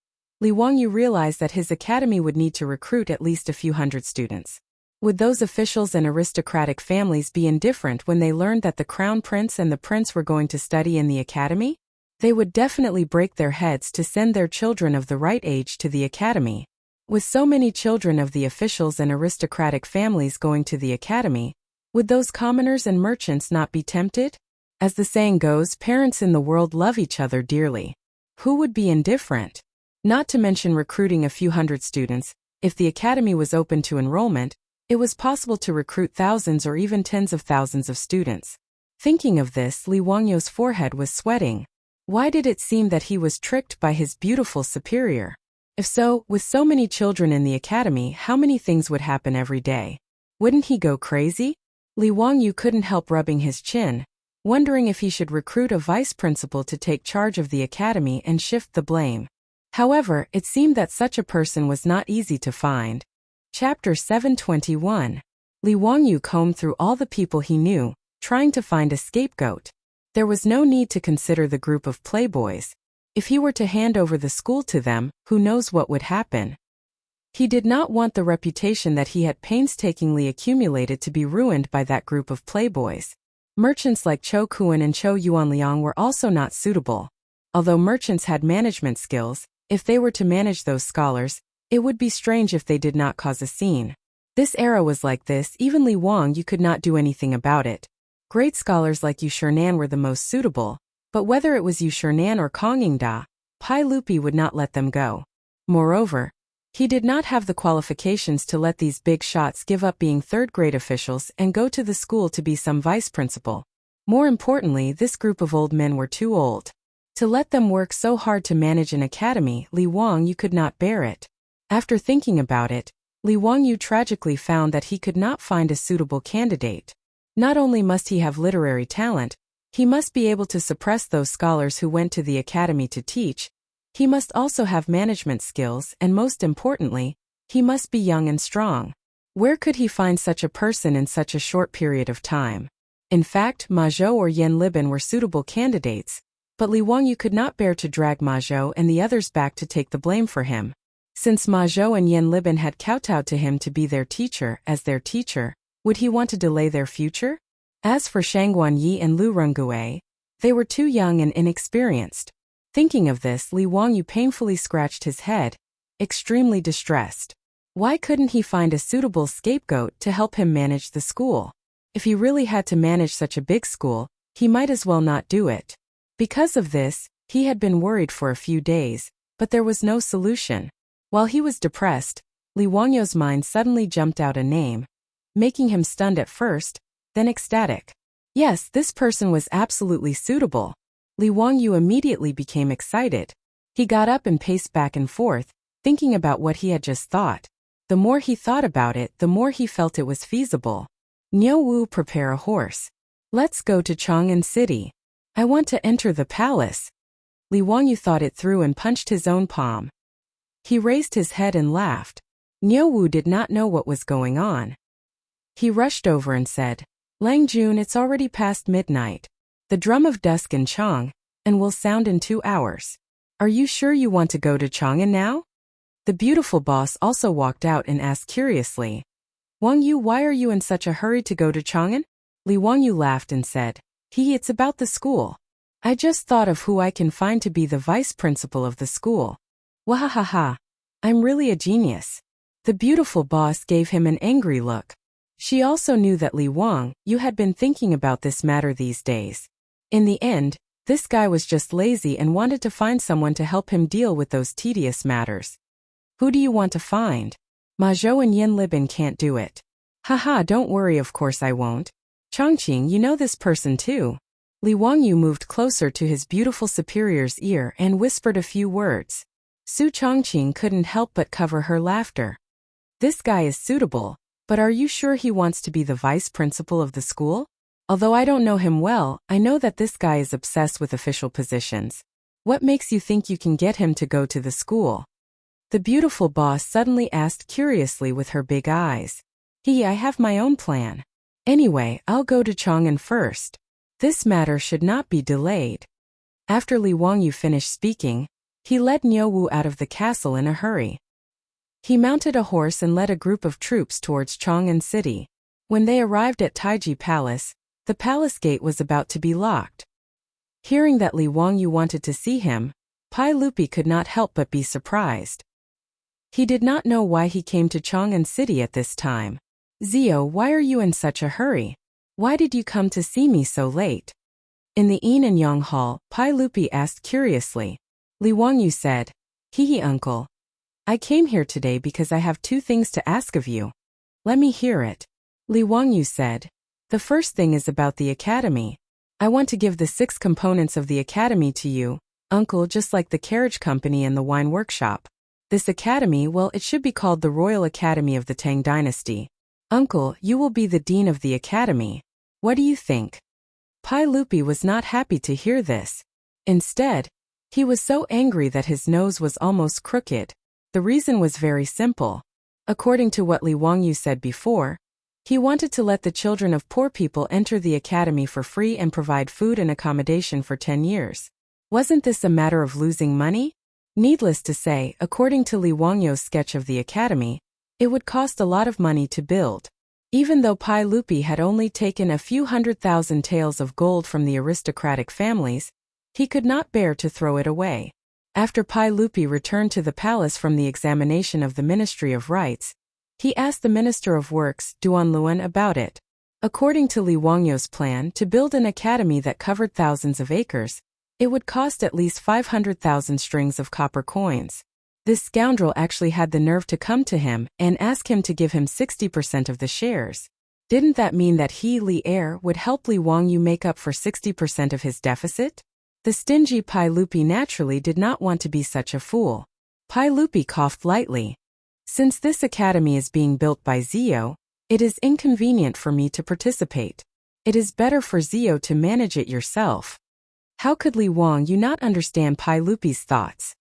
Li Wangyu realized that his academy would need to recruit at least a few hundred students. Would those officials and aristocratic families be indifferent when they learned that the crown prince and the prince were going to study in the academy? They would definitely break their heads to send their children of the right age to the academy. With so many children of the officials and aristocratic families going to the academy, would those commoners and merchants not be tempted? As the saying goes, parents in the world love each other dearly. Who would be indifferent? Not to mention recruiting a few hundred students. If the academy was open to enrollment, it was possible to recruit thousands or even tens of thousands of students. Thinking of this, Li Wangyu's forehead was sweating. Why did it seem that he was tricked by his beautiful superior? If so, with so many children in the academy, how many things would happen every day? Wouldn't he go crazy? Li Wangyu couldn't help rubbing his chin, wondering if he should recruit a vice principal to take charge of the academy and shift the blame. However, it seemed that such a person was not easy to find. Chapter 721. Li Wangyu combed through all the people he knew, trying to find a scapegoat. There was no need to consider the group of playboys. If he were to hand over the school to them, who knows what would happen? He did not want the reputation that he had painstakingly accumulated to be ruined by that group of playboys. Merchants like Chou Kuan and Chou Yuanliang were also not suitable. Although merchants had management skills, if they were to manage those scholars, it would be strange if they did not cause a scene. This era was like this. Even Li Wangyu could not do anything about it. Great scholars like Yu Shinan were the most suitable, but whether it was Yu Shinan or Kong Yingda, Pai Lupi would not let them go. Moreover, he did not have the qualifications to let these big shots give up being third-grade officials and go to the school to be some vice principal. More importantly, this group of old men were too old. To let them work so hard to manage an academy, Li Wangyu could not bear it. After thinking about it, Li Wangyu tragically found that he could not find a suitable candidate. Not only must he have literary talent, he must be able to suppress those scholars who went to the academy to teach. He must also have management skills, and most importantly, he must be young and strong. Where could he find such a person in such a short period of time? In fact, Ma Zhou or Yan Libin were suitable candidates, but Li Wangyu could not bear to drag Ma Zhou and the others back to take the blame for him. Since Ma Zhou and Yan Libin had kowtowed to him to be their teacher, would he want to delay their future? As for Chang'an Yi and Lu Rongui, they were too young and inexperienced. Thinking of this, Li Wangyu painfully scratched his head, extremely distressed. Why couldn't he find a suitable scapegoat to help him manage the school? If he really had to manage such a big school, he might as well not do it. Because of this, he had been worried for a few days, but there was no solution. While he was depressed, Li Wangyu's mind suddenly jumped out a name, making him stunned at first, then ecstatic. Yes, this person was absolutely suitable. Li Wangyu immediately became excited. He got up and paced back and forth, thinking about what he had just thought. The more he thought about it, the more he felt it was feasible. Niu Wu, prepare a horse. Let's go to Chang'an City. I want to enter the palace. Li Wangyu thought it through and punched his own palm. He raised his head and laughed. Niuwu did not know what was going on. He rushed over and said, Lang Jun, it's already past midnight. The drum of dusk in Chang'an will sound in 2 hours. Are you sure you want to go to Chang'an now? The beautiful boss also walked out and asked curiously, Wang Yu, why are you in such a hurry to go to Chang'an? Li Wangyu laughed and said, it's about the school. I just thought of who I can find to be the vice principal of the school. Wahahaha. I'm really a genius. The beautiful boss gave him an angry look. She also knew that Li Wangyu had been thinking about this matter these days. In the end, this guy was just lazy and wanted to find someone to help him deal with those tedious matters. Who do you want to find? Ma Zhou and Yin Libin can't do it. Haha, don't worry, of course I won't. Chongqing, you know this person too. Li Wangyu moved closer to his beautiful superior's ear and whispered a few words. Su Chongqing couldn't help but cover her laughter. This guy is suitable, but are you sure he wants to be the vice principal of the school? Although I don't know him well, I know that this guy is obsessed with official positions. What makes you think you can get him to go to the school? The beautiful boss suddenly asked curiously with her big eyes. I have my own plan. Anyway, I'll go to Chang'an first. This matter should not be delayed. After Li Wangyu finished speaking, he led Niuwu out of the castle in a hurry. He mounted a horse and led a group of troops towards Chang'an city. When they arrived at Taiji Palace, the palace gate was about to be locked. Hearing that Li Wangyu wanted to see him, Pai Lupi could not help but be surprised. He did not know why he came to Chang'an city at this time. Zio, why are you in such a hurry? Why did you come to see me so late? In the Yin and Yang hall, Pai Lupi asked curiously. Li Wangyu said, uncle. I came here today because I have 2 things to ask of you. Let me hear it. Li Wangyu said, the first thing is about the academy. I want to give the 6 components of the academy to you, uncle, just like the carriage company and the wine workshop. This academy, well, it should be called the Royal Academy of the Tang Dynasty. Uncle, you will be the dean of the academy. What do you think? Pai Lupi was not happy to hear this. Instead, he was so angry that his nose was almost crooked. The reason was very simple. According to what Li Wangyu said before, he wanted to let the children of poor people enter the academy for free and provide food and accommodation for 10 years. Wasn't this a matter of losing money? Needless to say, according to Li Wangyu's sketch of the academy, it would cost a lot of money to build. Even though Pai Lupi had only taken a few 100,000 taels of gold from the aristocratic families, he could not bear to throw it away. After Pai Lupi returned to the palace from the examination of the Ministry of Rites, he asked the Minister of Works, Duan Luan, about it. According to Li Wangyu's plan to build an academy that covered thousands of acres, it would cost at least 500,000 strings of copper coins. This scoundrel actually had the nerve to come to him and ask him to give him 60% of the shares. Didn't that mean that he, Li Heir, would help Li Wangyu make up for 60% of his deficit? The stingy Pai Lupi naturally did not want to be such a fool. Pai Lupi coughed lightly. Since this academy is being built by Zio, it is inconvenient for me to participate. It is better for Zio to manage it yourself. How could Li Wangyu not understand Pai Lupi's thoughts?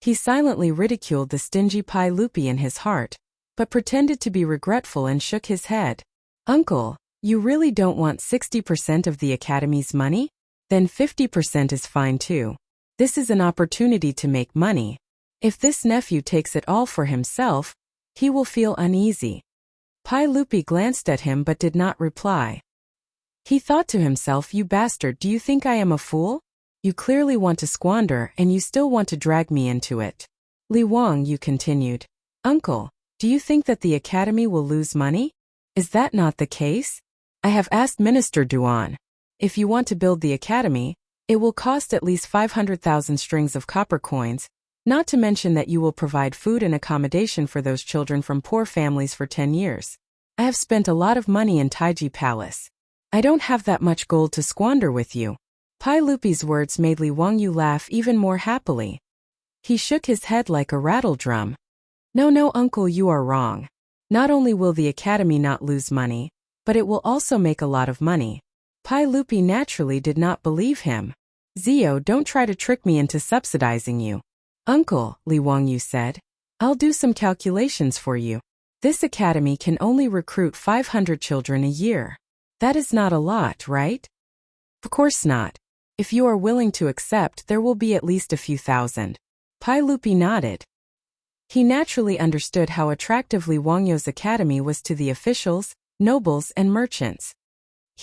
He silently ridiculed the stingy Pai Lupi in his heart, but pretended to be regretful and shook his head. Uncle, you really don't want 60% of the academy's money? Then 50% is fine too. This is an opportunity to make money. If this nephew takes it all for himself, he will feel uneasy. Pai Lupi glanced at him but did not reply. He thought to himself, you bastard, do you think I am a fool? You clearly want to squander and you still want to drag me into it. Li Wangyu continued. Uncle, do you think that the academy will lose money? Is that not the case? I have asked Minister Duan. If you want to build the academy, it will cost at least 500,000 strings of copper coins, not to mention that you will provide food and accommodation for those children from poor families for 10 years. I have spent a lot of money in Taiji Palace. I don't have that much gold to squander with you. Pai Lupi's words made Li Wangyu laugh even more happily. He shook his head like a rattle drum. No, uncle, you are wrong. Not only will the academy not lose money, but it will also make a lot of money. Pai Lupi naturally did not believe him. Zio, don't try to trick me into subsidizing you. Uncle, Li Wangyu said. I'll do some calculations for you. This academy can only recruit 500 children a year. That is not a lot, right? Of course not. If you are willing to accept, there will be at least a few thousand. Pai Lupi nodded. He naturally understood how attractive Li Wangyo's academy was to the officials, nobles, and merchants.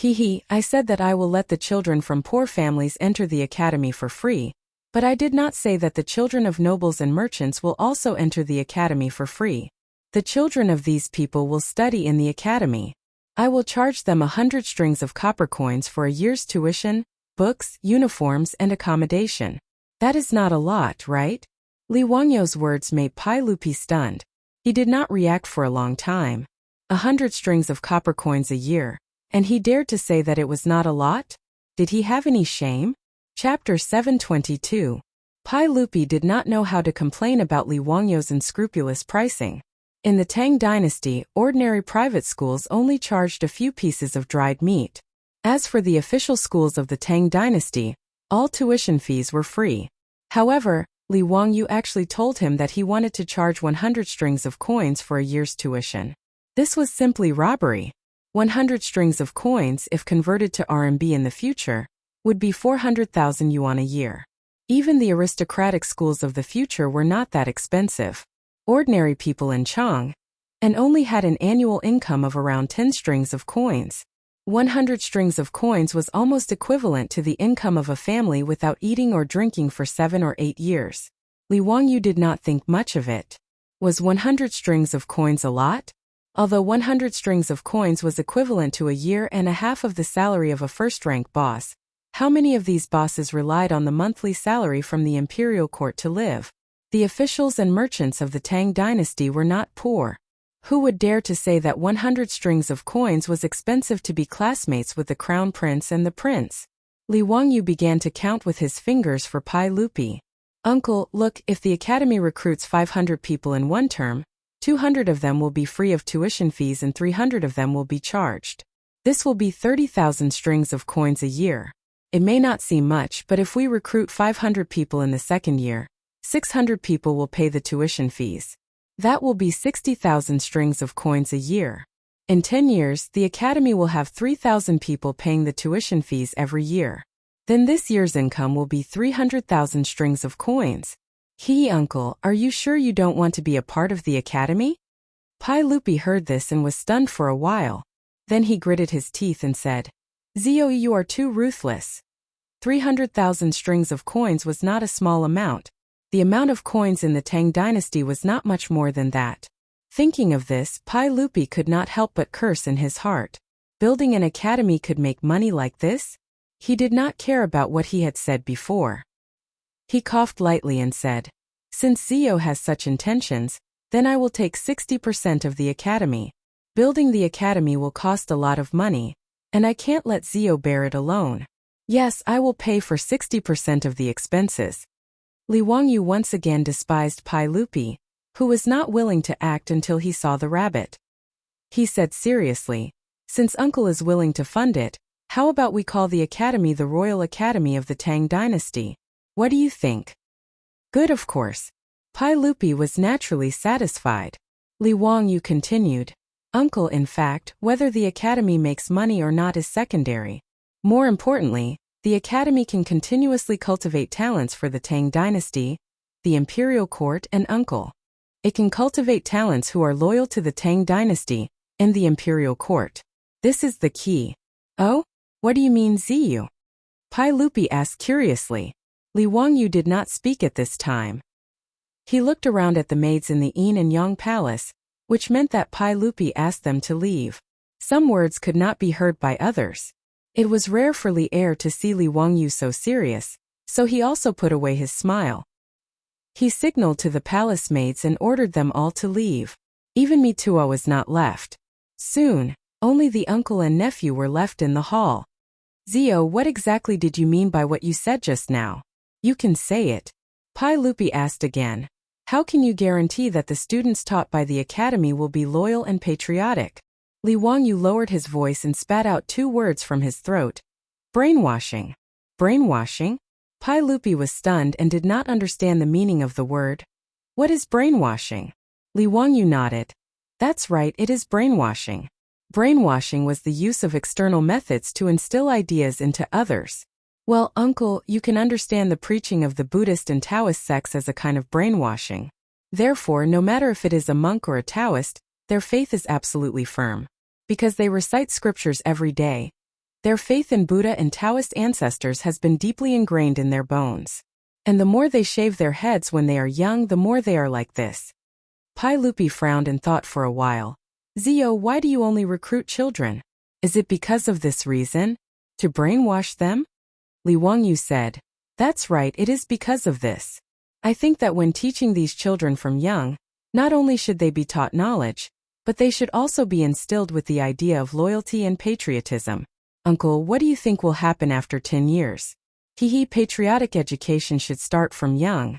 I said that I will let the children from poor families enter the academy for free, but I did not say that the children of nobles and merchants will also enter the academy for free. The children of these people will study in the academy. I will charge them 100 strings of copper coins for a year's tuition, books, uniforms, and accommodation. That is not a lot, right? Li Wangyo's words made Pai Lupi stunned. He did not react for a long time. 100 strings of copper coins a year. And he dared to say that it was not a lot? Did he have any shame? Chapter 722. Pai Lupi did not know how to complain about Li Wangyo's unscrupulous pricing. In the Tang dynasty, ordinary private schools only charged a few pieces of dried meat. As for the official schools of the Tang dynasty, all tuition fees were free. However, Li Wangyu actually told him that he wanted to charge 100 strings of coins for a year's tuition. This was simply robbery. 100 strings of coins, if converted to RMB in the future, would be 400,000 yuan a year. Even the aristocratic schools of the future were not that expensive. Ordinary people in Chang'an only had an annual income of around 10 strings of coins. 100 strings of coins was almost equivalent to the income of a family without eating or drinking for 7 or 8 years. Li Wangyu did not think much of it. Was 100 strings of coins a lot? Although 100 strings of coins was equivalent to a year and a half of the salary of a first-rank boss, how many of these bosses relied on the monthly salary from the imperial court to live? The officials and merchants of the Tang dynasty were not poor. Who would dare to say that 100 strings of coins was expensive to be classmates with the crown prince and the prince? Li Wangyu began to count with his fingers for Pai Lupi. Uncle, look, if the academy recruits 500 people in one term, 200 of them will be free of tuition fees and 300 of them will be charged. This will be 30,000 strings of coins a year. It may not seem much, but if we recruit 500 people in the second year, 600 people will pay the tuition fees. That will be 60,000 strings of coins a year. In 10 years, the academy will have 3,000 people paying the tuition fees every year. Then this year's income will be 300,000 strings of coins. Uncle, are you sure you don't want to be a part of the academy? Pai Lupi heard this and was stunned for a while. Then he gritted his teeth and said, Zio, you are too ruthless. 300,000 strings of coins was not a small amount. The amount of coins in the Tang dynasty was not much more than that. Thinking of this, Pai Lupi could not help but curse in his heart. Building an academy could make money like this? He did not care about what he had said before. He coughed lightly and said, Since Zio has such intentions, then I will take 60% of the academy. Building the academy will cost a lot of money, and I can't let Zio bear it alone. Yes, I will pay for 60% of the expenses. Li Wangyu once again despised Pai Lupi, who was not willing to act until he saw the rabbit. He said seriously, Since uncle is willing to fund it, how about we call the academy the Royal Academy of the Tang dynasty? What do you think? Good, of course. Pai Lupi was naturally satisfied. Li Wangyu continued, Uncle, in fact, whether the academy makes money or not is secondary. More importantly, the academy can continuously cultivate talents for the Tang dynasty, the imperial court, and uncle. It can cultivate talents who are loyal to the Tang dynasty and the imperial court. This is the key. Oh? What do you mean, Ziyu? Pai Lupi asked curiously. Li Wangyu did not speak at this time. He looked around at the maids in the Yin and Yang palace, which meant that Pai Lupi asked them to leave. Some words could not be heard by others. It was rare for Li Heir to see Li Wangyu so serious, so he also put away his smile. He signaled to the palace maids and ordered them all to leave. Even Mitua was not left. Soon, only the uncle and nephew were left in the hall. Zio, what exactly did you mean by what you said just now? You can say it. Pai Lupi asked again. How can you guarantee that the students taught by the academy will be loyal and patriotic? Li Wangyu lowered his voice and spat out 2 words from his throat. Brainwashing. Brainwashing? Pai Lupi was stunned and did not understand the meaning of the word. What is brainwashing? Li Wangyu nodded. That's right, it is brainwashing. Brainwashing was the use of external methods to instill ideas into others. Well, uncle, you can understand the preaching of the Buddhist and Taoist sects as a kind of brainwashing. Therefore, no matter if it is a monk or a Taoist, their faith is absolutely firm. Because they recite scriptures every day. Their faith in Buddha and Taoist ancestors has been deeply ingrained in their bones. And the more they shave their heads when they are young, the more they are like this. Pai Lupi frowned and thought for a while. Zio, why do you only recruit children? Is it because of this reason? To brainwash them? Li Wangyu said. That's right, it is because of this. I think that when teaching these children from young, not only should they be taught knowledge, but they should also be instilled with the idea of loyalty and patriotism. Uncle, what do you think will happen after 10 years? Patriotic education should start from young.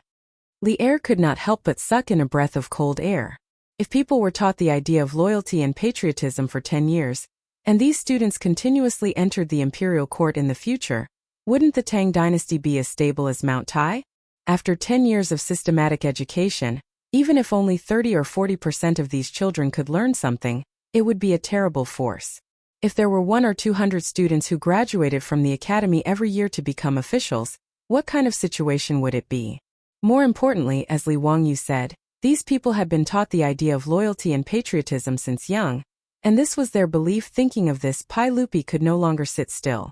Li Er could not help but suck in a breath of cold air. If people were taught the idea of loyalty and patriotism for 10 years, and these students continuously entered the imperial court in the future, wouldn't the Tang dynasty be as stable as Mount Tai? After 10 years of systematic education, even if only 30 or 40% of these children could learn something, it would be a terrible force. If there were 100 or 200 students who graduated from the academy every year to become officials, what kind of situation would it be? More importantly, as Li Wangyu said, these people had been taught the idea of loyalty and patriotism since young, and this was their belief. Thinking of this, Pai Lupi could no longer sit still.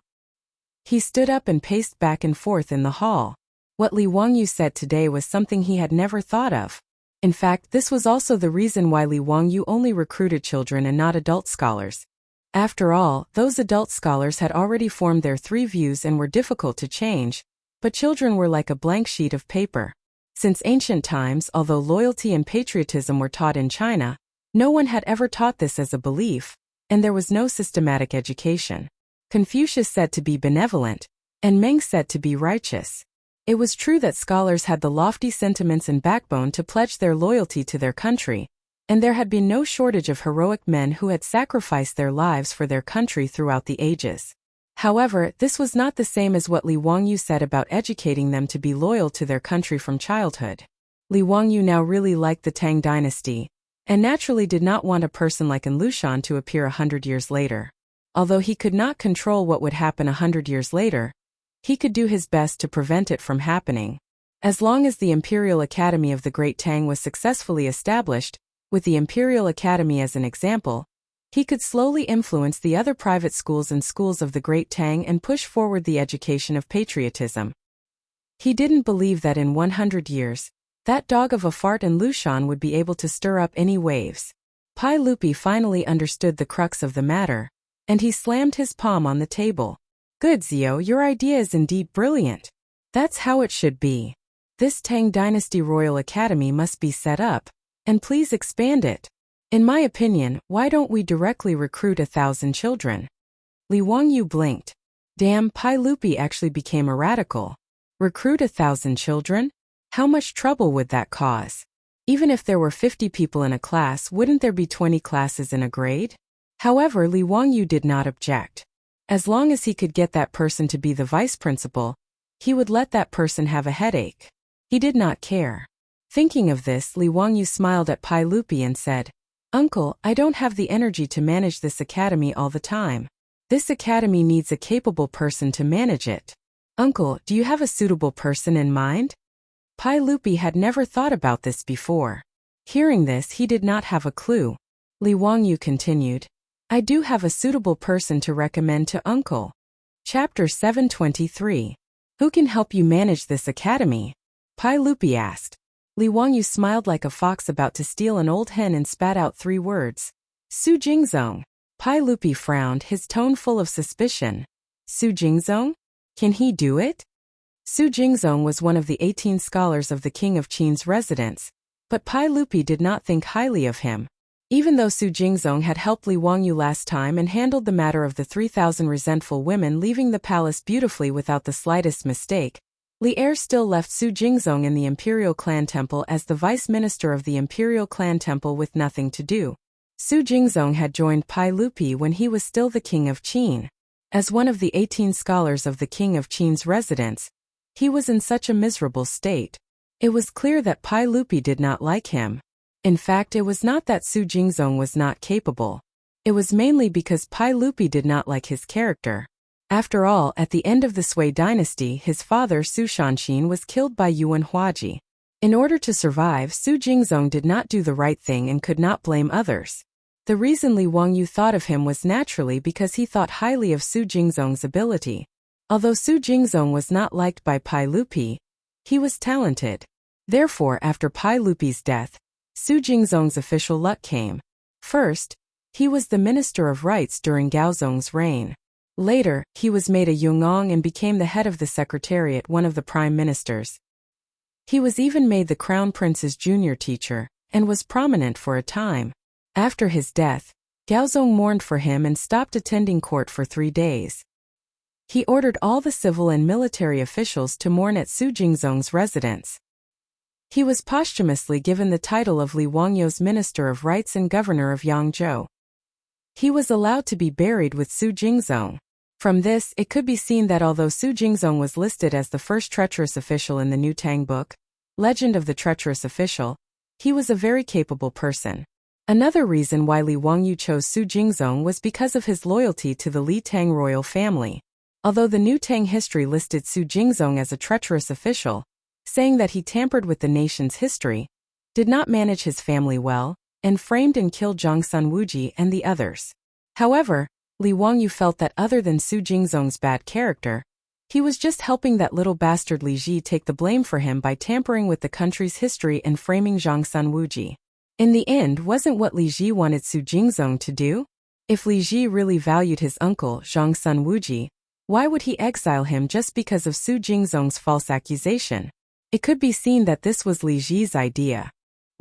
He stood up and paced back and forth in the hall. What Li Wangyu said today was something he had never thought of. In fact, this was also the reason why Li Wangyu only recruited children and not adult scholars. After all, those adult scholars had already formed their 3 views and were difficult to change, but children were like a blank sheet of paper. Since ancient times, although loyalty and patriotism were taught in China, no one had ever taught this as a belief, and there was no systematic education. Confucius said to be benevolent, and Meng said to be righteous. It was true that scholars had the lofty sentiments and backbone to pledge their loyalty to their country, and there had been no shortage of heroic men who had sacrificed their lives for their country throughout the ages. However, this was not the same as what Li Wangyu said about educating them to be loyal to their country from childhood. Li Wangyu now really liked the Tang dynasty, and naturally did not want a person like An Lushan to appear 100 years later. Although he could not control what would happen 100 years later, he could do his best to prevent it from happening. As long as the Imperial Academy of the Great Tang was successfully established, with the Imperial Academy as an example, he could slowly influence the other private schools and schools of the Great Tang and push forward the education of patriotism. He didn't believe that in 100 years, that dog of a fart An Lushan would be able to stir up any waves. Pai Lupi finally understood the crux of the matter, and he slammed his palm on the table. Good, Zio, your idea is indeed brilliant. That's how it should be. This Tang Dynasty Royal Academy must be set up, and please expand it. In my opinion, why don't we directly recruit 1,000 children? Li Wangyu blinked. Damn, Pai Lupi actually became a radical. Recruit 1,000 children? How much trouble would that cause? Even if there were 50 people in a class, wouldn't there be 20 classes in a grade? However, Li Wangyu did not object. As long as he could get that person to be the vice principal, he would let that person have a headache. He did not care. Thinking of this, Li Wangyu smiled at Pai Lupi and said, Uncle, I don't have the energy to manage this academy all the time. This academy needs a capable person to manage it. Uncle, do you have a suitable person in mind? Pai Lupi had never thought about this before. Hearing this, he did not have a clue. Li Wangyu continued, I do have a suitable person to recommend to Uncle. Chapter 723. Who can help you manage this academy? Pai Lupi asked. Li Wangyu smiled like a fox about to steal an old hen and spat out 3 words. Su Jingzong. Pai Lupi frowned, his tone full of suspicion. Su Jingzong? Can he do it? Su Jingzong was one of the 18 scholars of the King of Qin's residence, but Pai Lupi did not think highly of him. Even though Su Jingzong had helped Li Wangyu last time and handled the matter of the 3,000 resentful women leaving the palace beautifully without the slightest mistake, Li Er still left Su Jingzong in the Imperial Clan Temple as the vice minister of the Imperial Clan Temple with nothing to do. Su Jingzong had joined Pai Lupi when he was still the King of Qin. As one of the 18 scholars of the King of Qin's residence, he was in such a miserable state. It was clear that Pai Lupi did not like him. In fact, it was not that Su Jingzong was not capable. It was mainly because Pai Lupi did not like his character. After all, at the end of the Sui dynasty, his father Su Shanshin was killed by Yuan Huaji. In order to survive, Su Jingzong did not do the right thing and could not blame others. The reason Li Wangyu thought of him was naturally because he thought highly of Su Jingzong's ability. Although Su Jingzong was not liked by Pai Lupi, he was talented. Therefore, after Pai Lupi's death, Su Jingzong's official luck came. First, he was the Minister of Rites during Gaozong's reign. Later, he was made a Yong'ong and became the head of the Secretariat, one of the prime ministers. He was even made the Crown Prince's junior teacher, and was prominent for a time. After his death, Gaozong mourned for him and stopped attending court for 3 days. He ordered all the civil and military officials to mourn at Su Jingzong's residence. He was posthumously given the title of Li Wangyu's Minister of Rites and Governor of Yangzhou. He was allowed to be buried with Su Jingzong. From this, it could be seen that although Su Jingzong was listed as the first treacherous official in the New Tang book, Legend of the Treacherous Official, he was a very capable person. Another reason why Li Wangyu chose Su Jingzong was because of his loyalty to the Li Tang royal family. Although the New Tang history listed Su Jingzong as a treacherous official, saying that he tampered with the nation's history, did not manage his family well, and framed and killed Zhang Sunwuji and the others. However, Li Wangyu felt that other than Su Jingzong's bad character, he was just helping that little bastard Li Ji take the blame for him by tampering with the country's history and framing Zhang Sunwuji. In the end, wasn't what Li Ji wanted Su Jingzong to do? If Li Ji really valued his uncle, Zhang Sunwuji, why would he exile him just because of Su Jingzong's false accusation? It could be seen that this was Li Ji's idea.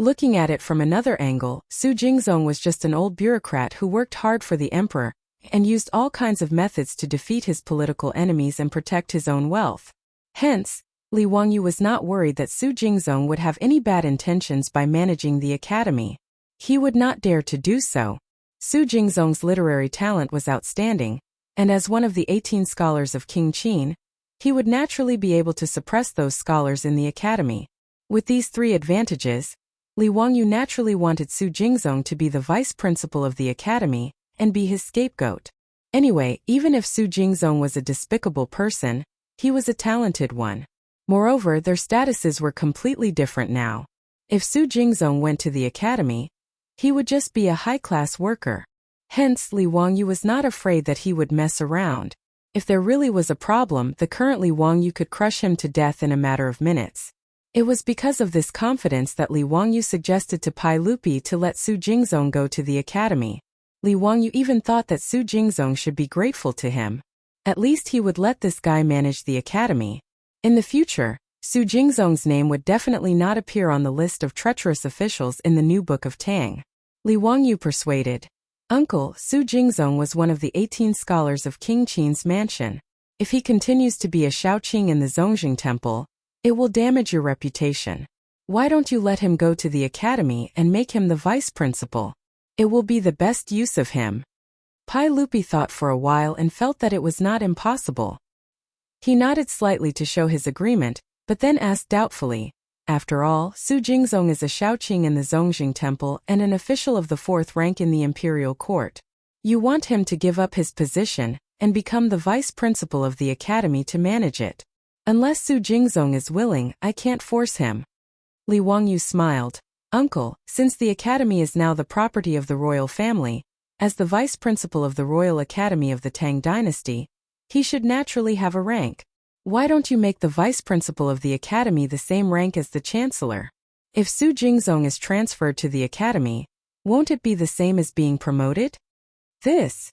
Looking at it from another angle, Su Jingzong was just an old bureaucrat who worked hard for the emperor and used all kinds of methods to defeat his political enemies and protect his own wealth. Hence, Li Wangyu was not worried that Su Jingzong would have any bad intentions by managing the academy. He would not dare to do so. Su Jingzong's literary talent was outstanding, and as one of the 18 scholars of King Qin, he would naturally be able to suppress those scholars in the academy. With these 3 advantages, Li Wangyu naturally wanted Su Jingzong to be the vice principal of the academy and be his scapegoat. Anyway, even if Su Jingzong was a despicable person, he was a talented one. Moreover, their statuses were completely different now. If Su Jingzong went to the academy, he would just be a high-class worker. Hence, Li Wangyu was not afraid that he would mess around. If there really was a problem, the current Li Wangyu could crush him to death in a matter of minutes. It was because of this confidence that Li Wangyu suggested to Pai Lupi to let Su Jingzong go to the academy. Li Wangyu even thought that Su Jingzong should be grateful to him. At least he would let this guy manage the academy. In the future, Su Jingzong's name would definitely not appear on the list of treacherous officials in the new Book of Tang. Li Wangyu persuaded. Uncle, Su Jingzong was one of the 18 scholars of King Qin's mansion. If he continues to be a Shaoqing in the Zongjing Temple, it will damage your reputation. Why don't you let him go to the academy and make him the vice principal? It will be the best use of him. Pai Lupi thought for a while and felt that it was not impossible. He nodded slightly to show his agreement, but then asked doubtfully, after all, Su Jingzong is a Shaoqing in the Zongjing Temple and an official of the 4th rank in the imperial court. You want him to give up his position and become the vice principal of the academy to manage it. Unless Su Jingzong is willing, I can't force him. Li Wangyu smiled. Uncle, since the academy is now the property of the royal family, as the vice principal of the Royal Academy of the Tang Dynasty, he should naturally have a rank. Why don't you make the vice principal of the academy the same rank as the chancellor? If Su Jingzong is transferred to the academy, won't it be the same as being promoted? This.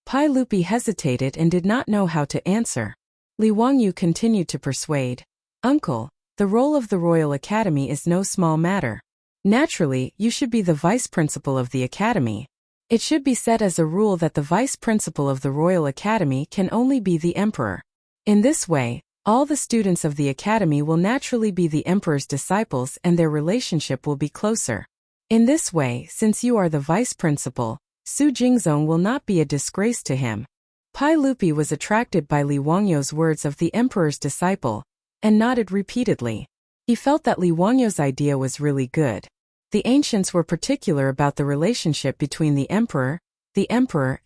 Pai Lupi hesitated and did not know how to answer. Li Wangyu continued to persuade. Uncle, the role of the Royal Academy is no small matter. Naturally, you should be the vice principal of the academy. It should be set as a rule that the vice principal of the Royal Academy can only be the emperor. In this way, all the students of the academy will naturally be the emperor's disciples and their relationship will be closer. In this way, since you are the vice principal, Su Jingzong will not be a disgrace to him. Pai Lupi was attracted by Li Wangyu's words of the emperor's disciple, and nodded repeatedly. He felt that Li Wangyu's idea was really good. The ancients were particular about the relationship between the emperor,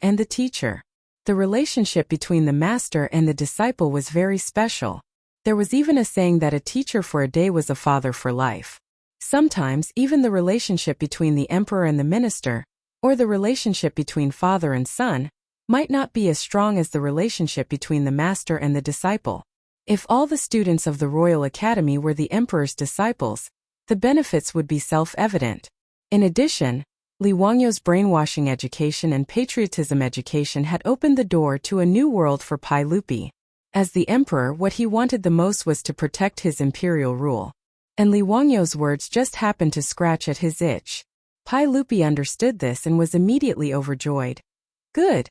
and the teacher. The relationship between the master and the disciple was very special. There was even a saying that a teacher for a day was a father for life. Sometimes even the relationship between the emperor and the minister, or the relationship between father and son, might not be as strong as the relationship between the master and the disciple. If all the students of the Royal Academy were the emperor's disciples, the benefits would be self-evident. In addition, Li Wangyu's brainwashing education and patriotism education had opened the door to a new world for Pai Lupi. As the emperor, what he wanted the most was to protect his imperial rule. And Li Wangyu's words just happened to scratch at his itch. Pai Lupi understood this and was immediately overjoyed. Good.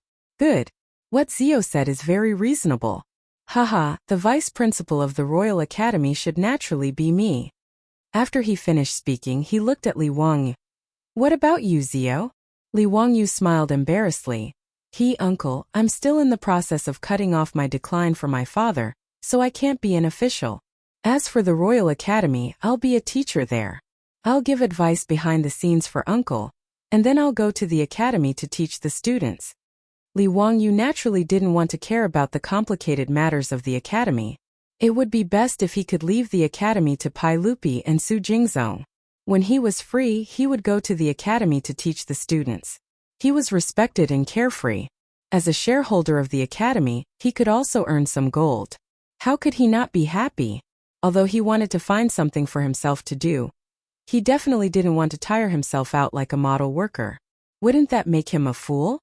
What Zio said is very reasonable. Haha, the vice principal of the Royal Academy should naturally be me. After he finished speaking, he looked at Li Wangyu. What about you, Zio? Li Wangyu smiled embarrassedly. Uncle, I'm still in the process of cutting off my decline for my father, so I can't be an official. As for the Royal Academy, I'll be a teacher there. I'll give advice behind the scenes for Uncle, and then I'll go to the academy to teach the students. Li Wangyu naturally didn't want to care about the complicated matters of the academy. It would be best if he could leave the academy to Pai Lupi and Su Jingzong. When he was free, he would go to the academy to teach the students. He was respected and carefree. As a shareholder of the academy, he could also earn some gold. How could he not be happy? Although he wanted to find something for himself to do, he definitely didn't want to tire himself out like a model worker. Wouldn't that make him a fool?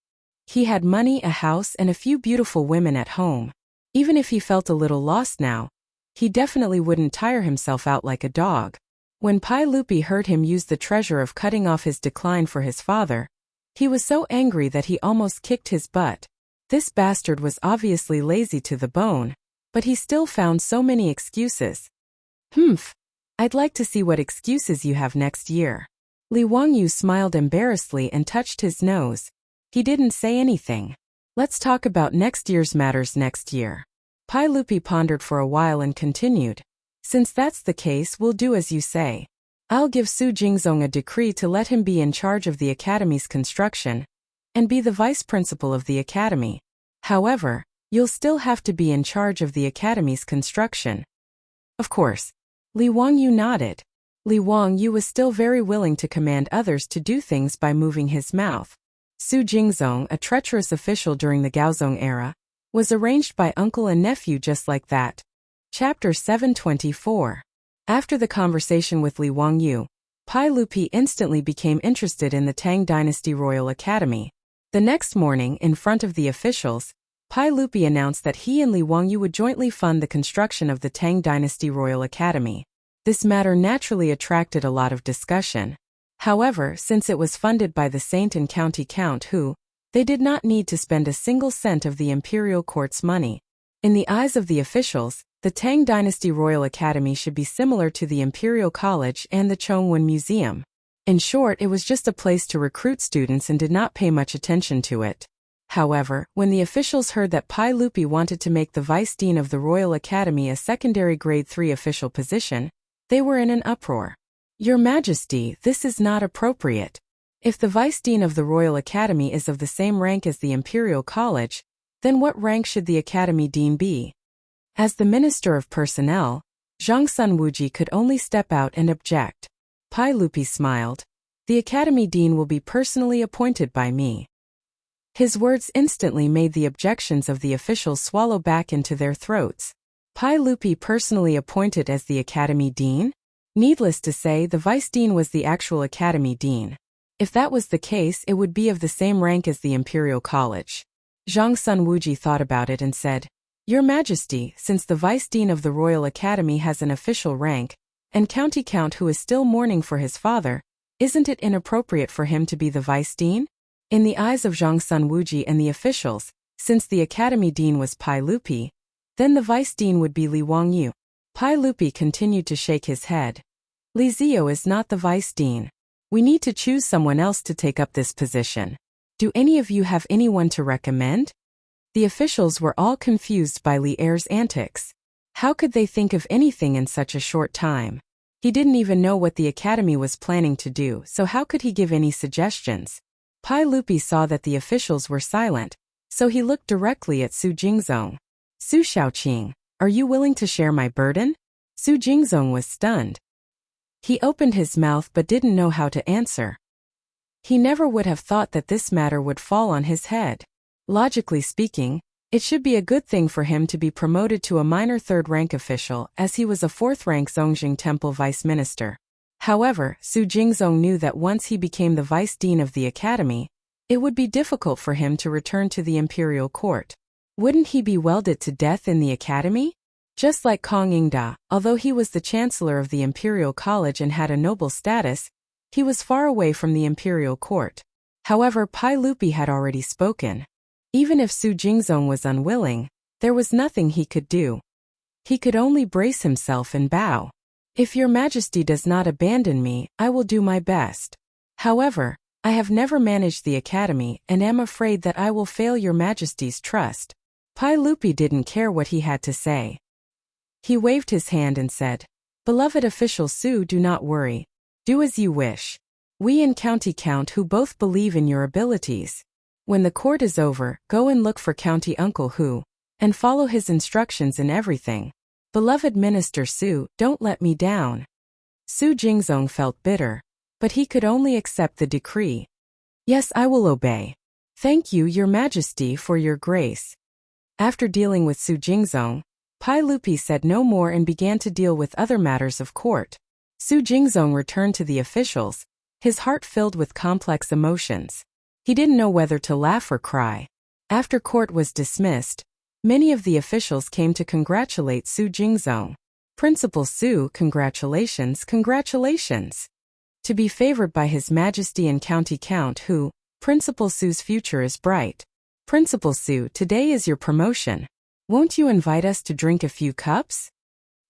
He had money, a house, and a few beautiful women at home. Even if he felt a little lost now, he definitely wouldn't tire himself out like a dog. When Pai Lupi heard him use the treasure of cutting off his decline for his father, he was so angry that he almost kicked his butt. This bastard was obviously lazy to the bone, but he still found so many excuses. I'd like to see what excuses you have next year. Li Wangyu smiled embarrassedly and touched his nose. He didn't say anything. Let's talk about next year's matters next year. Pai Lupi pondered for a while and continued. Since that's the case, we'll do as you say. I'll give Su Jingzong a decree to let him be in charge of the academy's construction and be the vice principal of the academy. However, you'll still have to be in charge of the academy's construction. Of course. Li Wangyu nodded. Li Wangyu was still very willing to command others to do things by moving his mouth. Su Jingzong, a treacherous official during the Gaozong era, was arranged by uncle and nephew just like that. Chapter 724. After the conversation with Li Wangyu, Pai Lupi instantly became interested in the Tang Dynasty Royal Academy. The next morning, in front of the officials, Pai Lupi announced that he and Li Wangyu would jointly fund the construction of the Tang Dynasty Royal Academy. This matter naturally attracted a lot of discussion. However, since it was funded by the Saint and County Count who, they did not need to spend a single cent of the imperial court's money. In the eyes of the officials, the Tang Dynasty Royal Academy should be similar to the Imperial College and the Chang'an Museum. In short, it was just a place to recruit students and did not pay much attention to it. However, when the officials heard that Pai Lupi wanted to make the Vice Dean of the Royal Academy a secondary Grade 3 official position, they were in an uproar. Your Majesty, this is not appropriate. If the Vice Dean of the Royal Academy is of the same rank as the Imperial College, then what rank should the Academy Dean be? As the Minister of Personnel, Zhang Sunwuji could only step out and object. Pai Lupi smiled. The Academy Dean will be personally appointed by me. His words instantly made the objections of the officials swallow back into their throats. Pai Lupi personally appointed as the Academy Dean? Needless to say, the Vice Dean was the actual Academy Dean. If that was the case, it would be of the same rank as the Imperial College. Zhang Sunwuji thought about it and said, Your Majesty, since the Vice Dean of the Royal Academy has an official rank, and County Count who is still mourning for his father, isn't it inappropriate for him to be the Vice Dean? In the eyes of Zhang Sunwuji and the officials, since the Academy Dean was Pai Lupi, then the Vice Dean would be Li Wangyu. Pai Lupi continued to shake his head. Li Zio is not the Vice Dean. We need to choose someone else to take up this position. Do any of you have anyone to recommend? The officials were all confused by Li Er's antics. How could they think of anything in such a short time? He didn't even know what the academy was planning to do, so how could he give any suggestions? Pai Lupi saw that the officials were silent, so he looked directly at Su Jingzong. Su Shaoqing, are you willing to share my burden? Su Jingzong was stunned. He opened his mouth but didn't know how to answer. He never would have thought that this matter would fall on his head. Logically speaking, it should be a good thing for him to be promoted to a minor third-rank official, as he was a fourth-rank Zongjing Temple vice minister. However, Su Jingzong knew that once he became the vice dean of the academy, it would be difficult for him to return to the imperial court. Wouldn't he be welded to death in the academy? Just like Kong Yingda, although he was the chancellor of the imperial college and had a noble status, he was far away from the imperial court. However, Pai Lupi had already spoken. Even if Su Jingzong was unwilling, there was nothing he could do. He could only brace himself and bow. If your majesty does not abandon me, I will do my best. However, I have never managed the academy and am afraid that I will fail your majesty's trust. Pai Lupi didn't care what he had to say. He waved his hand and said, Beloved official Su, do not worry. Do as you wish. We in County Count who both believe in your abilities. When the court is over, go and look for County Uncle Hu, and follow his instructions in everything. Beloved Minister Su, don't let me down. Su Jingzong felt bitter, but he could only accept the decree. Yes, I will obey. Thank you, Your Majesty, for your grace. After dealing with Su Jingzong, Pai Lupi said no more and began to deal with other matters of court. Su Jingzong returned to the officials, his heart filled with complex emotions. He didn't know whether to laugh or cry. After court was dismissed, many of the officials came to congratulate Su Jingzong. Principal Su, congratulations, congratulations. To be favored by His Majesty and County Count Hu, Principal Su's future is bright. Principal Su, today is your promotion. Won't you invite us to drink a few cups?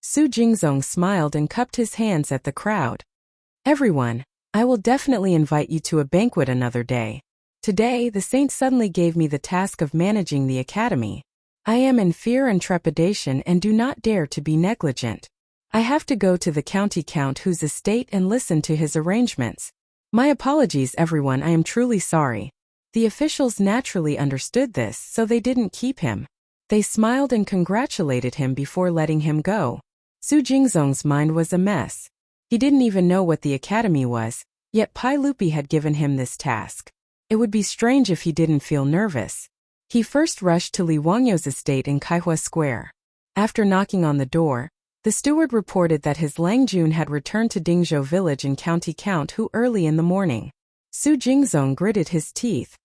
Su Jingzong smiled and cupped his hands at the crowd. Everyone, I will definitely invite you to a banquet another day. Today, the saint suddenly gave me the task of managing the academy. I am in fear and trepidation and do not dare to be negligent. I have to go to the County Count Hu's estate and listen to his arrangements. My apologies, everyone, I am truly sorry. The officials naturally understood this, so they didn't keep him. They smiled and congratulated him before letting him go. Su Jingzong's mind was a mess. He didn't even know what the academy was, yet Pai Lupi had given him this task. It would be strange if he didn't feel nervous. He first rushed to Li Wangyou's estate in Kaihua Square. After knocking on the door, the steward reported that his Langjun had returned to Dingzhou village in County Count Hu early in the morning. Su Jingzong gritted his teeth.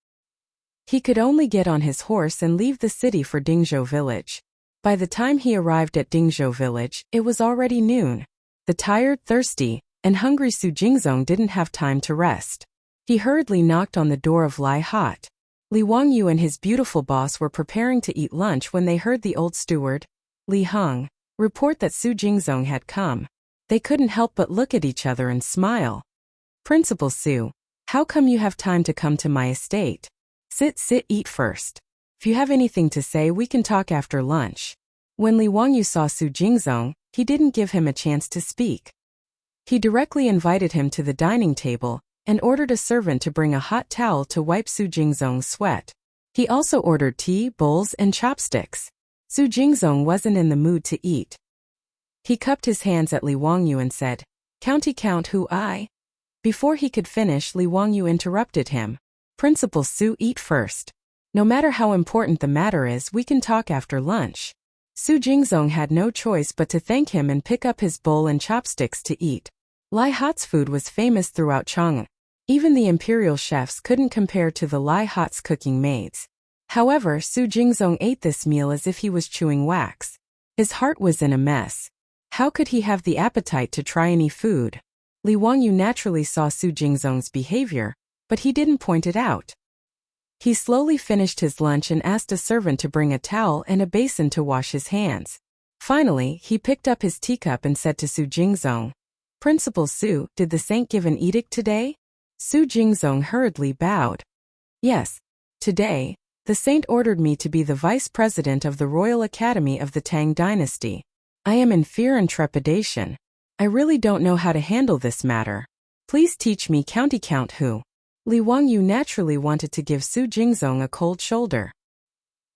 He could only get on his horse and leave the city for Dingzhou village. By the time he arrived at Dingzhou village, it was already noon. The tired, thirsty, and hungry Su Jingzong didn't have time to rest. He hurriedly knocked on the door of Lai Hot. Li Wangyu and his beautiful boss were preparing to eat lunch when they heard the old steward, Li Heng, report that Su Jingzong had come. They couldn't help but look at each other and smile. Principal Su, how come you have time to come to my estate? Sit, eat first. If you have anything to say, we can talk after lunch. When Li Wangyu saw Su Jingzong, he didn't give him a chance to speak. He directly invited him to the dining table and ordered a servant to bring a hot towel to wipe Su Jingzong's sweat. He also ordered tea, bowls, and chopsticks. Su Jingzong wasn't in the mood to eat. He cupped his hands at Li Wangyu and said, County Count Hu I. Before he could finish, Li Wangyu interrupted him. Principal Su, eat first. No matter how important the matter is, we can talk after lunch. Su Jingzong had no choice but to thank him and pick up his bowl and chopsticks to eat. Lai Hot's food was famous throughout Chang'an. Even the imperial chefs couldn't compare to the Lai Hot's cooking maids. However, Su Jingzong ate this meal as if he was chewing wax. His heart was in a mess. How could he have the appetite to try any food? Li Wangyu naturally saw Su Jingzong's behavior, but he didn't point it out. He slowly finished his lunch and asked a servant to bring a towel and a basin to wash his hands. Finally, he picked up his teacup and said to Su Jingzong, Principal Su, did the saint give an edict today? Su Jingzong hurriedly bowed. Yes. Today, the saint ordered me to be the vice president of the Royal Academy of the Tang Dynasty. I am in fear and trepidation. I really don't know how to handle this matter. Please teach me County Count Hu. Li Wangyu naturally wanted to give Su Jingzong a cold shoulder.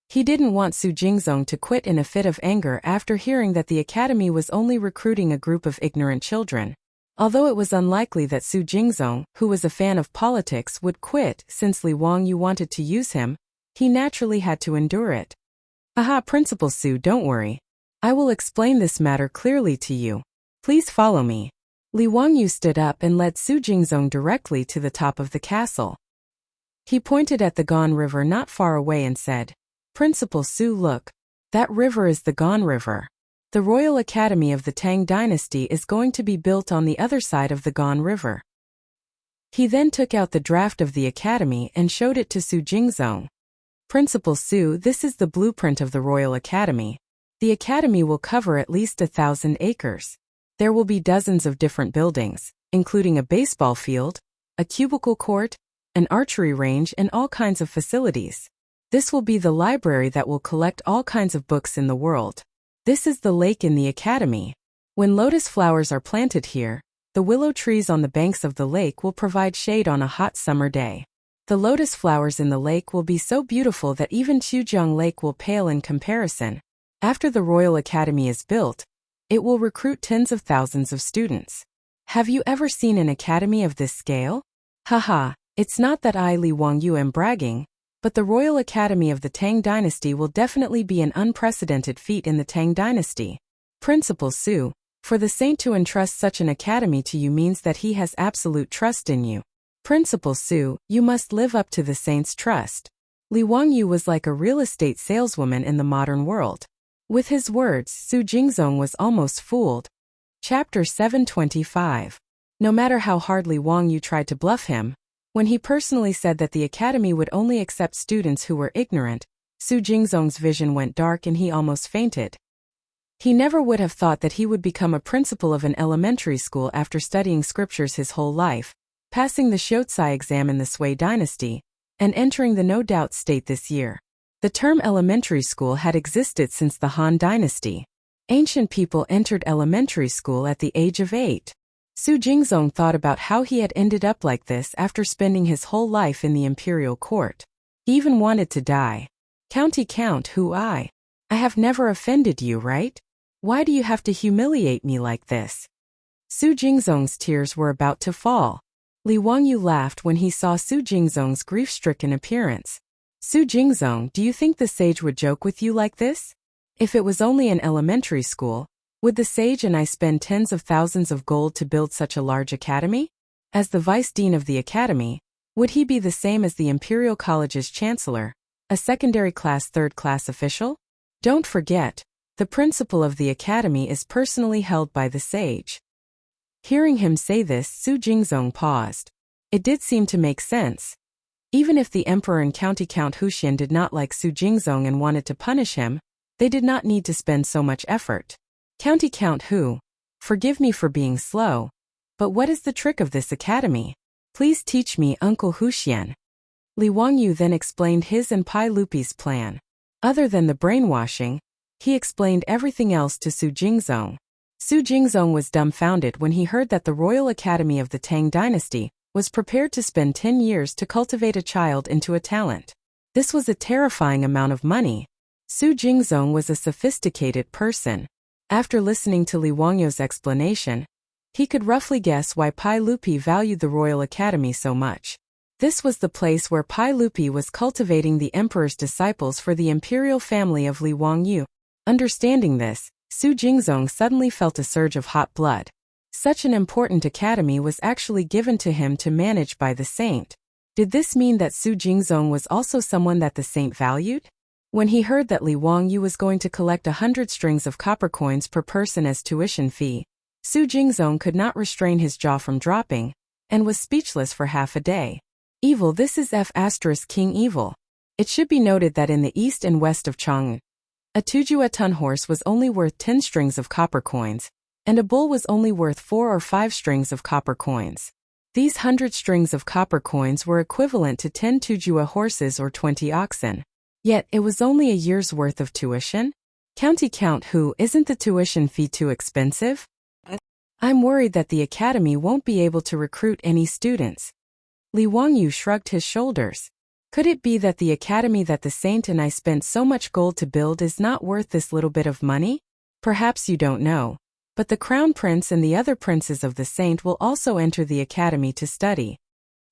He didn't want Su Jingzong to quit in a fit of anger after hearing that the academy was only recruiting a group of ignorant children. Although it was unlikely that Su Jingzong, who was a fan of politics, would quit since Li Wangyu wanted to use him, he naturally had to endure it. Aha, Principal Su, don't worry. I will explain this matter clearly to you. Please follow me. Li Wangyu stood up and led Su Jingzong directly to the top of the castle. He pointed at the Gan River not far away and said, Principal Su, look. That river is the Gan River. The Royal Academy of the Tang Dynasty is going to be built on the other side of the Gan River. He then took out the draft of the academy and showed it to Su Jingzong. Principal Su, this is the blueprint of the Royal Academy. The academy will cover at least 1,000 acres. There will be dozens of different buildings, including a baseball field, a cubicle court, an archery range, and all kinds of facilities. This will be the library that will collect all kinds of books in the world. This is the lake in the academy. When lotus flowers are planted here, the willow trees on the banks of the lake will provide shade on a hot summer day. The lotus flowers in the lake will be so beautiful that even Chujiang Lake will pale in comparison. After the Royal Academy is built, it will recruit tens of thousands of students. Have you ever seen an academy of this scale? Haha, it's not that I, Li Wangyu, am bragging, but the Royal Academy of the Tang Dynasty will definitely be an unprecedented feat in the Tang Dynasty. Principal Su, for the saint to entrust such an academy to you means that he has absolute trust in you. Principal Su, you must live up to the saint's trust. Li Wangyu was like a real estate saleswoman in the modern world. With his words, Su Jingzong was almost fooled. Chapter 725. No matter how hard Li Wangyu tried to bluff him, when he personally said that the academy would only accept students who were ignorant, Su Jingzong's vision went dark and he almost fainted. He never would have thought that he would become a principal of an elementary school after studying scriptures his whole life, passing the Xiuzai exam in the Sui dynasty, and entering the No Doubt state this year. The term elementary school had existed since the Han dynasty. Ancient people entered elementary school at the age of 8. Su Jingzong thought about how he had ended up like this after spending his whole life in the imperial court. He even wanted to die. County Count Hu, I have never offended you, right? Why do you have to humiliate me like this? Su Jingzong's tears were about to fall. Li Wangyu laughed when he saw Su Jingzong's grief-stricken appearance. Su Jingzong, do you think the sage would joke with you like this? If it was only an elementary school, would the sage and I spend tens of thousands of gold to build such a large academy? As the vice dean of the academy, would he be the same as the Imperial College's chancellor, a secondary class third-class official? Don't forget, the principal of the academy is personally held by the sage. Hearing him say this, Su Jingzong paused. It did seem to make sense. Even if the emperor and County Count Huxian did not like Su Jingzong and wanted to punish him, they did not need to spend so much effort. County Count Hu, forgive me for being slow, but what is the trick of this academy? Please teach me, Uncle Huxian. Li Wangyu then explained his and Pai Lupi's plan. Other than the brainwashing, he explained everything else to Su Jingzong. Su Jingzong was dumbfounded when he heard that the Royal Academy of the Tang Dynasty was prepared to spend 10 years to cultivate a child into a talent. This was a terrifying amount of money. Su Jingzong was a sophisticated person. After listening to Li Wangyu's explanation, he could roughly guess why Pai Lupi valued the Royal Academy so much. This was the place where Pai Lupi was cultivating the emperor's disciples for the imperial family of Li Wangyu. Understanding this, Su Jingzong suddenly felt a surge of hot blood. Such an important academy was actually given to him to manage by the saint. Did this mean that Su Jingzong was also someone that the saint valued? When he heard that Li Wangyu was going to collect 100 strings of copper coins per person as tuition fee, Su Jingzong could not restrain his jaw from dropping, and was speechless for half a day. Evil, this is King Evil. It should be noted that in the east and west of Chang'an, a Tujua-ton horse was only worth 10 strings of copper coins, and a bull was only worth 4 or 5 strings of copper coins. These 100 strings of copper coins were equivalent to 10 Tujua horses or 20 oxen. Yet, it was only a year's worth of tuition? County Count Hu, isn't the tuition fee too expensive? I'm worried that the academy won't be able to recruit any students. Li Wangyu shrugged his shoulders. Could it be that the academy that the saint and I spent so much gold to build is not worth this little bit of money? Perhaps you don't know, but the crown prince and the other princes of the saint will also enter the academy to study.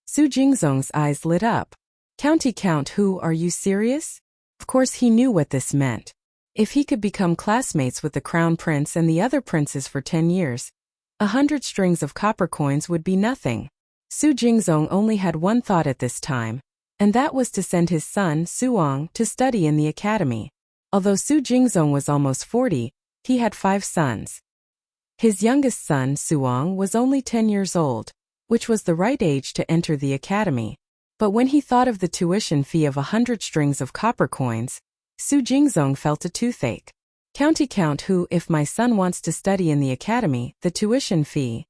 Su Jingzong's eyes lit up. County Count Hu, are you serious? Of course he knew what this meant. If he could become classmates with the crown prince and the other princes for 10 years, 100 strings of copper coins would be nothing. Su Jingzong only had one thought at this time, and that was to send his son, Suong, to study in the academy. Although Su Jingzong was almost 40, he had 5 sons. His youngest son, Suong, was only 10 years old, which was the right age to enter the academy. But when he thought of the tuition fee of 100 strings of copper coins, Su Jingzong felt a toothache. County Count Hu, if my son wants to study in the academy, the tuition fee.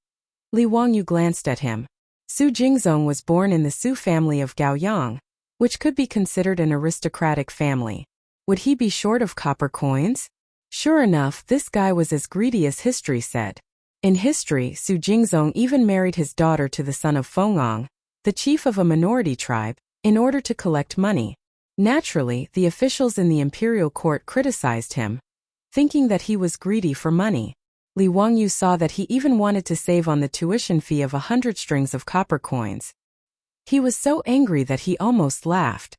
Li Wangyu glanced at him. Su Jingzong was born in the Su family of Gaoyang, which could be considered an aristocratic family. Would he be short of copper coins? Sure enough, this guy was as greedy as history said. In history, Su Jingzong even married his daughter to the son of Fengong, the chief of a minority tribe, in order to collect money. Naturally, the officials in the imperial court criticized him, thinking that he was greedy for money. Li Wangyu saw that he even wanted to save on the tuition fee of 100 strings of copper coins. He was so angry that he almost laughed.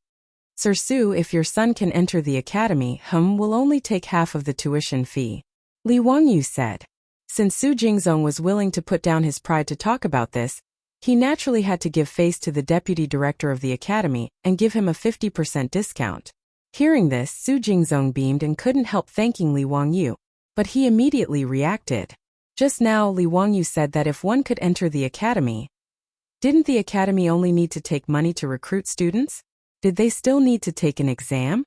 Sir Su, if your son can enter the academy, will only take half of the tuition fee. Li Wangyu said. Since Su Jingzong was willing to put down his pride to talk about this, he naturally had to give face to the deputy director of the academy and give him a 50% discount. Hearing this, Su Jingzong beamed and couldn't help thanking Li Wangyu. But he immediately reacted. Just now Li Wangyu said that if one could enter the academy, didn't the academy only need to take money to recruit students? Did they still need to take an exam?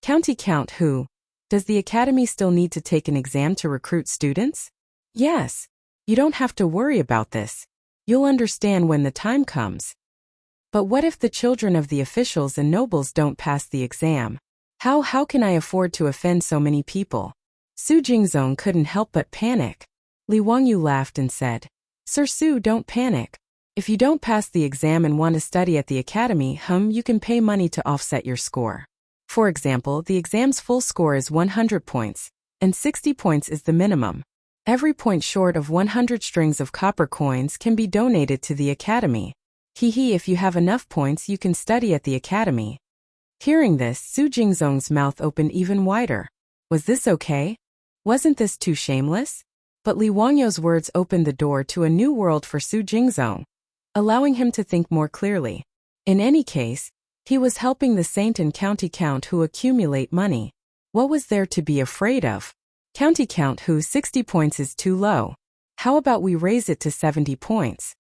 County Count Hu, does the academy still need to take an exam to recruit students? Yes. You don't have to worry about this. You'll understand when the time comes. But what if the children of the officials and nobles don't pass the exam? How can I afford to offend so many people? Su Jingzong couldn't help but panic. Li Wangyu laughed and said, Sir Su, don't panic. If you don't pass the exam and want to study at the academy, you can pay money to offset your score. For example, the exam's full score is 100 points, and 60 points is the minimum. Every point short of 100 strings of copper coins can be donated to the academy. If you have enough points you can study at the academy. Hearing this, Su Jingzong's mouth opened even wider. Was this okay? Wasn't this too shameless? But Li Wangyu's words opened the door to a new world for Su Jingzong, allowing him to think more clearly. In any case, he was helping the saint and county count who accumulate money. What was there to be afraid of? County count who 60 points is too low. How about we raise it to 70 points?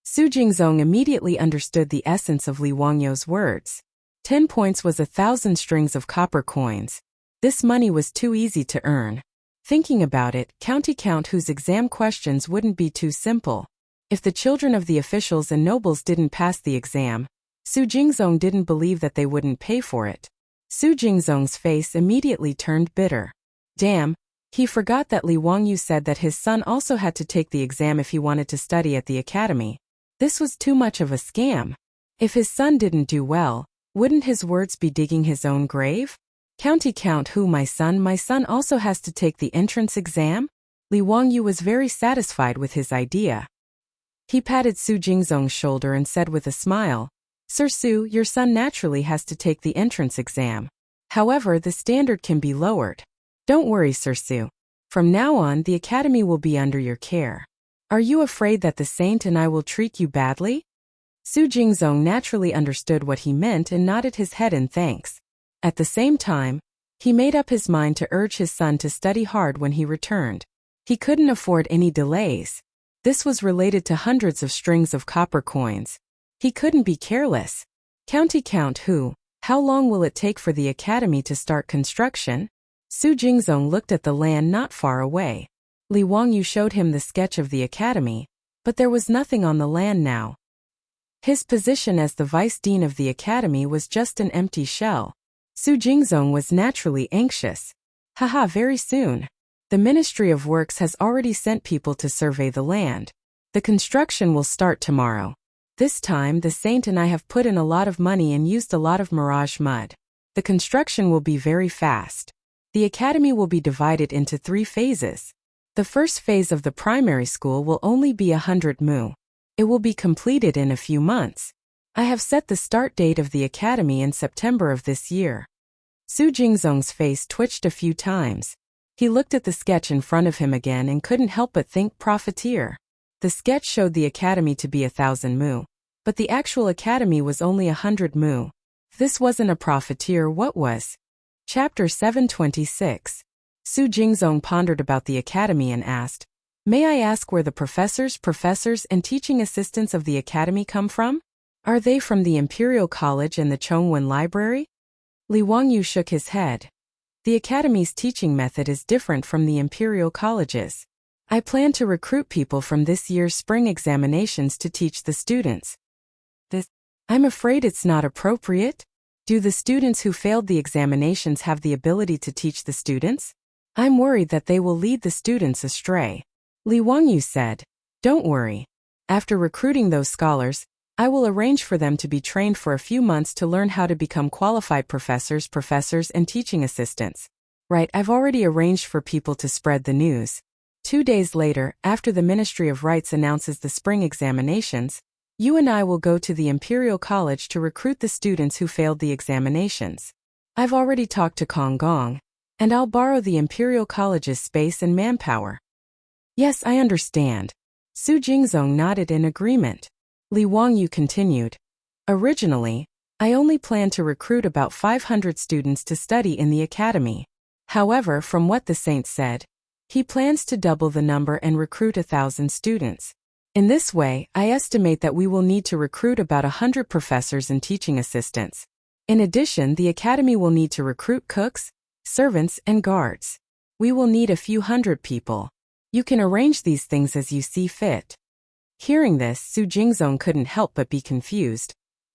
Su Jingzong immediately understood the essence of Li Wangyu's words. 10 points was 1,000 strings of copper coins. This money was too easy to earn. Thinking about it, county count whose exam questions wouldn't be too simple. If the children of the officials and nobles didn't pass the exam, Su Jingzong didn't believe that they wouldn't pay for it. Su Jingzong's face immediately turned bitter. Damn, he forgot that Li Wangyu said that his son also had to take the exam if he wanted to study at the academy. This was too much of a scam. If his son didn't do well, wouldn't his words be digging his own grave? County count who my son also has to take the entrance exam? Li Wangyu was very satisfied with his idea. He patted Su Jingzong's shoulder and said with a smile, Sir Su, your son naturally has to take the entrance exam. However, the standard can be lowered. Don't worry, Sir Su. From now on, the academy will be under your care. Are you afraid that the saint and I will treat you badly? Su Jingzong naturally understood what he meant and nodded his head in thanks. At the same time, he made up his mind to urge his son to study hard when he returned. He couldn't afford any delays. This was related to hundreds of strings of copper coins. He couldn't be careless. County count who, how long will it take for the academy to start construction? Su Jingzong looked at the land not far away. Li Wangyu showed him the sketch of the academy, but there was nothing on the land now. His position as the vice dean of the academy was just an empty shell. Su Jingzong was naturally anxious. Haha, very soon. The Ministry of Works has already sent people to survey the land. The construction will start tomorrow. This time the saint and I have put in a lot of money and used a lot of mirage mud. The construction will be very fast. The academy will be divided into 3 phases. The first phase of the primary school will only be 100 mu. It will be completed in a few months. I have set the start date of the academy in September of this year. Su Jingzong's face twitched a few times. He looked at the sketch in front of him again and couldn't help but think profiteer. The sketch showed the academy to be 1,000 mu. But the actual academy was only 100 mu. If this wasn't a profiteer, what was? Chapter 726. Su Jingzong pondered about the academy and asked, "May I ask where the professors and teaching assistants of the academy come from? Are they from the Imperial College and the Chang'an Library?" Li Wangyu shook his head. The academy's teaching method is different from the Imperial College's. I plan to recruit people from this year's spring examinations to teach the students. I'm afraid it's not appropriate. Do the students who failed the examinations have the ability to teach the students? I'm worried that they will lead the students astray. Li Wangyu said, "Don't worry. After recruiting those scholars, I will arrange for them to be trained for a few months to learn how to become qualified professors and teaching assistants. Right, I've already arranged for people to spread the news." 2 days later, after the Ministry of Rights announces the spring examinations, you and I will go to the Imperial College to recruit the students who failed the examinations. I've already talked to Chang'an, and I'll borrow the Imperial College's space and manpower. Yes, I understand. Su Jingzong nodded in agreement. Li Wangyu continued. Originally, I only planned to recruit about 500 students to study in the academy. However, from what the saint said, he plans to double the number and recruit 1,000 students. In this way, I estimate that we will need to recruit about 100 professors and teaching assistants. In addition, the academy will need to recruit cooks, servants, and guards. We will need a few hundred people. You can arrange these things as you see fit. Hearing this, Su Jingzong couldn't help but be confused.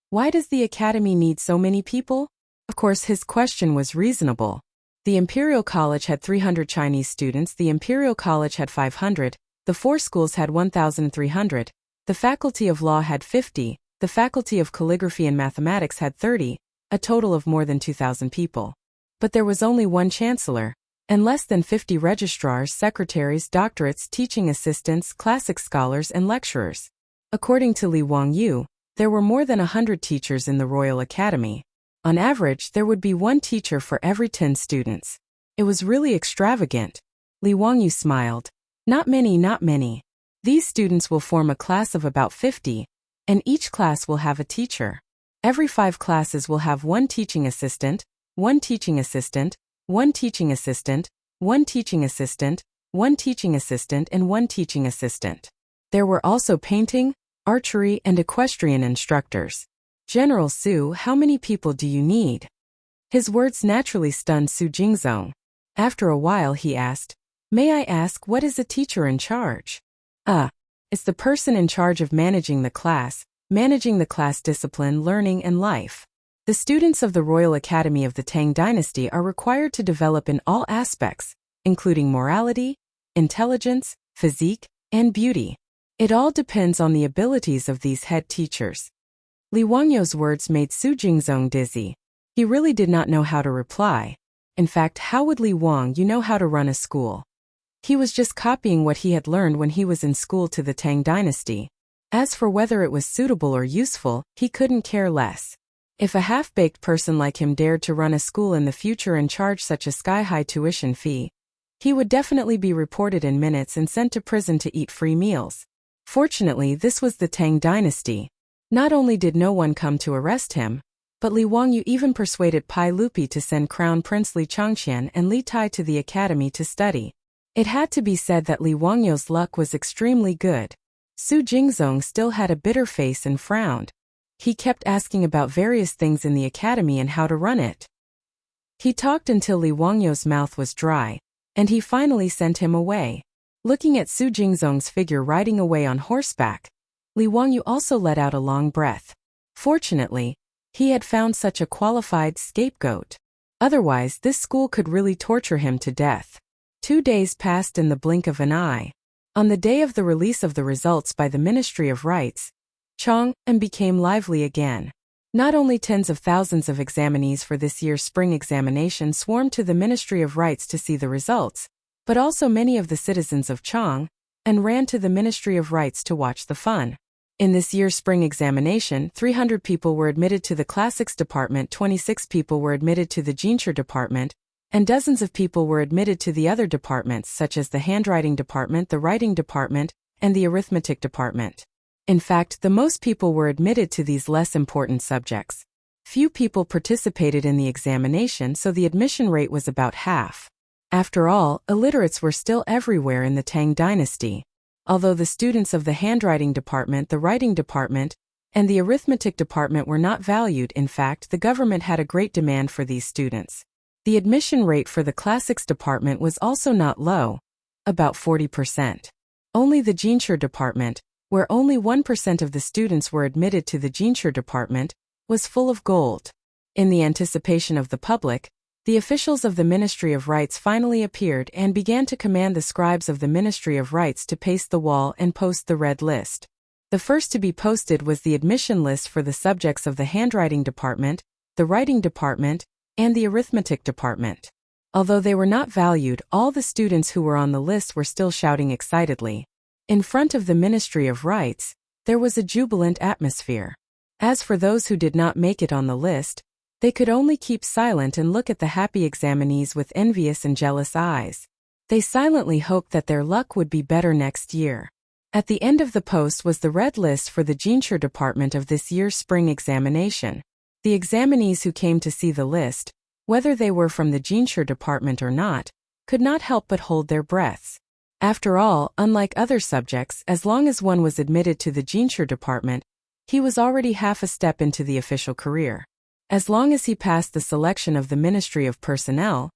Why does the academy need so many people? Of course, his question was reasonable. The Imperial College had 300 Chinese students, the Imperial College had 500, the 4 schools had 1,300, the Faculty of Law had 50, the Faculty of Calligraphy and Mathematics had 30, a total of more than 2,000 people. But there was only one chancellor, and less than 50 registrars, secretaries, doctorates, teaching assistants, classic scholars, and lecturers. According to Li Wangyu, there were more than 100 teachers in the Royal Academy. On average, there would be 1 teacher for every 10 students. It was really extravagant. Li Wangyu smiled. Not many. These students will form a class of about 50, and each class will have a teacher. Every 5 classes will have 1 teaching assistant, 1 teaching assistant, 1 teaching assistant, 1 teaching assistant, 1 teaching assistant, and 1 teaching assistant. There were also painting, archery, and equestrian instructors. General Su, how many people do you need? His words naturally stunned Su Jingzong. After a while he asked, "May I ask, what is a teacher in charge?" It's the person in charge of managing the class discipline, learning, and life. The students of the Royal Academy of the Tang Dynasty are required to develop in all aspects, including morality, intelligence, physique, and beauty. It all depends on the abilities of these head teachers. Li Wangyu's words made Su Jingzong dizzy. He really did not know how to reply. In fact, how would Li Wangyu know how to run a school? He was just copying what he had learned when he was in school to the Tang Dynasty. As for whether it was suitable or useful, he couldn't care less. If a half-baked person like him dared to run a school in the future and charge such a sky-high tuition fee, he would definitely be reported in minutes and sent to prison to eat free meals. Fortunately, this was the Tang Dynasty. Not only did no one come to arrest him, but Li Wangyu even persuaded Pai Lupi to send Crown Prince Li Changqian and Li Tai to the academy to study. It had to be said that Li Wangyu's luck was extremely good. Su Jingzong still had a bitter face and frowned. He kept asking about various things in the academy and how to run it. He talked until Li Wangyu's mouth was dry, and he finally sent him away. Looking at Su Jingzong's figure riding away on horseback, Li Wangyu also let out a long breath. Fortunately, he had found such a qualified scapegoat. Otherwise, this school could really torture him to death. 2 days passed in the blink of an eye. On the day of the release of the results by the Ministry of Rites, Chang'an became lively again. Not only tens of thousands of examinees for this year's spring examination swarmed to the Ministry of Rites to see the results, but also many of the citizens of Chang'an ran to the Ministry of Rites to watch the fun. In this year's spring examination, 300 people were admitted to the Classics department, 26 people were admitted to the Jincher department, and dozens of people were admitted to the other departments such as the handwriting department, the writing department, and the arithmetic department. In fact, the most people were admitted to these less important subjects. Few people participated in the examination, so the admission rate was about half. After all, illiterates were still everywhere in the Tang dynasty. Although the students of the handwriting department, the writing department, and the arithmetic department were not valued, in fact, the government had a great demand for these students. The admission rate for the classics department was also not low, about 40%. Only the Jincher department, where only 1% of the students were admitted to the Jincher department, was full of gold. In the anticipation of the public, the officials of the Ministry of Rites finally appeared and began to command the scribes of the Ministry of Rites to paste the wall and post the red list. The first to be posted was the admission list for the subjects of the handwriting department, the writing department, and the arithmetic department. Although they were not valued, all the students who were on the list were still shouting excitedly. In front of the Ministry of Rites, there was a jubilant atmosphere. As for those who did not make it on the list, they could only keep silent and look at the happy examinees with envious and jealous eyes. They silently hoped that their luck would be better next year. At the end of the post was the red list for the Jincher department of this year's spring examination. The examinees who came to see the list, whether they were from the Jincher department or not, could not help but hold their breaths. After all, unlike other subjects, as long as one was admitted to the Jincher department, he was already half a step into the official career. As long as he passed the selection of the Ministry of Personnel,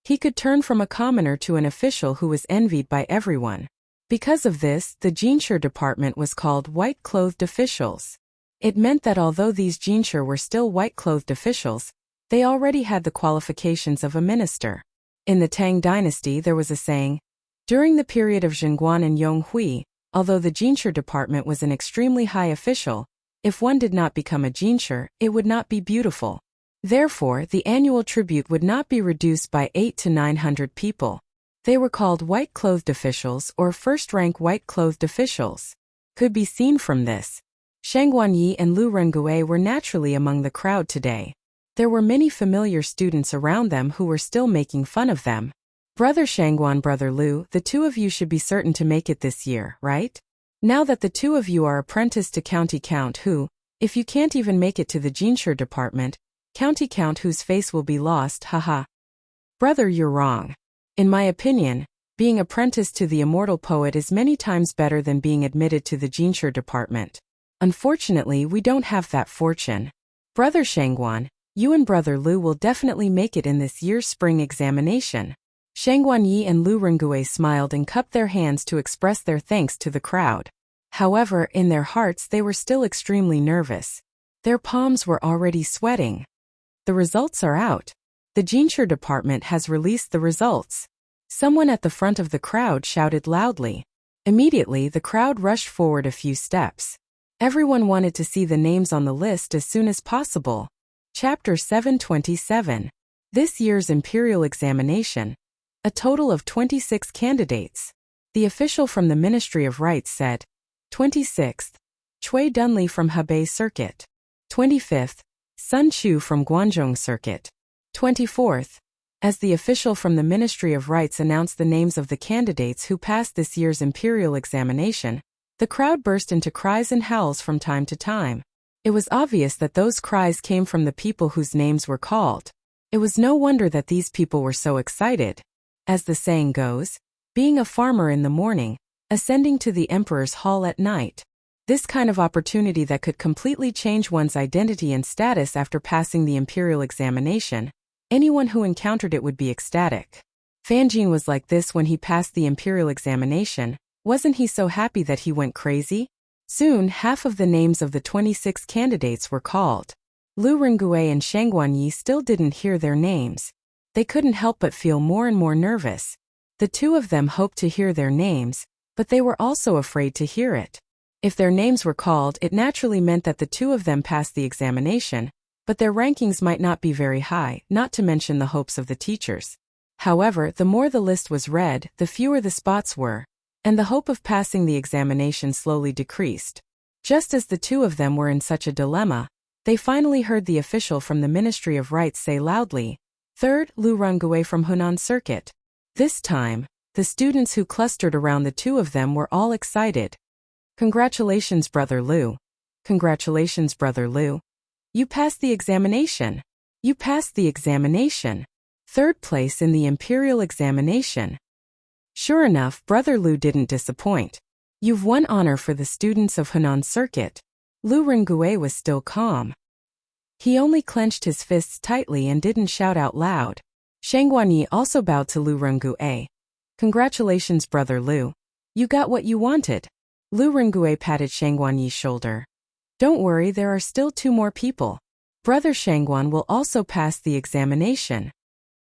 he could turn from a commoner to an official who was envied by everyone. Because of this, the Jincher department was called white-clothed officials. It meant that although these Jincher were still white-clothed officials, they already had the qualifications of a minister. In the Tang dynasty there was a saying, during the period of Chang'an and Yonghui, although the Jincher department was an extremely high official, if one did not become a Jincher, it would not be beautiful. Therefore, the annual tribute would not be reduced by 800 to 900 people. They were called white-clothed officials or first-rank white-clothed officials. Could be seen from this. Shang Guanyi and Lu Rengue were naturally among the crowd today. There were many familiar students around them who were still making fun of them. Brother Shangguan, brother Lu, the two of you should be certain to make it this year, right? Now that the two of you are apprenticed to County Count who, if you can't even make it to the Jincher department, County Count whose face will be lost, haha. Brother, you're wrong. In my opinion, being apprenticed to the immortal poet is many times better than being admitted to the Jincher department. Unfortunately, we don't have that fortune. Brother Shangguan, you and brother Lu will definitely make it in this year's spring examination. Shang Guanyi and Lu Rengue smiled and cupped their hands to express their thanks to the crowd. However, in their hearts they were still extremely nervous. Their palms were already sweating. The results are out. The Jincher department has released the results. Someone at the front of the crowd shouted loudly. Immediately, the crowd rushed forward a few steps. Everyone wanted to see the names on the list as soon as possible. Chapter 727. This year's imperial examination. A total of 26 candidates. The official from the Ministry of Rites said, 26th, Cui Dunley from Hebei Circuit. 25th, Sun Chu from Guangzhou Circuit. 24th. As the official from the Ministry of Rites announced the names of the candidates who passed this year's imperial examination, the crowd burst into cries and howls from time to time. It was obvious that those cries came from the people whose names were called. It was no wonder that these people were so excited. As the saying goes, being a farmer in the morning, ascending to the emperor's hall at night. This kind of opportunity that could completely change one's identity and status after passing the imperial examination, anyone who encountered it would be ecstatic. Fanjin was like this when he passed the imperial examination. Wasn't he so happy that he went crazy? Soon, half of the names of the 26 candidates were called. Lu Rengue and Shang Guanyi still didn't hear their names. They couldn't help but feel more and more nervous. The two of them hoped to hear their names, but they were also afraid to hear it. If their names were called, it naturally meant that the two of them passed the examination, but their rankings might not be very high, not to mention the hopes of the teachers. However, the more the list was read, the fewer the spots were, and the hope of passing the examination slowly decreased. Just as the two of them were in such a dilemma, they finally heard the official from the Ministry of Rights say loudly, "Third, Lu Rengui from Hunan Circuit." This time, the students who clustered around the two of them were all excited. "Congratulations, Brother Lu. Congratulations, Brother Lu. You passed the examination. You passed the examination. Third place in the imperial examination." Sure enough, Brother Lu didn't disappoint. "You've won honor for the students of Hunan Circuit." Lu Rengui was still calm. He only clenched his fists tightly and didn't shout out loud. Chang'an Yi also bowed to Lu Rengui. "Congratulations, Brother Lu. You got what you wanted." Lu Rengui patted Chang'an Yi's shoulder. "Don't worry, there are still 2 more people. Brother Chang'an will also pass the examination."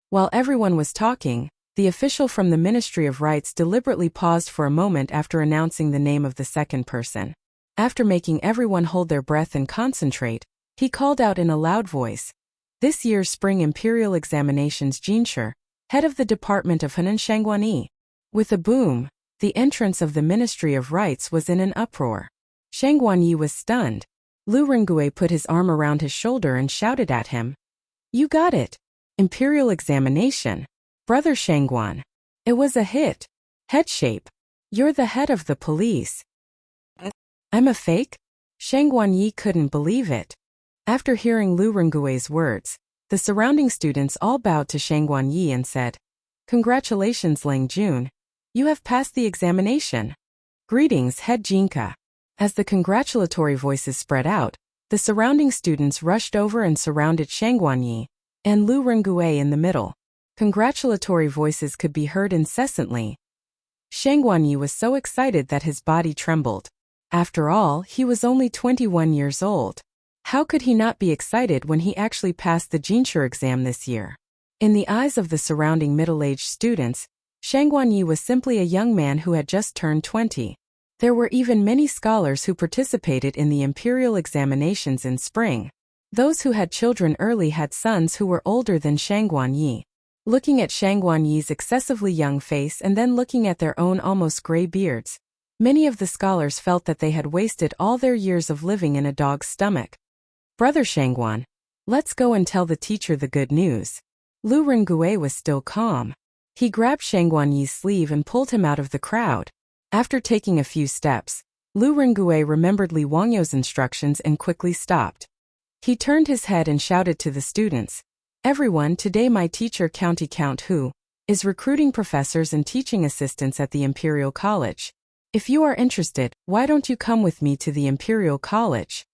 While everyone was talking, the official from the Ministry of Rights deliberately paused for a moment after announcing the name of the second person. After making everyone hold their breath and concentrate, he called out in a loud voice, "This year's spring imperial examinations Jinshi, head of the Department of Hunan Chang'an Yi." With a boom, the entrance of the Ministry of Rights was in an uproar. Chang'an Yi was stunned. Lu Rengui put his arm around his shoulder and shouted at him, "You got it! Imperial examination! Brother Chang'an! It was a hit! Head shape! You're the head of the police!" "I'm a fake?" Chang'an Yi couldn't believe it. After hearing Lu Rengui's words, the surrounding students all bowed to Chang'an Yi and said, "Congratulations, Lang Jun. You have passed the examination." "Greetings, Head Jinka." As the congratulatory voices spread out, the surrounding students rushed over and surrounded Chang'an Yi, and Lu Rengui in the middle. Congratulatory voices could be heard incessantly. Chang'an Yi was so excited that his body trembled. After all, he was only 21 years old. How could he not be excited when he actually passed the Jinshi exam this year? In the eyes of the surrounding middle-aged students, Chang'an Yi was simply a young man who had just turned 20. There were even many scholars who participated in the imperial examinations in spring. Those who had children early had sons who were older than Chang'an Yi. Looking at Chang'an Yi's excessively young face and then looking at their own almost gray beards, many of the scholars felt that they had wasted all their years of living in a dog's stomach. "Brother Chang'an, let's go and tell the teacher the good news." Lu Rengui was still calm. He grabbed Chang'an Yi's sleeve and pulled him out of the crowd. After taking a few steps, Lu Rengui remembered Li Wangyo's instructions and quickly stopped. He turned his head and shouted to the students, "Everyone, today my teacher County Count Hu is recruiting professors and teaching assistants at the Imperial College. If you are interested, why don't you come with me to the Imperial College?"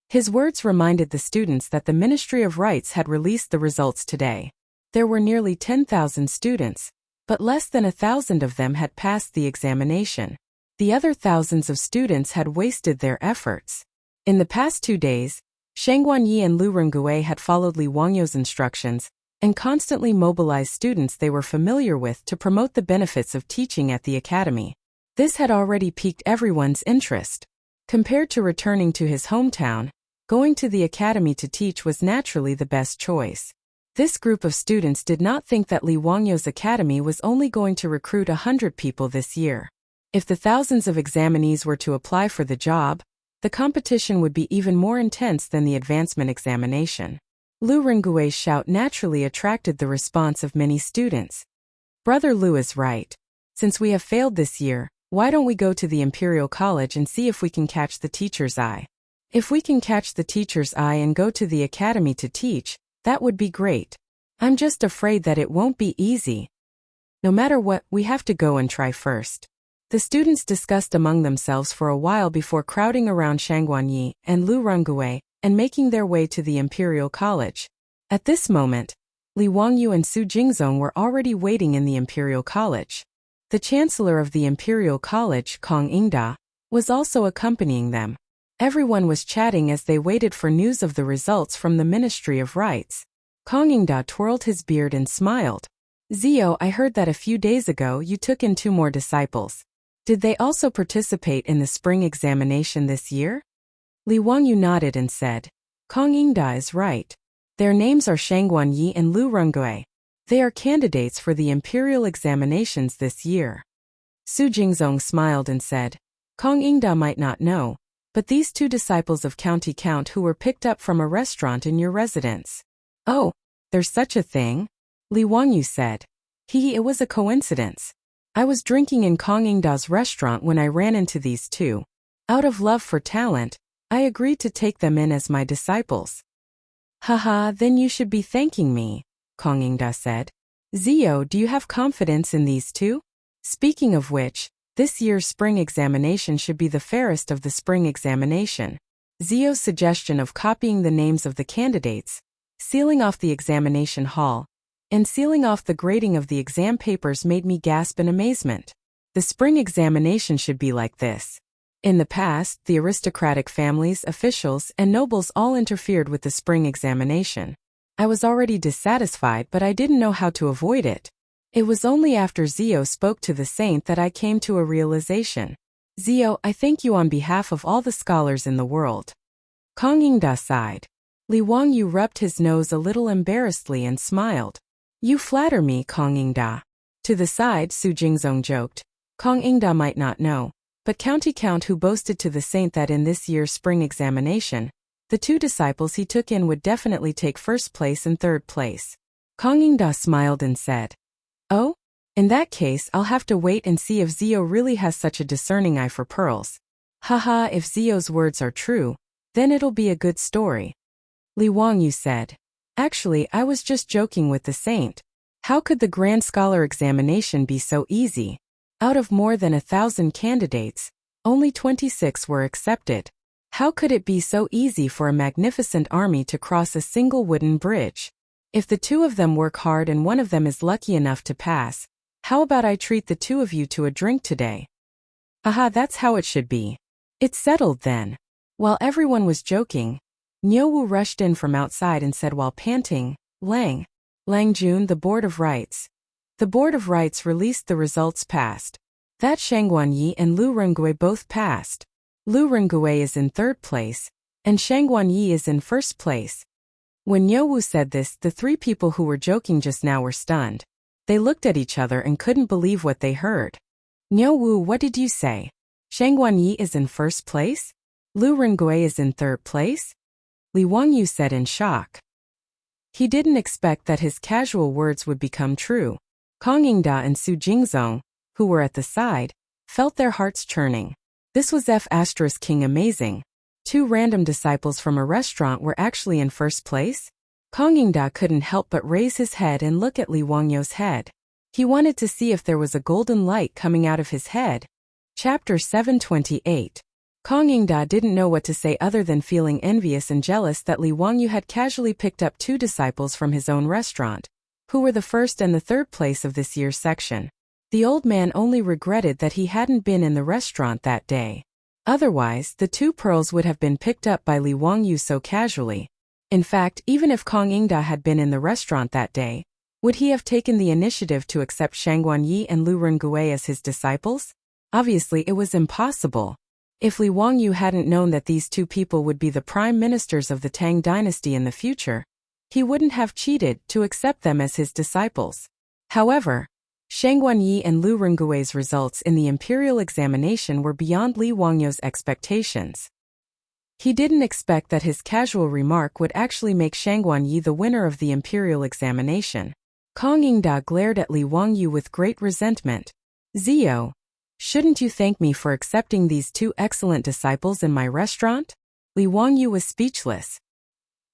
His words reminded the students that the Ministry of Rights had released the results today. There were nearly 10,000 students, but less than 1,000 of them had passed the examination. The other thousands of students had wasted their efforts. In the past 2 days, Chang'an Yi and Lu Rengui had followed Li Wangyo's instructions and constantly mobilized students they were familiar with to promote the benefits of teaching at the academy. This had already piqued everyone's interest. Compared to returning to his hometown, going to the academy to teach was naturally the best choice. This group of students did not think that Li Wangyo's academy was only going to recruit 100 people this year. If the thousands of examinees were to apply for the job, the competition would be even more intense than the advancement examination. Lu Rengui's shout naturally attracted the response of many students. "Brother Lu is right. Since we have failed this year, why don't we go to the Imperial College and see if we can catch the teacher's eye? If we can catch the teacher's eye and go to the academy to teach, that would be great. I'm just afraid that it won't be easy. No matter what, we have to go and try first." The students discussed among themselves for a while before crowding around Chang'an Yi and Lu Rengui and making their way to the Imperial College. At this moment, Li Wangyu and Su Jingzong were already waiting in the Imperial College. The Chancellor of the Imperial College, Kong Ingda, was also accompanying them. Everyone was chatting as they waited for news of the results from the Ministry of Rights. Kong Ingda twirled his beard and smiled. Zio, I heard that a few days ago you took in 2 more disciples. Did they also participate in the spring examination this year? Li Wangyu nodded and said, Kong Yingda is right. Their names are Chang'an Yi and Lu Rengui. They are candidates for the imperial examinations this year. Su Jingzong smiled and said, Kong Yingda might not know, but these 2 disciples of County Count who were picked up from a restaurant in your residence. Oh, there's such a thing? Li Wangyu said. It was a coincidence. I was drinking in Kong Yingda's restaurant when I ran into these 2. Out of love for talent, I agreed to take them in as my disciples. Haha, then you should be thanking me, Kong Yingda said. Zio, do you have confidence in these 2? Speaking of which, this year's spring examination should be the fairest of the spring examination. Zio's suggestion of copying the names of the candidates, sealing off the examination hall, and sealing off the grading of the exam papers made me gasp in amazement. The spring examination should be like this. In the past, the aristocratic families, officials, and nobles all interfered with the spring examination. I was already dissatisfied, but I didn't know how to avoid it. It was only after Zio spoke to the saint that I came to a realization. Zio, I thank you on behalf of all the scholars in the world. Kong Yingda sighed. Li Wangyu rubbed his nose a little embarrassedly and smiled. You flatter me, Kong Yingda. To the side, Su Jingzong joked. Kong Yingda might not know, but County Count who boasted to the saint that in this year's spring examination, the 2 disciples he took in would definitely take first place and third place. Kong Yingda smiled and said, Oh? In that case, I'll have to wait and see if Zio really has such a discerning eye for pearls. Haha, if Zio's words are true, then it'll be a good story. Li Wangyu said. Actually, I was just joking with the saint. How could the Grand Scholar examination be so easy? Out of more than 1,000 candidates, only 26 were accepted. How could it be so easy for a magnificent army to cross a single wooden bridge? If the 2 of them work hard and one of them is lucky enough to pass, how about I treat the 2 of you to a drink today? Aha, that's how it should be. It's settled then. While everyone was joking, Niuwu rushed in from outside and said while panting, Lang Jun, the Board of Rights. The Board of Rights released the results passed. That Chang'an Yi and Lu Rengui both passed. Lu Rengui is in 3rd place, and Chang'an Yi is in 1st place. When Niuwu said this, the 3 people who were joking just now were stunned. They looked at each other and couldn't believe what they heard. Niuwu, what did you say? Chang'an Yi is in 1st place? Lu Rengui is in 3rd place? Li Wangyu said in shock. He didn't expect that his casual words would become true. Kong Yingda and Su Jingzong, who were at the side, felt their hearts churning. This was King amazing. 2 random disciples from a restaurant were actually in 1st place? Kong Yingda couldn't help but raise his head and look at Li Wangyu's head. He wanted to see if there was a golden light coming out of his head. Chapter 728. Kong Yingda didn't know what to say other than feeling envious and jealous that Li Wangyu had casually picked up 2 disciples from his own restaurant, who were the 1st and the 3rd place of this year's section. The old man only regretted that he hadn't been in the restaurant that day. Otherwise, the 2 pearls would have been picked up by Li Wangyu so casually. In fact, even if Kong Yingda had been in the restaurant that day, would he have taken the initiative to accept Chang'an Yi and Lu Rengui as his disciples? Obviously, it was impossible. If Li Wangyu hadn't known that these 2 people would be the prime ministers of the Tang dynasty in the future, he wouldn't have cheated to accept them as his disciples. However, Chang'an Yi and Lu Rengui's results in the imperial examination were beyond Li Wangyu's expectations. He didn't expect that his casual remark would actually make Chang'an Yi the winner of the imperial examination. Kong Yingda glared at Li Wangyu with great resentment. Zio, shouldn't you thank me for accepting these 2 excellent disciples in my restaurant? Li Wangyu was speechless.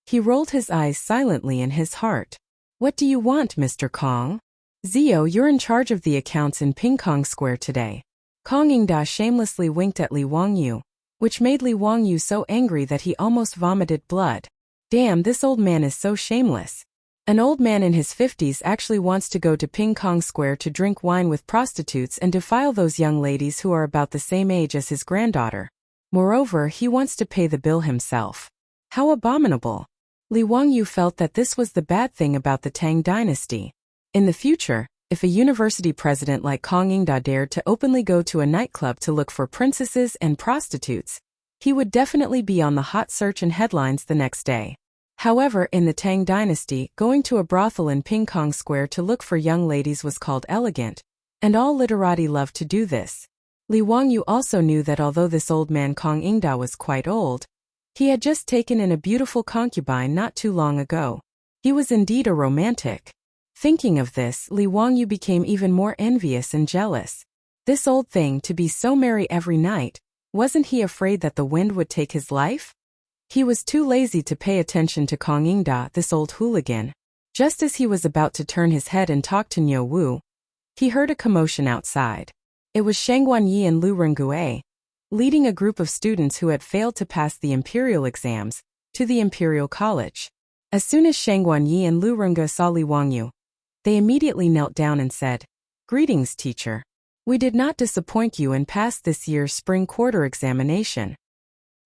He rolled his eyes silently in his heart. What do you want, Mr. Kong? Zio, you're in charge of the accounts in Pingkong Square today. Kong Yingda shamelessly winked at Li Wangyu, which made Li Wangyu so angry that he almost vomited blood. Damn, this old man is so shameless. An old man in his 50s actually wants to go to Pingkong Square to drink wine with prostitutes and defile those young ladies who are about the same age as his granddaughter. Moreover, he wants to pay the bill himself. How abominable. Li Wangyu felt that this was the bad thing about the Tang dynasty. In the future, if a university president like Kang In-da dared to openly go to a nightclub to look for princesses and prostitutes, he would definitely be on the hot search and headlines the next day. However, in the Tang dynasty, going to a brothel in Pingkong Square to look for young ladies was called elegant, and all literati loved to do this. Li Wangyu also knew that although this old man Kang In-da was quite old, he had just taken in a beautiful concubine not too long ago. He was indeed a romantic. Thinking of this, Li Wangyu became even more envious and jealous. This old thing to be so merry every night, wasn't he afraid that the wind would take his life? He was too lazy to pay attention to Kang In-da, this old hooligan. Just as he was about to turn his head and talk to Niu Wu, he heard a commotion outside. It was Chang'an Yi and Lu Rengue, leading a group of students who had failed to pass the imperial exams, to the imperial college. As soon as Chang'an Yi and Lu Rengue saw Li Wangyu, they immediately knelt down and said, "Greetings, teacher. We did not disappoint you and passed this year's spring quarter examination."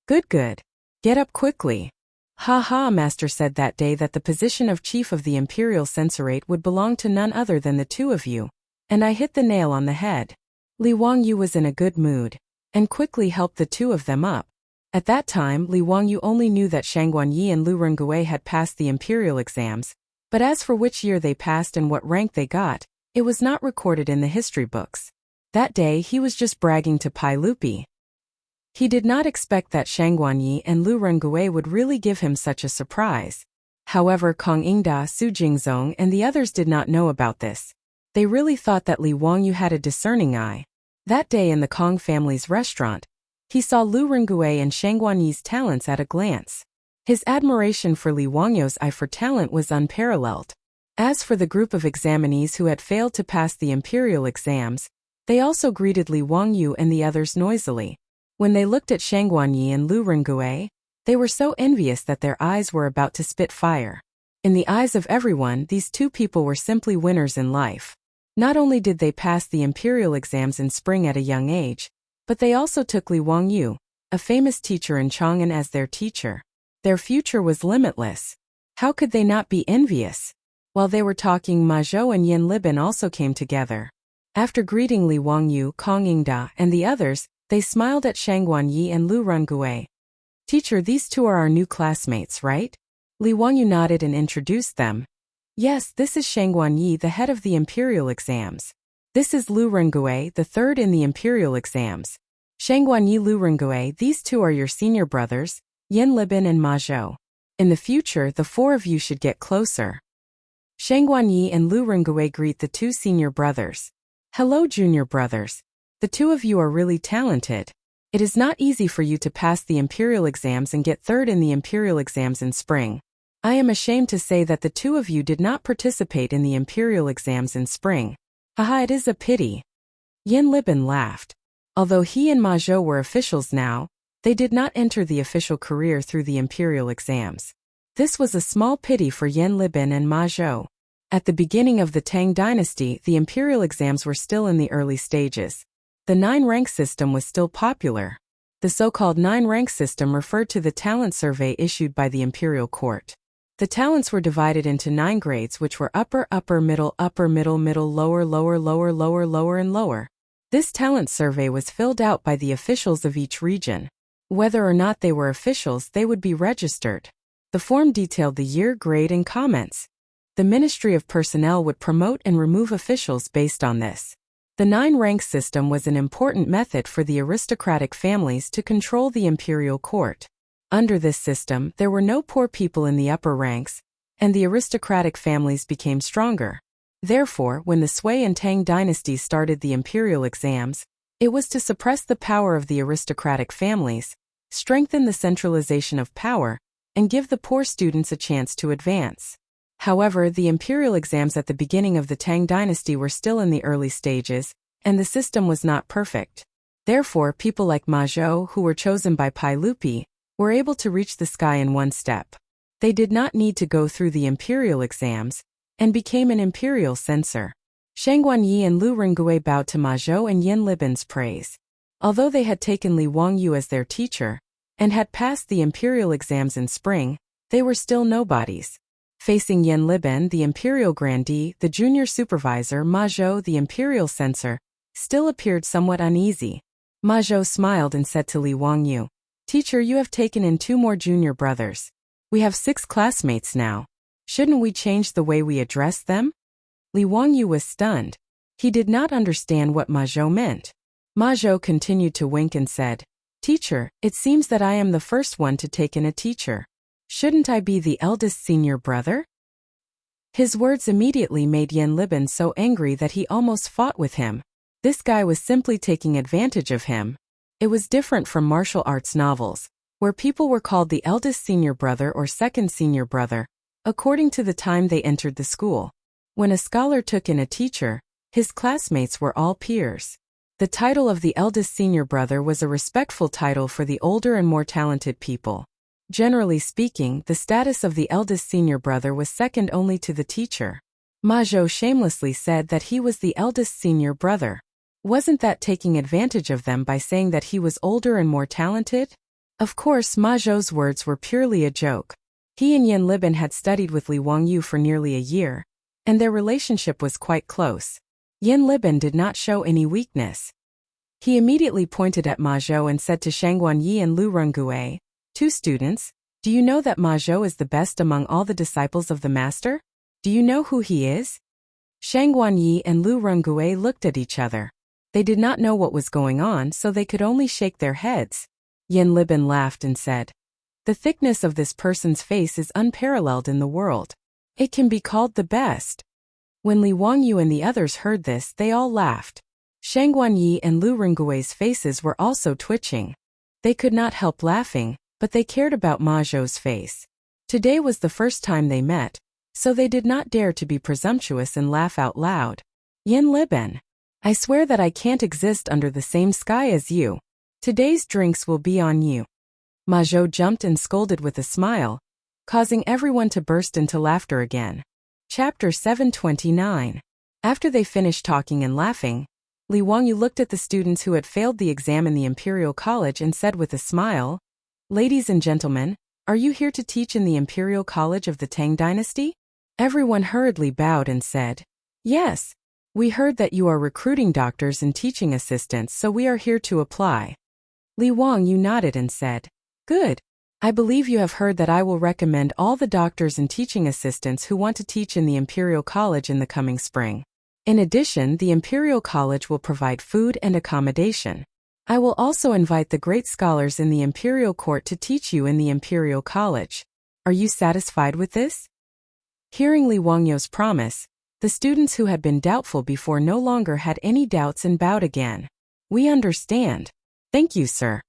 Good. Get up quickly." "Ha ha," Master said that day that the position of chief of the imperial censorate would belong to none other than the two of you, and I hit the nail on the head. Li Wangyu was in a good mood, and quickly helped the two of them up. At that time, Li Wangyu only knew that Chang'an Yi and Lu Rengue had passed the imperial exams, but as for which year they passed and what rank they got, it was not recorded in the history books. That day he was just bragging to Pai Lupi. He did not expect that Chang'an Yi and Lu Rengue would really give him such a surprise. However, Kang In-da, Su Jingzong and the others did not know about this. They really thought that Li Wangyu had a discerning eye. That day in the Kang family's restaurant, he saw Lu Rengue and Chang'an Yi's talents at a glance. His admiration for Li Wangyu's eye for talent was unparalleled. As for the group of examinees who had failed to pass the imperial exams, they also greeted Li Wangyu and the others noisily. When they looked at Chang'an Yi and Lu Rengue, they were so envious that their eyes were about to spit fire. In the eyes of everyone, these two people were simply winners in life. Not only did they pass the imperial exams in spring at a young age, but they also took Li Wangyu, a famous teacher in Chang'an, as their teacher. Their future was limitless. How could they not be envious? While they were talking, Ma Zhou and Yin Libin also came together. After greeting Li Wangyu, Kang In-da, and the others, they smiled at Chang'an Yi and Lu Rengue. "Teacher, these two are our new classmates, right?" Li Wangyu nodded and introduced them. "Yes, this is Chang'an Yi, the head of the imperial exams. This is Lu Rengue, the third in the imperial exams. Chang'an Yi, Lu Rengue, these two are your senior brothers, Yin Libin and Ma Zhou. In the future, the four of you should get closer." Chang'an Yi and Lu Rengue greet the two senior brothers. "Hello, junior brothers. The two of you are really talented. It is not easy for you to pass the imperial exams and get third in the imperial exams in spring. I am ashamed to say that the two of you did not participate in the imperial exams in spring. Haha, it is a pity." Yin Libin laughed. Although he and Ma Zhou were officials now, they did not enter the official career through the imperial exams. This was a small pity for Yin Libin and Ma Zhou. At the beginning of the Tang dynasty, the imperial exams were still in the early stages. The 9-rank system was still popular. The so-called 9-rank system referred to the talent survey issued by the imperial court. The talents were divided into 9 grades, which were upper, middle, lower, lower, and lower. This talent survey was filled out by the officials of each region. Whether or not they were officials, they would be registered. The form detailed the year, grade, and comments. The Ministry of Personnel would promote and remove officials based on this. The 9-rank system was an important method for the aristocratic families to control the imperial court. Under this system, there were no poor people in the upper ranks, and the aristocratic families became stronger. Therefore, when the Sui and Tang dynasties started the imperial exams, it was to suppress the power of the aristocratic families, strengthen the centralization of power, and give the poor students a chance to advance. However, the imperial exams at the beginning of the Tang dynasty were still in the early stages, and the system was not perfect. Therefore, people like Ma Zhou, who were chosen by Pai Lupi, were able to reach the sky in one step. They did not need to go through the imperial exams, and became an imperial censor. Chang'an Yi and Lu Rengue bowed to Ma Zhou and Yin Libin's praise. Although they had taken Li Wangyu as their teacher, and had passed the imperial exams in spring, they were still nobodies. Facing Yen Liben, the imperial grandee, the junior supervisor, Ma Zhou, the imperial censor, still appeared somewhat uneasy. Ma Zhou smiled and said to Li Wangyu, "Teacher, you have taken in 2 more junior brothers. We have 6 classmates now. Shouldn't we change the way we address them?" Li Wangyu was stunned. He did not understand what Ma Zhou meant. Ma Zhou continued to wink and said, "Teacher, it seems that I am the first one to take in a teacher. Shouldn't I be the eldest senior brother?" His words immediately made Yen Liben so angry that he almost fought with him. This guy was simply taking advantage of him. It was different from martial arts novels, where people were called the eldest senior brother or second senior brother, according to the time they entered the school. When a scholar took in a teacher, his classmates were all peers. The title of the eldest senior brother was a respectful title for the older and more talented people. Generally speaking, the status of the eldest senior brother was second only to the teacher. Ma Zhou shamelessly said that he was the eldest senior brother. Wasn't that taking advantage of them by saying that he was older and more talented? Of course, Ma Zhou's words were purely a joke. He and Yen Liben had studied with Li Wangyu for nearly a year, and their relationship was quite close. Yen Liben did not show any weakness. He immediately pointed at Ma Zhou and said to Chang'an Yi and Lu Rengui, 2 students, "Do you know that Ma Zhou is the best among all the disciples of the master? Do you know who he is?" Chang'an Yi and Lu Rengui looked at each other. They did not know what was going on, so they could only shake their heads. Yen Liben laughed and said, "The thickness of this person's face is unparalleled in the world. It can be called the best." When Li Wangyu and the others heard this, they all laughed. Chang'an Yi and Lu Rengui's faces were also twitching. They could not help laughing, but they cared about Ma Zhou's face. Today was the first time they met, so they did not dare to be presumptuous and laugh out loud. "Yen Liben, I swear that I can't exist under the same sky as you. Today's drinks will be on you." Ma Zhou jumped and scolded with a smile, causing everyone to burst into laughter again. Chapter 729. After they finished talking and laughing, Li Wangyu looked at the students who had failed the exam in the Imperial College and said with a smile, "Ladies and gentlemen, are you here to teach in the Imperial College of the Tang Dynasty?" Everyone hurriedly bowed and said, "Yes. We heard that you are recruiting doctors and teaching assistants, so we are here to apply." Li Wangyu nodded and said, "Good. I believe you have heard that I will recommend all the doctors and teaching assistants who want to teach in the Imperial College in the coming spring. In addition, the Imperial College will provide food and accommodation. I will also invite the great scholars in the Imperial Court to teach you in the Imperial College. Are you satisfied with this?" Hearing Li Wangyu's promise, the students who had been doubtful before no longer had any doubts and bowed again. "We understand. Thank you, sir."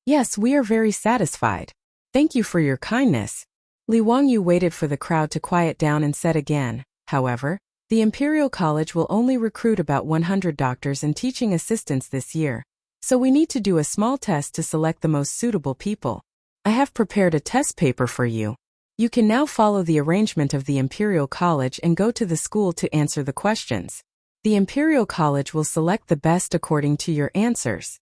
"Yes, we are very satisfied. Thank you for your kindness." Li Wangyu waited for the crowd to quiet down and said again, "However, the Imperial College will only recruit about 100 doctors and teaching assistants this year, so we need to do a small test to select the most suitable people. I have prepared a test paper for you. You can now follow the arrangement of the Imperial College and go to the school to answer the questions. The Imperial College will select the best according to your answers."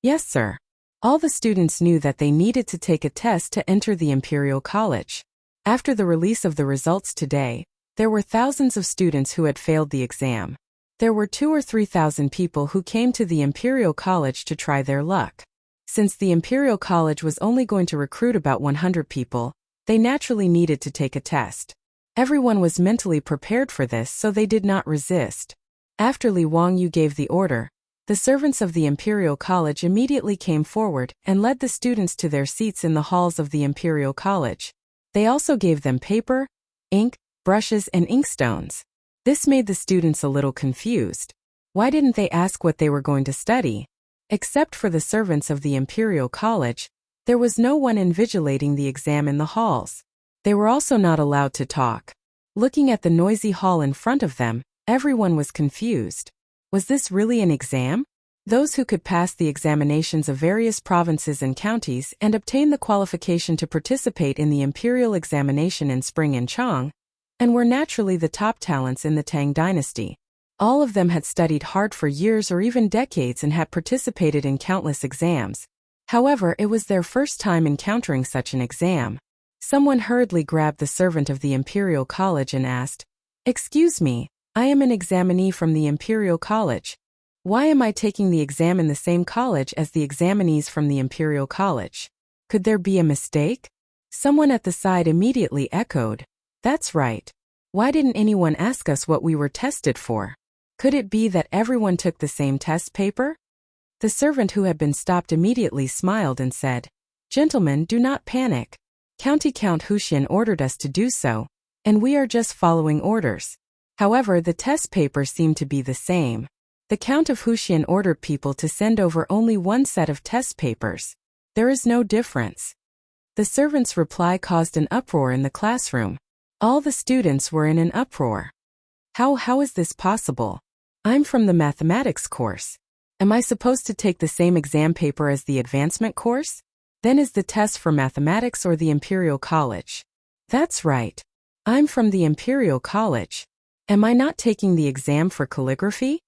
"Yes, sir." All the students knew that they needed to take a test to enter the Imperial College. After the release of the results today, there were thousands of students who had failed the exam. There were 2,000 or 3,000 people who came to the Imperial College to try their luck. Since the Imperial College was only going to recruit about 100 people, they naturally needed to take a test. Everyone was mentally prepared for this, so they did not resist. After Li Wangyu gave the order, the servants of the Imperial College immediately came forward and led the students to their seats in the halls of the Imperial College. They also gave them paper, ink, brushes, and inkstones. This made the students a little confused. Why didn't they ask what they were going to study? Except for the servants of the Imperial College, there was no one invigilating the exam in the halls. They were also not allowed to talk. Looking at the noisy hall in front of them, everyone was confused. Was this really an exam? Those who could pass the examinations of various provinces and counties and obtain the qualification to participate in the imperial examination in spring in Chang'an, and were naturally the top talents in the Tang dynasty. All of them had studied hard for years or even decades and had participated in countless exams. However, it was their first time encountering such an exam. Someone hurriedly grabbed the servant of the Imperial College and asked, "Excuse me, I am an examinee from the Imperial College. Why am I taking the exam in the same college as the examinees from the Imperial College? Could there be a mistake?" Someone at the side immediately echoed, "That's right. Why didn't anyone ask us what we were tested for? Could it be that everyone took the same test paper?" The servant who had been stopped immediately smiled and said, "Gentlemen, do not panic. Count Huxian ordered us to do so, and we are just following orders." However, the test papers seemed to be the same. The Count of Huxian ordered people to send over only one set of test papers. There is no difference. The servant's reply caused an uproar in the classroom. All the students were in an uproar. How is this possible? I'm from the mathematics course. Am I supposed to take the same exam paper as the advancement course? Then is the test for mathematics or the Imperial College? That's right. I'm from the Imperial College. Am I not taking the exam for calligraphy?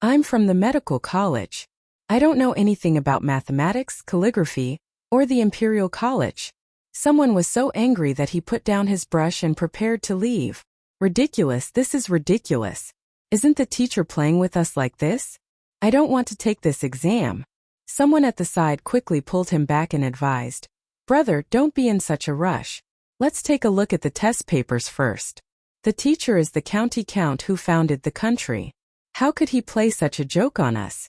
I'm from the medical college. I don't know anything about mathematics, calligraphy, or the Imperial College. Someone was so angry that he put down his brush and prepared to leave. Ridiculous, this is ridiculous. Isn't the teacher playing with us like this? I don't want to take this exam. Someone at the side quickly pulled him back and advised, "Brother, don't be in such a rush. Let's take a look at the test papers first. The teacher is the county count who founded the country. How could he play such a joke on us?"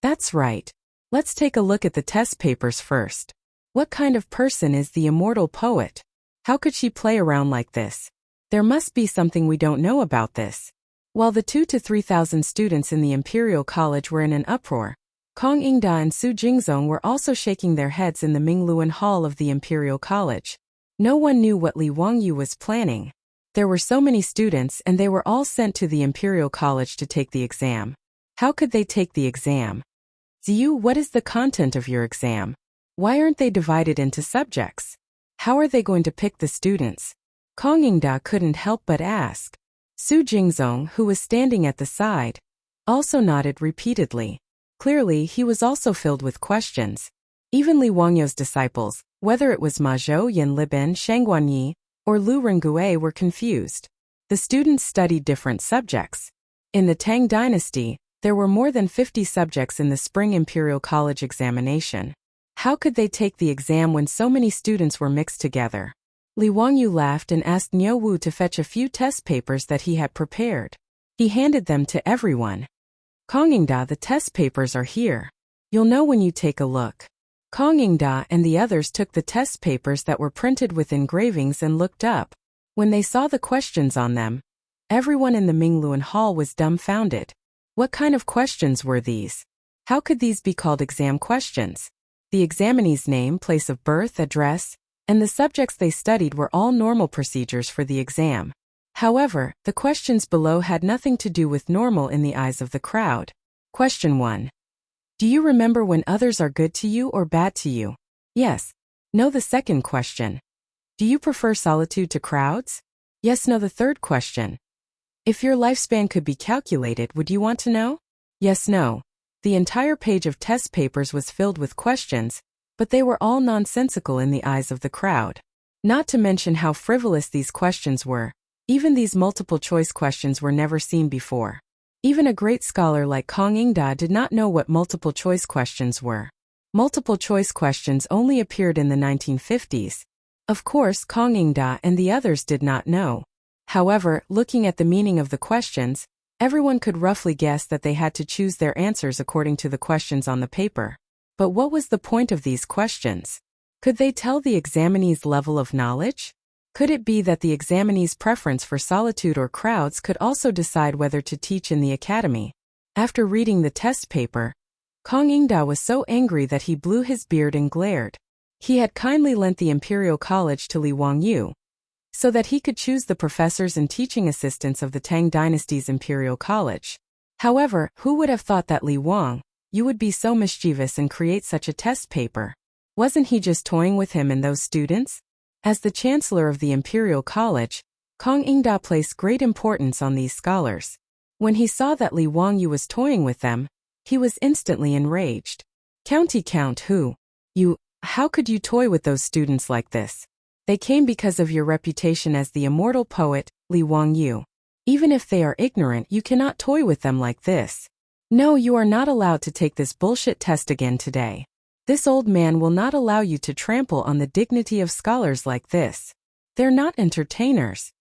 That's right. Let's take a look at the test papers first. What kind of person is the immortal poet? How could she play around like this? There must be something we don't know about this. While the 2,000 to 3,000 students in the Imperial College were in an uproar, Kong Yingda and Su Jingzong were also shaking their heads in the Mingluan Hall of the Imperial College. No one knew what Li Wangyu was planning. There were so many students and they were all sent to the Imperial College to take the exam. How could they take the exam? Ziyu, what is the content of your exam? Why aren't they divided into subjects? How are they going to pick the students? Kong Yingda couldn't help but ask. Su Jingzong, who was standing at the side, also nodded repeatedly. Clearly, he was also filled with questions. Even Li Wangyu's disciples, whether it was Ma Zhou, Yan Liben, Shang'an Yi, or Lu Rengue, were confused. The students studied different subjects. In the Tang dynasty, there were more than 50 subjects in the spring Imperial College examination. How could they take the exam when so many students were mixed together? Li Wangyu laughed and asked Niu Wu to fetch a few test papers that he had prepared. He handed them to everyone. Kong Yingda, the test papers are here. You'll know when you take a look. Kong Yingda and the others took the test papers that were printed with engravings and looked up. When they saw the questions on them, everyone in the Mingluan Hall was dumbfounded. What kind of questions were these? How could these be called exam questions? The examinee's name, place of birth, address, and the subjects they studied were all normal procedures for the exam. However, the questions below had nothing to do with normal in the eyes of the crowd. Question 1. Do you remember when others are good to you or bad to you? Yes. No. The second question. Do you prefer solitude to crowds? Yes. No. The third question. If your lifespan could be calculated, would you want to know? Yes. No. The entire page of test papers was filled with questions, but they were all nonsensical in the eyes of the crowd. Not to mention how frivolous these questions were. Even these multiple-choice questions were never seen before. Even a great scholar like Kong Yingda did not know what multiple-choice questions were. Multiple-choice questions only appeared in the 1950s. Of course, Kong Yingda and the others did not know. However, looking at the meaning of the questions, everyone could roughly guess that they had to choose their answers according to the questions on the paper. But what was the point of these questions? Could they tell the examinee's level of knowledge? Could it be that the examinee's preference for solitude or crowds could also decide whether to teach in the academy? After reading the test paper, Kong Yingda was so angry that he blew his beard and glared. He had kindly lent the Imperial College to Li Wangyu, so that he could choose the professors and teaching assistants of the Tang dynasty's Imperial College. However, who would have thought that Li Wangyu would be so mischievous and create such a test paper? Wasn't he just toying with him and those students? As the Chancellor of the Imperial College, Kong Yingda placed great importance on these scholars. When he saw that Li Wangyu was toying with them, he was instantly enraged. Count, how could you toy with those students like this? They came because of your reputation as the immortal poet, Li Wangyu. Even if they are ignorant, you cannot toy with them like this. No, you are not allowed to take this bullshit test again today. This old man will not allow you to trample on the dignity of scholars like this. They're not entertainers.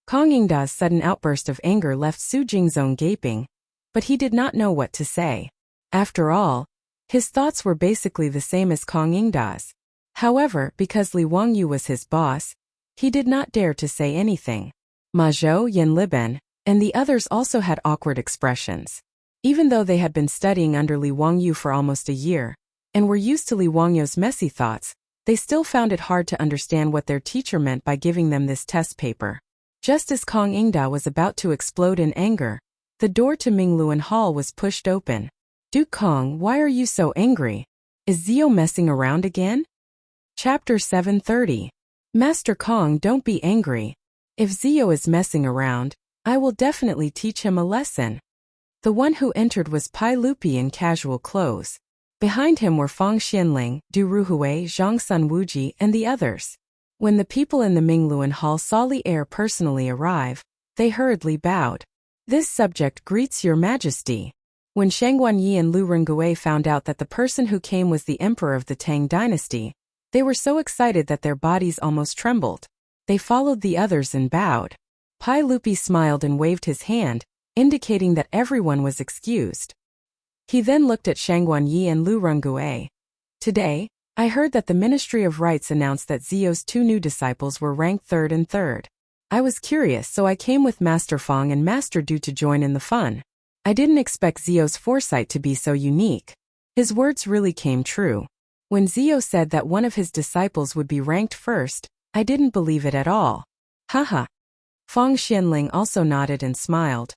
Kang Yingda's sudden outburst of anger left Su Jingzong gaping, but he did not know what to say. After all, his thoughts were basically the same as Kang Yingda's. However, because Li Wangyu was his boss, he did not dare to say anything. Ma Zhou, Yan Liben, and the others also had awkward expressions. Even though they had been studying under Li Wangyu for almost a year, and were used to Li Wangyu's messy thoughts, they still found it hard to understand what their teacher meant by giving them this test paper. Just as Kang Yingda was about to explode in anger, the door to Mingluan Hall was pushed open. Duke Kong, why are you so angry? Is Zio messing around again? Chapter 730. Master Kong, don't be angry. If Zio is messing around, I will definitely teach him a lesson. The one who entered was Pai Lupi in casual clothes. Behind him were Fang Xianling, Du Ruhui, Zhang Sun Wuji, and the others. When the people in the Mingluan Hall saw Li Er personally arrive, they hurriedly bowed. This subject greets your majesty. When Shangguan Yi and Lu Rengue found out that the person who came was the emperor of the Tang dynasty, they were so excited that their bodies almost trembled. They followed the others and bowed. Pai Lupi smiled and waved his hand, indicating that everyone was excused. He then looked at Shangguan Yi and Lu Rengue. Today, I heard that the Ministry of Rites announced that Zio's 2 new disciples were ranked 3rd and 3rd. I was curious, so I came with Master Fang and Master Du to join in the fun. I didn't expect Zio's foresight to be so unique. His words really came true. When Zio said that one of his disciples would be ranked first, I didn't believe it at all. Haha. Fang Xianling also nodded and smiled.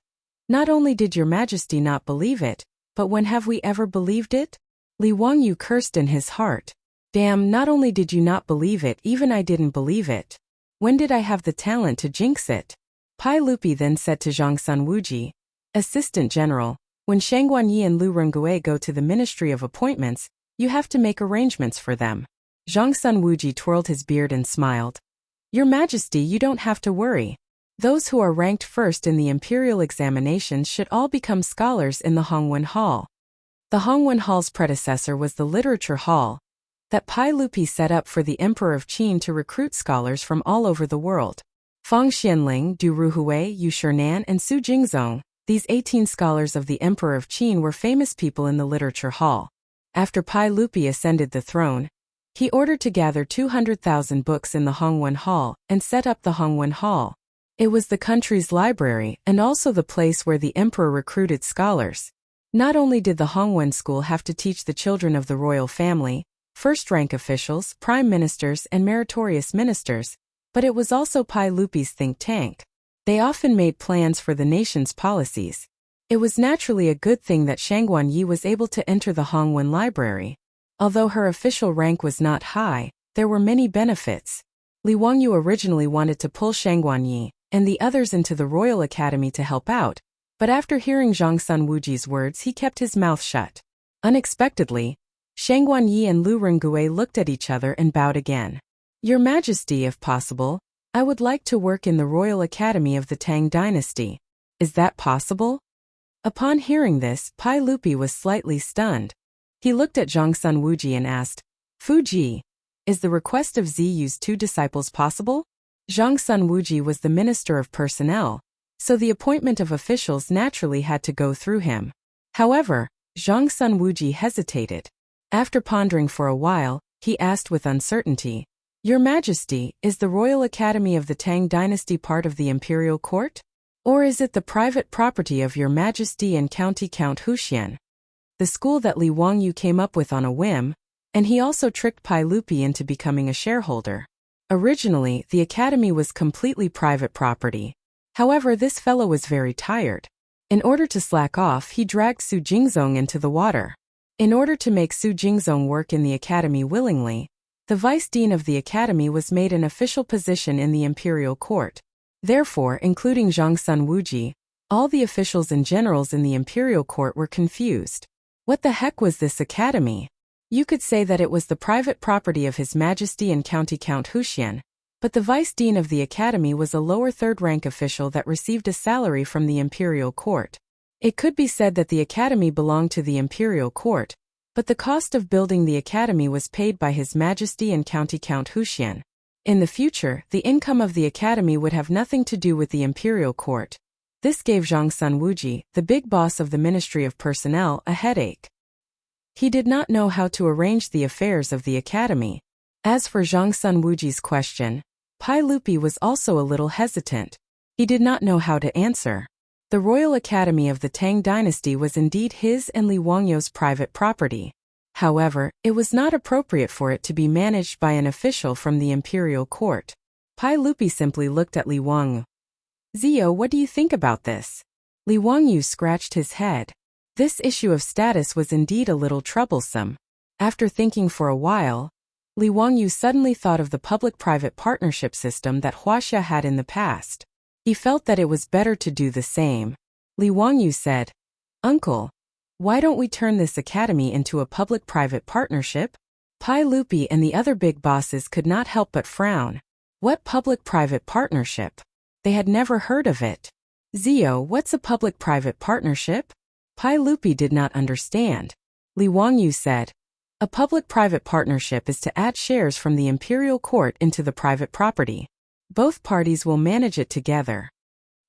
Not only did your majesty not believe it, but when have we ever believed it? Li Wangyu cursed in his heart. Damn, not only did you not believe it, even I didn't believe it. When did I have the talent to jinx it? Pai Lupi then said to Zhang Sun Wuji, Assistant General, when Shangguan Yi and Lu Rengue go to the Ministry of Appointments, you have to make arrangements for them. Zhang Sun Wuji twirled his beard and smiled. Your Majesty, you don't have to worry. Those who are ranked first in the imperial examinations should all become scholars in the Hongwen Hall. The Hongwen Hall's predecessor was the Literature Hall that Pai Lupi set up for the Emperor of Qin to recruit scholars from all over the world. Fang Xianling, Du Ruhui, Yu Shinan, and Su Jingzong, these 18 scholars of the Emperor of Qin were famous people in the Literature Hall. After Pai Lupi ascended the throne, he ordered to gather 200,000 books in the Hongwen Hall and set up the Hongwen Hall. It was the country's library and also the place where the emperor recruited scholars. Not only did the Hongwen school have to teach the children of the royal family, first-rank officials, prime ministers, and meritorious ministers, but it was also Pai Lupi's think tank. They often made plans for the nation's policies. It was naturally a good thing that Shangguan Yi was able to enter the Hongwen library. Although her official rank was not high, there were many benefits. Li Wangyu originally wanted to pull Shangguan Yi and the others into the Royal Academy to help out, but after hearing Zhang Sun Wuji's words, he kept his mouth shut. Unexpectedly, Shangguan Yi and Lu Rengue looked at each other and bowed again. Your Majesty, if possible, I would like to work in the Royal Academy of the Tang Dynasty. Is that possible? Upon hearing this, Pai Lupi was slightly stunned. He looked at Zhang Sun Wuji and asked, Fuji, is the request of Ziyu's 2 disciples possible? Zhang Sun Wuji was the Minister of Personnel, so the appointment of officials naturally had to go through him. However, Zhang Sun Wuji hesitated. After pondering for a while, he asked with uncertainty, Your Majesty, is the Royal Academy of the Tang Dynasty part of the Imperial Court? Or is it the private property of Your Majesty and County Count Huxian? The school that Li Wangyu came up with on a whim, and he also tricked Pai Lupi into becoming a shareholder. Originally, the academy was completely private property. However, this fellow was very tired. In order to slack off, he dragged Su Jingzong into the water. In order to make Su Jingzong work in the academy willingly, the vice dean of the academy was made an official position in the imperial court. Therefore, including Zhang Sun Wuji, all the officials and generals in the imperial court were confused. What the heck was this academy? You could say that it was the private property of His Majesty and County Count Huxian. But the vice dean of the academy was a lower third-rank official that received a salary from the imperial court. It could be said that the academy belonged to the imperial court, but the cost of building the academy was paid by His Majesty and County Count Huxian. In the future, the income of the academy would have nothing to do with the imperial court. This gave Zhang Sunwuji, the big boss of the Ministry of Personnel, a headache. He did not know how to arrange the affairs of the academy. As for Zhang Sunwuji's question, Pai Lupi was also a little hesitant. He did not know how to answer. The Royal Academy of the Tang Dynasty was indeed his and Li Wangyou's private property. However, it was not appropriate for it to be managed by an official from the imperial court. Pai Lupi simply looked at Li Wangyou. "Zio, what do you think about this?" Li Wangyou scratched his head. This issue of status was indeed a little troublesome. After thinking for a while, Li Wangyou suddenly thought of the public-private partnership system that Huaxia had in the past. He felt that it was better to do the same. Li Wangyou said, "Uncle, why don't we turn this academy into a public-private partnership?" Pai Lupi and the other big bosses could not help but frown. What public-private partnership? They had never heard of it. "Zio, what's a public-private partnership?" Pai Lupi did not understand. Li Wangyou said, "A public-private partnership is to add shares from the imperial court into the private property. Both parties will manage it together."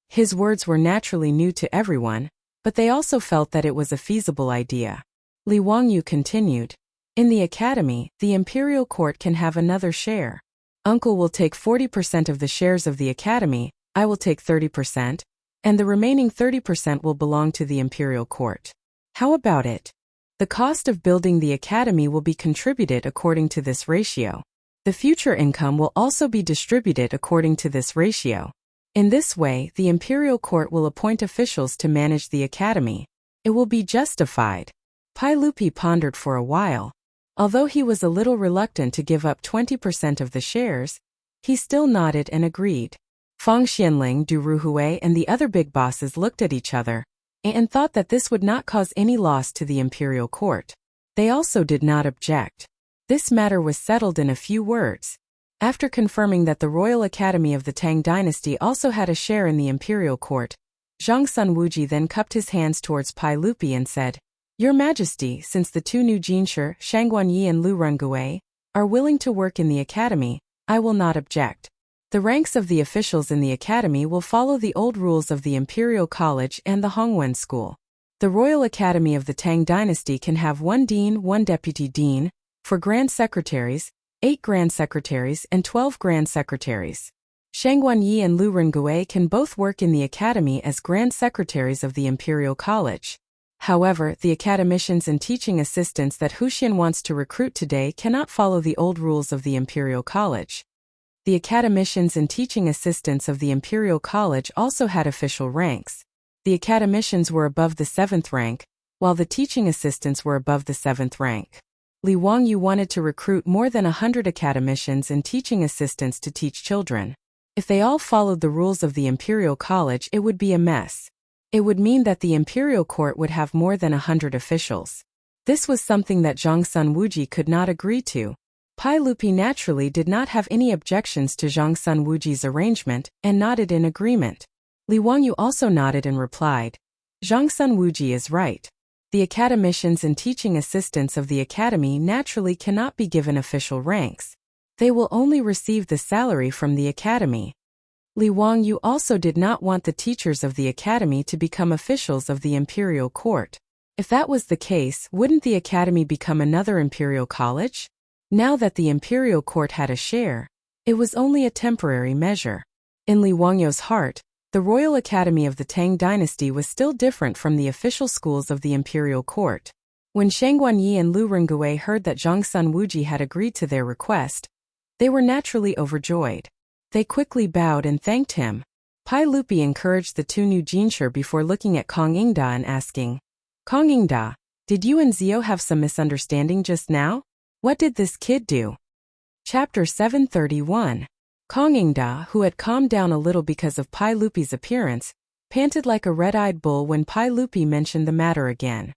His words were naturally new to everyone, but they also felt that it was a feasible idea. Li Wangyou continued, "In the academy, the imperial court can have another share. Uncle will take 40% of the shares of the academy, I will take 30%, and the remaining 30% will belong to the imperial court. How about it? The cost of building the academy will be contributed according to this ratio. The future income will also be distributed according to this ratio. In this way, the imperial court will appoint officials to manage the academy. It will be justified." Pai Lupi pondered for a while. Although he was a little reluctant to give up 20% of the shares, he still nodded and agreed. Feng Xianling, Du Ruhui, and the other big bosses looked at each other and thought that this would not cause any loss to the imperial court. They also did not object. This matter was settled in a few words. After confirming that the Royal Academy of the Tang Dynasty also had a share in the imperial court, Zhang Sunwuji then cupped his hands towards Pai Lupi and said, "Your Majesty, since the two new Jinshi, Shangwan Yi and Lu Rengui, are willing to work in the academy, I will not object. The ranks of the officials in the academy will follow the old rules of the Imperial College and the Hongwen School. The Royal Academy of the Tang Dynasty can have 1 dean, 1 deputy dean, for Grand Secretaries, 8 Grand Secretaries and 12 Grand Secretaries. Shangwan Yi and Lu Rengui can both work in the academy as Grand Secretaries of the Imperial College. However, the academicians and teaching assistants that Huxian wants to recruit today cannot follow the old rules of the Imperial College. The academicians and teaching assistants of the Imperial College also had official ranks. The academicians were above the 7th rank, while the teaching assistants were above the 7th rank. Li Wangyou wanted to recruit more than 100 academicians and teaching assistants to teach children. If they all followed the rules of the Imperial College, it would be a mess. It would mean that the Imperial Court would have more than 100 officials. This was something that Zhang Sunwuji could not agree to. Pai Lupi naturally did not have any objections to Zhang Sunwuji's arrangement and nodded in agreement. Li Wangyou also nodded and replied, "Zhang Sunwuji is right. The academicians and teaching assistants of the academy naturally cannot be given official ranks. They will only receive the salary from the academy." Li Wangyou also did not want the teachers of the academy to become officials of the imperial court. If that was the case, wouldn't the academy become another imperial college? Now that the imperial court had a share, it was only a temporary measure. In Li Wangyou's heart, the Royal Academy of the Tang Dynasty was still different from the official schools of the imperial court. When Shangwan Yi and Lu Rengui heard that Zhang Sunwuji had agreed to their request, they were naturally overjoyed. They quickly bowed and thanked him. Pai Lupi encouraged the two new Jinshi before looking at Kong Yingda and asking, "Kong Yingda, did you and Zio have some misunderstanding just now? What did this kid do?" Chapter 731. Kong Yingda, who had calmed down a little because of Pai Lupi's appearance, panted like a red-eyed bull when Pai Lupi mentioned the matter again.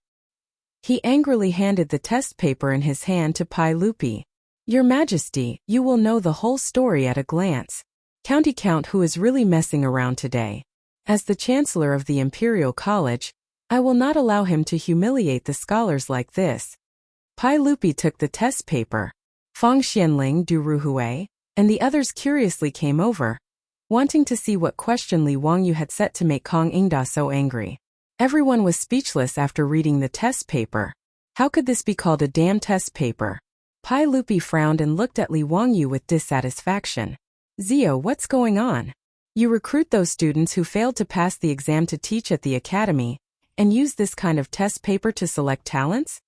He angrily handed the test paper in his hand to Pai Lupi. Your Majesty, you will know the whole story at a glance. County Count who is really messing around today. As the Chancellor of the Imperial College, I will not allow him to humiliate the scholars like this. Pai Lupi took the test paper. Feng Xianling du Ruhui, and the others curiously came over, wanting to see what question Li Wangyu had set to make Kong Ingda so angry. Everyone was speechless after reading the test paper. How could this be called a damn test paper? Pai Lupi frowned and looked at Li Wangyu with dissatisfaction. Zio, what's going on? You recruit those students who failed to pass the exam to teach at the academy, and use this kind of test paper to select talents?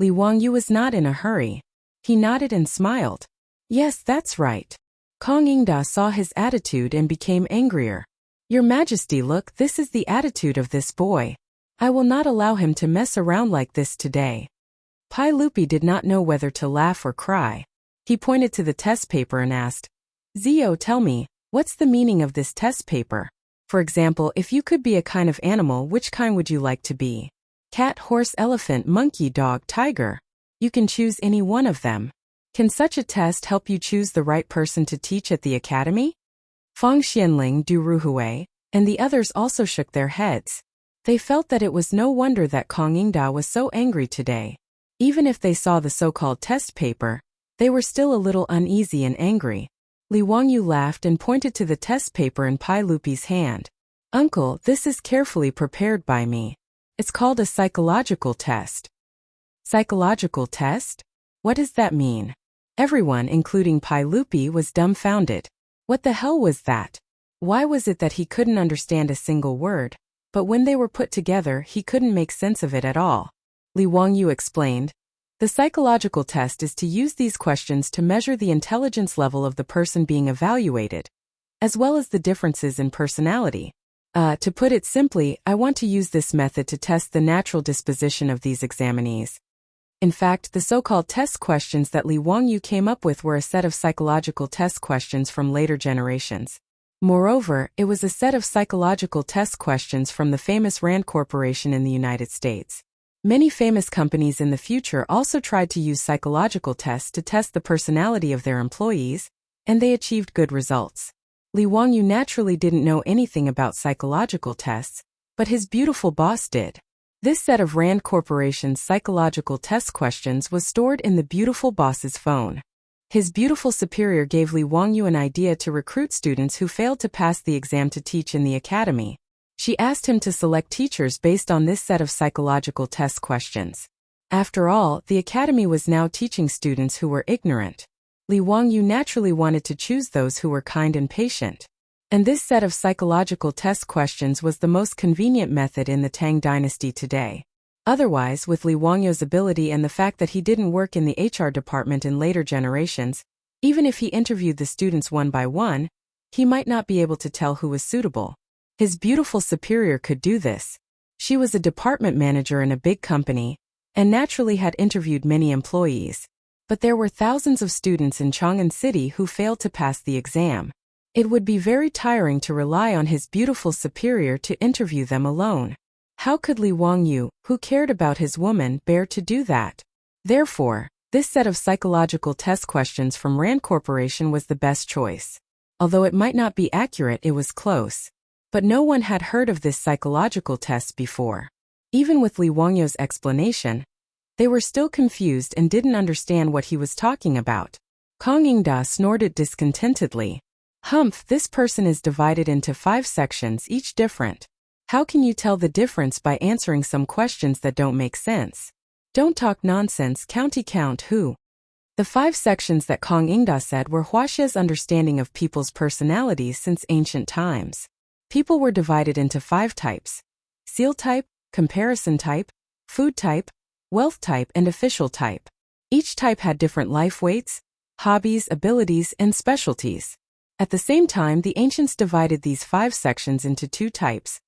Li Wangyu was not in a hurry. He nodded and smiled. Yes, that's right. Kong Ingda saw his attitude and became angrier. Your Majesty, look, this is the attitude of this boy. I will not allow him to mess around like this today. Pai Lupi did not know whether to laugh or cry. He pointed to the test paper and asked, Zio, tell me, what's the meaning of this test paper? For example, if you could be a kind of animal, which kind would you like to be? Cat, horse, elephant, monkey, dog, tiger. You can choose any one of them. Can such a test help you choose the right person to teach at the academy? Feng Xianling du Ruhui, and the others also shook their heads. They felt that it was no wonder that Kong Ingda was so angry today. Even if they saw the so-called test paper, they were still a little uneasy and angry. Li Wangyu laughed and pointed to the test paper in Pai Lupi's hand. Uncle, this is carefully prepared by me. It's called a psychological test. Psychological test? What does that mean? Everyone, including Pai Lupi, was dumbfounded. What the hell was that? Why was it that he couldn't understand a single word, but when they were put together he couldn't make sense of it at all? Li Wangyu explained. The psychological test is to use these questions to measure the intelligence level of the person being evaluated, as well as the differences in personality. To put it simply, I want to use this method to test the natural disposition of these examinees. In fact, the so-called test questions that Li Wangyu came up with were a set of psychological test questions from later generations. Moreover, it was a set of psychological test questions from the famous Rand Corporation in the United States. Many famous companies in the future also tried to use psychological tests to test the personality of their employees, and they achieved good results. Li Wangyu naturally didn't know anything about psychological tests, but his beautiful boss did. This set of Rand Corporation's psychological test questions was stored in the beautiful boss's phone. His beautiful superior gave Li Wangyu an idea to recruit students who failed to pass the exam to teach in the academy. She asked him to select teachers based on this set of psychological test questions. After all, the academy was now teaching students who were ignorant. Li Wangyu naturally wanted to choose those who were kind and patient. And this set of psychological test questions was the most convenient method in the Tang dynasty today. Otherwise, with Li Wangyu's ability and the fact that he didn't work in the HR department in later generations, even if he interviewed the students one by one, he might not be able to tell who was suitable. His beautiful superior could do this. She was a department manager in a big company, and naturally had interviewed many employees. But there were thousands of students in Chang'an City who failed to pass the exam. It would be very tiring to rely on his beautiful superior to interview them alone. How could Li Wangyu, who cared about his woman, bear to do that? Therefore, this set of psychological test questions from Rand Corporation was the best choice. Although it might not be accurate, it was close. But no one had heard of this psychological test before. Even with Li Wangyu's explanation, they were still confused and didn't understand what he was talking about. Kong Ingda snorted discontentedly. Humph, this person is divided into 5 sections, each different. How can you tell the difference by answering some questions that don't make sense? Don't talk nonsense, County Count who? The 5 sections that Kong Ingda said were Huaxia's understanding of people's personalities since ancient times. People were divided into 5 types: seal type, comparison type, food type, wealth type, and official type. Each type had different life weights, hobbies, abilities, and specialties. At the same time, the ancients divided these 5 sections into 2 types: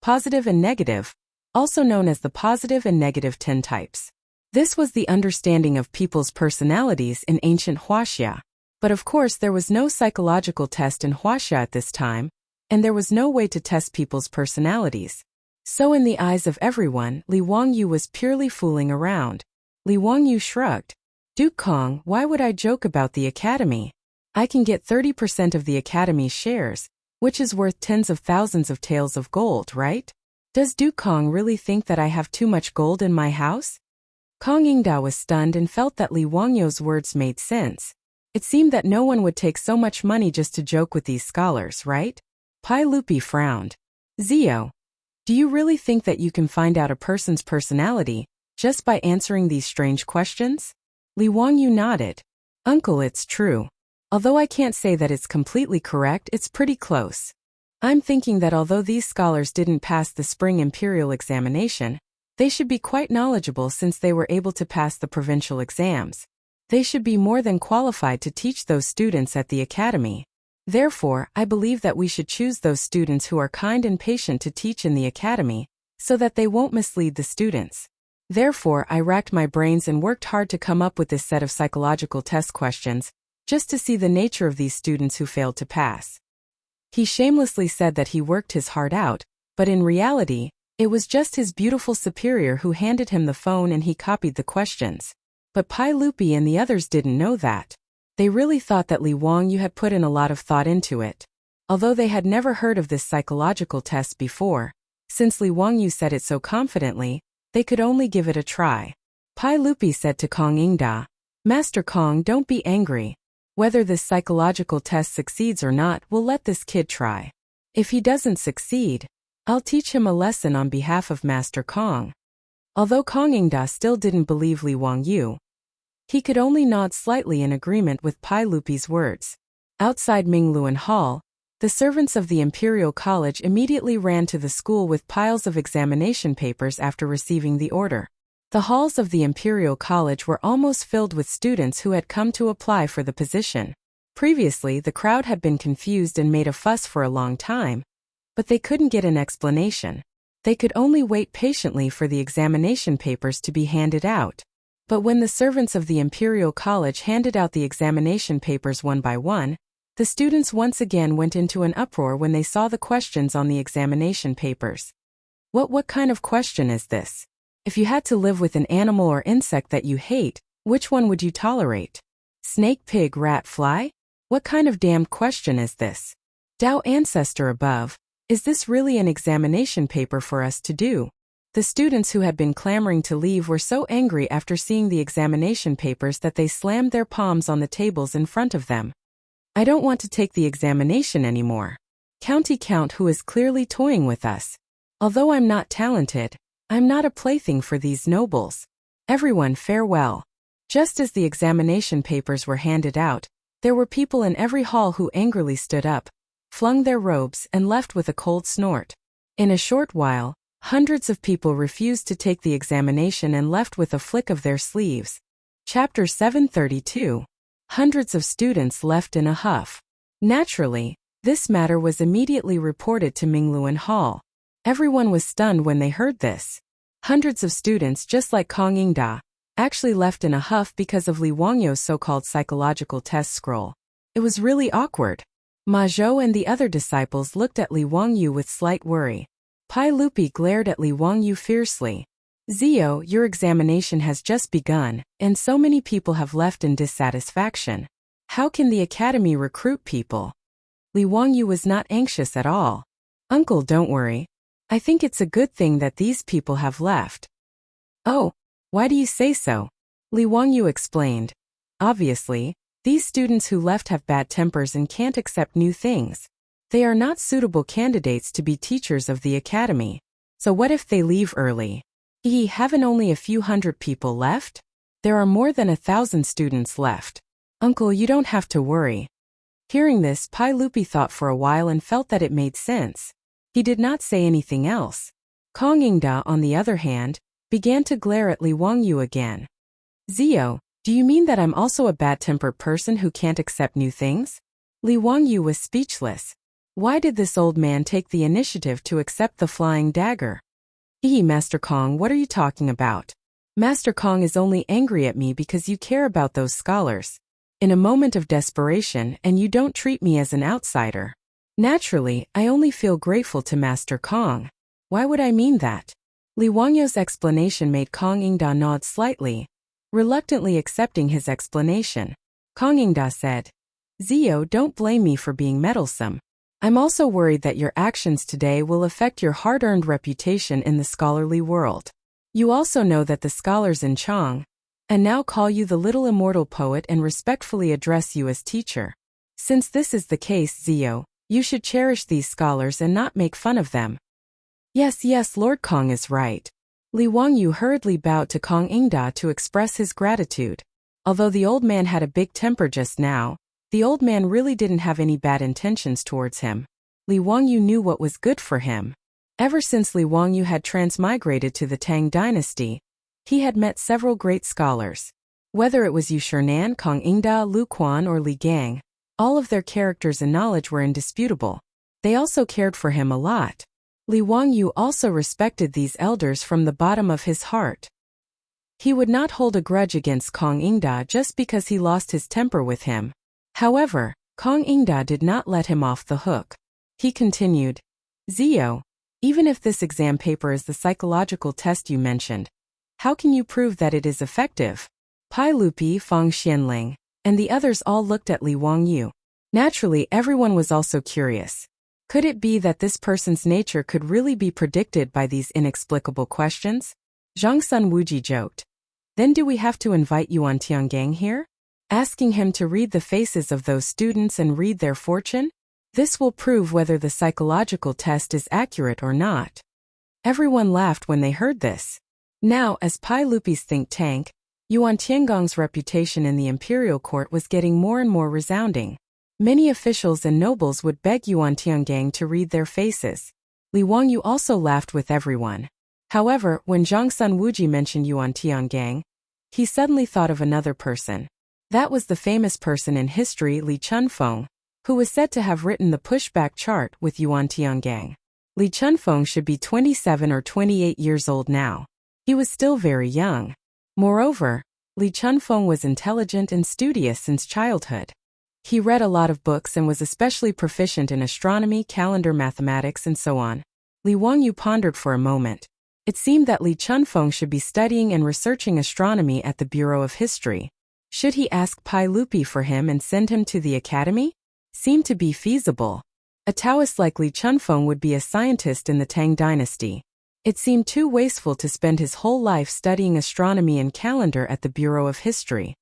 positive and negative, also known as the positive and negative 10 types. This was the understanding of people's personalities in ancient Huaxia. But of course there was no psychological test in Huaxia at this time, and there was no way to test people's personalities. So in the eyes of everyone, Li Wangyu was purely fooling around. Li Wangyu shrugged. Duke Kong, why would I joke about the academy? I can get 30% of the academy's shares, which is worth tens of thousands of taels of gold, right? Does Duke Kong really think that I have too much gold in my house? Kong Yingda was stunned and felt that Li Wangyo's words made sense. It seemed that no one would take so much money just to joke with these scholars, right? Pai Lupi frowned. Zio, do you really think that you can find out a person's personality just by answering these strange questions? Li Wangyu nodded. Uncle, it's true. Although I can't say that it's completely correct, it's pretty close. I'm thinking that although these scholars didn't pass the spring imperial examination, they should be quite knowledgeable since they were able to pass the provincial exams. They should be more than qualified to teach those students at the academy. Therefore, I believe that we should choose those students who are kind and patient to teach in the academy, so that they won't mislead the students. Therefore, I racked my brains and worked hard to come up with this set of psychological test questions, just to see the nature of these students who failed to pass. He shamelessly said that he worked his heart out, but in reality, it was just his beautiful superior who handed him the phone and he copied the questions. But Pai Lupi and the others didn't know that. They really thought that Li Wangyu had put in a lot of thought into it. Although they had never heard of this psychological test before, since Li Wangyu said it so confidently, they could only give it a try. Pai Lupi said to Kong Yingda, Master Kong, don't be angry. Whether this psychological test succeeds or not, we'll let this kid try. If he doesn't succeed, I'll teach him a lesson on behalf of Master Kong. Although Kong Yingda still didn't believe Li Wangyu, he could only nod slightly in agreement with Pai Lupi's words. Outside Mingluan Hall, the servants of the Imperial College immediately ran to the school with piles of examination papers after receiving the order. The halls of the Imperial College were almost filled with students who had come to apply for the position. Previously, the crowd had been confused and made a fuss for a long time, but they couldn't get an explanation. They could only wait patiently for the examination papers to be handed out. But when the servants of the Imperial College handed out the examination papers one by one, the students once again went into an uproar when they saw the questions on the examination papers. What kind of question is this? If you had to live with an animal or insect that you hate, which one would you tolerate? Snake, pig, rat, fly? What kind of damned question is this? Tao ancestor above, is this really an examination paper for us to do? The students who had been clamoring to leave were so angry after seeing the examination papers that they slammed their palms on the tables in front of them. I don't want to take the examination anymore. County Count, who is clearly toying with us. Although I'm not talented, I'm not a plaything for these nobles. Everyone, farewell. Just as the examination papers were handed out, there were people in every hall who angrily stood up, flung their robes, and left with a cold snort. In a short while, hundreds of people refused to take the examination and left with a flick of their sleeves. Chapter 732. Hundreds of students left in a huff. Naturally, this matter was immediately reported to Mingluan Hall. Everyone was stunned when they heard this. Hundreds of students, just like Kong Yingda, actually left in a huff because of Li Wangyu's so-called psychological test scroll. It was really awkward. Ma Zhou and the other disciples looked at Li Wangyu with slight worry. Pai Lupi glared at Li Wangyu fiercely. Zio, your examination has just begun, and so many people have left in dissatisfaction. How can the academy recruit people? Li Wangyu was not anxious at all. Uncle, don't worry. I think it's a good thing that these people have left. Oh, why do you say so? Li Wangyu explained. Obviously, these students who left have bad tempers and can't accept new things. They are not suitable candidates to be teachers of the academy. So what if they leave early? Haven't only a few hundred people left? There are more than 1,000 students left. Uncle, you don't have to worry. Hearing this, Pai Lupi thought for a while and felt that it made sense. He did not say anything else. Kong Yingda, on the other hand, began to glare at Li Wangyu again. Zio, do you mean that I'm also a bad-tempered person who can't accept new things? Li Wangyu was speechless. Why did this old man take the initiative to accept the flying dagger? Master Kong, what are you talking about? Master Kong is only angry at me because you care about those scholars. In a moment of desperation, and you don't treat me as an outsider. Naturally, I only feel grateful to Master Kong. Why would I mean that? Li Wangyu's explanation made Kong Yingda nod slightly. reluctantly accepting his explanation. Kang Ingda said, Zio, don't blame me for being meddlesome. I'm also worried that your actions today will affect your hard-earned reputation in the scholarly world. You also know that the scholars in Chang'an now call you the little immortal poet and respectfully address you as teacher. Since this is the case, Zio, you should cherish these scholars and not make fun of them. Yes, Lord Kang is right. Li Wangyu hurriedly bowed to Kang Ingda to express his gratitude. Although the old man had a big temper just now, the old man really didn't have any bad intentions towards him. Li Wangyu knew what was good for him. Ever since Li Wangyu had transmigrated to the Tang dynasty, he had met several great scholars. Whether it was Yu Shinan, Kang Ingda, Lu Quan, or Li Gang, all of their characters and knowledge were indisputable. They also cared for him a lot. Li Wangyu also respected these elders from the bottom of his heart. He would not hold a grudge against Kang Ingda just because he lost his temper with him. However, Kang Ingda did not let him off the hook. He continued, Zio, even if this exam paper is the psychological test you mentioned, how can you prove that it is effective? Pai Lupi, Fang Xianling, and the others all looked at Li Wangyu. Naturally, everyone was also curious. Could it be that this person's nature could really be predicted by these inexplicable questions? Zhang Sun Wuji joked. Then do we have to invite Yuan Tiangang here? Asking him to read the faces of those students and read their fortune? This will prove whether the psychological test is accurate or not. Everyone laughed when they heard this. Now, as Pai Lupi's think tank, Yuan Tiangong's reputation in the imperial court was getting more and more resounding. Many officials and nobles would beg Yuan Tiangang to read their faces. Li Wangyu also laughed with everyone. However, when Zhang Sun Wuji mentioned Yuan Tiangang, he suddenly thought of another person. That was the famous person in history Li Chunfeng, who was said to have written the pushback chart with Yuan Tiangang. Li Chunfeng should be 27 or 28 years old now. He was still very young. Moreover, Li Chunfeng was intelligent and studious since childhood. He read a lot of books and was especially proficient in astronomy, calendar mathematics, and so on. Li Wangyu pondered for a moment. It seemed that Li Chunfeng should be studying and researching astronomy at the Bureau of History. Should he ask Pai Lupi for him and send him to the academy? Seemed to be feasible. A Taoist like Li Chunfeng would be a scientist in the Tang dynasty. It seemed too wasteful to spend his whole life studying astronomy and calendar at the Bureau of History.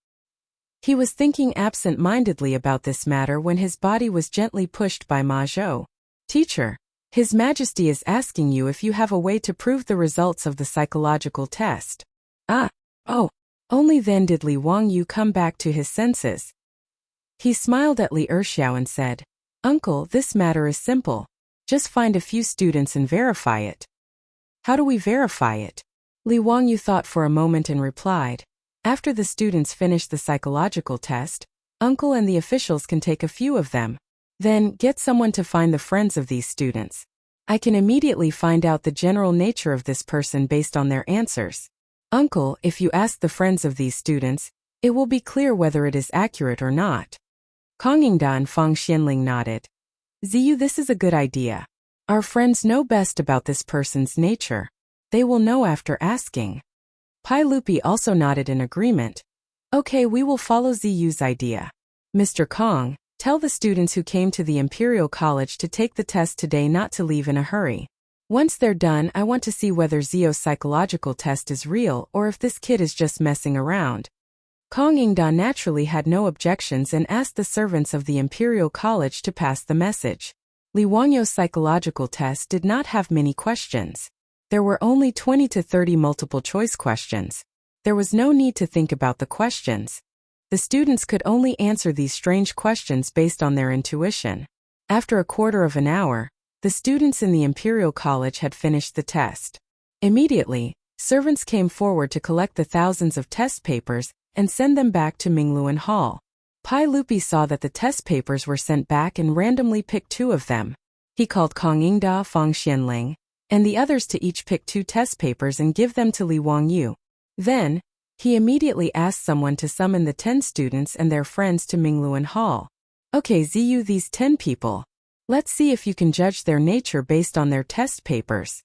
He was thinking absent-mindedly about this matter when his body was gently pushed by Ma Zhou. Teacher, His Majesty is asking you if you have a way to prove the results of the psychological test. Only then did Li Wangyu come back to his senses. He smiled at Li Erxiao and said, Uncle, this matter is simple. Just find a few students and verify it. How do we verify it? Li Wangyu thought for a moment and replied, After the students finish the psychological test, Uncle and the officials can take a few of them. Then, get someone to find the friends of these students. I can immediately find out the general nature of this person based on their answers. Uncle, if you ask the friends of these students, it will be clear whether it is accurate or not. Kang Ingda and Fang Xianling nodded. Ziyu, this is a good idea. Our friends know best about this person's nature. They will know after asking. Pai Lupi also nodded in agreement. Okay, we will follow Ziyu's idea. Mr. Kang, tell the students who came to the Imperial College to take the test today not to leave in a hurry. Once they're done, I want to see whether Zio's psychological test is real or if this kid is just messing around. Kang Ingda naturally had no objections and asked the servants of the Imperial College to pass the message. Li Wangyu's psychological test did not have many questions. There were only 20 to 30 multiple-choice questions. There was no need to think about the questions. The students could only answer these strange questions based on their intuition. After a quarter of an hour, the students in the Imperial College had finished the test. Immediately, servants came forward to collect the thousands of test papers and send them back to Mingluan Hall. Pai Lupi saw that the test papers were sent back and randomly picked 2 of them. He called Kang Ingda, Fang Xianling, and the others to each pick 2 test papers and give them to Li Wangyu. Then, he immediately asked someone to summon the 10 students and their friends to Mingluan Hall. Okay, Ziyu, these 10 people. Let's see if you can judge their nature based on their test papers.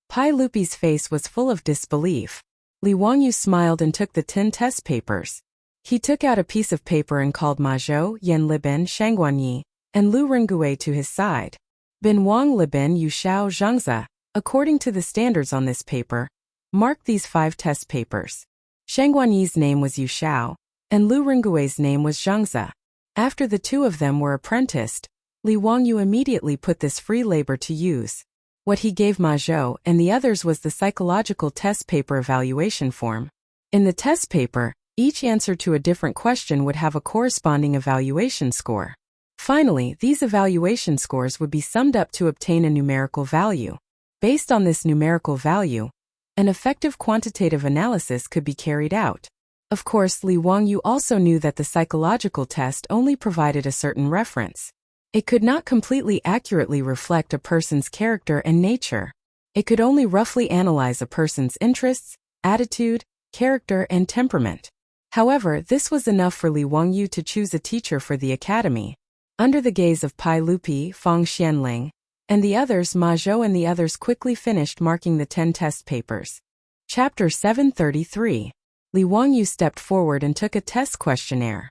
Pai Lupi's face was full of disbelief. Li Wangyu smiled and took the 10 test papers. He took out a piece of paper and called Ma Zhou, Yan Liben, Shangguanyi, and Lu Rengui to his side. Bin Wang Liben Yu Xiao Zhangzi, according to the standards on this paper, marked these 5 test papers. Shangguanyi's name was Yu Xiao, and Lu Rengui's name was Zhangzi. After the 2 of them were apprenticed, Li Wangyu immediately put this free labor to use. What he gave Ma Zhou and the others was the psychological test paper evaluation form. In the test paper, each answer to a different question would have a corresponding evaluation score. Finally, these evaluation scores would be summed up to obtain a numerical value. Based on this numerical value, an effective quantitative analysis could be carried out. Of course, Li Wangyu also knew that the psychological test only provided a certain reference. It could not completely accurately reflect a person's character and nature. It could only roughly analyze a person's interests, attitude, character, and temperament. However, this was enough for Li Wangyu to choose a teacher for the academy. Under the gaze of Pai Lupi, Fang Xianling, and the others, Ma Zhou and the others quickly finished marking the 10 test papers. Chapter 733. Li Wangyu stepped forward and took a test questionnaire.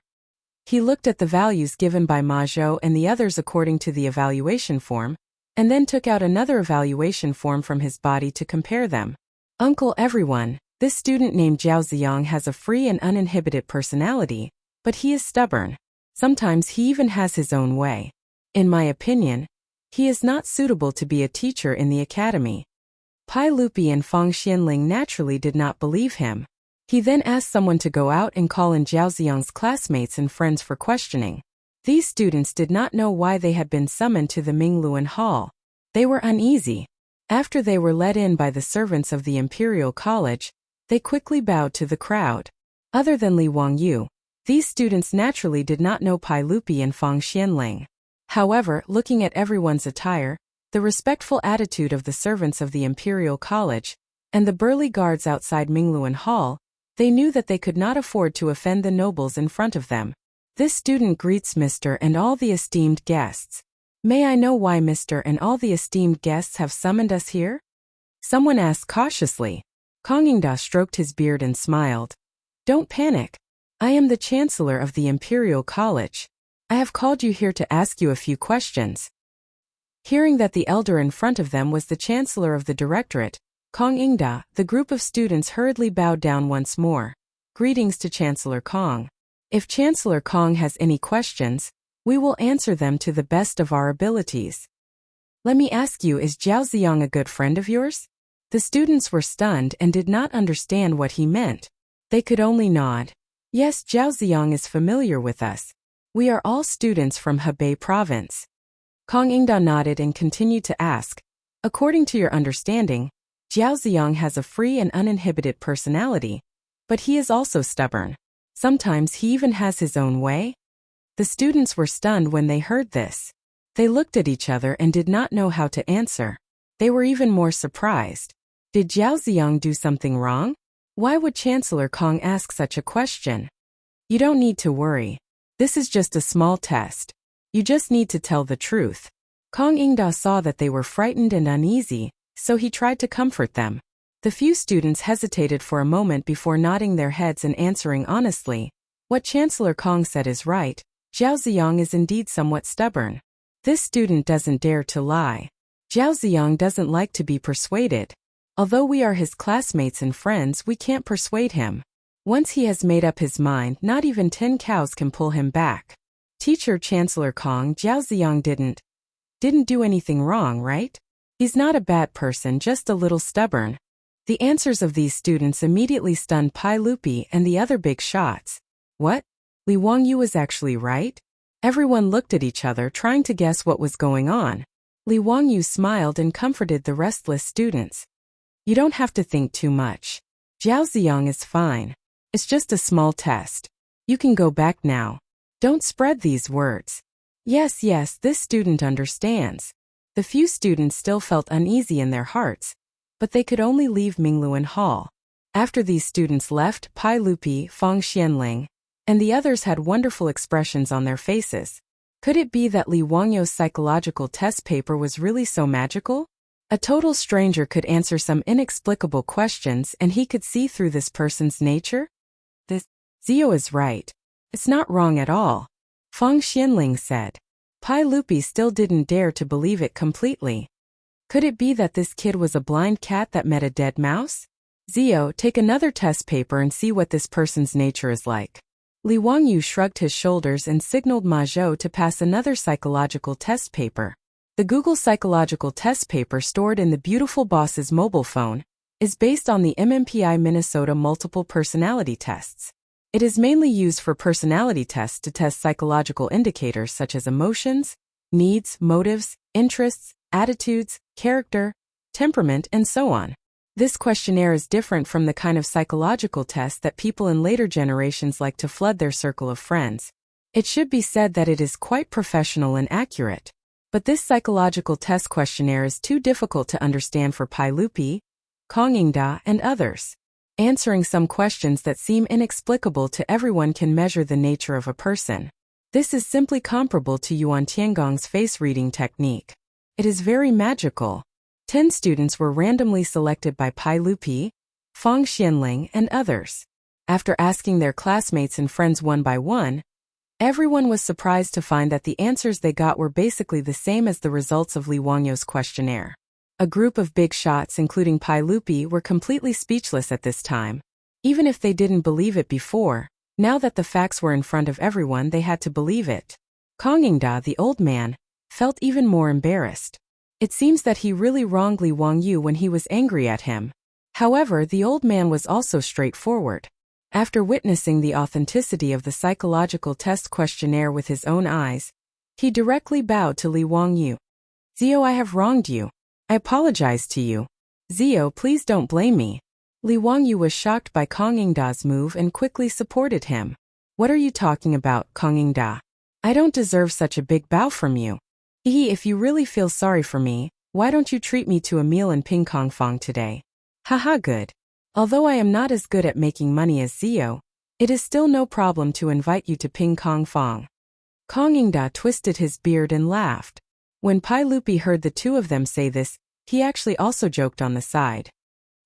He looked at the values given by Ma Zhou and the others according to the evaluation form, and then took out another evaluation form from his body to compare them. Uncle everyone, this student named Zhao Ziyang has a free and uninhibited personality, but he is stubborn. Sometimes he even has his own way. In my opinion, he is not suitable to be a teacher in the academy. Pai Lupi and Fang Xianling naturally did not believe him. He then asked someone to go out and call in Zhao Ziyang's classmates and friends for questioning. These students did not know why they had been summoned to the Mingluan Hall. They were uneasy. After they were let in by the servants of the Imperial College, they quickly bowed to the crowd. Other than Li Wangyu, these students naturally did not know Pai Lupi and Fang Xianling. However, looking at everyone's attire, the respectful attitude of the servants of the Imperial College, and the burly guards outside Mingluan Hall, they knew that they could not afford to offend the nobles in front of them. This student greets Mr. and all the esteemed guests. May I know why Mr. and all the esteemed guests have summoned us here? Someone asked cautiously. Kang Yingda stroked his beard and smiled. Don't panic. I am the Chancellor of the Imperial College. I have called you here to ask you a few questions. Hearing that the elder in front of them was the Chancellor of the Directorate, Kang Yingda, the group of students hurriedly bowed down once more. Greetings to Chancellor Kang. If Chancellor Kang has any questions, we will answer them to the best of our abilities. Let me ask you, is Zhao Ziyang a good friend of yours? The students were stunned and did not understand what he meant. They could only nod. Yes, Zhao Ziyang is familiar with us. We are all students from Hebei province. Kang Yingda nodded and continued to ask, according to your understanding, Zhao Ziyang has a free and uninhibited personality, but he is also stubborn. Sometimes he even has his own way. The students were stunned when they heard this. They looked at each other and did not know how to answer. They were even more surprised. Did Zhao Ziyang do something wrong? Why would Chancellor Kang ask such a question? You don't need to worry. This is just a small test. You just need to tell the truth. Kang Yingda saw that they were frightened and uneasy, so he tried to comfort them. The few students hesitated for a moment before nodding their heads and answering honestly. What Chancellor Kang said is right. Zhao Ziyang is indeed somewhat stubborn. This student doesn't dare to lie. Zhao Ziyang doesn't like to be persuaded. Although we are his classmates and friends, we can't persuade him. Once he has made up his mind, not even 10 cows can pull him back. Teacher Chancellor Kang, Zhao Ziyang didn't do anything wrong, right? He's not a bad person, just a little stubborn. The answers of these students immediately stunned Pai Lupi and the other big shots. What? Li Wangyu was actually right? Everyone looked at each other trying to guess what was going on. Li Wangyu smiled and comforted the restless students. You don't have to think too much. Zhao Ziyang is fine. It's just a small test. You can go back now. Don't spread these words. Yes, this student understands. The few students still felt uneasy in their hearts, but they could only leave Mingluan Hall. After these students left, Pai Lupi, Fang Xianling, and the others had wonderful expressions on their faces. Could it be that Li Wangyu's psychological test paper was really so magical? A total stranger could answer some inexplicable questions and he could see through this person's nature? Zio is right. It's not wrong at all, Fang Xianling said. Pai Lupi still didn't dare to believe it completely. Could it be that this kid was a blind cat that met a dead mouse? Zio, take another test paper and see what this person's nature is like. Li Wangyu shrugged his shoulders and signaled Ma Zhou to pass another psychological test paper. The Google psychological test paper stored in the beautiful boss's mobile phone is based on the MMPI Minnesota multiple personality tests. It is mainly used for personality tests to test psychological indicators such as emotions, needs, motives, interests, attitudes, character, temperament, and so on. This questionnaire is different from the kind of psychological test that people in later generations like to flood their circle of friends. It should be said that it is quite professional and accurate. But this psychological test questionnaire is too difficult to understand for Pai Lupi, Kong Yingda, and others. Answering some questions that seem inexplicable to everyone can measure the nature of a person. This is simply comparable to Yuan Tiangong's face-reading technique. It is very magical. 10 students were randomly selected by Pai Lupi, Fang Xianling, and others. After asking their classmates and friends one by one, everyone was surprised to find that the answers they got were basically the same as the results of Li Wangyu's questionnaire. A group of big shots including Pai Lupi were completely speechless at this time. Even if they didn't believe it before, now that the facts were in front of everyone they had to believe it. Kong Yingda, the old man, felt even more embarrassed. It seems that he really wronged Li Wangyu when he was angry at him. However, the old man was also straightforward. After witnessing the authenticity of the psychological test questionnaire with his own eyes, he directly bowed to Li Wangyu. Zio, I have wronged you. I apologize to you. Zio, please don't blame me. Li Wangyu was shocked by Kong Yingda's move and quickly supported him. What are you talking about, Kong Yingda? I don't deserve such a big bow from you. If you really feel sorry for me, why don't you treat me to a meal in Ping Kong Fong today? Haha, good. Although I am not as good at making money as Zio, it is still no problem to invite you to Ping Kong Fong. Kong Yingda twisted his beard and laughed. When Pai Lupi heard the two of them say this, he actually also joked on the side.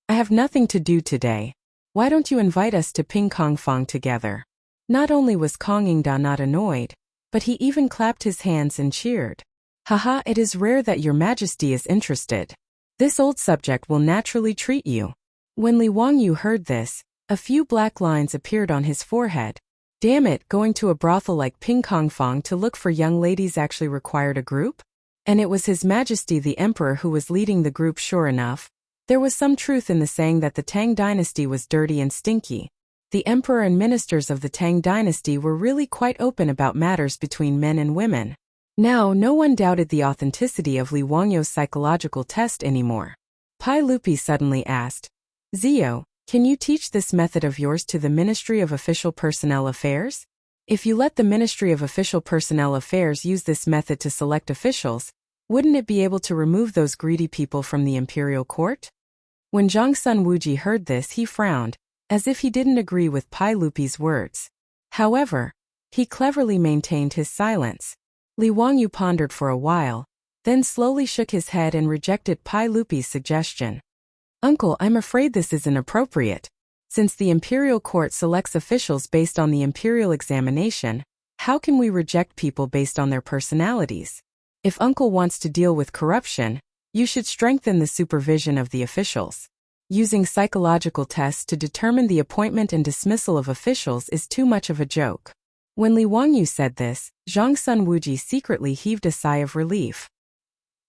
I have nothing to do today. Why don't you invite us to Ping Kong Fong together? Not only was Kong Yingda not annoyed, but he even clapped his hands and cheered. Haha, it is rare that your majesty is interested. This old subject will naturally treat you. When Li Wangyu heard this, a few black lines appeared on his forehead. Damn it, going to a brothel like Ping Kong Fong to look for young ladies actually required a group? And it was His Majesty the Emperor who was leading the group. Sure enough, there was some truth in the saying that the Tang dynasty was dirty and stinky. The emperor and ministers of the Tang dynasty were really quite open about matters between men and women. Now no one doubted the authenticity of Li Wangyu's psychological test anymore. Pai Lupi suddenly asked, Zio, can you teach this method of yours to the Ministry of Official Personnel Affairs? If you let the Ministry of Official Personnel Affairs use this method to select officials, wouldn't it be able to remove those greedy people from the imperial court? When Zhang Sun Wuji heard this, he frowned, as if he didn't agree with Pai Lupi's words. However, he cleverly maintained his silence. Li Wangyu pondered for a while, then slowly shook his head and rejected Pai Lupi's suggestion. Uncle, I'm afraid this is inappropriate. Since the imperial court selects officials based on the imperial examination, how can we reject people based on their personalities? If Uncle wants to deal with corruption, you should strengthen the supervision of the officials. Using psychological tests to determine the appointment and dismissal of officials is too much of a joke. When Li Wangyu said this, Zhang Sun Wuji secretly heaved a sigh of relief.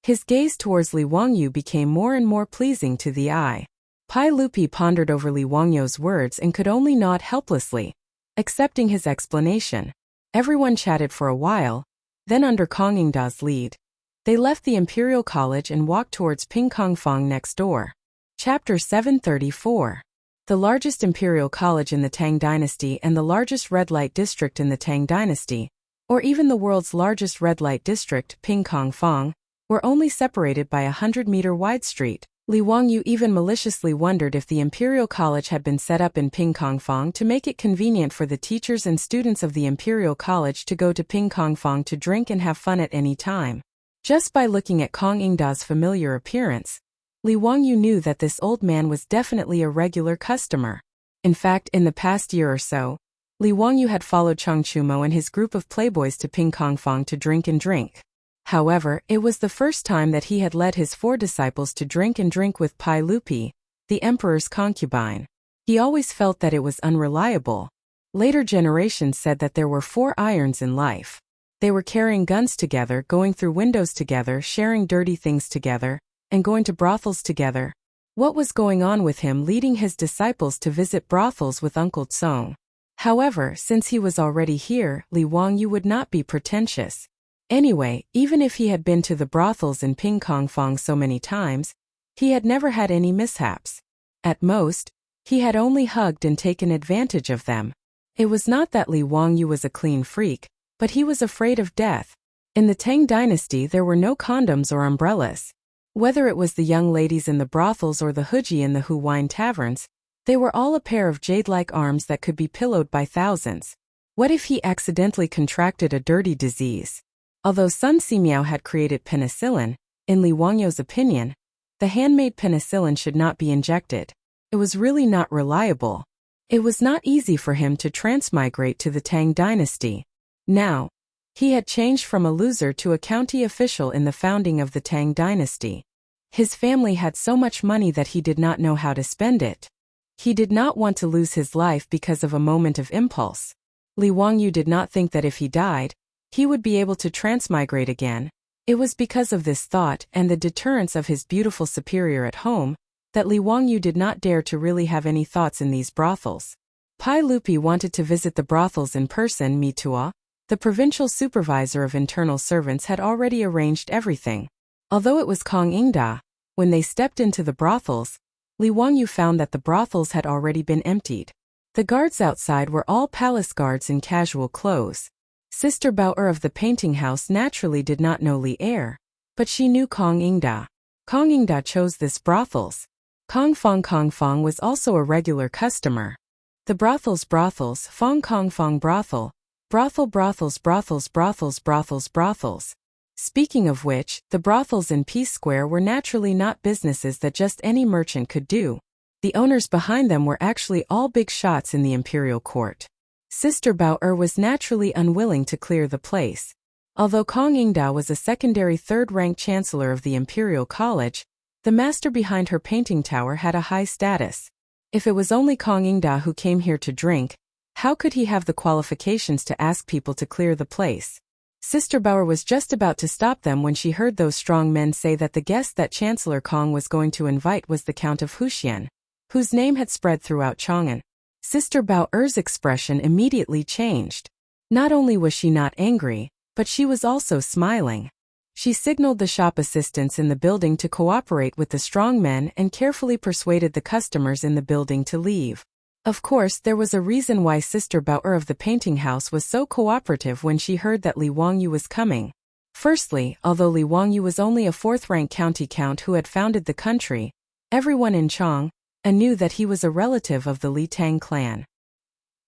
His gaze towards Li Wangyu became more and more pleasing to the eye. Pai Lupi pondered over Li Wangyu's words and could only nod helplessly, accepting his explanation. Everyone chatted for a while, then under Kong Yingda's lead, they left the Imperial College and walked towards Ping Kong Fong next door. Chapter 734. The largest imperial college in the Tang dynasty and the largest red light district in the Tang dynasty, or even the world's largest red light district, Ping Kong Fong, were only separated by a 100-meter wide street. Li Wangyu even maliciously wondered if the Imperial College had been set up in Ping Kong Fong to make it convenient for the teachers and students of the Imperial College to go to Ping Kong Fong to drink and have fun at any time. Just by looking at Kong Yingda's familiar appearance, Li Wangyu knew that this old man was definitely a regular customer. In fact, in the past year or so, Li Wangyu had followed Chang Chumo and his group of playboys to Pingkongfang to drink and drink. However, it was the first time that he had led his 4 disciples to drink and drink with Pai Lupi, the emperor's concubine. He always felt that it was unreliable. Later generations said that there were 4 irons in life. They were carrying guns together, going through windows together, sharing dirty things together, and going to brothels together. What was going on with him leading his disciples to visit brothels with Uncle Tsong? However, since he was already here, Li Wangyu would not be pretentious. Anyway, even if he had been to the brothels in Pingkongfang so many times, he had never had any mishaps. At most, he had only hugged and taken advantage of them. It was not that Li Wangyu was a clean freak, but he was afraid of death. In the Tang dynasty there were no condoms or umbrellas. Whether it was the young ladies in the brothels or the huji in the Hu wine taverns, they were all a pair of jade-like arms that could be pillowed by thousands. What if he accidentally contracted a dirty disease? Although Sun Simiao had created penicillin, in Li Wangyu's opinion, the handmade penicillin should not be injected. It was really not reliable. It was not easy for him to transmigrate to the Tang dynasty. Now, he had changed from a loser to a county official in the founding of the Tang dynasty. His family had so much money that he did not know how to spend it. He did not want to lose his life because of a moment of impulse. Li Wangyu did not think that if he died, he would be able to transmigrate again. It was because of this thought and the deterrence of his beautiful superior at home that Li Wangyu did not dare to really have any thoughts in these brothels. Pai Lupi wanted to visit the brothels in person. Mitua, the provincial supervisor of internal servants, had already arranged everything. Although it was Kong Ingda, when they stepped into the brothels, Li Wangyu found that the brothels had already been emptied. The guards outside were all palace guards in casual clothes. Sister Bao'er of the painting house naturally did not know Li Er, but she knew Kong Ingda. Kong Ingda chose this brothels. Kong Fong was also a regular customer. The brothels, Fong Kong Fong brothel, brothels. Speaking of which, the brothels in Peace Square were naturally not businesses that just any merchant could do. The owners behind them were actually all big shots in the imperial court. Sister Bao'er was naturally unwilling to clear the place. Although Kong Ingda was a secondary 3rd-rank chancellor of the Imperial College, the master behind her painting tower had a high status. If it was only Kong Ingda who came here to drink, how could he have the qualifications to ask people to clear the place? Sister Bao'er was just about to stop them when she heard those strong men say that the guest that Chancellor Kong was going to invite was the Count of Huxian, whose name had spread throughout Chang'an. Sister Bao'er's expression immediately changed. Not only was she not angry, but she was also smiling. She signaled the shop assistants in the building to cooperate with the strong men and carefully persuaded the customers in the building to leave. Of course, there was a reason why Sister Bao'er of the painting house was so cooperative when she heard that Li Wangyu was coming. Firstly, although Li Wangyu was only a 4th-rank county count who had founded the country, everyone in Chang'an knew that he was a relative of the Li Tang clan.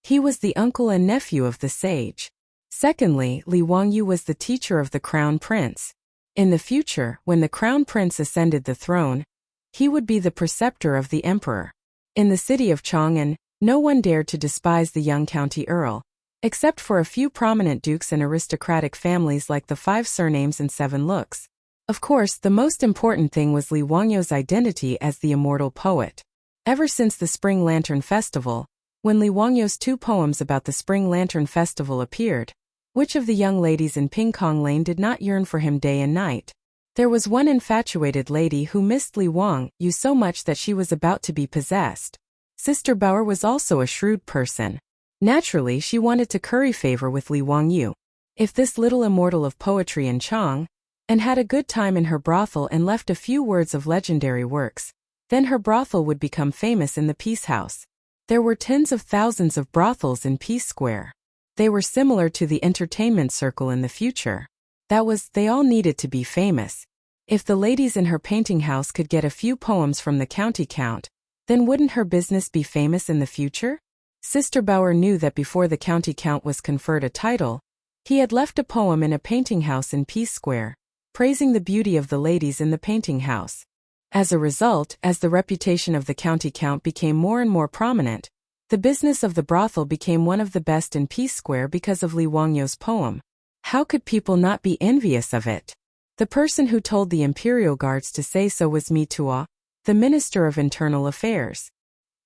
He was the uncle and nephew of the sage. Secondly, Li Wangyu was the teacher of the crown prince. In the future, when the crown prince ascended the throne, he would be the preceptor of the emperor. In the city of Chang'an, no one dared to despise the young county earl, except for a few prominent dukes and aristocratic families like the 5 surnames and 7 looks. Of course, the most important thing was Li Wangyu's identity as the immortal poet. Ever since the Spring Lantern Festival, when Li Wangyu's 2 poems about the Spring Lantern Festival appeared, which of the young ladies in Pingkong Lane did not yearn for him day and night? There was one infatuated lady who missed Li Wangyu so much that she was about to be possessed. Sister Bao'er was also a shrewd person. Naturally, she wanted to curry favor with Li Wangyu. If this little immortal of poetry in Chang'an had a good time in her brothel and left a few words of legendary works, then her brothel would become famous in the Peace House. There were tens of thousands of brothels in Peace Square. They were similar to the entertainment circle in the future. That was, they all needed to be famous. If the ladies in her painting house could get a few poems from the county count, then wouldn't her business be famous in the future? Sister Bao'er knew that before the county count was conferred a title, he had left a poem in a painting house in Peace Square, praising the beauty of the ladies in the painting house. As a result, as the reputation of the county count became more and more prominent, the business of the brothel became one of the best in Peace Square because of Li Wangyo's poem. How could people not be envious of it? The person who told the imperial guards to say so was Mi Tuo, the Minister of Internal Affairs.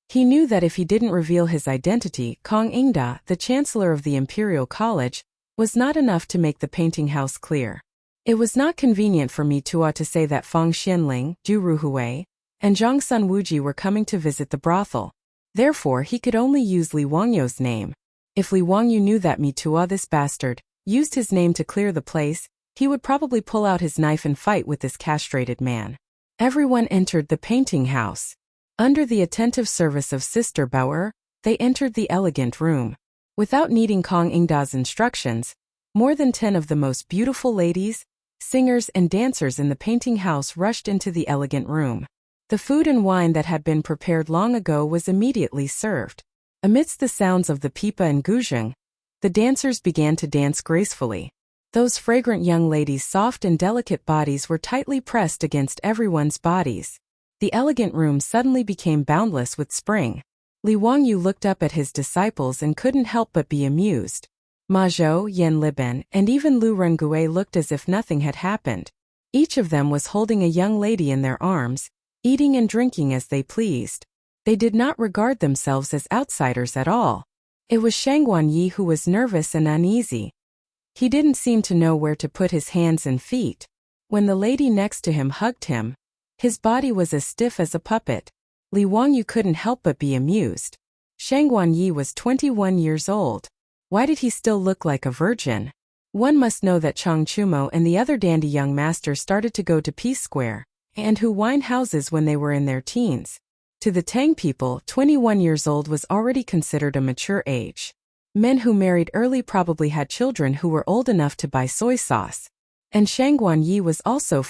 He knew that if he didn't reveal his identity, Kong Ingda, the Chancellor of the Imperial College, was not enough to make the painting house clear. It was not convenient for Mi Tuo to say that Fang Xianling, Zhu Ruhui, and Zhang Sun Wuji were coming to visit the brothel. Therefore, he could only use Li Wangyo's name. If Li Wangyu knew that Mi Tuo, this bastard, used his name to clear the place, he would probably pull out his knife and fight with this castrated man. Everyone entered the painting house. Under the attentive service of Sister Bauer, they entered the elegant room. Without needing Kong Ingda's instructions, more than 10 of the most beautiful ladies, singers and dancers in the painting house rushed into the elegant room. The food and wine that had been prepared long ago was immediately served. Amidst the sounds of the pipa and guzheng, the dancers began to dance gracefully. Those fragrant young ladies' soft and delicate bodies were tightly pressed against everyone's bodies. The elegant room suddenly became boundless with spring. Li Wangyu looked up at his disciples and couldn't help but be amused. Ma Zhou, Yan Liben, and even Lu Rengue looked as if nothing had happened. Each of them was holding a young lady in their arms, eating and drinking as they pleased. They did not regard themselves as outsiders at all. It was Chang'an Yi who was nervous and uneasy. He didn't seem to know where to put his hands and feet. When the lady next to him hugged him, his body was as stiff as a puppet. Li Wangyu couldn't help but be amused. Chang'an Yi was 21 years old. Why did he still look like a virgin? One must know that Chang Chumo and the other dandy young masters started to go to Peace Square, and who wine houses when they were in their teens. To the Tang people, 21 years old was already considered a mature age. Men who married early probably had children who were old enough to buy soy sauce. And Chang'an Yi was also